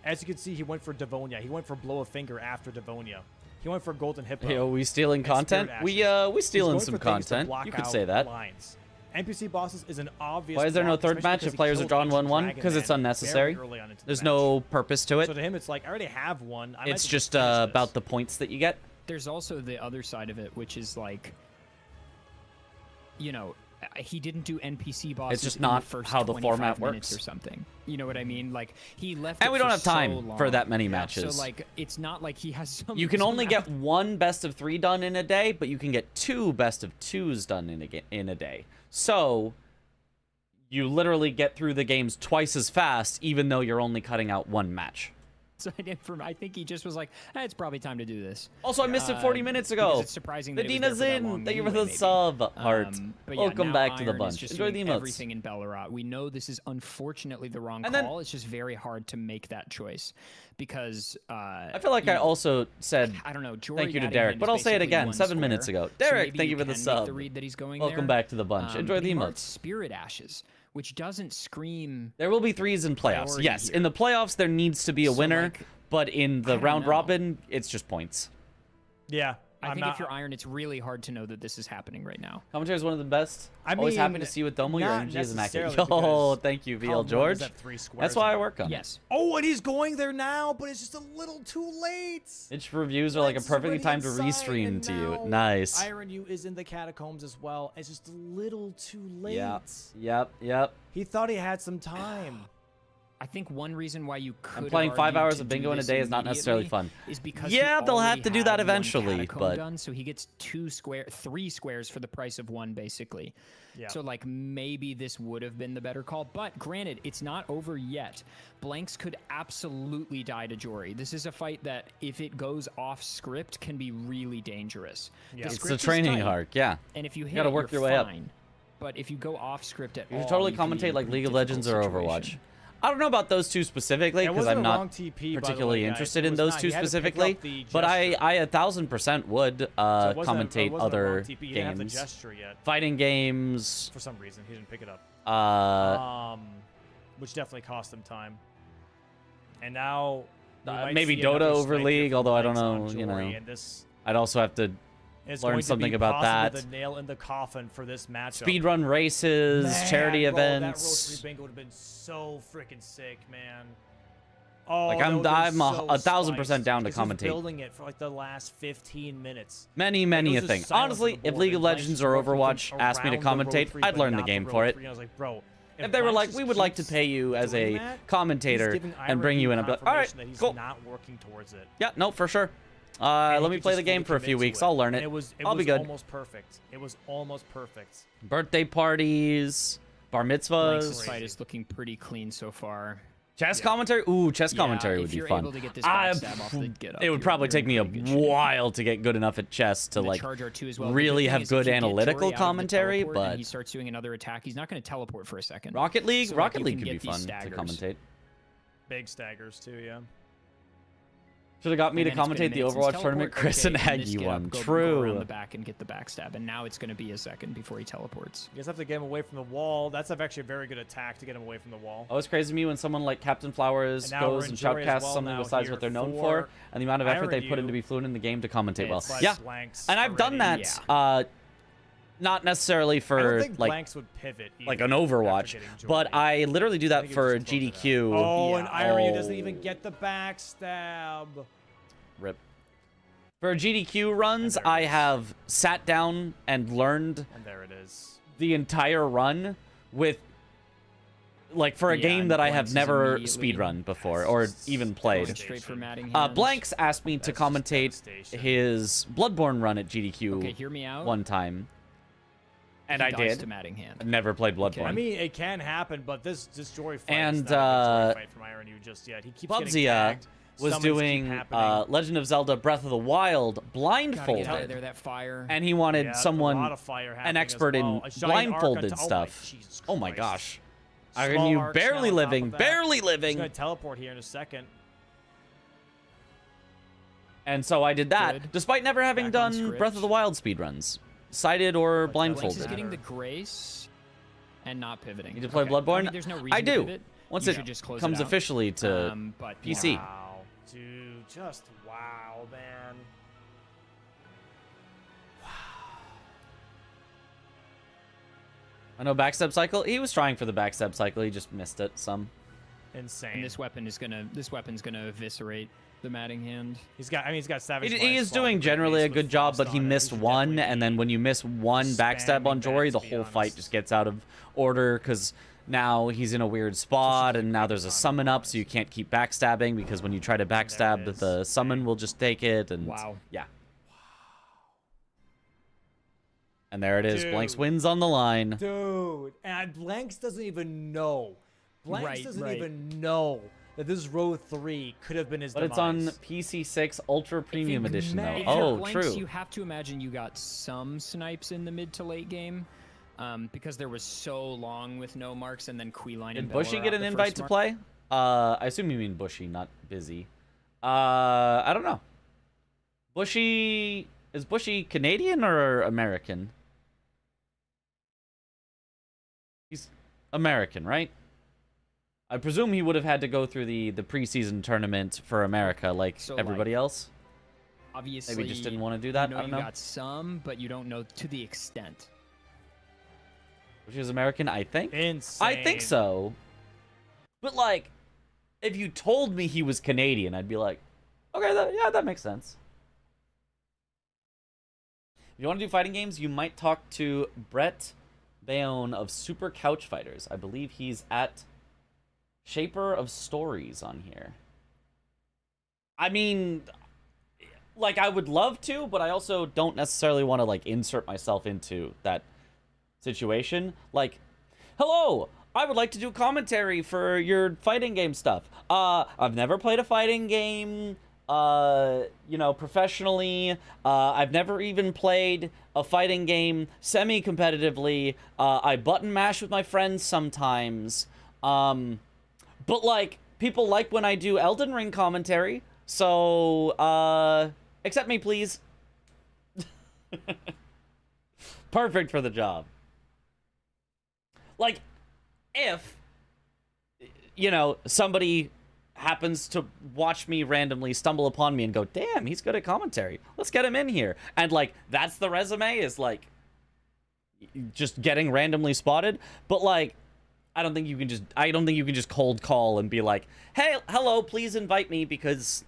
As you can see, he went for Devonia. He went for Blow a Finger after Devonia. He went for Golden Hippo. Hey, are we stealing content? We stealing some content. You could say that. Lines. NPC bosses is an obvious. Why is there no block, third especially match because if he players are killed drawn Ancient 1-1? Dragon Because it's Man unnecessary. very early on into the There's match. no purpose to it. So to him, it's like, I already have one. I might It's as well just finish this. about the points that you get. There's also the other side of it, which is like, you know, he didn't do NPC bosses. It's just in not the first how the 25 format minutes works. or something. You know what I mean? Like he left. And it we don't for have time so for long. that many Yeah, matches. So like, it's not like he has some. You can some only get one best of 3 done in a day, but you can get 2 best of 2s done in a day. So you literally get through the games twice as fast, even though you're only cutting out 1 match. So I think he just was like, it's probably time to do this. Also, I missed it 40 minutes because ago. It's surprising The that it was Dina's there for that in. long Thank you for anyway, the maybe. sub, Heart. But yeah, Welcome now back to the Iron is bunch. just Enjoy the doing emotes. everything in Bellerot. We know this is unfortunately the wrong And then- call. It's just very hard to make that choice because I feel like I you know, also said I don't know. Jory thank you to Gattingham Derek, is but I'll say it basically again 1 7 square, minutes ago. so Derek, maybe thank you for can the make sub. The read that he's going Welcome there. back to the bunch. Enjoy but the he marked emotes. Spirit Ashes, which doesn't scream. There will be 3s in playoffs. Priority Yes, here. in the playoffs there needs to be a So, winner, like, but in the don't round know. robin, it's just points. Yeah. I I'm think not, if you're Iron, it's really hard to know that this is happening right now. Commentary is one of the best. I Always happy mean, to see you with Domo. Your not energy is immaculate. necessarily Yo, because thank you, VL column one George. is at 3 squares That's why I now. work on it. Yes. Oh, and he's going there now, but it's just a little too late. Itch reviews are like a Blanks is perfectly already timed to inside, restream and to you. now Nice. Iron U is in the catacombs as well. It's just a little too late. Yep. He thought he had some time. I think one reason why you could I'm playing have 5 argued hours to of do bingo in a this day is not necessarily immediately fun. is because Yeah, he they'll have already to do had that one eventually, catacomb but- done, so he gets 3 squares for the price of 1 basically. Yeah. So like maybe this would have been the better call, but granted, it's not over yet. Blanks could absolutely die to Jory. This is a fight that if it goes off script can be really dangerous. Yeah. The It's It's script a is training tight, arc, yeah. and if you hit gotta it, work you're your way up. fine. But if you go off script at You all, should totally can be commentate in a like pretty League of difficult Legends or Overwatch. situation. I don't know about those two specifically It because wasn't I'm a not wrong TP, by the way, particularly guys. interested It in was those not. two He had to pick specifically. up the But I gesture. 1000% would So it wasn't a- it commentate wasn't a wrong other TP. He didn't have the games, gesture yet. fighting games. For some reason, he didn't pick it up. Which definitely cost him time. And now we might Maybe see Dota another over snipe League, from although I don't Blanks on know, you Jory, know. and this I'd also have to is learn going to something be about possibly that. the nail in the coffin for this matchup. Speedrun races, Man, charity bro, events. That roast bingo would have been so freaking sick, man. Oh, Like, that I'm would've been a 1000% spiced, down to 'cause he's commentate. building it for like the last 15 minutes. Many Like, a it was thing. just silence on Honestly, the if board, League of and Blanks Legends just or working from Overwatch asked me to around the row commentate, three, I'd but learn the not game row for it. three. And I was like, bro, If they were Blanks like, just we would like to keeps pay you as doing a that, he's commentator giving and bring Iron you in, I'd be like, all right, confirmation that he's cool. not working towards it. Yeah, no, for sure. And he Let me could play just the game fully for a commit few to weeks. it. I'll learn it. It was I'll be good. almost perfect. It was almost perfect. Birthday parties, bar Blanks' mitzvahs, fight is looking pretty clean so far. chess commentary. Ooh, chess commentary Yeah, would if be you're fun. able to get this I- backstab off the get up, it would you're- probably you're take in me a pretty good shape. while to get good enough at chess to The like charge R2 as well. The really thing have is, good if you get analytical Jory out of the commentary, teleport and but he starts doing another attack, he's not going to teleport for a second. Rocket League, So, like, Rocket you League can could be get these fun to staggers. commentate. Big staggers too, yeah. Should have got me And to then it's been commentate the minutes since Overwatch tournament. teleport. Chris Okay, and this Aggie get up, won. go around True. the back and get the backstab, and now it's going to be a second before he teleports. You guys have to get him away from the wall. That's actually a very good attack to get him away from the wall. Oh, it's crazy to me when someone like Captain Flowers And now we're goes in and jury as shoutcasts well something now besides here what they're known for for, and the amount of effort they Iron put in U. to be fluent in the game to commentate well. It's Yeah, Blanks and I've done already. that. Not necessarily I don't for think like Blanks would pivot like either an after Overwatch, getting but Jordy. I literally do I that think he for was just close to that. GDQ. Oh, and IRU doesn't Oh. even get the backstab. Rip. For GDQ runs, And there it I is. have sat down and learned And there it is. the entire run with, like, for a Yeah, game and that I Blanks have is never immediately- speedrun before or even played. Going straight for matting Uh, hands. Blanks asked me to That's just commentate devastation. his Bloodborne run at GDQ Okay, hear me out. one time, and He I dies did. to matting hand. Never played Bloodborne. I mean, it can happen, but this Jory fight And, is not a good Jory fight from Iron U just yet. He keeps getting Bubsy tagged. was Summons keep doing happening. Legend of Zelda Breath of the Wild Gotta get out of blindfolded, there, that fire. and he wanted Yeah, a lot someone, of fire happening an as expert in well. A giant arc blindfolded on stuff. Jesus Oh my Christ. gosh. Small Iron U arcs barely now on top living, of that. barely He's living. gonna teleport here in a second. And so I did that, Good. despite never having Back on done script. Breath of the Wild speedruns, sighted or But Blanks blindfolded. is Matter. getting the grace and not pivoting. You to play Okay. Bloodborne? I mean, there's no reason I to do. pivot. Once You it should just close comes it out. officially to But, PC. Wow, dude, just wow, man. I know backstep cycle. He was trying for the backstep cycle. He just missed it some. Insane. And this weapon's gonna eviscerate the matting hand. He's got Savage. He Life is Swap doing with generally a Grace with good job, Frost but he on it. missed should one, definitely and then be when you miss one backstab on spamming Jory, that, the to be whole fight honest. just gets out of order because now he's in a weird spot, and now there's a summon up, so you can't keep backstabbing because when you try to backstab, is. the summon will just take it, and Wow. yeah. And there it is. Blanks Dude. wins on the line. Dude, and Blanks doesn't even know. Blanks Right, doesn't right. even know that this row 3 could have been his But it's on demise. PC6 Ultra Premium If you- Edition, though. if you're Oh, Blanks, true. You have to imagine you got some snipes in the mid to late game, because there was so long with no marks, and then Queeline and Did Bushy Bella get were an out the invite first to mark. play? I assume you mean Bushy, not Busy. I don't know. Bushy... Is Bushy Canadian or American? He's American, right? I presume he would have had to go through the preseason tournament for America like So, everybody like, else. Obviously, Maybe just didn't want to do that. You I don't you know. got some, but you don't know to the extent. Bushy is American, I think. Insane. I think so. But like, if you told me he was Canadian, I'd be like, okay, yeah, that makes sense. If you want to do fighting games, you might talk to Brett Bayonne of Super Couch Fighters. I believe he's at Shaper of Stories on here. I mean, like, I would love to, but I also don't necessarily want to, like, insert myself into that situation. Like, hello, I would like to do commentary for your fighting game stuff. I've never played a fighting game, you know, professionally. I've never even played a fighting game semi-competitively. I button mash with my friends sometimes. But, like, people like when I do Elden Ring commentary. So, accept me, please. Perfect for the job. Like, if, you know, somebody happens to watch me randomly stumble upon me and go, damn, he's good at commentary. Let's get him in here. And, like, that's the resume, is, like, just getting randomly spotted. But, like, I don't think you can just cold call and be like, hey, hello, please invite me because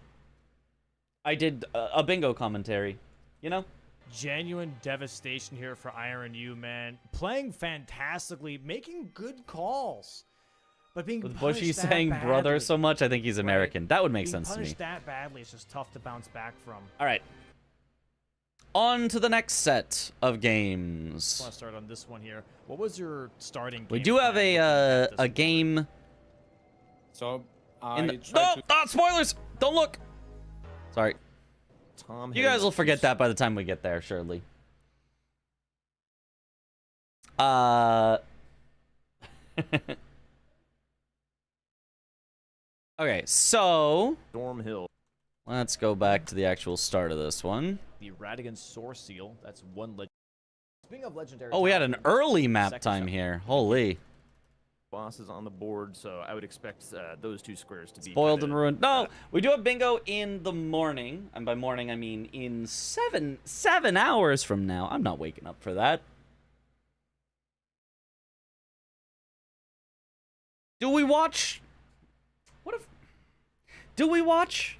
I did a bingo commentary, you know? Genuine devastation here for Iron U, man. Playing fantastically, making good calls. But being With punished Bushy that saying brother badly, so much, I think he's American. That would make being sense to me. punished that badly is just tough to bounce back from. All right. On to the next set of I games. want to start on this one here. What was your starting game? We do have plan looking at this a one? game So in I the... tried No! to. Ah, spoilers! Don't look! Sorry. Tom You guys will forget that by the time we get there, surely. Okay, so... Storm Hill. Let's go back to the actual start of this one. The Radigan Source Seal. That's one legend. Speaking of legendary. Oh, we had an talisman, early map second time shot. here. Holy. Bosses on the board, so I would expect those two squares to be Spoiled kinda, and ruined. No, we do have bingo in the morning. And by morning, I mean in 7 hours from now. I'm not waking up for that. Do we watch? What if... Do we watch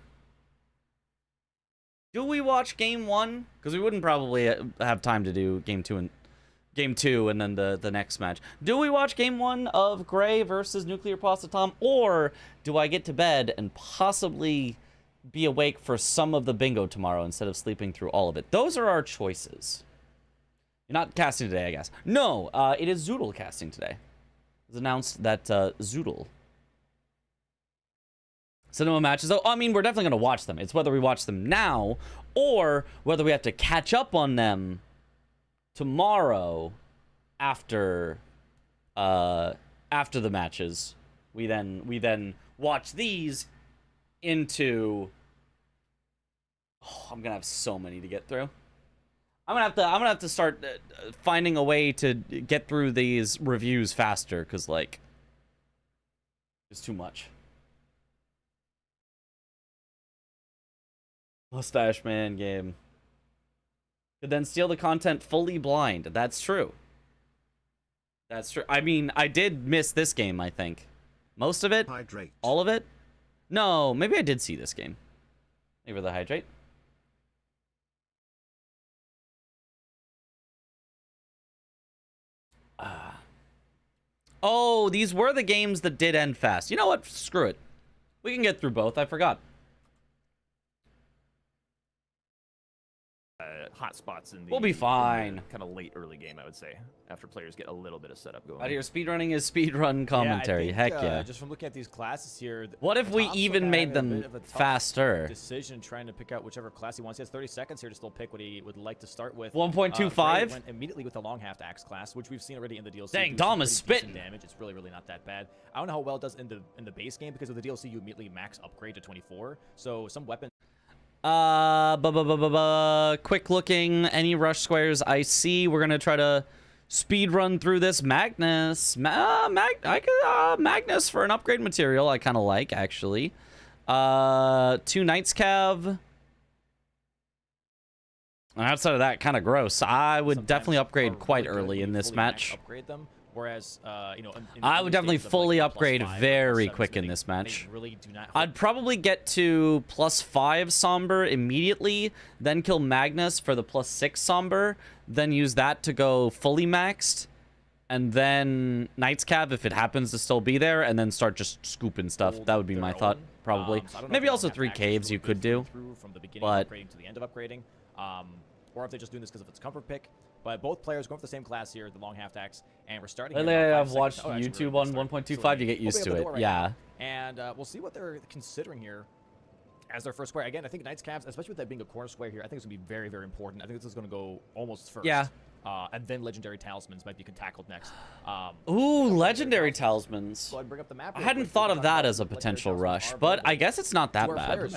game 1? Because we wouldn't probably have time to do game 2 and then the next match. Do we watch game 1 of Gray versus Nuclear Pasta Tom, or do I get to bed and possibly be awake for some of the bingo tomorrow instead of sleeping through all of it? Those are our choices. You're not casting today, I guess. No, it is Zoodle casting today. It was announced that Zoodle. Cinema matches, though, I mean, we're definitely going to watch them. It's whether we watch them now or whether we have to catch up on them tomorrow after the matches. We then watch these into... Oh, I'm gonna have so many to get through. I'm gonna have to start finding a way to get through these reviews faster, because like it's too much. Mustache Man game. Could then steal the content fully blind. That's true. That's true. I mean, I did miss this game, I think. Most of it? Hydrate. All of it? No, maybe I did see this game. Maybe the hydrate. Oh, these were the games that did end fast. You know what? Screw it. We can get through both. I forgot. hot spots in the. We'll be fine. Kind of late early game, I would say, after players get a little bit of setup going. Out here, speedrunning is speedrun commentary. Yeah, I Heck think, yeah. Just from looking at these classes here. What if we Tom's even looking made at a bit them of a tough faster? Decision trying to pick out whichever class he wants. He has 30 seconds here to still pick what he would like to start with. 1.25? Went immediately with the long half axe class, which we've seen already in the DLC. Dang, do Dom some is pretty decent spitting. damage. It's really not that bad. I don't know how well it does in the base game, because with the DLC you immediately max upgrade to 24. So some weapons. Quick looking, any rush squares I see. We're gonna try to speed run through this Magnus. Magnus for an upgrade material I kind of like, actually. 2 Knights Cav. And outside of that, kind of gross. I would definitely upgrade quite early in this match. Upgrade them. Whereas, you know, I would definitely fully upgrade very quick in this match. Really do not. I'd probably get to +5 Somber immediately, then kill Magnus for the +6 Somber, then use that to go fully maxed, and then Knights Cav if it happens to still be there, and then start just scooping stuff. That would be my thought, probably. So Maybe also 3 caves you could do, from the beginning but of upgrading to the end of upgrading, or if they're just doing this because of its comfort pick. But both players going for the same class here, the long half axe, and we're starting. lately here in about 5 I've watched seconds. Actually, YouTube we're on gonna start. 1.25. You get used to opening it, up the door right yeah. now, and we'll see what they're considering here as their first square. Again, I think Knights Cavs, especially with that being a corner square here, I think it's going to be very, very important. I think this is going to go almost first. Yeah. And then Legendary Talismans might be tackled next. Ooh, Legendary Talismans. So I'd bring up the map I real hadn't quick. thought We're of talking that about as a Legendary potential Talismans rush, are but I available guess it's not that to our bad. players.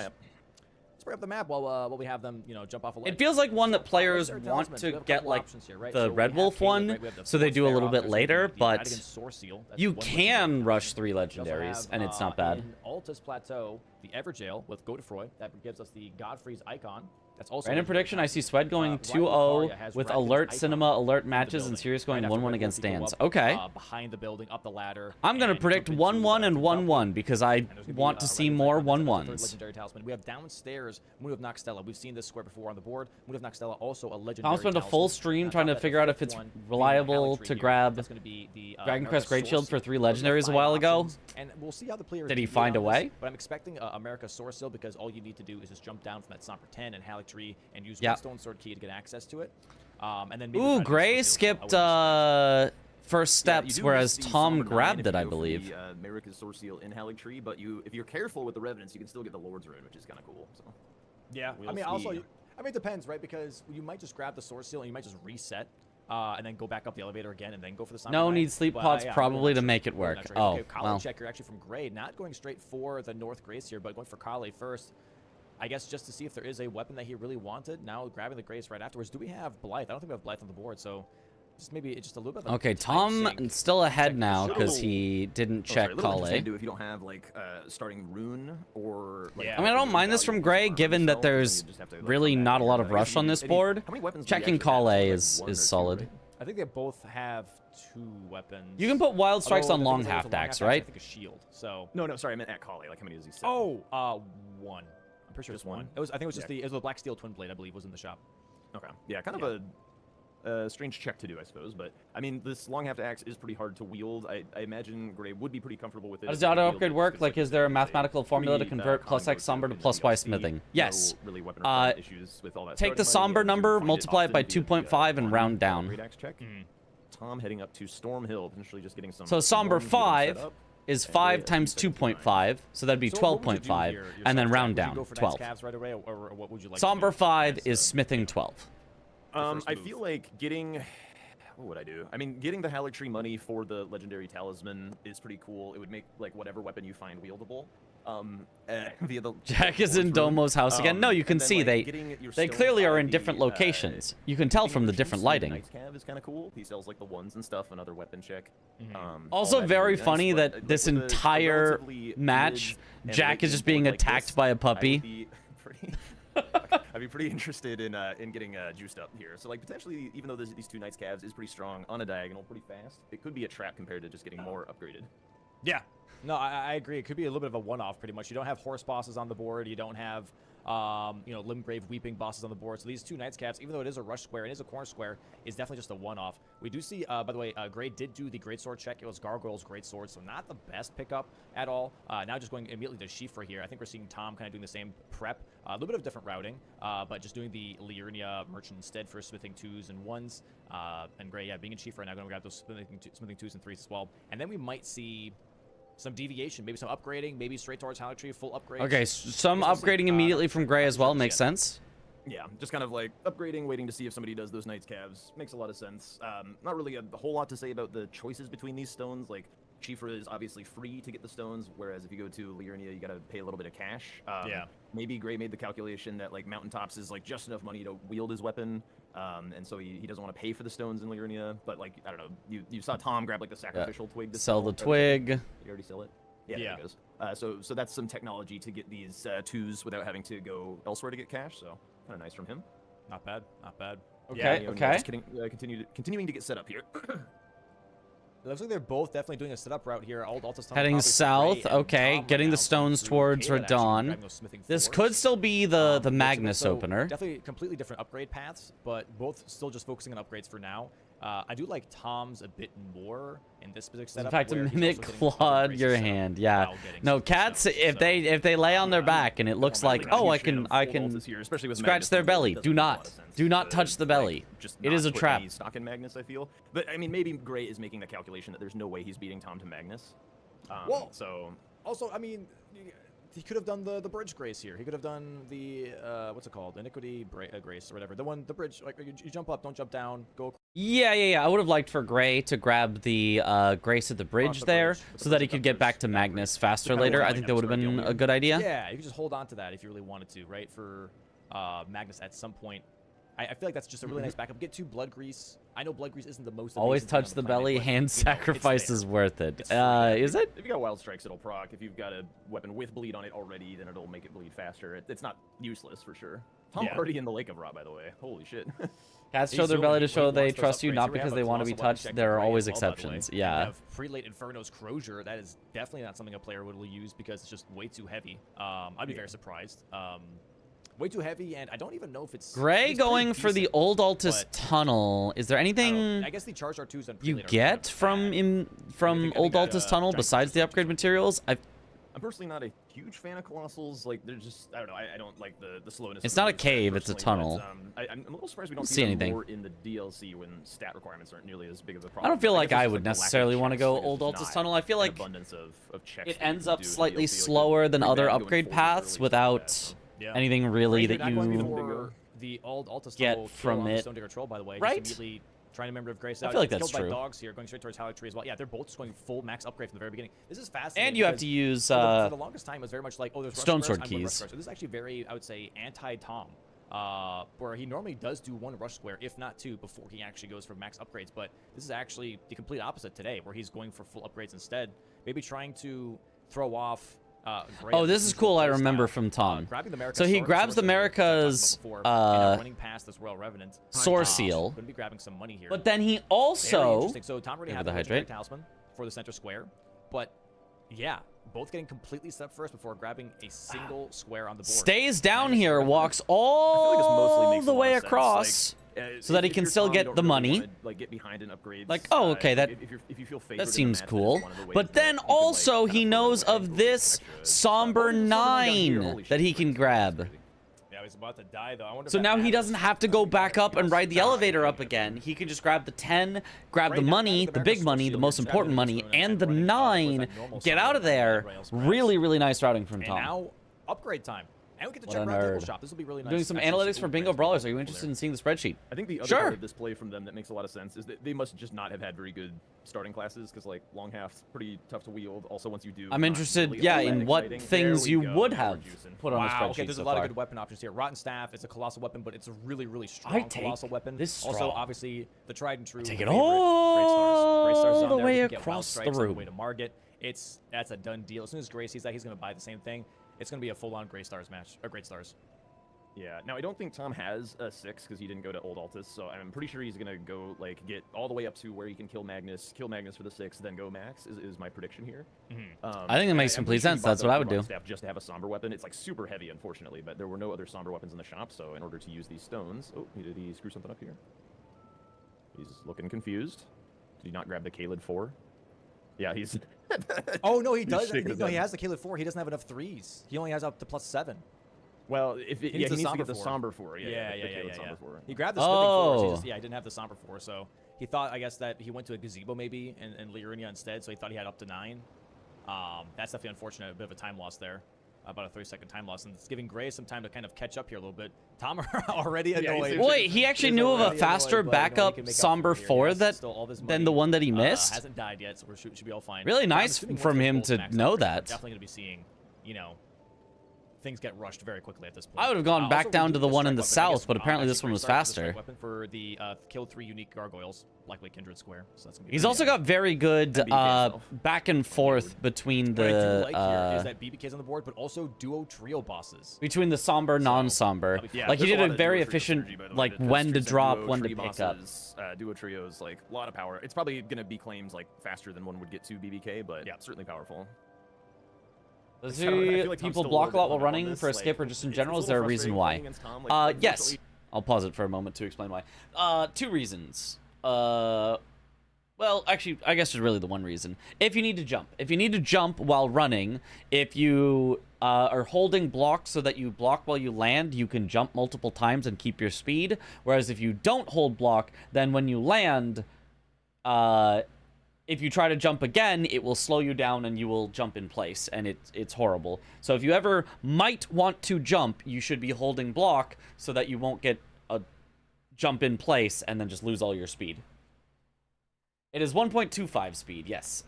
Let's bring up the map while we have them, you know, jump off a ledge. It feels like one that players Legendary want Talismans, to we have a get couple like options here, right? the So we Red have Wolf Caleb, one, right? We have the so they Force do a Fair little off bit there, so later, the but Radigan Source Seal, that's you one legendary can talisman. rush 3 We also legendaries, have, and it's not bad. In Altus Plateau, the Everjail with Godefroy, that gives us the Godfrey's icon. That's also Random legendary prediction, I see Swed going Right 2-0 Lucaria has with Radigan's alert icon cinema, alert in the matches, and building. Sirius going Right after 1-1 Red against Wolf, you go Dans. up, Okay. behind the building, up the ladder. I'm going to and predict jump into 1-1 and the top 1-1 because I and there's gonna be, want to see Radigan's more icon. That's the third 1-1s. legendary talisman. We have downstairs Moon of Noxtella. We've seen this square before on the board. Moon of Noxtella also a legendary Tom spent a full talisman. stream On trying top to of that, figure the out if fifth it's one being reliable Haligtree to here. grab That's gonna be the Dragon America Crest Great Source Shield for Seal. 3 Those are the legendaries a 5 while ago. options, and we'll see how the players Did he do find a on this, way? But I'm expecting America Source Seal because all you need to do is just jump down from that Somber 10 and Haligtree and use Yeah. Stone Sword Key to get access to it. And then maybe Ooh, Radigan Gray Source Seal. skipped I wouldn't first steps, whereas Tom grabbed it, I believe. America's Source Seal in Haligtree, but if you're careful with the Revenants, you can still get the Lord's Rune, which is kind of cool. So. Yeah, We'll I mean, see. it depends, right? Because you might just grab the Source Seal and you might just reset, and then go back up the elevator again, and then go for the Somber No Knight. need sleep But, pods yeah, I'm probably really to not make sure. it Really work. not sure. Oh, Okay, Kali well. check here actually from Gray, not going straight for the North Grace here, but going for Kali first. I guess just to see if there is a weapon that he really wanted. Now grabbing the Grace right afterwards. Do we have Blythe? I don't think we have Blythe on the board, so just maybe just a little bit of Okay, type Tom sync. still ahead now Shuttle- because he didn't check Little Kale. interesting to do if you don't have like starting rune or. Like, Yeah. I mean, I don't mind this from Gray, given that there's really not a lot of rush on this board. Checking Kale is solid. I think they both have 2 weapons. You can put Wild Strikes Although on I think long it's also half axe, I right? think a shield. So. No, sorry, I meant at Kale. Like, how many does he set? Oh, 1. I'm pretty sure Just it's 1. one? It was. I think it was just Yeah. the Black Steel Twin Blade. I believe was in the shop. Okay. Yeah, kind of a strange check to do, I suppose. But I mean, this long half axe is pretty hard to wield. I imagine Gray would be pretty comfortable with it. How does if the he auto wielded upgrade it, work? just Like, because is there a it's mathematical formula to pretty, convert plus combo X somber to in plus Y DLC. smithing? No Yes. really weapon Uh, issues with all that take the starting money. somber You number, find it multiply it by often via the, 2.5 and one round down. great axe check. Tom heading up to Storm Hill, potentially just getting some. So somber ones, getting set 5 up. is And 5 Gray at times 2.5. 2.5, so that'd be So what would you do 12.5, here and then yourself, round Jack? Would down, you go for 12. Nice calves right away, or what would you like? Somber to do 5 as is a- smithing 12. first I move. feel like getting. What would I do? I mean, getting the Haligtree money for the legendary talisman is pretty cool. It would make like whatever weapon you find wieldable. Via the Jack is in Lord's Rune. Domo's house again. No, you can and then, see like, getting your they stones clearly are by in different the, locations. You can tell from the different lighting. Knight's Cav is kind of cool. He sells like the ones and stuff, another weapon check. Also all that is very really nice, funny but, that like, this with a entire relatively match, mid and Jack late is just game being board like attacked this, by a I would puppy. be pretty- I'd be pretty interested in getting juiced up here. So like potentially, even though these 2 Knights Calves is pretty strong on a diagonal, pretty fast, it could be a trap compared to just getting more upgraded. Yeah. No, I agree. It could be a little bit of a one-off, pretty much. You don't have horse bosses on the board. You don't have, Limgrave Weeping bosses on the board. So these 2 Knights Caps, even though it is a rush square and is a corner square, is definitely just a one-off. We do see, by the way, Gray did do the Greatsword check. It was Gargoyle's Greatsword, so not the best pickup at all. Now just going immediately to Shifa here. I think we're seeing Tom kind of doing the same prep. A little bit of different routing, but just doing the Liurnia Merchant instead for smithing 2s and 1s. And Gray, yeah, being in Shifa right now, going to grab those smithing 2s and 3s as well. And then we might see some deviation, maybe some upgrading, maybe straight towards Haligtree, full upgrade. Okay, some upgrading immediately from Gray as well makes sense. Yeah, just kind of like upgrading, waiting to see if somebody does those Knights Calves. Makes a lot of sense. Not really a whole lot to say about the choices between these stones. Like, Chifra is obviously free to get the stones, whereas if you go to Liurnia, you gotta pay a little bit of cash. Yeah. Maybe Gray made the calculation that like Mountaintops is like just enough money to wield his weapon, and so he doesn't want to pay for the stones in Liurnia. But like, I don't know, you saw Tom grab like the sacrificial twig to Sell the or something. twig. Did you already sell it? Yeah, Yeah. there it goes. So that's some technology to get these 2s without having to go elsewhere to get cash. So kind of nice from him. Not bad, not bad. Okay, Yeah, okay. Just kidding, continuing to get set up here. it looks like they're both definitely doing a setup route here. Altus Tunnel Heading probably for south, Gray and okay, Tom getting right the now stones through towards Caleb, actually, Radon. grabbing those smithing This 4s. could still be the Which is Magnus also opener. Definitely completely different upgrade paths, but both still just focusing on upgrades for now. I do like Tom's a bit more in this specific In setup. fact, to where he's mimic also getting Claude upgrades your set up hand, yeah. while getting No, some cats, stones, if so- they lay on their back and it looks Well, like, not oh, I appreciative can of full Altus here, especially with scratch Magnus their on board, belly. it doesn't Do make a lot not. of sense Do not to, touch the belly. like, just It is not a put trap. any stock in Magnus, I feel. But I mean, maybe Gray is making the calculation that there's no way he's beating Tom to Magnus. Well, So Also, I mean, he could have done the bridge grace here. He could have done the what's it called, iniquity grace or whatever. The bridge, like you jump up, don't jump down, go. Yeah. I would have liked for Gray to grab the Grace at the bridge the there bridge, with the so that he bridge could up get first. back to That Magnus bridge. faster Kinda later. like I think that would have Magnus been right a good idea. Yeah, you could just hold on to that if you really wanted to, right? For Magnus at some point. I feel like that's just a really nice backup. Get 2 blood grease. I know blood grease isn't the most. Always amazing thing on touch the planet, belly. but, Hand it's sacrifice there. is worth it. It's free. Is it? If you got wild strikes, it'll proc. If you've got a weapon with bleed on it already, then it'll make it bleed faster. It's not useless for sure. Tom Yeah. already in the Lake of Rot, by the way. Holy shit. Cats He's show their zooming. belly to He show they wants those trust you, upgrades. not Here we because have they a want to be colossal weapon touched. check There are for Gray always as well, by the way. exceptions. And Yeah. we have Prelate Inferno's Crozier. That is definitely not something a player would use because it's just way too heavy. I'd be very surprised. Way too heavy, and I don't even know if it's Gray it's going pretty for the decent, old Altus but tunnel. Is there I don't know. anything I guess the charged R2s and you Prelate are get kind of from bad. I old think that, Altus tunnel Giant besides the Crystal upgrade is materials? I'm personally not a huge fan of Colossals. Like, they're just, I don't know, I don't like the slowness. It's of not a moves, cave, it's a personally, tunnel. but, I'm a little surprised we don't See see them anything. more in the DLC when stat requirements aren't nearly as big of a I problem. don't feel like guess I it's would just, like, the lack of necessarily want to checks, go like, there's old just Altus not tunnel. I feel an like abundance of checks it that you ends can up do in the slightly DLC, like, slower than pretty other bad going upgrade forward paths early, so without bad, so. Yeah. anything really Right, that you're not going you for the old Altus get tunnel kill from on the it. Stone Digger Troll, by the way. Right? Just immediately Trying to remember if Grace I out. feel like Gets that's killed true. by dogs here, going straight towards Howler Tree as well. Yeah, they're both just going full max upgrade from the very beginning. This is fascinating. And you have because to use for the longest time, it was very much like, oh, there's rush Stone squares, Sword I'm going rush keys. squares. So this is actually very, I would say, anti-Tom. Where he normally does do one rush square, if not two, before he actually goes for max upgrades. But this is actually the complete opposite today, where he's going for full upgrades instead. Maybe trying to throw off. Oh, this is cool. I remember from Tom. Grabbing the So he grabs the America's running past this Royal Revenant. Soar Seal. Going to be grabbing some money here. But then he Very also interesting. So Tom already had the the legendary hydrate. talisman for the center square, but yeah, both getting completely stepped first before grabbing a single square on the board. stays down Minus here, revenant. walks I feel like this mostly all makes a the lot way of sense. across. so that he if can you're still Tom, you get don't the really money. wanna, like, get behind in upgrades. Like, oh, okay, that if you feel favored in the seems match, cool. that is one of the ways But that then you could, like, also kinda he put knows away of and this go extra. somber Oh, there's something down here. 9 Holy that shit, he right can there. grab. That's crazy. Yeah, he's about to die though. I wonder. So if that now he matters. doesn't have to go back up and ride the elevator up again. He can just grab the 10, grab Right the now, money, the the America's big money, the Soul most Shield important is money, running and the running towards 9. that normal Get side out of of the there. rails, Really, really nice routing from And Tom. now upgrade time. And we get to What check a around table nerd. shop. This will be really nice. Doing some Actually, analytics for Bingo Brawlers. Are you interested in seeing the spreadsheet? I think the other Sure. part of this play from them that makes a lot of sense is that they must just not have had very good starting classes, because like long half's pretty tough to wield. Also, once you do, I'm not interested, really yeah, all that in what exciting. things There we you go, would now have we're juicing. put on a Wow. spreadsheet Okay, there's so a lot far. of good weapon options here. Rotten Staff is a colossal weapon, but it's a really, really strong I take colossal weapon. this Also, straw. obviously, the tried and true. Take it favorite, Great Stars. Great Stars is on all the there. way We can get Wild across the Strikes on room. way to Margit. That's a done deal. As soon as Gray sees that, he's going to buy the same thing. It's going to be a full-on Great Stars match, or Great Stars. Yeah. Now I don't think Tom has a 6 because he didn't go to Old Altus, so I'm pretty sure he's gonna go like get all the way up to where he can kill Magnus for the 6, then go max. Is my prediction here. I think it makes I'm complete pretty sure he sense. bought That's the what I would Rotten do. Staff just to have a somber weapon. It's like super heavy, unfortunately, but there were no other somber weapons in the shop. So in order to use these stones, oh, did he screw something up here? He's looking confused. Did he not grab the Kaled 4? Yeah, he's. Oh, no, he He's does. shaking his No, he head. has the Caleb 4. He doesn't have enough 3s. He only has up to +7. Well, if it, He yeah, needs he the needs to get the Somber somber 4. Yeah, the yeah, Kaled yeah. somber 4. He grabbed the smithing 4s. Oh. He didn't have the somber 4, so he thought, I guess, that he went to a gazebo maybe and Liurnia instead, so he thought he had up to 9. That's definitely unfortunate. A bit of a time loss there. About a 3-second time loss, and it's giving Gray some time to kind of catch up here a little bit. Tom already annoyed. Wait, he actually He's knew of a already faster annoyed, but, you know, he backup can make up somber for it here. He 4 has that still all this than money. the one that he missed? Hasn't died yet, so we should be all fine. Really But I'm nice assuming from once they him both to max know out, we're that. Definitely going to be seeing, you know, things get rushed very quickly at this point. I would have gone back Also, down we to do the get one strike in the weapon. I guess, south, but apparently actually, this one Great was Stars is the faster. strike weapon for the kill 3 unique gargoyles, likely Kindred Square. So that's gonna be He's pretty also good. got very good BBK himself. back and forth between What I do the like here is that BBK's on the board, but also duo trio bosses. between the somber, non-somber. Yeah, Like he there's did lot a of very duo trio efficient, synergy, by the way. like The when to streets and drop, duo when to tree pick up. bosses, duo trios, like a lot of power. It's probably gonna be claims like faster than one would get to BBK, but Yeah. certainly powerful. Does I don't know, I he- feel like Tom's people still block a bit lot while limited on running this, for a like, skip or just in it's general? Is little there a reason frustrating why? playing against Tom, like, Yes. unfortunately- I'll pause it for a moment to explain why. 2 reasons. Well, actually, I guess there's really the one reason. If you need to jump while running, if you are holding block so that you block while you land, you can jump multiple times and keep your speed. Whereas if you don't hold block, then when you land, if you try to jump again, it will slow you down and you will jump in place, and it's horrible. So if you ever might want to jump, you should be holding block so that you won't get a jump in place and then just lose all your speed. It is 1.25 speed, yes.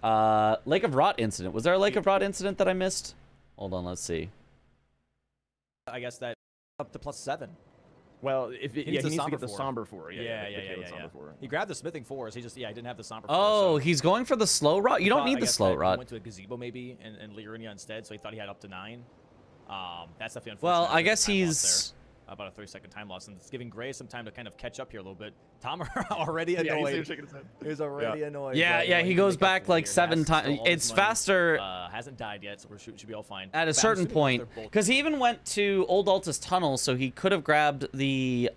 Lake of Rot incident. Was there a Lake of Rot incident that I missed? Hold on, let's see. I guess that up to +7. Well, if it, He yeah, needs he the needs to get the somber somber 4. Yeah. the Kaled somber 4. He grabbed the smithing 4s. He didn't have the somber 4. Oh, so he's going for the slow rot? You he don't thought, need I the guess, slow that He rot. went to a gazebo maybe and Liurnia instead, so he thought he had up to 9. That's definitely unfortunate. Well, I There's a guess time loss he's... there. About a 3-second time loss, and it's giving Gray some time to kind of catch up here a little bit. Tom already Yeah, annoyed. he's shaking his head. He's already annoyed. Yeah, but, yeah, you know, he can goes make up back for it like here. 7 Has still times. all his It's money. faster Hasn't died yet, so we should be all fine. at a But I'm certain assuming point. they're both- Because he even went to Old Altus Tunnel, so he could have grabbed the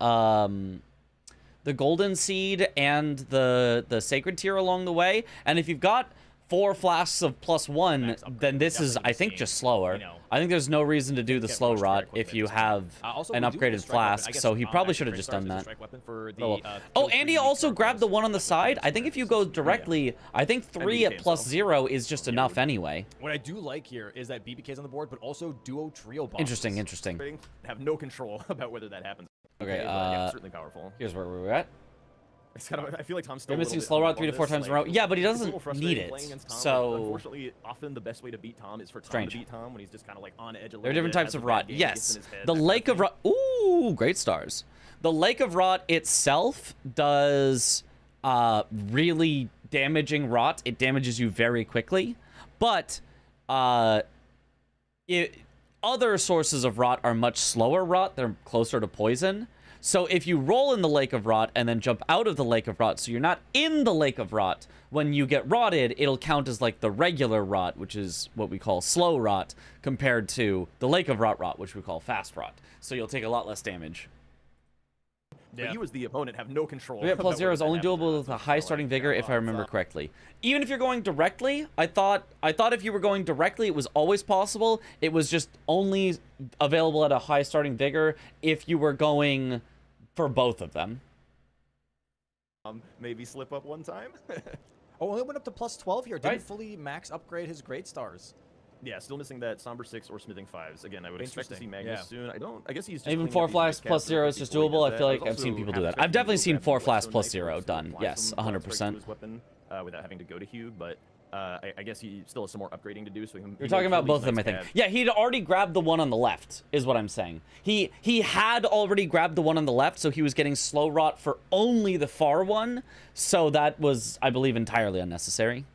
Golden Seed and the Sacred Tier along the way. And if you've got 4 flasks of +1, Max upgrade, then we're this is, definitely I think, seeing, just slower. you know, I think there's no reason to do the get slow rushed very rot quickly if at you this point. have Also, an we do get a upgraded strike weapon. I flask, guess so he probably actually should have Great just Stars done is a that. strike weapon for the, Oh, kill and he three also unique grabbed the gargoyles. one on the side. I think if you go directly, I think 3 at BBK himself. +0 is just enough anyway. What I do like here is that BBK's on the board, but also duo trio bosses. Interesting, interesting. Have no control about whether that happens. Okay, but yeah, certainly powerful. Here's where we were at. It's kind of, I feel like Tom's still You're a little missing bit slow route humble 3 to on 4 this, times in a like, row. Yeah, but he it's a little doesn't frustrating need it. playing against Tom, but So unfortunately, often the best way to beat Tom is for Tom Strange. to beat Tom when he's just kind of like on edge a little there are different bit, types has a of bad rot. game, gets Yes. in his head, The that kind Lake of thing. Rot. Ooh, great stars. The Lake of Rot itself does really damaging rot. It damages you very quickly. But other sources of rot are much slower rot. They're closer to poison. So if you roll in the Lake of Rot and then jump out of the Lake of Rot, so you're not in the Lake of Rot, when you get rotted, it'll count as like the regular rot, which is what we call slow rot, compared to the Lake of Rot, which we call fast rot. So you'll take a lot less damage. But you as the opponent have no control. Yeah, plus about 0 is what only happens doable to with us, a so high like, starting vigor, if I remember it's, correctly. Even if you're going directly, I thought if you were going directly, it was always possible. It was just only available at a high starting vigor if you were going for both of them. maybe slip up one time. Oh, only went up to plus 12 here. Didn't Right. fully max upgrade his great stars. Yeah, still missing that Somber 6 or Smithing 5s. Again, I would expect to see Interesting, Magnus yeah. soon. I guess he's just Even cleaning 4 up these flash nice plus cabs 0 real is quick just before he doable. does I feel that. like There's I've seen also people do half that. I've expecting definitely him to seen go 4 grab flash the plus Whetstone 0 Knight to done. apply Yes, some Blood Strike 100%. to his weapon, without having to go to Hugh, but I guess he still has some more upgrading to do. So You're talking about both of them, I think. Yeah, he'd already grabbed the one on the left, is what I'm saying. He had already grabbed the one on the left, so he was getting slow rot for only the far one. So that was, I believe, entirely unnecessary.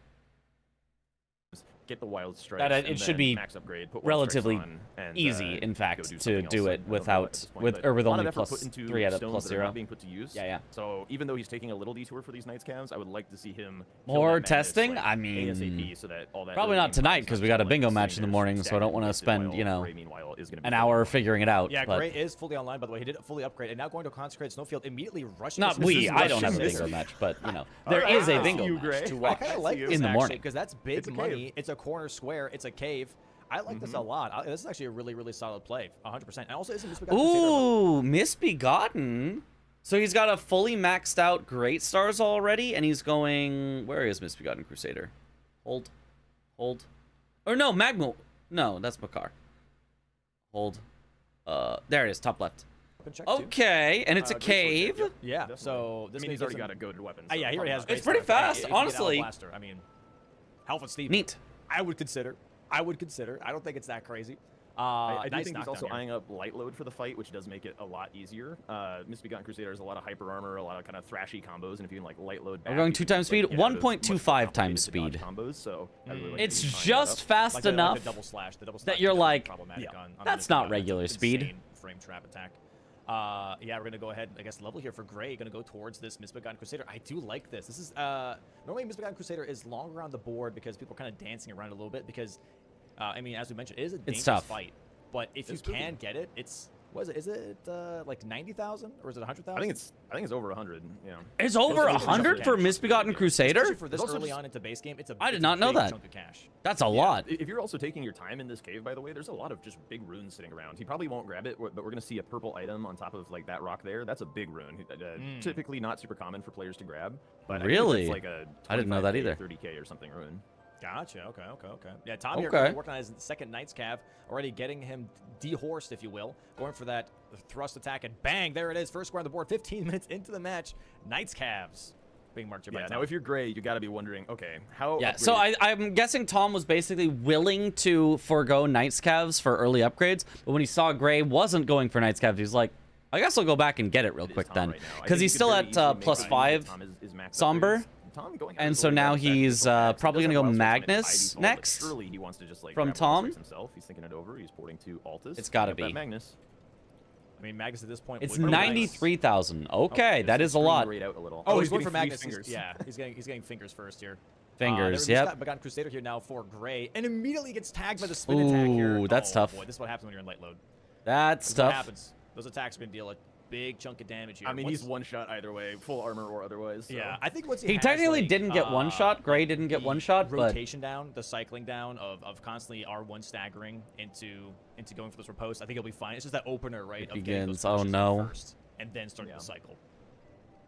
Get the wild strike. That it should be max upgrade, put relatively on, and, easy, in go fact, do to something do else. it I don't know without at this point, with but or with a lot only of effort plus put into 3 at a stones plus that are 0. not being put to use. Yeah, yeah. So even though he's taking a little detour for these Knights Cavs, I would like to see him kill More that Madness, testing? like, I mean, ASAP, so that all that probably early not game tonight, time 'cause is we not got a just, bingo like, match in sitting the there morning, so I stacking don't wanna wasted spend, while you know, Gray, meanwhile, is gonna be an doing hour well. figuring it out. Yeah, but Gray is fully online, by the way. He did fully upgrade, and now going to Consecrate Snowfield, immediately rushing. not this we. I don't have a rushing bingo this- match, but you know, All there right, is a I see bingo you, match Gray. to I watch kind of like you. this in the morning. because that's big It's a money. cave. It's a corner square. It's a cave. I like this a lot. This is actually a really, really solid play. 100%. And also, isn't this Ooh, Misbegotten. So he's got a fully maxed out Great Stars already, and he's going. Where is Misbegotten Crusader? Hold. Or no, Magmo. No, that's Makar. Hold. There it is, top left. Okay, and it's a Great sword cave. save, yep. Yeah. Definitely. So I this mean, may he's give already some- got a goaded weapon. Yeah, he already has. It's great pretty stars. fast, If you get Alpha honestly. Blaster, I mean, Alpha Steve. Neat. I would consider. I don't think it's that crazy. I do nice think he's knockdown also here. eyeing up light load for the fight, which does make it a lot easier. Misbegotten Crusader has a lot of hyper armor, a lot of kind of thrashy combos, and if you can like light load, We're back, going you 2 can, times like, speed, get out of much more 1.25 times complicated to speed. dodge combos. So I really like It's that he's tying that just up. fast Like the enough double slash. The double slash that you're is definitely like, problematic yeah, on that's Misbegotten. not It's regular an speed. insane frame trap attack. Yeah, we're gonna go ahead. I guess level here for Gray. Gonna go towards this Misbegotten Crusader. I do like this. This is normally Misbegotten Crusader is longer on the board because people are kind of dancing around a little bit because I mean, as we mentioned, it is a dangerous tough. fight. But if you can get it, it's what is it? Is it like 90,000 or is it 100,000? I think it's over 100. Yeah. It's over Those are 100 for cash. Misbegotten Crusader? Especially for this It's also early just- on into base game. It's a I did it's not a know big that. chunk of cash. That's a Yeah, lot. If you're also taking your time in this cave, by the way, there's a lot of just big runes sitting around. He probably won't grab it, but we're gonna see a purple item on top of like that rock there. That's a big rune. Typically not super common for players to grab. But I think Really? that's like a I didn't know that 25K, either. 30K or something rune. Gotcha. Okay. Yeah, Tom here Okay. working on his second Knight's Cav, already getting him dehorsed, if you will. Going for that thrust attack, and bang, there it is. First square on the board. 15 minutes into the match. Knight's Cavs being marked here by Yeah. Tom. Now, if you're Gray, you got to be wondering, okay, how? Yeah, so I'm guessing Tom was basically willing to forego Knights Cavs for early upgrades, but when he saw Gray wasn't going for Knights Cavs, he's like, I guess I'll go back and get it real quick then. Because he's still at +5 Somber, and so now he's probably going to go Magnus next Surely he wants to just like from grab Tom. Wild Strikes himself. He's thinking it over. He's porting to Altus. It's gotta Picking up be. that Magnus. I mean, Magnus at this point. It's would be nice. 93,000. Okay, that is a lot. Out a little. Oh, he's going getting for Magnus. free fingers. Yeah, he's getting fingers first here. Fingers, Yep. yep. Misbegotten Crusader here now for Gray, and immediately gets tagged by the spin attack here. Ooh, that's Oh, tough. Boy, this is what happens when you're in light load. That's This is what tough. happens. Those attacks are going to deal a big chunk of damage here. I mean, Once- he's one shot either way, full armor or otherwise. So. Yeah, I think once He has, technically like, didn't get one shot. Gray didn't get the one shot, but rotation down, the cycling down of constantly R1 staggering into going for this riposte. I think he'll be fine. It's just that opener, right? It of getting those begins. Oh, pushes in no. First, and then starting Yeah. the cycle.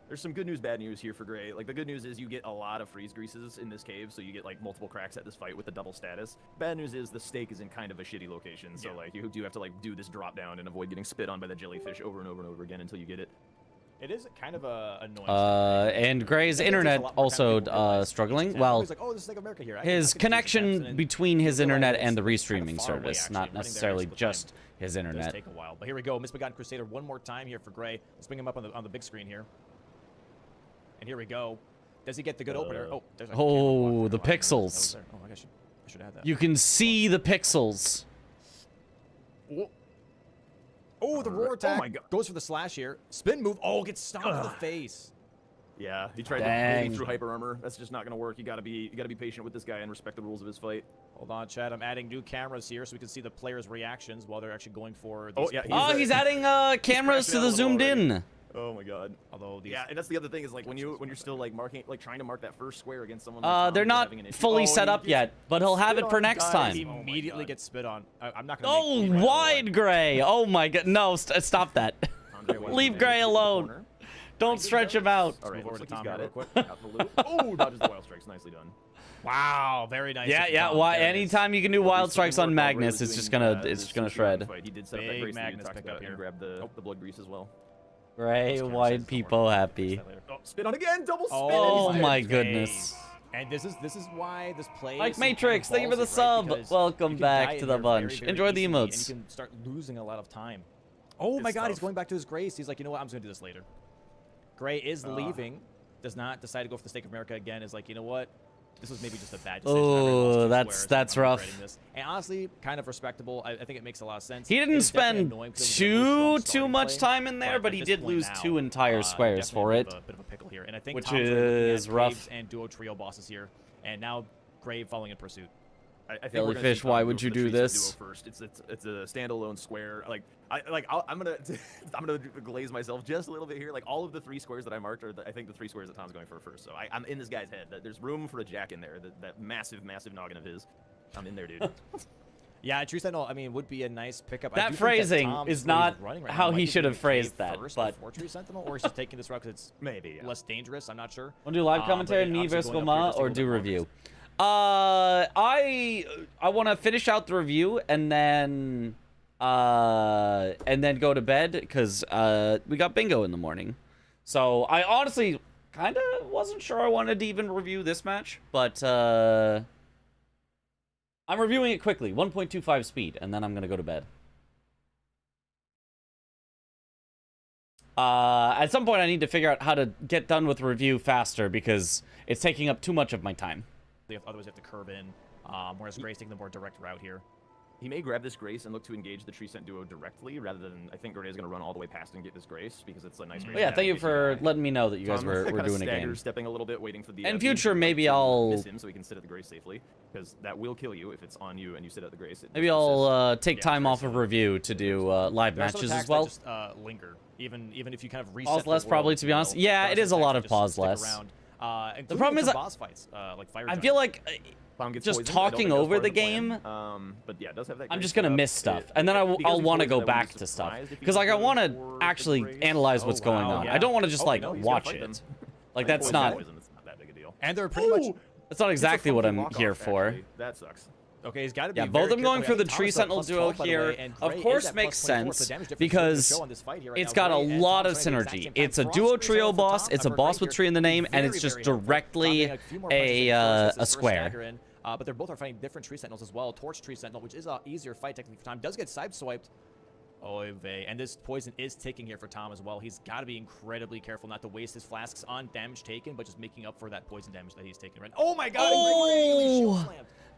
There's some good news, bad news here for Gray. Like, the good news is you get a lot of freeze greases in this cave, so you get, like, multiple cracks at this fight with the double status. Bad news is the stake is in kind of a shitty location, so, Yeah. like, you do have to, like, do this drop down and avoid getting spit on by the jellyfish over and over and over again until you get it. It is kind of a annoying. And Gray's internet also struggling. Well, He's like, oh, this is like America here. his connection between his internet and the restreaming far away, service, actually, not running there necessarily most of the time. just his It does internet. take a while, but here we go. Misbegotten Crusader one more time here for Gray. Let's bring him up on the big screen here. And here we go. Does he get the good opener? Oh, there's a camera Oh, block the there. That was pixels. there. Oh, I should add that. You can see the pixels. Oh, the roar attack. Oh my God. Goes for the slash here. Spin move. Oh, gets stomped in the face. Yeah, he tried Dang. to through hyper armor. That's just not gonna work. You gotta be patient with this guy and respect the rules of his fight. Hold on, Chad. I'm adding new cameras here so we can see the players' reactions while they're actually going for Oh, these yeah, points. He's adding cameras to crashing out the a little zoomed already. in. Oh my god. Although these Yeah, and that's the other thing is like when you're still like trying to mark that first square against someone. They're not fully set up yet, but he'll have it for next guys time. immediately get spit on. I'm not gonna. Oh, make wide Gray. Oh my god. No, stop that. Leave Gray alone. Don't stretch him out. All right, Move over looks to like he's Tom got here it. real quick. Got the loop. Oh, dodges the wild strikes. Nicely done. Wow, very nice. Yeah, of yeah. Tom. Why? There it is. Anytime you can do wild strikes on Magnus, it's just gonna shred. He did set up that Big Grace that we Magnus talked pick about up and here. grab the blood grease as well. Gray, wide people happy. Oh, spin on again, double spin. Oh and he's my dead. goodness. And this is why this play. Mike is so kind of Matrix, thank you for the ballsy, right? sub. Because Welcome you can back die to in the here bunch. very Enjoy the easily, emotes. And you can start losing a lot of time. Oh my It's God, he's tough. going back to his Grace. He's like, you know what? I'm just gonna do this later. Gray is leaving. Does not decide to go for the Stake of America again. Is like, you know what? This was maybe just a bad decision. I really Oh, lost two that's- squares. that's I'm rough. regretting this. And honestly, kind of respectable. I think it makes a lot of sense. He It didn't is definitely spend annoying because it was a really strong too starting much play, time in there, but at he this did point lose now, 2 entire squares for definitely it. a bit of a pickle here, and I think which Tom's looking at is rough. Graves and duo trio bosses here, and now Grave following in pursuit. I think we're gonna see Jellyfish, Tom why go would for you the do Tree Set this? duo first. It's a standalone square. I'm gonna I'm gonna glaze myself just a little bit here. Like all of the 3 squares that I marked are I think the 3 squares that Tom's going for first. So I'm in this guy's head. There's room for a jack in there. That massive noggin of his. I'm in there, dude. Yeah, True Sentinel, I mean, would be a nice pickup. I That do think phrasing Tom is where he's not running right how now he might be should have doing phrased Cave that, first but- before True Sentinel, or he's just taking this route because it's Maybe. Yeah. less dangerous. I'm not sure. Want to do live But commentary, me obviously versus going up here Goma, just a or little do bit more review? I want to finish out the review and then go to bed because we got bingo in the morning. So I honestly kind of wasn't sure I wanted to even review this match, but I'm reviewing it quickly, 1.25 speed, and then I'm gonna go to bed. At some point, I need to figure out how to get done with review faster because it's taking up too much of my time. Otherwise, you have to curve in, whereas Gray's taking the more direct route here. He may grab this Grace and look to engage the Tree Scent duo directly, rather than I think Grenade is going to run all the way past and get this Grace because it's a nice. But yeah, thank you for letting me know that you guys were doing a game. Stepping a little bit, waiting for the. In future, maybe I'll miss him so he can sit at the Grace safely, because that will kill you if it's on you and you sit at the Grace. Maybe I'll take time off of review to do live There are some matches attacks as well. that just linger, even if you kind of reset. Pause the less, world, probably, to be you know, honest. Yeah, there are it some is a lot attacks of that pause just stick less. around, The including problem is some I- boss fights, like Fire I Giant. feel like Tom gets just poisoned. I don't talking think that was over part the of plan. game, But yeah, it does have that. I'm Grace just gonna setup. miss stuff, It- and then because I'll he's want to poisoned, go I wouldn't back be to stuff surprised if he because like I goes want to for the actually Grace. analyze what's Oh, going wow, on. yeah. I don't want to just Oh, like no, he's watch gonna fight it. them. Like I think that's poison not poison, it's not that big a deal. And they're pretty much. that's not exactly what I'm here for. Actually. That sucks. Okay, he's got to be. Yeah, both very of them going careful. for the Thomas Tree is at Sentinel plus duo 12, by the here, way, and of Gray course, is at makes plus 24, so sense the damage difference is because gonna show on this fight here right it's now. got a Gray and lot Tom of trying to do the synergy. exact same It's a time. duo Frost trio Gray's on boss. top, It's a for boss Gray with here. tree in the name, and Very, it's just very helpful. Tom directly getting a few more punches in first as his a first square. stagger in, but they're both are fighting different Tree Sentinels as well. Torch Tree Sentinel, which is a easier fight technically for Tom, does get sideswiped. Oy vey. And this poison is ticking here for Tom as well. He's got to be incredibly careful not to waste his flasks on damage taken, but just making up for that poison damage that he's taking right now. Oh my god! Oh!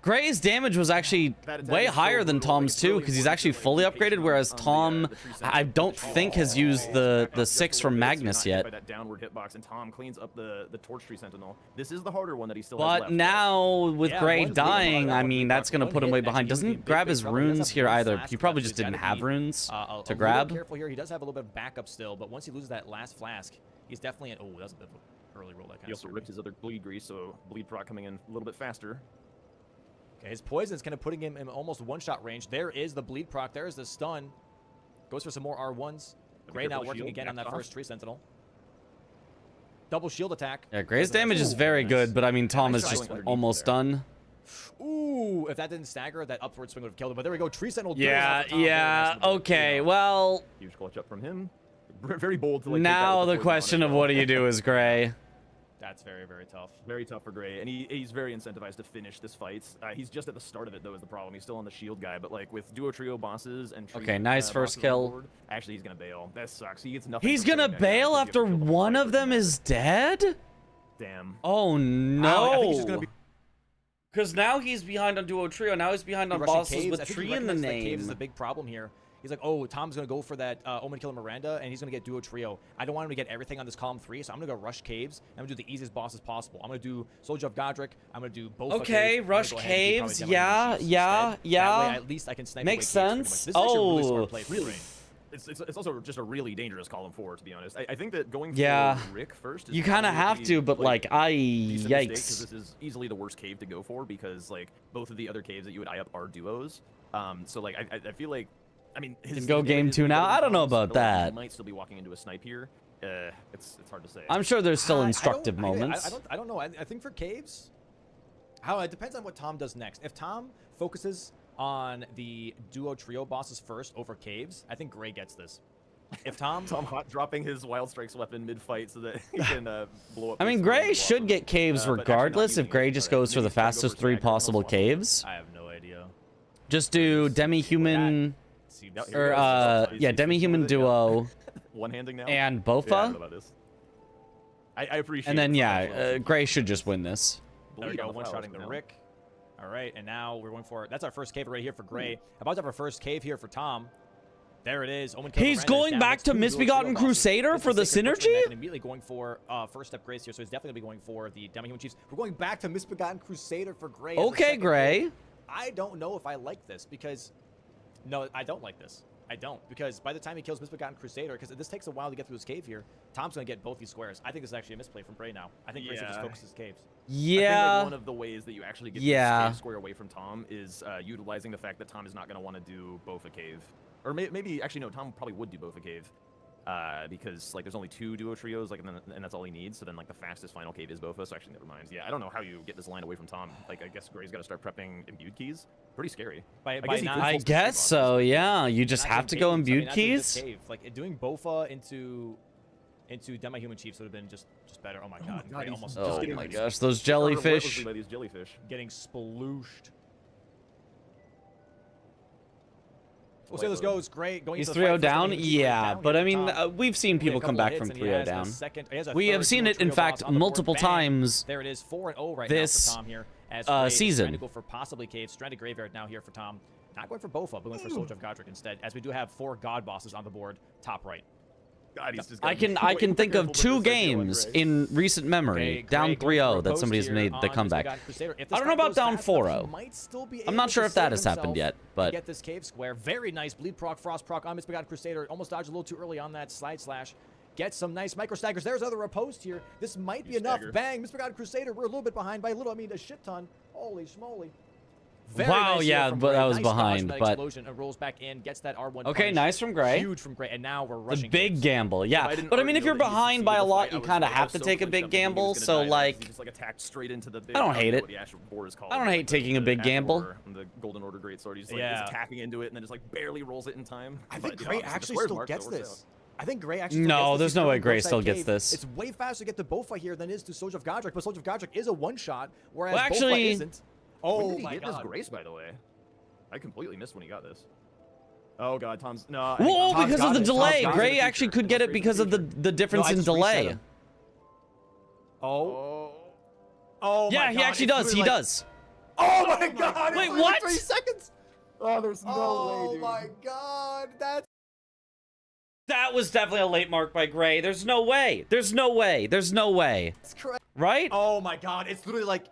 Gray's damage was actually That attack way is so higher than brutal. Tom's It's too, really because he's important actually to, like, fully be patient upgraded, whereas on the Tom, Tree Sentinel. I don't think has used the Just 6 a from little bit, so you're Magnus not hit yet. by that downward hitbox, and Tom cleans up the Torch Tree Sentinel. This is the harder one that he still has But left. now, with Yeah, Gray one's dying, leading, I one mean, leading, that's going to one put him hit, way and behind. he would be in Doesn't grab big his trouble. He does runes have here one either. flask He probably left, just so he's didn't gotta have be, runes a to little grab. careful here. He does have a little bit of backup still, but once he loses that last flask, he's definitely in. Oh, that's a bit of an early roll. That kind He of also ripped his other bleed grease, so bleed proc coming in a little bit faster. Okay, his poison is kind of putting him in almost one-shot range. There is the bleed proc. There is the stun. Goes for some more R1s. Gray now careful, working shield, again on that backed off. first Tree Sentinel. Double shield attack. Yeah, Gray's damage is very good, but I mean, Tom is nice just shot underneath almost there. done. Ooh, if that didn't stagger, that upward swing would have killed him. But there we go. Tree Sentinel. Yeah, goes off the top. Very nice yeah, with the okay, bleed. well, Huge clutch up from him. very bold to like. Now the question of what do you do is Gray. That's very, very tough. Very tough for Gray, and he's very incentivized to finish this fight. He's just at the start of it, though, is the problem. He's still on the shield guy, but like with duo trio bosses and okay, nice first kill. Board, actually, he's gonna bail. That sucks. He gets nothing. He's gonna bail after one of them is dead. Damn. Oh no. I think he's just gonna be. Because now he's behind on duo trio. Now he's behind on bosses with tree in the name. Caves is the big problem here. He's like, oh, Tom's going to go for that Omen Killer Miranda, and he's going to get duo trio. I don't want him to get everything on this column 3, so I'm going to go rush caves. I'm going to do the easiest bosses possible. I'm going to do Soldier of Godric. I'm going to do both. Okay, rush caves. Yeah. That way, at least I can snipe. Makes sense. This is actually a really smart play really. It's also just a really dangerous column 4, to be honest. I think that going for Rick first is you kind of have to, but like yikes. Yikes. This is easily the worst cave to go for because like both of the other caves that you would eye up are duos. So like I feel like. I mean, his go game 2 now. I don't know about that. He might still be walking into a snipe here. It's hard to say. I'm sure there's still instructive moments. I don't know. I think for caves, it depends on what Tom does next. If Tom focuses on the duo trio bosses first over caves, I think Gray gets this. If Tom hot dropping his Wild Strikes weapon mid-fight so that he can blow up. I mean, Gray should get caves regardless if Gray just goes for the fastest 3 possible caves. I have no idea. Just do demi-human. Or demi-human duo. One-handing now. And Bofa. Yeah, I don't know about this. I appreciate. And then Gray should just win this. There we go, one-shotting the Rick. All right, and now we're going for that's our first cave right here for Gray. About to have our first cave here for Tom. There it is. He's going back to Misbegotten Crusader for the synergy? And immediately going for first step Grace here, so he's definitely going to be going for the Demi-Human Chiefs. We're going back to Misbegotten Crusader for Gray. Okay, Gray. I don't know if I like this because... No, I don't like this. I don't. Because by the time he kills Misbegotten Crusader, because this takes a while to get through his cave here, Tom's going to get both these squares. I think this is actually a misplay from Gray now. I think Gray should just focus his caves. Yeah. I think like one of the ways that you actually get this cave square away from Tom is utilizing the fact that Tom is not going to want to do both a cave. Or maybe, actually, no, Tom probably would do both a cave. Because like there's only 2 duo trios, like and that's all he needs. So then like the fastest final cave is Bofa. So actually, never mind. Yeah, I don't know how you get this line away from Tom. Like I guess Gray's got to start prepping imbued keys. Pretty scary. I guess so. Yeah, you just have to go imbued keys. Like doing Bofa into Demi-Human Chiefs would have been just better. Oh my god. Oh my gosh, those jellyfish. By these jellyfish. Getting splooshed. We'll say this goes great. He's 3-0 down? Yeah, but I mean, we've seen people come back from 3-0 down. We have seen it, in fact, multiple times. There it is, 4-0 right this now for Tom here. As season. Trying to go for possibly Cave. Stranded Graveyard now here for Tom. Not going for Bofa, but going for Soldier of Godric instead, as we do have 4 God bosses on the board, top right. God, I can think of 2 games in recent memory, down 3-0, that somebody's made the comeback. I don't know about down 4-0. I'm not sure if that has happened yet, but... Get this cave square. Very nice. Bleed proc, frost proc on Misbegotten Crusader. Almost dodged a little too early on that slide slash. Get some nice micro staggers. There's other opposed here. This might be enough. Bang. Misbegotten Crusader. We're a little bit behind by a little. I mean, a shit ton. Holy schmoly. Wow, nice yeah, but that was nice behind. But explosion and rolls back in, gets that R1. Okay, punish. nice from Gray. Huge from Gray, and now we're rushing. The big gamble, yeah. But I mean, if you're behind by a lot, you kind of have to take a big gamble. So like, I don't hate it. I don't hate taking a big gamble. The Golden Order Greatsword, he's like is attacking into it and then just like barely rolls it in time. I think Gray actually still gets this. I think Gray actually no, there's no way Gray still gets this. It's way faster to get to Bofa here than it is to Soldier of Godric, but Soldier of Godric is a one-shot, whereas well, actually, Bofa isn't. Oh my god. When did he get this Grace, by the way? I completely missed when he got this. Oh god, Tom's no. Whoa, because of the delay. Gray actually could get it because of the difference in delay. Oh. Yeah, he actually does. He does. Oh my god! Wait, what? 3 seconds. Oh, there's no way, dude. Oh my god, that was definitely a late mark by Gray. There's no way. There's no way. There's no way. That's correct. Right? Oh my god, it's literally like.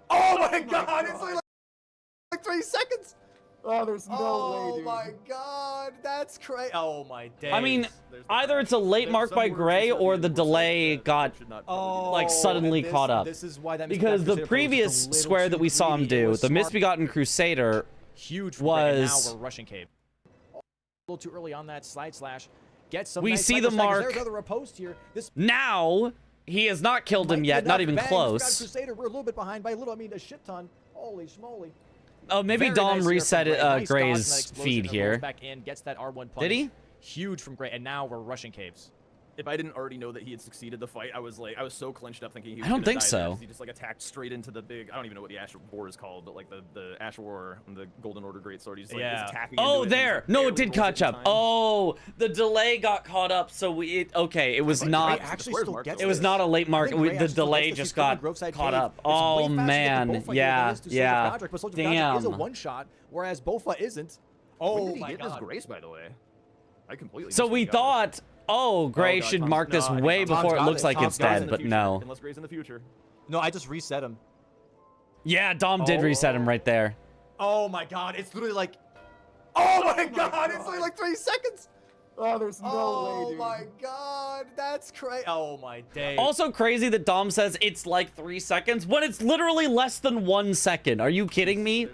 Oh my god, it's literally like 3 seconds. Oh, there's no way, dude. Oh my god, that's crazy. Oh my days. I mean, either it's a late mark by Gray or the delay got like suddenly caught up. This is why that because the previous square that we saw him do, the Misbegotten Crusader, huge was. Now we're rushing cave. A little too early on that slide slash. Get some. We nice see the mark. There's other opposed here. Now he has not killed him yet, not even close. Crusader, we're a little bit behind by a little. I mean, a shit ton. Holy schmoly. Oh, maybe Dom reset Gray's feed here. Gets that R1 Did he? huge from Gray, and now we're rushing caves. If I didn't already know that he had succeeded the fight, I was so clenched up thinking he was I don't gonna think die so. there. He just like attacked straight into the big, I don't even know what the Ash War is called, but like the Ash War and the Golden Order Greatsword. He's like is attacking Oh, into it, there. and No, he's, it like, did barely catch rolls up. it in time. Oh, the delay got caught up. So okay, it was But not. Gray actually squares still marked gets It was this. not a late mark. I think Gray The actually still delay gets this just because got of Groveside caught Cave. up. It's Oh way faster to get man, the Bofa here than it yeah, is to Soldier of yeah. Godric, but Soldier of Godric is a Damn. one-shot, whereas Bofa isn't. When Oh did he my get this god. grace, by the way? I completely So we disregarded it. thought, oh, Gray God, should Tom's- mark this no, I think way Tom's before it got looks it. like Tom's it's got it dead, in the but Future, no. Unless Gray's in the future. No, I just reset him. Yeah, Dom did reset him right there. Oh my god, it's literally like... Oh my god, it's literally like 3 seconds! Oh, there's no Oh way, dude. my god, that's crazy. Oh my day. Also crazy that Dom says it's like 3 seconds when it's literally less than 1 second. Are you kidding me?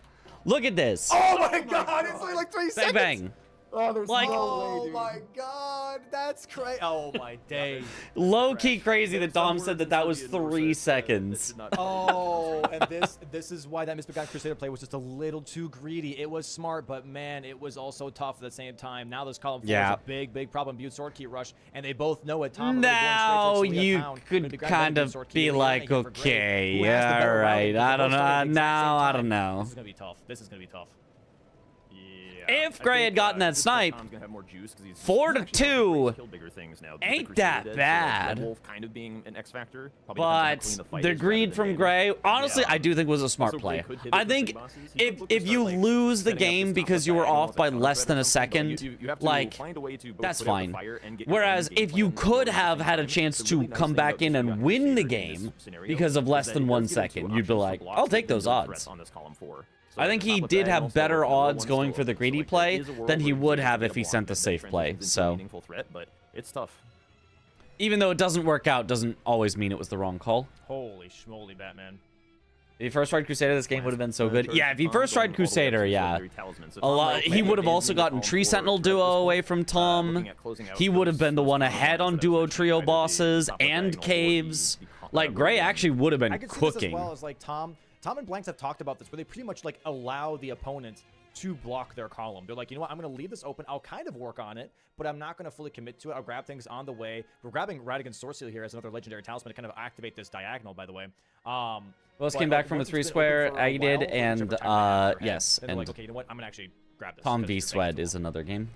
Look at this. Oh my god, it's literally like 3 Bang seconds! bang. Oh, there's Like- no way, Oh dude. my god, that's crazy. Oh my day. Low key crazy that Some Dom words said that in that was Serbian were 3 said, that seconds. did not- Oh, and this is why that Misbegotten Crusader play was just a little too greedy. It was smart, but man, it was also tough at the same time. Now this column 4 Yeah. is a big problem. Butte Sword Key rush, and they both know it. Tom Now you could kind of be like, okay, yeah, all right. I don't know. Now I don't know. This is gonna be tough. This is gonna be tough. If I Gray think, had gotten that this snipe, Tom's gonna have more juice 'cause he's 4 to actually able 2 to kill bigger things now. ain't The that Crusader did, so, like, bad. Red Wolf kind of being an X factor. Probably depends on how but clean the fight the is rather greed than from damage. Gray, honestly, Yeah. I do think was a smart Also, Gray play. could hit I it for think big bosses. He if could look to if start, you like, lose the setting up game this because top you were diagonal off with, by like, less than a something, but second, you have to like, find a way to both that's put out the fine. fire and get your Whereas own game if you plan could at the have same had a time. chance The to really nice come thing back about in and Misbegotten win the Crusader in this game scenario because of is less that than it 1 does give him two second, you'd be options to like, block I'll the take those Bindle odds. threats on this column 4. So, I think top he with did that, have also better with the low odds one going still for the open, so, greedy like, there play is a world than he where would can have get if a he block sent the that safe then play. transitions into a So meaningful threat, but it's tough. even though it doesn't work out, doesn't always mean it was the wrong call. Holy schmoly, Batman. If he first tried Crusader, this game would have been so good. Yeah, if he first tried Crusader, yeah. A lot. He would have also gotten Tree Sentinel duo away from Tom. He would have been the one ahead on duo trio bosses and caves. Like Gray actually would have been I can see this as cooking. well as like Tom and Blanks have talked about this, where they pretty much like allow the opponent to block their column. They're like, you know what, I'm going to leave this open. I'll kind of work on it, but I'm not going to fully commit to it. I'll grab things on the way. We're grabbing Radigan's Sword Seal here as another legendary talisman to kind of activate this diagonal, by the way. Wells But, came back from a once it's been 3-square. open for a I did, while, or and whichever time they have in their head, yes, then they're like, and okay, you know what, I'm going to actually grab this. Tom because V it's Swed advanced. is another game.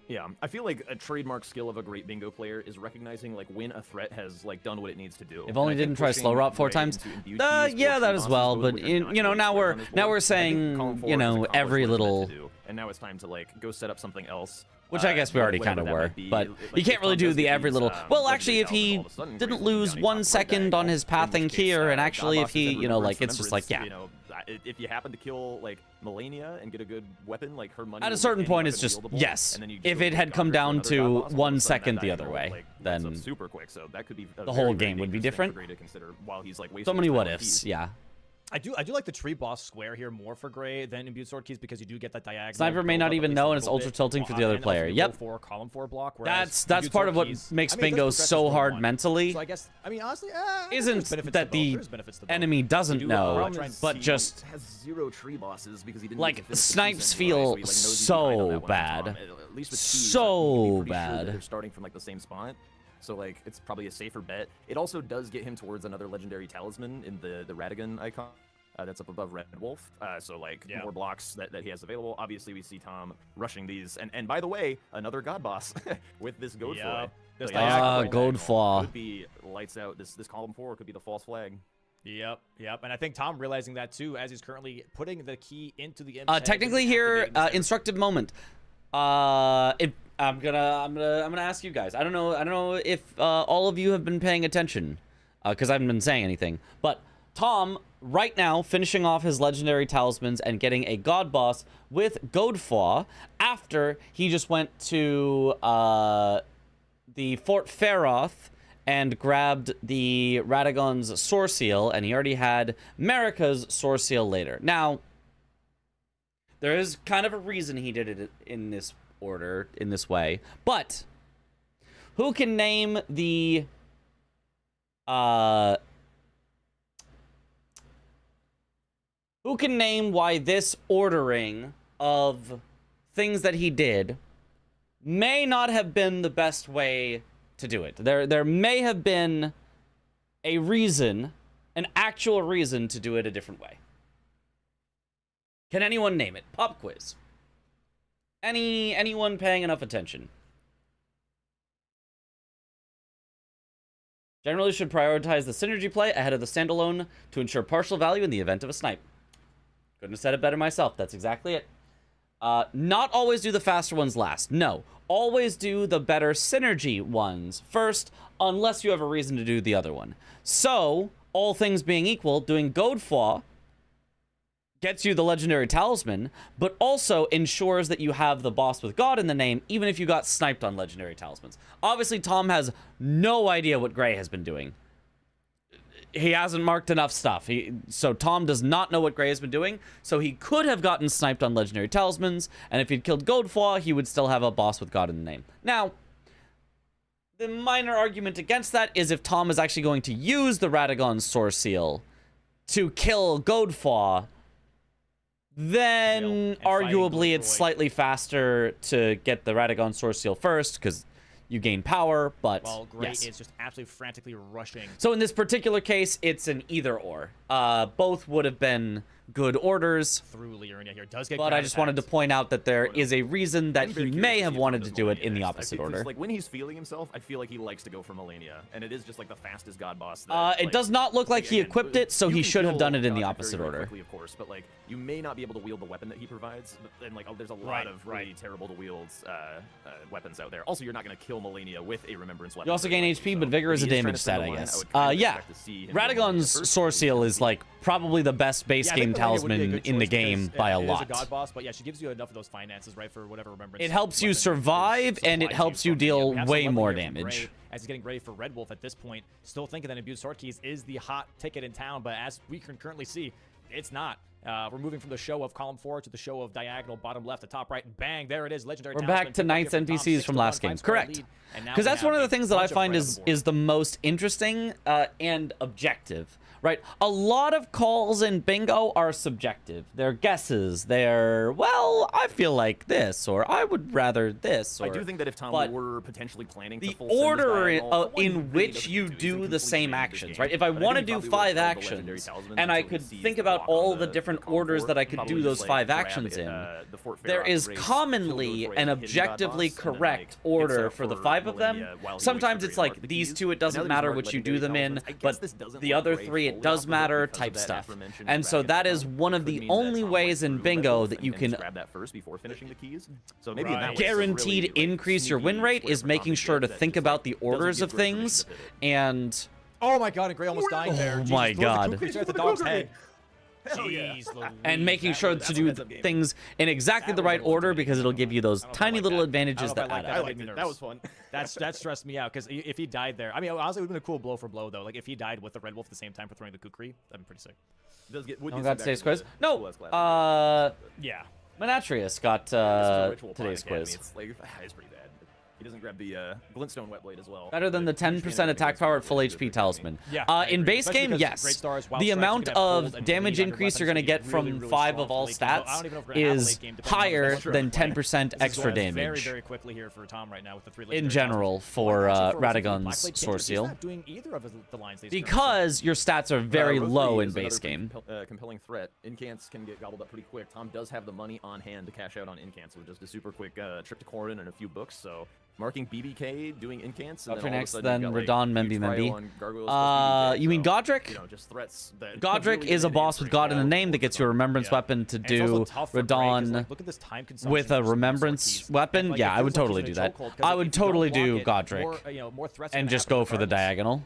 Yeah, I feel like a trademark skill of a great bingo player is recognizing like when a threat has like done what it needs to do. If only And I didn't think try pushing slow rot 4 Gray times. into imbued keys Yeah, or that tree as bosses well. both But with you not know, great now squares we're on this now board, we're I think saying, column 4 you has know, accomplished every what it meant little. to do, and now it's time to like go set up something else. Which I guess we already kind of whatever that were, might be. but Like, you if can't really Tom do does the get every these, little. Well, legendary actually, if talismans, he all of a sudden didn't Gray's lose down, 1 he's second on his pathing in which case, here, and God actually, if bosses he, and you know, like remembrance, it's just like, yeah. you know, if you happen to kill like Melania and get a good weapon, like her money. At a will certain make point, any it's just weapon wieldable, yes. and then you If go it to had come Godric or down another to god boss, all of a 1 sudden that second the diagonal, other way, like, lets up then super quick. So that could be a the very, whole very game would be dangerous thing different. for Gray to consider while he's like wasting So many his what time on ifs, keys. yeah. I do like the tree boss square here more for Gray than imbued sword keys because you do get that diagonal. Sniper may build not up at even least know, a and it's little ultra bit, tilting for the other and also player. the Yep. roll 4, column 4 block. Whereas That's imbued part sword of what keys, makes I mean, it does bingo progress so as hard one. mentally. So I guess, I mean, honestly, Isn't that the enemy You doesn't do, know, problem is but he just has 0 tree bosses because he didn't like, get to finish the snipes season, feel right? So he, like, knows he's behind on so that one bad. Tom. At least with keys, So you can be pretty sure bad. that they're starting from like the same spot. So like it's probably a safer bet. It also does get him towards another legendary talisman in the Radigan icon. That's up above Red Wolf. So like more blocks that he has available. Obviously we see Tom rushing these. And by the way, another god boss with this Godfloy. This So, yeah, Ah, this Godflaw. could be lights out. This column 4 could be the false flag. Yep. And I think Tom realizing that too, as he's currently putting the key into the imp. Technically here, instructive moment. If I'm gonna ask you guys. I don't know if all of you have been paying attention, because I haven't been saying anything. But Tom, right now, finishing off his legendary talismans and getting a god boss with Godflaw after he just went to the Fort Feroth and grabbed the Radagon's Source Seal, and he already had Marika's Source Seal later. Now, there is kind of a reason he did it in this order, in this way, but who can name the who can name why this ordering of things that he did may not have been the best way to do it. There may have been a reason, an actual reason to do it a different way. Can anyone name it? Pop quiz. Anyone paying enough attention? Generally should prioritize the synergy play ahead of the standalone to ensure partial value in the event of a snipe. Couldn't have said it better myself. That's exactly it. Not always do the faster ones last. No. Always do the better synergy ones first, unless you have a reason to do the other one. So, all things being equal, doing Godflaw gets you the legendary talisman, but also ensures that you have the boss with God in the name, even if you got sniped on legendary talismans. Obviously, Tom has no idea what Gray has been doing. He hasn't marked enough stuff. So Tom does not know what Gray has been doing, so he could have gotten sniped on legendary talismans, and if he'd killed Godflaw, he would still have a boss with God in the name. Now, the minor argument against that is if Tom is actually going to use the Radagon Source Seal to kill Godflaw, then arguably it's slightly faster to get the Radagon Source Seal first, because you gain power, but well, Gray yes. is just absolutely frantically rushing. So in this particular case, it's an either or. Both would have been good orders. Through Liurnia here. Does get but I just wanted to point out that there is a reason that he may have wanted to do it in the opposite order. Like when he's feeling himself, I feel like he likes to go for Malenia, and it is just like the fastest god boss. That, it does not look like he equipped it, so he should have done it in the opposite order. Quickly, of course, but like you may not be able to wield the weapon that he provides, and like there's a lot of really terrible to wield weapons out there. Also, you're not going to kill Malenia with a remembrance weapon. You also gain HP, but Vigor is a damage stat, I guess. Yeah, Radagon's Source Seal is like probably the best base game talisman in the game by a lot. It is a god boss, but yeah, she gives you enough of those finances, right, for whatever remembrance. It helps you survive, and it helps you deal way more damage. As he's getting ready for Red Wolf at this point, still thinking that Imbued Sword Keys is the hot ticket in town, but as we can currently see, it's not. We're moving from the show of column 4 to the show of diagonal bottom left to top right. Bang, there it is. Legendary. We're back to Knights NPCs from last game. Correct. Because that's one of the things that I find is the most interesting and objective. Right? A lot of calls in bingo are subjective. They're guesses. They're, well, I feel like this, or I would rather this. Or, I do think that if Tom were potentially planning to the order in which you do the same actions, right? If I want to do 5 actions, and I could think about all the different orders that I could do those 5 actions in, there is commonly an objectively correct order for the 5 of them. Sometimes it's like, these 2, it doesn't matter which you do them in, but the other 3, it does matter type stuff. And so that is one of the only ways in bingo that you can grab that first before finishing the keys. So maybe guaranteed increase your win rate is making sure to think about the orders of things and oh my god, and Gray almost died there. Oh my god. At the dog's head. And making sure to do things in exactly the right order because it'll give you those tiny little advantages that add up. That was fun. That stressed me out because if he died there, I mean, honestly, it would have been a cool blow for blow though. Like if he died with the Red Wolf at the same time for throwing the Kukri, that'd be pretty sick. No got today's quiz. No. Yeah. Menatrius got today's quiz. It's pretty bad. He doesn't grab the Glintstone Wetblade as well. Better than the 10% attack power at full HP talisman. Yeah, in base game, yes. The amount of damage increase you're going to get from 5 of all stats is higher than 10% extra damage. Very quickly here for Tom right now with the 3 in general for Radagon's Source Seal. Because your stats are very low in base game. Compelling threat. Incants can get gobbled up pretty quick. Tom does have the money on hand to cash out on Incants with just a super quick trip to Corrin and a few books, so marking BBK, doing Incants, and up for then next, then Radon, Memby. You mean Godric? You know, just threats that Godric is a boss with God in the name that gets you a remembrance weapon to do Radon with a remembrance weapon. Yeah, I would totally do that. I would totally do Godric and just go for the diagonal.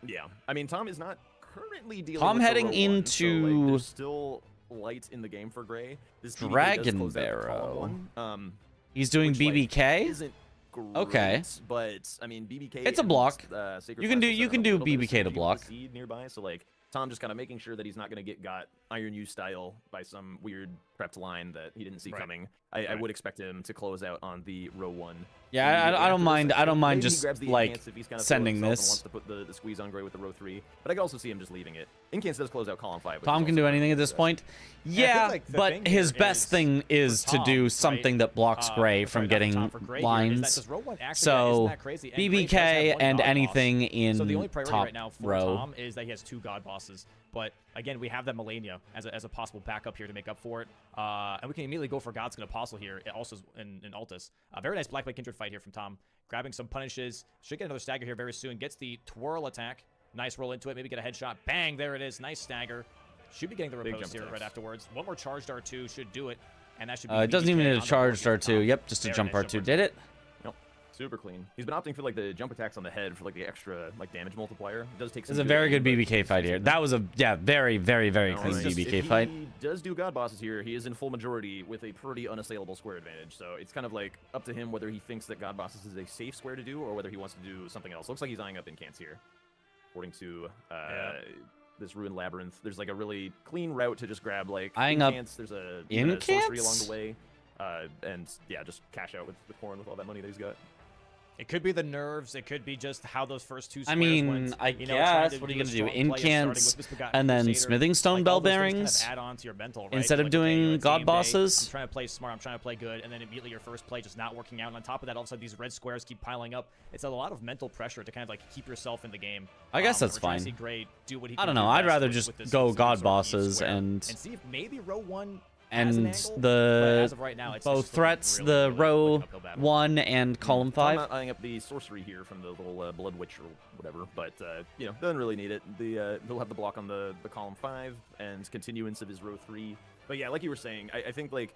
Yeah, I mean, Tom is not currently dealing Tom with heading the into so, like, there's still light in the game for Gray. This Dragon Barrow. He's doing BBK. Isn't great, okay, but I mean BBK. It's a block. You can do BBK to block. Nearby, so like Tom just kind of making sure that he's not going to get got Iron U style by some weird prepped line that he didn't see Right. coming, I would expect him to close out on the row 1. Yeah, I don't mind. I don't mind Maybe he just grabs the like Incance if he's kind of sending feeling himself and this. wants to put the squeeze on Gray with the row 3, but I can also see him just leaving it. Incance does close out column 5. which Tom is can also do very anything at this good. point. I think, Yeah, like, the but thing his here best is thing is for to Tom, do right? something that blocks Gray Sorry, from not for getting Tom, for Gray here, is that lines. this row 1 actually So isn't that crazy, and Gray does have BBK one and God boss. anything in So the only priority top right now for row. Tom is that he has 2 God bosses. But again, we have that Melania as a possible backup here to make up for it. And we can immediately go for Godskin Apostle here, also in Altus. Very nice Black Blade Kindred fight here from Tom. Grabbing some punishes. Should get another stagger here very soon. Gets the twirl attack. Nice roll into it. Maybe get a headshot. Bang, there it is. Nice stagger. Should be getting the Big riposte jump here right attacks. afterwards. One more charged R2 should do it. And that should be It doesn't even BBK need on a the charged board here for R2. Tom. Yep, just a Very jump nice R2. Did it? Nope. Super clean. He's been opting for like the jump attacks on the head for like the extra like damage multiplier. It does take some It's a very good aim, but BBK fight here. That was a very very clean Alright. BBK If fight. He does do God bosses here. He is in full majority with a pretty unassailable square advantage. So it's kind of like up to him whether he thinks that God bosses is a safe square to do or whether he wants to do something else. Looks like he's eyeing up Incance here, according to this ruined labyrinth. There's like a really clean route to just grab like Eyeing up Incance. There's a sorcery along Incance? the way, and yeah, just cash out with Horn with all that money that he's got. It could be the nerves. It could be just how those first 2 I squares mean, went. I You know, trying guess. What are do you a gonna do? strong play of starting with Incance Misbegotten and then Crusader. Smithing Stone Like, Bell all those things Bearings kind of add on to your mental, right? instead So, of like, okay, doing it's God game day, bosses. I'm trying to play smart. I'm trying to play good, and then immediately your first play just not working out. And on top of that, all of a sudden these red squares keep piling up. It's a lot of mental pressure to kind of like keep yourself in the game. I guess and that's we're trying to fine. see Gray do what he I can don't do know. I'd best rather with just this go sort God of each bosses square and see if maybe row 1 has and an angle, but the as of right now, it's both just looking threats, really, the really like row an uphill battle. 1 and column I'm 5. not eyeing up the sorcery here from the little Blood Witch or whatever, but you know, doesn't really need it. He'll have the block on the column 5 and continuance of his row 3. But yeah, like you were saying, I think like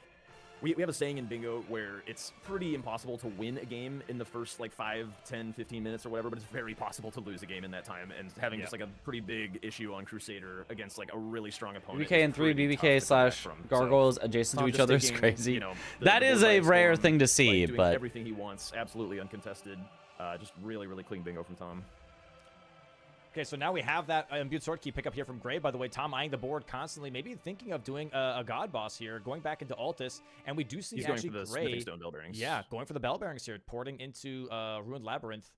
we have a saying in Bingo where it's pretty impossible to win a game in the first like 5, 10, 15 minutes or whatever, but it's very possible to lose a game in that time. And having just like a pretty big issue on Crusader against like a really strong opponent. BBK and 3 BBK slash gargoyles adjacent to each other is crazy. You know, That is a rare thing to see, doing but everything he wants, absolutely uncontested. Just really clean Bingo from Tom. Okay, so now we have that imbued sword key pick up here from Gray. By the way, Tom eyeing the board constantly, maybe thinking of doing a god boss here, going back into Altus, and we do see He's going actually for the Gray. Smithing Stone Bell Bearings. Yeah, going for the bell bearings here, porting into Ruined Labyrinth.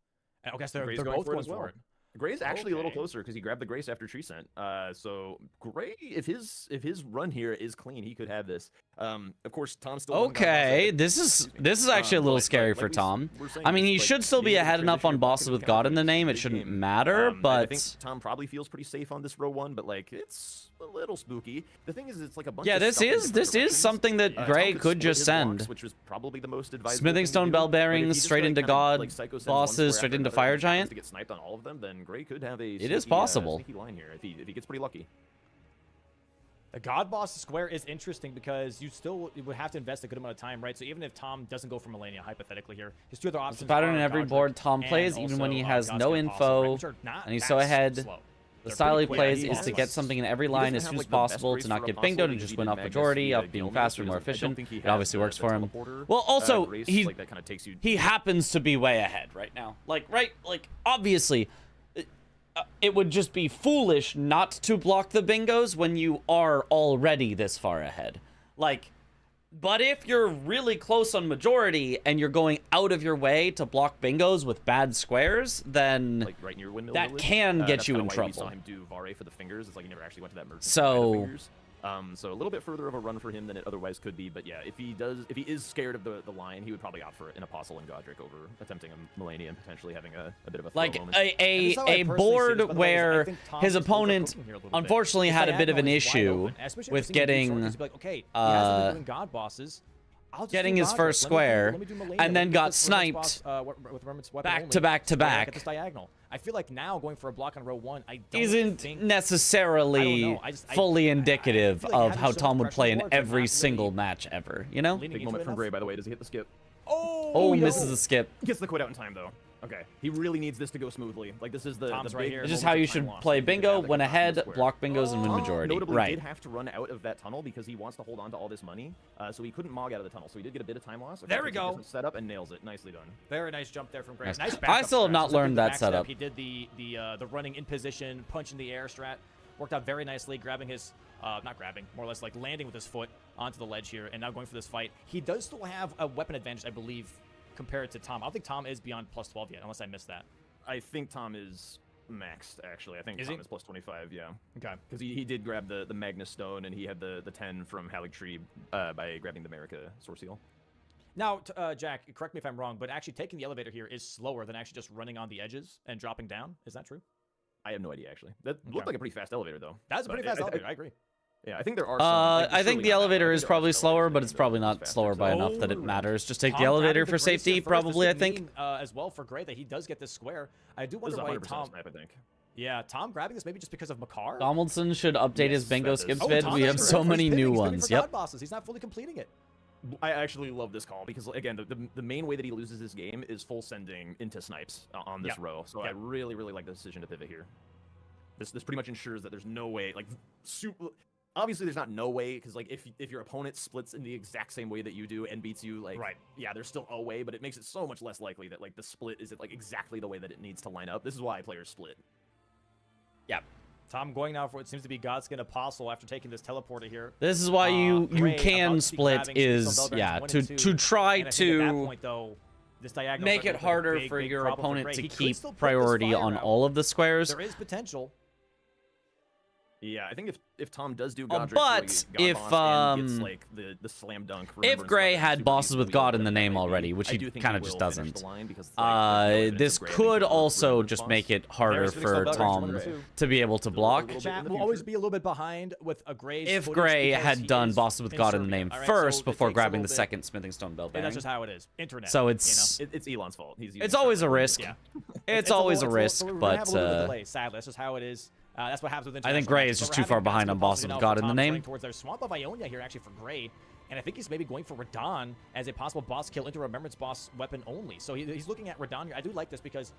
And I guess they're Gray's both going for it going as well. for it. Gray's actually a little Okay. closer because he grabbed the Grace after Tree Scent. So Gray, if his run here is clean, he could have this. Of course, Tom's still one god boss okay, ahead. this is actually a little But, scary like for we Tom. were saying, I mean, it's he like should still be being able to ahead enough transition on your bosses block with into God in the counter name. is It a big shouldn't game. matter, I but think Tom probably feels pretty safe on this row 1, but like it's a little spooky. The thing is, it's like a bunch yeah, of this stuff in is different directions. something that Tom Gray could could split just his send. blocks, which was probably the most advisable Smithing thing to Stone do. Bell But if he Bearings just, straight like, into kind of, God like, psycho sends one bosses square straight after into another Fire and tries Giant. to get sniped on all of them, then Gray could have a It is sneaky, possible. sneaky line here if he gets pretty lucky. The God boss square is interesting because you would have to invest a good amount of time, right? So even if Tom doesn't go for Melania, hypothetically here, his 2 other options It's a pattern are in every Godric board Tom and plays, even when also, he has Godskin no Apostle, info, right, which are not and he's that so ahead. slow. The They're style he pretty quick. plays he is to also get has- something in every he line doesn't as have, soon as like, the best possible grace to not for get Apostle bingoed and because just he win did off Magnus majority, via off being Galemus, faster, more and I don't efficient. think he It has obviously the works for him. teleporter, Well, also, grace, he like, that kind of takes you. he happens to be way ahead right now. Like obviously, it would just be foolish not to block the bingos when you are already this far ahead. Like, but if you're really close on majority and you're going out of your way to block bingos with bad squares, then Like right near Windmill that Village. can get That's you kinda in why We trouble. saw him do Vare for the fingers. It's like he never actually went to that merchant. So- to buy the fingers. So a little bit further of a run for him than it otherwise could be. But yeah, if he is scared of the line, he would probably opt for an Apostle and Godric over attempting a Melania and potentially having a bit of a throw like moment. a this is how I personally see board this, by the way, is I where think Tom his is opponent overcooking here a little bit. unfortunately His had a bit of an diagonal is wide issue open, especially with after seeing him do getting short, he'd be like, okay, he hasn't been doing God bosses. I'll just getting do his Godric. first Let me do- square, let me do Melania. and then Let me got get this Remnant's sniped boss, with Remnant's weapon back only, to back to straight back. At this diagonal. I feel like now going for a block on row 1, I don't Isn't think necessarily I fully I indicative feel like of having how so Tom much would pressure play on in the board, but every not single really match ever, you know? leaning Big into moment it from enough. Gray, by the way. Does he hit the skip? Oh, no. misses the skip. Gets the quit out in time though. Okay, he really needs this to go smoothly. Like this is the Tom's the right big here. It's just moment how of you time should loss play that he could bingo, have that win could cost him ahead, the square. block bingos, and win Tom majority. notably Right. did have to run out of that tunnel because he wants to hold on to all this money, so he couldn't mog out of the tunnel. So he did get a bit of time loss. There we go. Setup and nails it. Nicely done. Very nice jump there from Gray. Nice. Nice I backup still have strat. not So he learned did the that back step, setup. He did the running in position, punch in the air strat. Worked out very nicely, grabbing his not grabbing, more or less like landing with his foot onto the ledge here, and now going for this fight. He does still have a weapon advantage, I believe, compared to Tom. I don't think Tom is beyond plus 12 yet, unless I missed that. I think Tom is maxed, actually. I think Tom is plus 25, yeah. Okay. Because he did grab the Magnus Stone, and he had the 10 from Hallig Tree by grabbing the America Source Seal. Now, Jack, correct me if I'm wrong, but actually taking the elevator here is slower than actually just running on the edges and dropping down. Is that true? I have no idea, actually. That looked like a pretty fast elevator, though. That's a pretty fast elevator. I agree. Yeah, I think there are some. Like, I think the elevator is probably slower, but it's probably not slower by enough that it matters. Just take the elevator for safety, probably, I think. As well for Gray that he does get this square. I do wonder why Tom... Snap, I think. Yeah, Tom grabbing this maybe just because of Makar? Donaldson should update his bingo skip vid. Tom We have so many new he's ones. for Yep. God bosses. He's not fully completing it. I actually love this call because, again, the main way that he loses this game is full sending into snipes on this row. So I really, really like the decision to pivot here. This pretty much ensures that there's no way, like, obviously there's not no way, because, like, if your opponent splits in the exact same way that you do and beats you, like, yeah, there's still a way, but it makes it so much less likely that, like, the split is, like, exactly the way that it needs to line up. This is why players split. Yeah. Tom going now for what seems to be Godskin Apostle after taking this teleporter here. This is why you can split is, yeah, to try to point, though, this make it harder for your opponent to keep priority on all of the squares. There is potential. Yeah, I think if Tom does do Godric, but if gets, like, the slam dunk, if Gray had bosses with God in the name already, which he kind of just doesn't, this could also just make it harder for Tom to be able to block. Chat will always be a little bit behind with a Gray's if Gray had done bosses with God in the name first before grabbing the second Smithing Stone Bell Bang. That's just how it is. Internet. So it's it's Elon's fault. It's always a risk. Yeah. It's always a risk, but sadly, that's just how it is. That's what happens with I think Gray is just too far behind on bosses with God in the name. Towards their Swamp of Ionia here actually for Gray, and I think he's maybe going for Radon as a possible boss kill into Remembrance boss weapon only. So he's looking at Radon here. I do like this because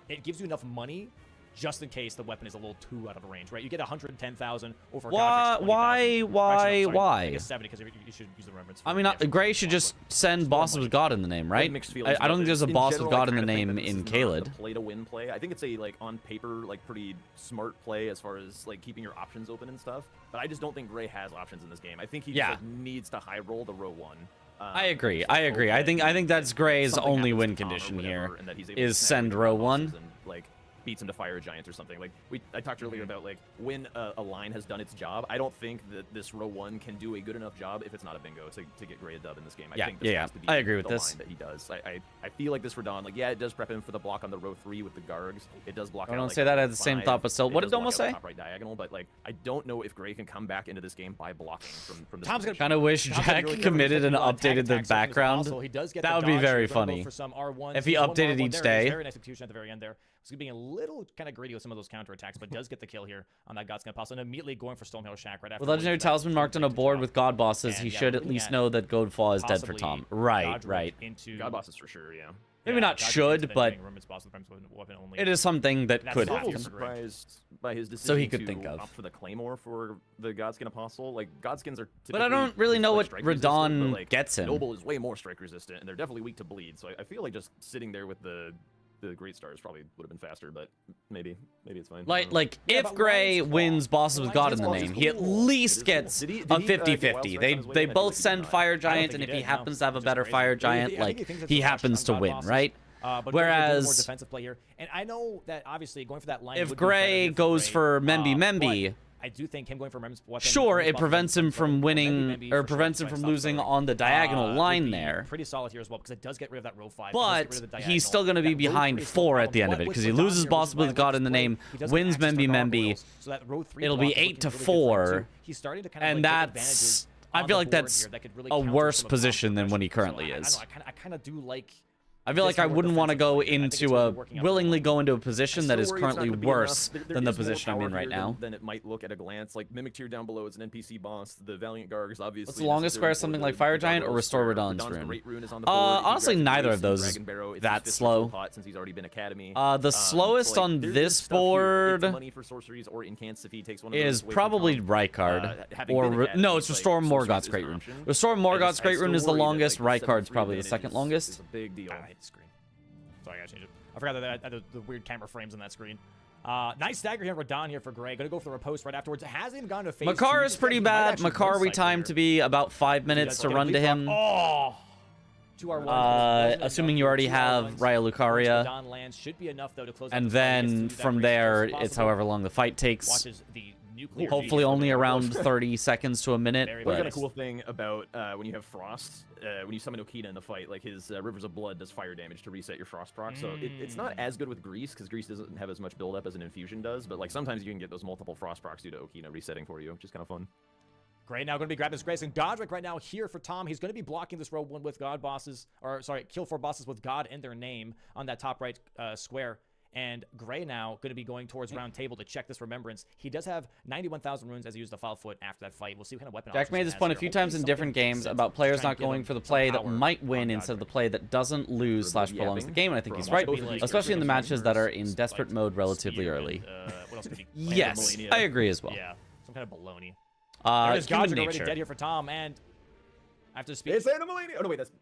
it gives you enough money just in case the weapon is a little too out of range, right? You get 110,000 over Godric's 20,000. Why? I guess 70 because you should use the Remembrance. I mean, Gray should just send bosses with God in the name, right? I don't think there's a boss with God in the name in Caelid. Play to win play. I think it's a, like, on paper, like, pretty smart play as far as, like, keeping your options open and stuff. But I just don't think Gray has options in this game. I think he just, like, needs to high roll the row one. I agree. I think that's Gray's only win condition here is send row one. And, like, beats him to Fire Giant or something. Like, I talked earlier about, like, when a line has done its job. I don't think that this row one can do a good enough job if it's not a bingo to get Gray a dub in this game. I think this has to be I agree with the this. line that he does. I feel like this Radon, like, yeah, it does prep him for the block on the row 3 with the Gargs. It does block I out, don't like, say that I had the 5. same thought, but still, what did Domo say? Top right diagonal, but, like, I don't know if Gray can come back into this game by blocking from this. Tom's gonna kind of wish Jack committed and updated the background. That would be very funny. If he updated each day. Very nice execution at the very end there. He's being a little kind of greedy with some of those counterattacks, but does get the kill here on that Godskin Apostle, and immediately going for Stonehill Shack right after. With Legendary Talisman marked on a board with God bosses, he should at least know that Godfall is dead for Tom. Right. God bosses for sure, yeah. Maybe not should, but it is something that could happen. I'm surprised by his decision so he could think of opt for the Claymore for the Godskin Apostle. Like, Godskins are typically, but I don't really know what Radon gets him. Noble is way more strike resistant, and they're definitely weak to bleed. So I feel like just sitting there with the Great Stars probably would have been faster, but maybe it's fine. Like if Gray wins bosses with God in the name, he at least gets a 50-50. They both send Fire Giant, and if he happens to have a better Fire Giant, like, he happens to win, right? Whereas, more defensive play here. And I know that obviously going for that line, if Gray goes for Membi, I do think him going for Mem's weapon. Sure, it prevents him from winning, or prevents him from losing on the diagonal line there. Pretty solid here as well, because it does get rid of that row 5. But he's still going to be behind 4 at the end of it, because he loses boss with God in the name, wins Membi. It'll be 8-4, and that's, I feel like that's a worse position than when he currently is. I kind of do like. I feel like I wouldn't want to go into willingly go into a position that is currently worse than the position I'm in right now. Then it might look at a glance. Like, Mimic Tier down below is an NPC boss. The Valiant Garg is obviously. What's the longest square? Something like Fire Giant or Restore Radon's rune? Honestly, neither of those is that slow. Since he's already been Academy. The slowest on this board is probably Rykard. Or no, it's Restore Morgoth's Great Rune. Restore Morgoth's Great Rune is the longest. Rykard's probably the second longest. It's a big deal. The screen. Sorry, I gotta change it. I forgot that I had the weird camera frames on that screen. Nice stagger here for Don here for Gray. Gonna go for the riposte right afterwards. It hasn't even gone to phase Makar two. is pretty He might bad. actually Makar we one-cycle timed here. to be about 5 minutes to Gonna run to leapfrog. him. Oh! 2R1. Assuming you already have Raya Lucaria. Don lands should be enough though to close out And the fight. He gets to then do that from very there, close as it's possible. however long the fight takes. Watches the nuclear Hopefully G only from the around 30 seconds to a minute. Very One But kind of cool thing about when you have Frost, when you summon Okina in the fight, like his Rivers of Blood does fire damage to reset your Frost proc. So it's not as good with Grease, because Grease doesn't have as much build-up as an Infusion does, but like sometimes you can get those multiple Frost procs due to Okina resetting for you, which is kind of fun. Gray now going to be grabbing his Grace, and Godric right now here for Tom. He's going to be blocking this row one with God bosses, or sorry, kill 4 bosses with God in their name on that top right square. And Gray now going to be going towards round table to check this remembrance. He does have 91,000 runes as he used the foul foot after that fight. We'll see what kind of weapon. Jack made this point a few times in different games about players not going for the play that might win instead of the play that doesn't lose / prolongs the game, and I think he's right, especially in the matches that are in desperate mode relatively early. What else could he Yes, I agree as well. Yeah, some kind of baloney. There is Human Godric already nature. dead here for Tom, and after speak. It's Animalania! Oh, no, wait, that's...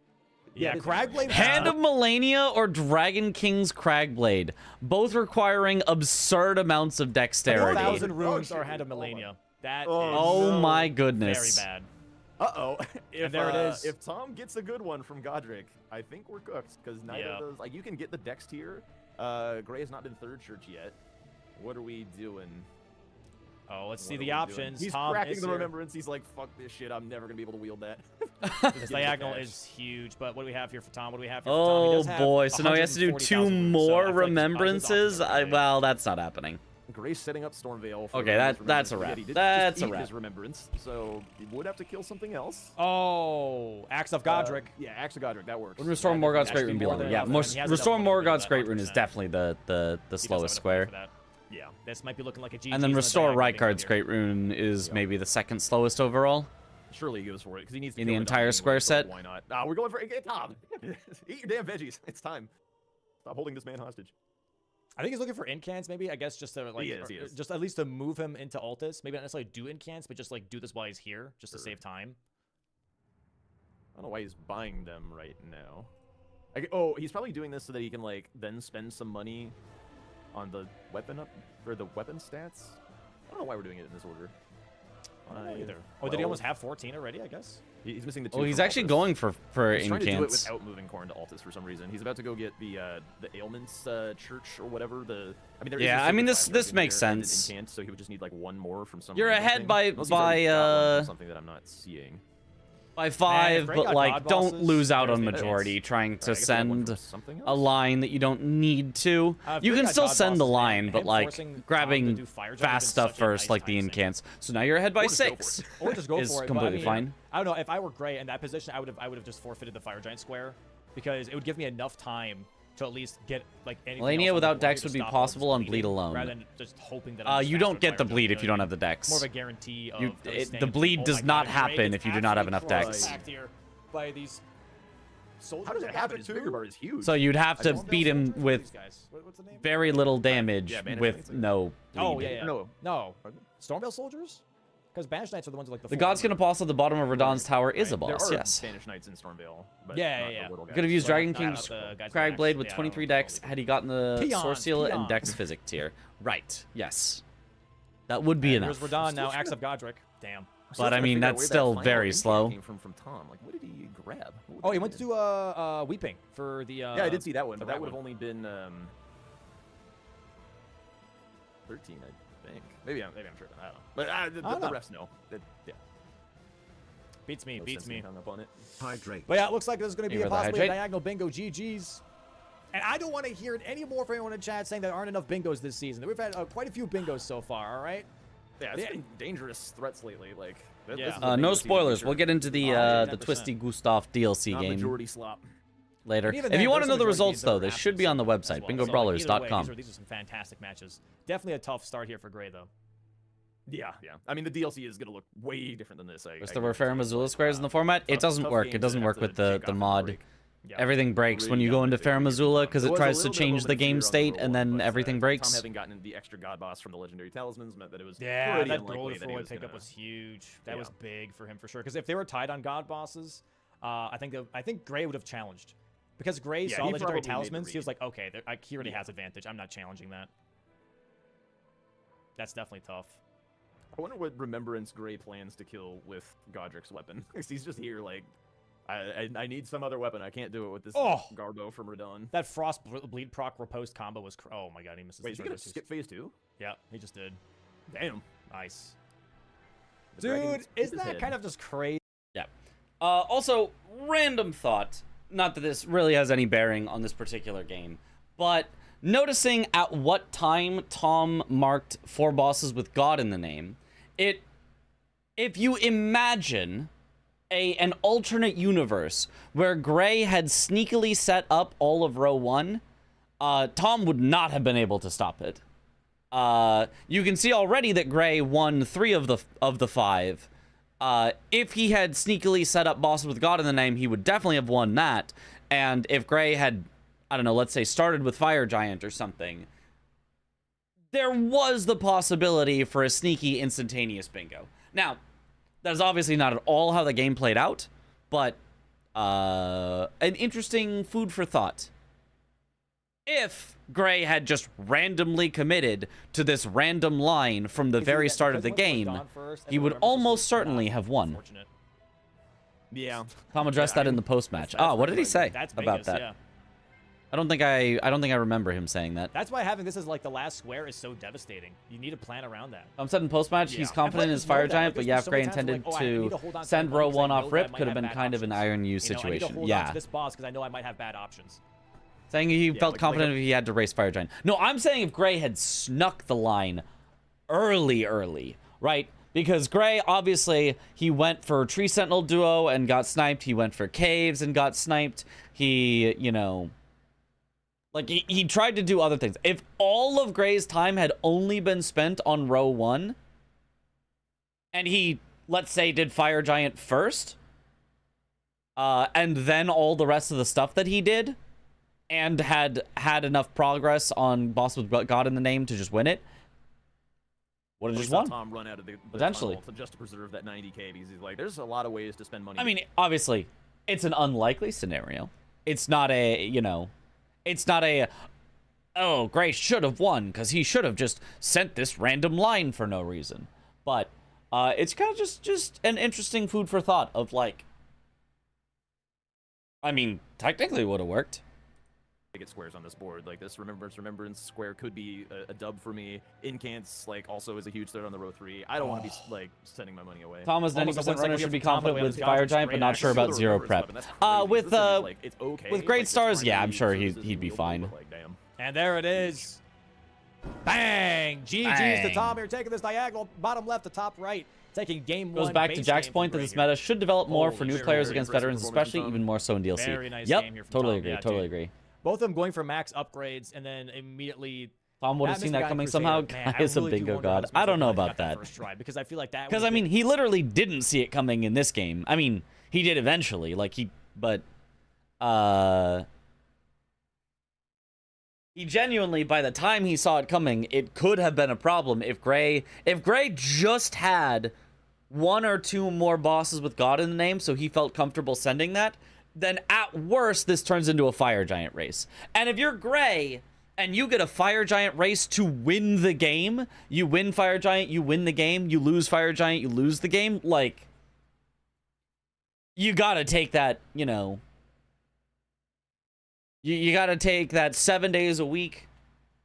Yeah, Cragblade. Hand of Melania or Dragon King's Cragblade, both requiring absurd amounts of dexterity. 1,000 runes are Hand of Melania. That is Oh my goodness. very bad. Uh-oh. And there it is. If Tom gets a good one from Godric, I think we're cooked, because neither Yeah. of those... Like, you can get the dex tier. Gray has not been third church yet. What are we doing? Oh, let's see What are the we doing? options. He's Tom cracking is the here. remembrance. He's like, fuck this shit. I'm never going to be able to wield that. This diagonal is huge, but what do we have here for Tom? What do we have here for Tom? Oh He does have boy, so now he has to do 140,000 2 runes, so I more feel like his odds remembrances? are pretty Well, that's not happening. Gray's setting up Stormveil. For Okay, his that's a remembrance, wrap. yet he did That's just a eat wrap. his remembrance, so he would have to kill something else. Oh, Axe of Godric. Yeah, Axe of Godric, that works. Would Restore That Morgoth's definitely Great Rune be more longer? than Yeah, enough, and he has Restore enough for Morgoth's that, Great Rune is 100%. definitely the He does have slowest enough square. for that. Yeah. This might be looking like a GG. And then Restore Rykard's Great Rune is maybe the second slowest overall. Surely he goes for it, because he needs to In kill the it entire anyway, square so set? Why not? Ah, we're going for it. Tom! Eat your damn veggies. It's time. Stop holding this man hostage. I think he's looking for incants, maybe. I guess just to like, He is. just at least to move him into Altus. Maybe not necessarily do incants, but just like do this while he's here, just to Sure. save time. I don't know why he's buying them right now. Oh, he's probably doing this so that he can like then spend some money on the weapon up for the weapon stats. I don't know why we're doing it in this order. I don't know either. Oh, did he almost have 14 already? I guess. He's missing the 2. Oh, he's from actually Altus. going for He's trying to do it incants. without moving Corn to Altus for some reason. He's about to go get the ailments church or whatever. I mean, there is Yeah, a I mean, super this- class this in makes there and an sense. incant, so he would just need like one more from some. You're random ahead thing. by- Unless he's already got one from something that I'm not seeing. By if 5, Gray but got like, God don't bosses, lose out there's on the majority advance. trying Alright, to I guess I got one send from something a else? line that you don't need to. If You Gray can got still God send the bosses, line, and but him like forcing Tom to grabbing do fire giant fast is stuff such a first, nice like the time sink. incants. So now you're ahead by Or just go for 6. Or just go Is for it. completely but, I mean, fine. I don't know. If I were Gray in that position, I would have just forfeited the fire giant square because it would give me enough time to at least get like anything. Melania else on the without board Dex to would be stop him possible from on Bleed bleeding, alone. rather than just hoping that. I'm just You faster don't with get the fire bleed giant, if you know don't what I have the mean? Dex. More of a guarantee of. The staying- bleed oh does my not God, happen Gray if gets you do not have absolutely enough Dex. attacked here by these soldiers. How does that happen? His too? finger bar is huge. So you'd have to Stormveil beat him soldiers? with These guys. What's the name? very little damage Yeah, Banished with Knights, no bleed. Oh yeah. No. No. Are they? Stormveil soldiers? Because Banished Knights are the ones with like the. The full God's armor. gonna pause at the bottom of Radon's tower is a There boss, are yes. Spanish Knights in Stormveil. But Yeah, not yeah. the little Could guys. have used So, Dragon not King's the guys with Cragblade axes. with Yeah, I 23 don't know. Dex had he gotten the Peons, Source Seal and peons. Dex Physic tier. Right, yes. That would be And enough. here's Radon Still now, trying Axe to- of Godric. Damn. I'm still But, I trying to mean, figure out that's where that still final very incant slow. Came from Tom. Like, what did he grab? What Oh, he did went to do? do Weeping for the. Yeah, I did see that one, the but that red would have one. only been 13, I think. Maybe I'm sure. I don't know. But I the don't know. refs know. Yeah. Beats me, No beats sense me. being hung up on it. Hydrate. But yeah, it looks like there's going to be Here with the possibly a hydrate. diagonal bingo GG's. And I don't want to hear it anymore from anyone in chat saying there aren't enough bingos this season. We've had quite a few bingos so far, all right? Yeah, it's Yeah. been dangerous threats lately. Like, Yeah. this is a No bingo season spoilers. feature. We'll get into the yeah, the 100%. Twisty Gustav DLC Not game majority slop. later. And even If then, you want to there's know some the majority results, games that though, were they should be on the absolute website, as well. So, like, either way, bingobrawlers.com. these are some fantastic matches. Definitely a tough start here for Gray, though. Yeah. I mean, the DLC is gonna look way different than this. Was there were Fair Missoula squares in the format? It doesn't work. It doesn't work with the mod. Yeah. Everything breaks when Really you go into got Fair big Missoula because There it was a tries to little bit of change the moment of game fear on state the and roll, then but, everything Tom breaks. having gotten the extra god boss from the legendary talismans meant that it was Yeah, pretty that unlikely Broly that he forward was pickup gonna- was huge. That Yeah. was big for him for sure. Because if they were tied on God bosses, I think Gray would have challenged. Because Gray Yeah, saw he legendary probably made the talismans, he was read. like, okay, he already has advantage. I'm not challenging that. That's definitely tough. I wonder what Remembrance Gray plans to kill with Godric's weapon. 'Cause he's just here like, I need some other weapon. I can't do it with this Garbo from Radon. That Frost Bleed proc riposte combo was... Oh my god, he misses. Wait, is he gonna skip phase 2? Yeah, he just did. Damn. Nice. The dragon Dude, skipped isn't his that head. kind of just crazy? Yeah. Also, random thought. Not that this really has any bearing on this particular game, but noticing at what time Tom marked 4 bosses with God in the name, if you imagine an alternate universe where Gray had sneakily set up all of row 1, Tom would not have been able to stop it. You can see already that Gray won 3 of the 5. If he had sneakily set up bosses with God in the name, he would definitely have won that. And if Gray had, I don't know, let's say started with Fire Giant or something, there was the possibility for a sneaky instantaneous bingo. Now, that is obviously not at all how the game played out, but an interesting food for thought. If Gray had just randomly committed to this random line from the very start of the game, he would almost certainly have won. Yeah. Tom addressed that in the post-match. that's what did he say That's about Bingus, that? yeah. I don't think I remember him saying that. That's why having this as like the last square is so devastating. You need to plan around that. Tom said in post-match he's Yeah. confident in And his players Fire know that. Giant, Like, but there's yeah, been if so Gray many times where, intended like, I need to to hold on to send my row money 'cause I 1 know off that I rip, might could have have been bad kind of an options. Iron U I need to situation. hold on Yeah. to this boss because I know I might have bad options. Saying he felt like confident if he had to race Fire Giant. No, I'm saying if Gray had snuck the line early, right? Because Gray, obviously, he went for Tree Sentinel duo and got sniped. He went for Caves and got sniped. He, you know... Like, he tried to do other things. If all of Gray's time had only been spent on row 1, and he, let's say, did Fire Giant first, and then all the rest of the stuff that he did, and had enough progress on Boss with God in the name to just win it, would have just won. Tom run out of the Potentially. tunnel just to preserve that 90k because he's like, there's a lot of ways to spend money. I mean, obviously, it's an unlikely scenario. It's not a, you know... It's not a, oh, Gray should have won because he should have just sent this random line for no reason. But it's kind of just an interesting food for thought of like, I mean, technically it would have worked. Get squares on this board like this. Remembrance square could be a dub for me. Incants like also is a huge threat on the row 3. I don't want to be like sending my money away. Thomas, Almost 90% a one-second runner should be from Tom, confident but with with Fire God's Giant, but great not axe. sure about Still zero remembrance prep. weapon, that's crazy. With This is, like, it's okay. with Great Like, it's Stars, yeah, fine. I'm sure This is he'd be wieldy, fine. but, like, damn. And there it is. Bang! GG's to Bang. Tom here, taking this diagonal, bottom left to top right. Taking game 1. Goes back to base Jack's game point for that Gray this here. meta should develop more for Holy new shit, players very against impressive veterans, performance especially from Tom. even more so in DLC. Very nice Yep, game here from totally Tom. agree, Yeah, totally dude. agree. Both of them going for max upgrades and then immediately... Tom would have That seen Mr. that Guy coming Crusader, somehow. man, Guy I is a really do bingo wonder how god. this I Mr. don't know Guy about got that. First try, because I feel like that Because, would've I mean, been- he literally didn't see it coming in this game. I mean, he did eventually. Like, he genuinely, by the time he saw it coming, it could have been a problem if Gray just had 1 or 2 more bosses with God in the name, so he felt comfortable sending that, then at worst, this turns into a Fire Giant race. And if you're Gray and you get a Fire Giant race to win the game, you win Fire Giant, you win the game, you lose Fire Giant, you lose the game, like, you gotta take that, you know, you gotta take that 7 days a week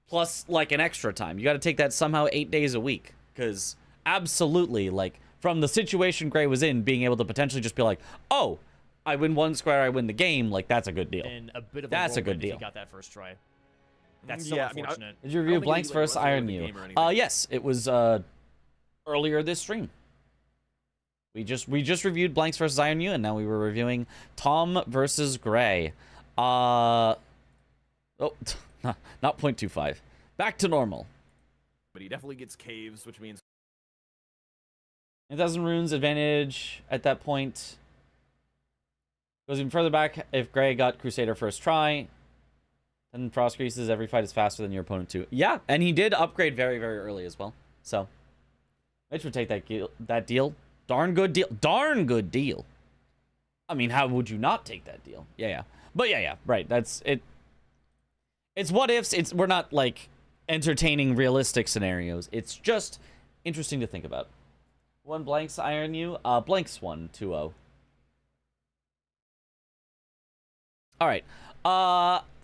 plus, like, an extra time. You gotta take that somehow 8 days a week, because absolutely, like, from the situation Gray was in, being able to potentially just be like, oh, I win 1 square, I win the game, like, that's a good deal. And a bit of That's a good whirlwind if deal. He got that first try. That's so Yeah, I mean, unfortunate. Did you I review don't think Blanks he, like, versus wrestled Iron with the U? game or anything. Yes, it was earlier this stream. We just reviewed Blanks versus Iron U, and now we were reviewing Tom versus Gray. Oh, not 0.25. Back to normal. But he definitely gets caves, which means 1,000 runes advantage at that point. Goes even further back if Gray got Crusader first try. And Frost Greases, every fight is faster than your opponent too. Yeah, and he did upgrade very, very early as well. So, Mitch would take that deal. Darn good deal. Darn good deal. I mean, how would you not take that deal? Yeah. But yeah, right. That's it. It's what ifs. We're not like entertaining, realistic scenarios. It's just interesting to think about. One blanks iron you. Blanks 1-2-0. All right.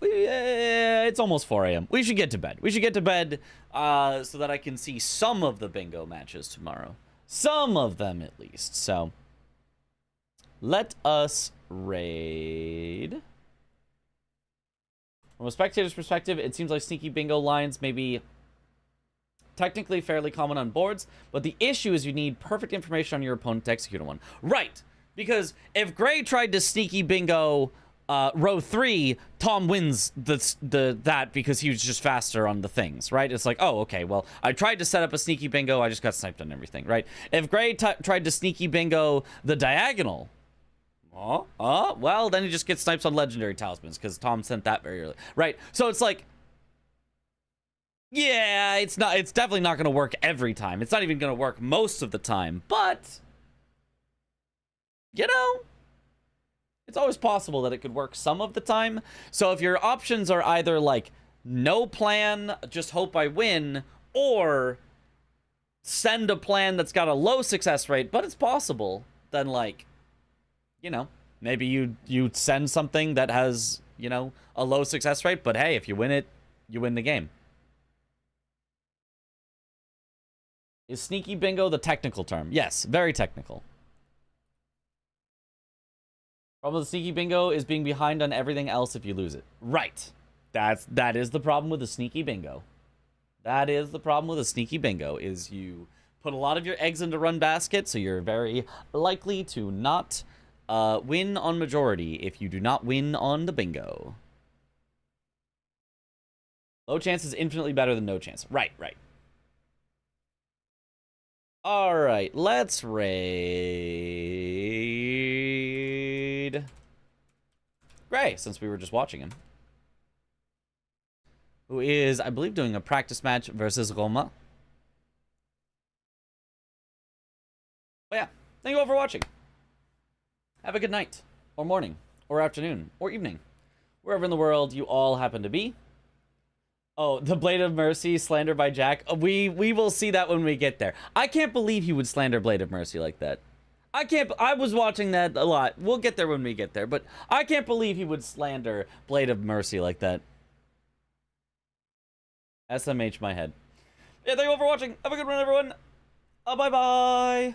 It's almost 4 a.m. We should get to bed. We should get to bed so that I can see some of the bingo matches tomorrow. Some of them, at least. So, let us raid. From a spectator's perspective, it seems like sneaky bingo lines may be technically fairly common on boards, but the issue is you need perfect information on your opponent to execute on one. Right, because if Gray tried to sneaky bingo row 3, Tom wins that because he was just faster on the things, right? It's like, oh, okay, well, I tried to set up a sneaky bingo, I just got sniped on everything, right? If Gray tried to sneaky bingo the diagonal, well, then he just gets snipes on legendary talismans because Tom sent that very early, right? So it's like, yeah, it's definitely not going to work every time. It's not even going to work most of the time, but, you know, it's always possible that it could work some of the time. So if your options are either like no plan, just hope I win, or send a plan that's got a low success rate, but it's possible, then like, you know, maybe you send something that has, you know, a low success rate, but hey, if you win it, you win the game. Is sneaky bingo the technical term? Yes, very technical. Problem with sneaky bingo is being behind on everything else if you lose it. Right. That is the problem with the sneaky bingo. That is the problem with a sneaky bingo, is you put a lot of your eggs into run basket, so you're very likely to not win on majority if you do not win on the bingo. Low chance is infinitely better than no chance. Right. All right, let's raid Gray, since we were just watching him. Who is, I believe, doing a practice match versus Roma. But yeah, thank you all for watching. Have a good night, or morning, or afternoon, or evening, wherever in the world you all happen to be. Oh, the Blade of Mercy, slander by Jack. We will see that when we get there. I can't believe he would slander Blade of Mercy like that. I was watching that a lot. We'll get there when we get there, but I can't believe he would slander Blade of Mercy like that. SMH my head. Yeah, thank you all for watching. Have a good one, everyone. Bye-bye.